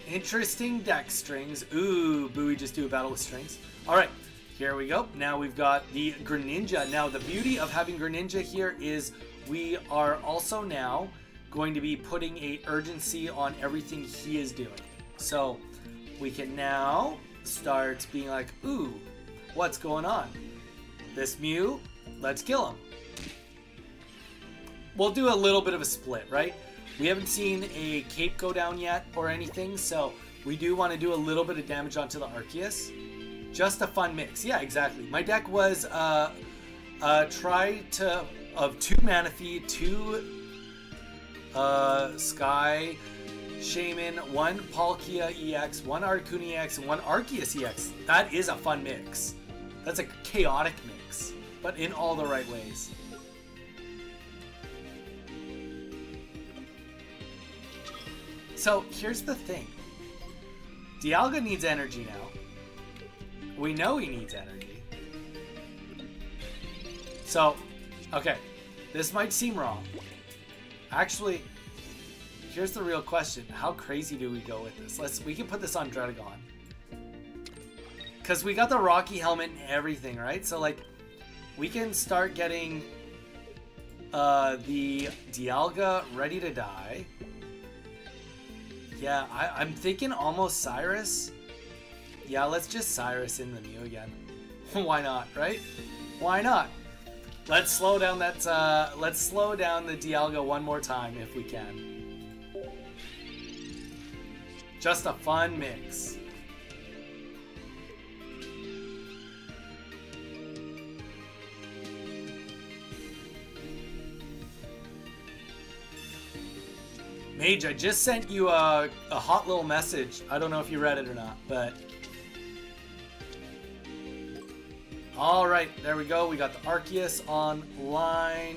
Interesting deck strings. Ooh, Bowie just do a battle with strings. Alright, here we go. Now we've got the Greninja. Now the beauty of having Greninja here is we are also now going to be putting a urgency on everything he is doing. So we can now start being like, ooh, what's going on? This Mew, let's kill him. We'll do a little bit of a split, right? We haven't seen a cape go down yet or anything, so we do want to do a little bit of damage onto the Arceus. Just a fun mix. Yeah, exactly. My deck was try to of 2 Manaphy, 2 Sky Shaman, 1 Palkia EX, 1 Articuno EX, and 1 Arceus EX. That is a fun mix. That's a chaotic mix, but in all the right ways. So here's the thing. Dialga needs energy now. We know he needs energy. So, okay, this might seem wrong. Actually, here's the real question. How crazy do we go with this? We can put this on Druddigon. Because we got the Rocky helmet and everything, right? So, like, we can start getting the Dialga ready to die. Yeah, I'm thinking almost Cyrus. Yeah, let's just Cyrus in the Mew again. Why not, right? Why not? Let's slow down that. Let's slow down the Dialga one more time if we can. Just a fun mix. Mage, I just sent you a hot little message. I don't know if you read it or not, but... Alright, there we go. We got the Arceus online.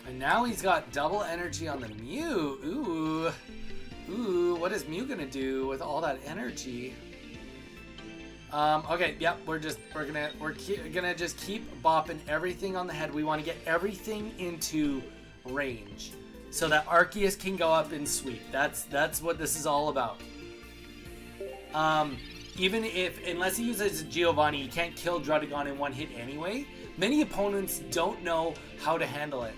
And now he's got double energy on the Mew. Ooh. Ooh, what is Mew gonna do with all that energy? Okay, yep, we're gonna just keep bopping everything on the head. We want to get everything into range so that Arceus can go up and sweep. That's what this is all about. Even if, unless he uses Giovanni, he can't kill Druddigon in one hit anyway. Many opponents don't know how to handle it.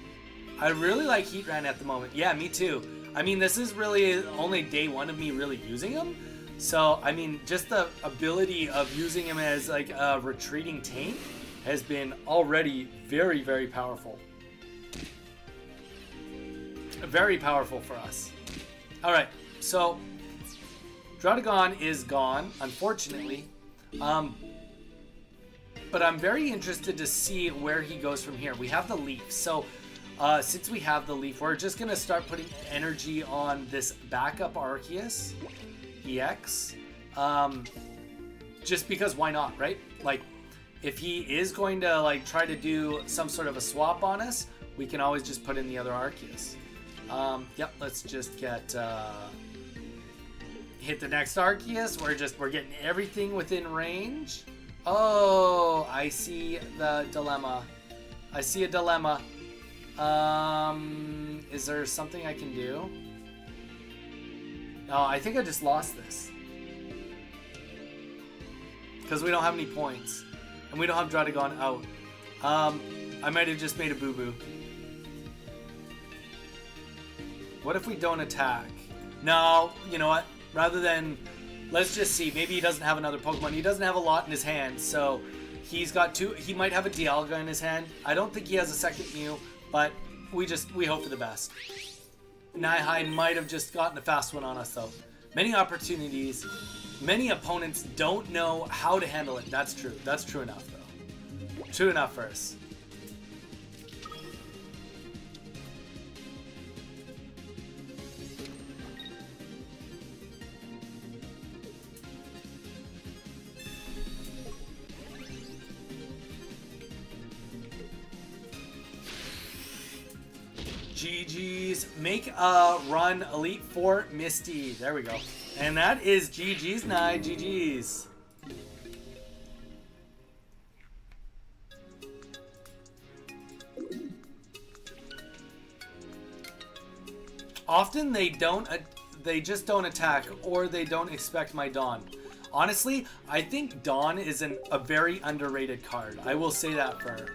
I really like Heatran at the moment. Yeah, me too. I mean, this is really only day 1 of me really using him. So, I mean, just the ability of using him as like a retreating tank has been already very, very powerful. Very powerful for us. Alright, so Druddigon is gone, unfortunately. But I'm very interested to see where he goes from here. We have the Leaf. So, since we have the Leaf, we're just going to start putting energy on this backup Arceus EX. Just because why not, right? Like, if he is going to like try to do some sort of a swap on us, we can always just put in the other Arceus. Yep, let's just get hit the next Arceus. We're getting everything within range. Oh, I see the dilemma. I see a dilemma. Is there something I can do? No, I think I just lost this. Because we don't have any points. And we don't have Druddigon out. I might have just made a boo-boo. What if we don't attack? No, you know what? Rather than... Let's just see. Maybe he doesn't have another Pokemon. He doesn't have a lot in his hand, so... He's got 2... He might have a Dialga in his hand. I don't think he has a second Mew, but we hope for the best. Nihai might have just gotten a fast one on us, though. Many opportunities. Many opponents don't know how to handle it. That's true. That's true enough, though. True enough for us. GG's. Make a run Elite Four Misty. There we go. And that is GG's night. GG's. Often they just don't attack, or they don't expect my Dawn. Honestly, I think Dawn is a very underrated card. I will say that for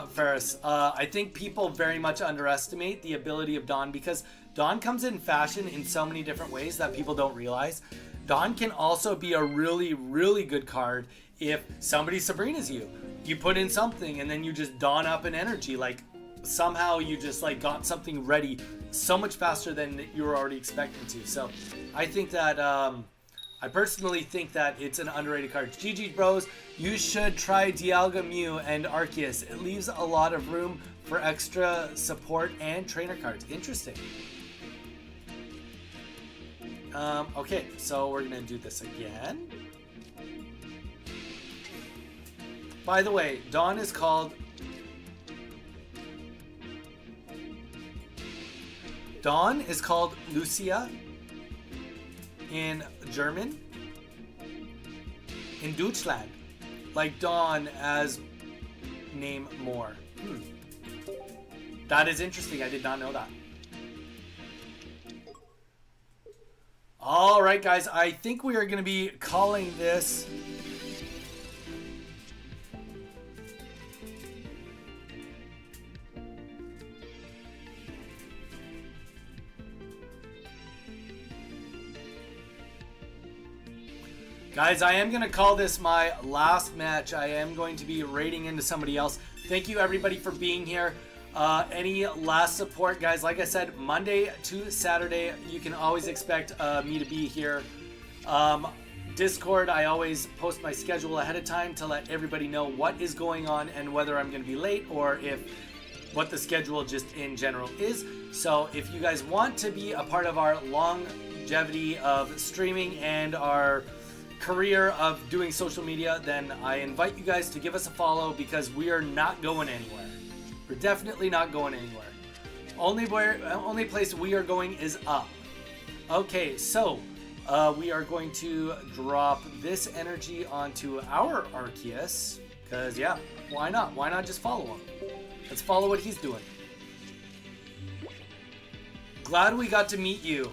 Ferris. I think people very much underestimate the ability of Dawn, because Dawn comes in fashion in so many different ways that people don't realize. Dawn can also be a really, really good card if somebody Sabrina's you. You put in something and then you just Dawn up an energy. Like somehow you just like got something ready so much faster than you were already expecting to. So I think that, I personally think that it's an underrated card. GG bros, you should try Dialga, Mew, and Arceus. It leaves a lot of room for extra support and trainer cards. Interesting. Okay, so we're gonna do this again. By the way, Dawn is called Lucia in German, in Deutschland, like Dawn as name more. That is interesting. I did not know that. All right, guys, I think we are going to be calling this Guys, I am going to call this my last match. I am going to be raiding into somebody else. Thank you, everybody, for being here. Any last support, guys? Like I said, Monday to Saturday, you can always expect me to be here. Discord, I always post my schedule ahead of time to let everybody know what is going on and whether I'm going to be late or what the schedule just in general is. So if you guys want to be a part of our longevity of streaming and our career of doing social media, then I invite you guys to give us a follow because we are not going anywhere. We're definitely not going anywhere. Only place we are going is up. Okay, so we are going to drop this energy onto our Arceus because yeah, why not? Why not just follow him? Let's follow what he's doing. Glad we got to meet you.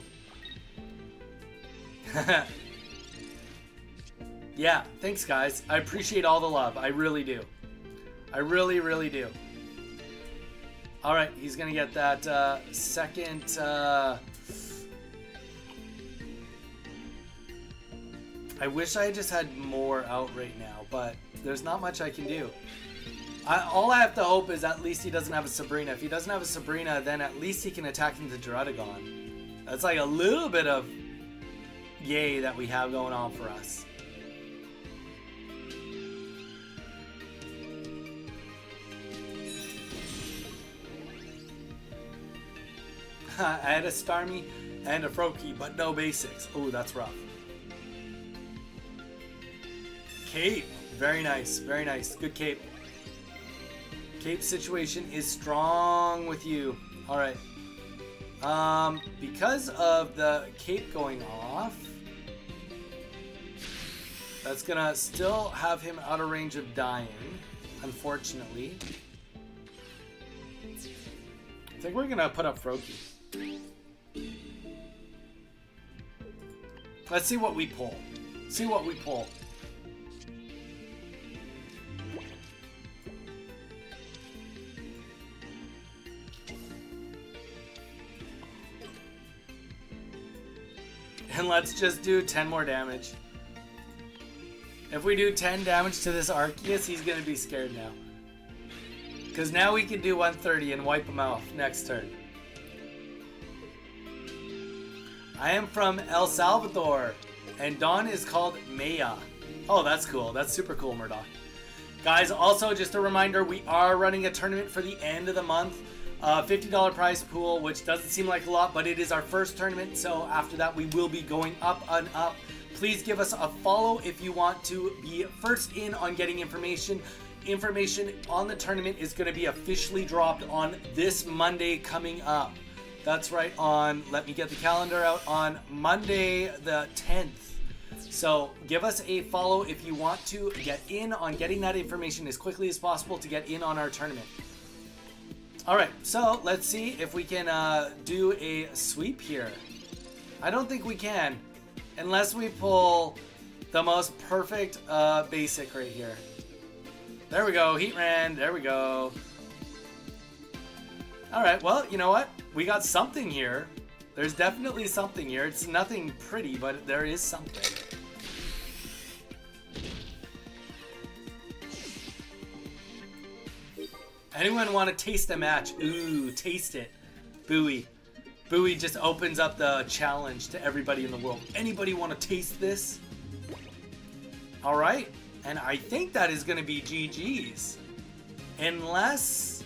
Yeah, thanks guys. I appreciate all the love. I really do. I really, really do. Alright, he's gonna get that second... I wish I just had more out right now, but there's not much I can do. All I have to hope is at least he doesn't have a Sabrina. If he doesn't have a Sabrina, then at least he can attack into Gyarados. That's like a little bit of yay that we have going on for us. I had a Starmie and a Froakie, but no basics. Oh, that's rough. Cape. Very nice. Very nice. Good cape. Cape situation is strong with you. Alright. Because of the cape going off, that's gonna still have him out of range of dying, unfortunately. I think we're gonna put up Froakie. Let's see what we pull. See what we pull. And let's just do 10 more damage. If we do 10 damage to this Arceus, he's gonna be scared now. Because now we can do 130 and wipe him off next turn. I am from El Salvador, and Dawn is called Maya. Oh, that's cool. That's super cool, Murdoch. Guys, also just a reminder, we are running a tournament for the end of the month. $50 prize pool, which doesn't seem like a lot, but it is our first tournament, so after that we will be going up and up. Please give us a follow if you want to be first in on getting information. Information on the tournament is going to be officially dropped on this Monday coming up. That's right, on, let me get the calendar out, on Monday the 10th. So give us a follow if you want to get in on getting that information as quickly as possible to get in on our tournament. Alright, so let's see if we can do a sweep here. I don't think we can, unless we pull the most perfect basic right here. There we go, Heatran, there we go. Alright, well, you know what? We got something here. There's definitely something here. It's nothing pretty, but there is something. Anyone want to taste the match? Ooh, taste it. Bowie. Bowie just opens up the challenge to everybody in the world. Anybody want to taste this? All right. And I think that is going to be GG's. Unless...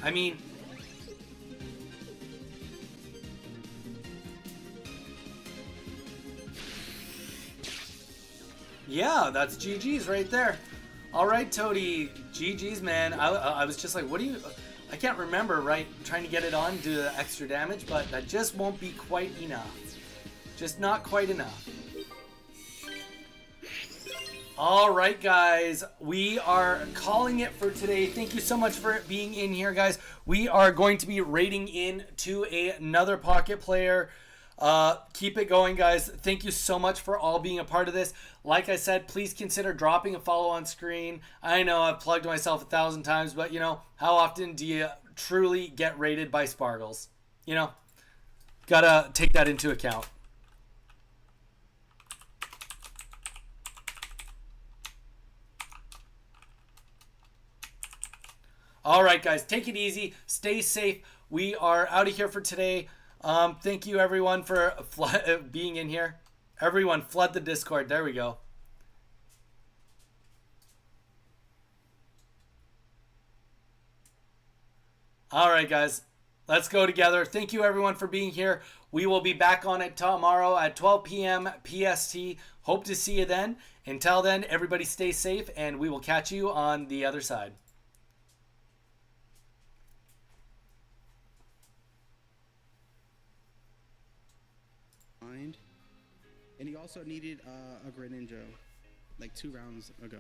I mean... Yeah, that's GG's right there. All right, Toady, GG's, man. I was just like, what do you... I can't remember, right? Trying to get it on, do the extra damage, but that just won't be quite enough. Just not quite enough. All right, guys. We are calling it for today. Thank you so much for being in here, guys. We are going to be raiding into another Pocket player. Keep it going, guys. Thank you so much for all being a part of this. Like I said, please consider dropping a follow on screen. I know I've plugged myself 1,000 times, but you know, how often do you truly get raided by Spargles? You know, gotta take that into account. All right, guys, take it easy. Stay safe. We are out of here for today. Thank you, everyone, for being in here. Everyone, flood the Discord. There we go. All right, guys. Let's go together. Thank you, everyone, for being here. We will be back on it tomorrow at 12 p.m. PST. Hope to see you then. Until then, everybody stay safe, and we will catch you on the other side. And he also needed a Greninja like 2 rounds ago.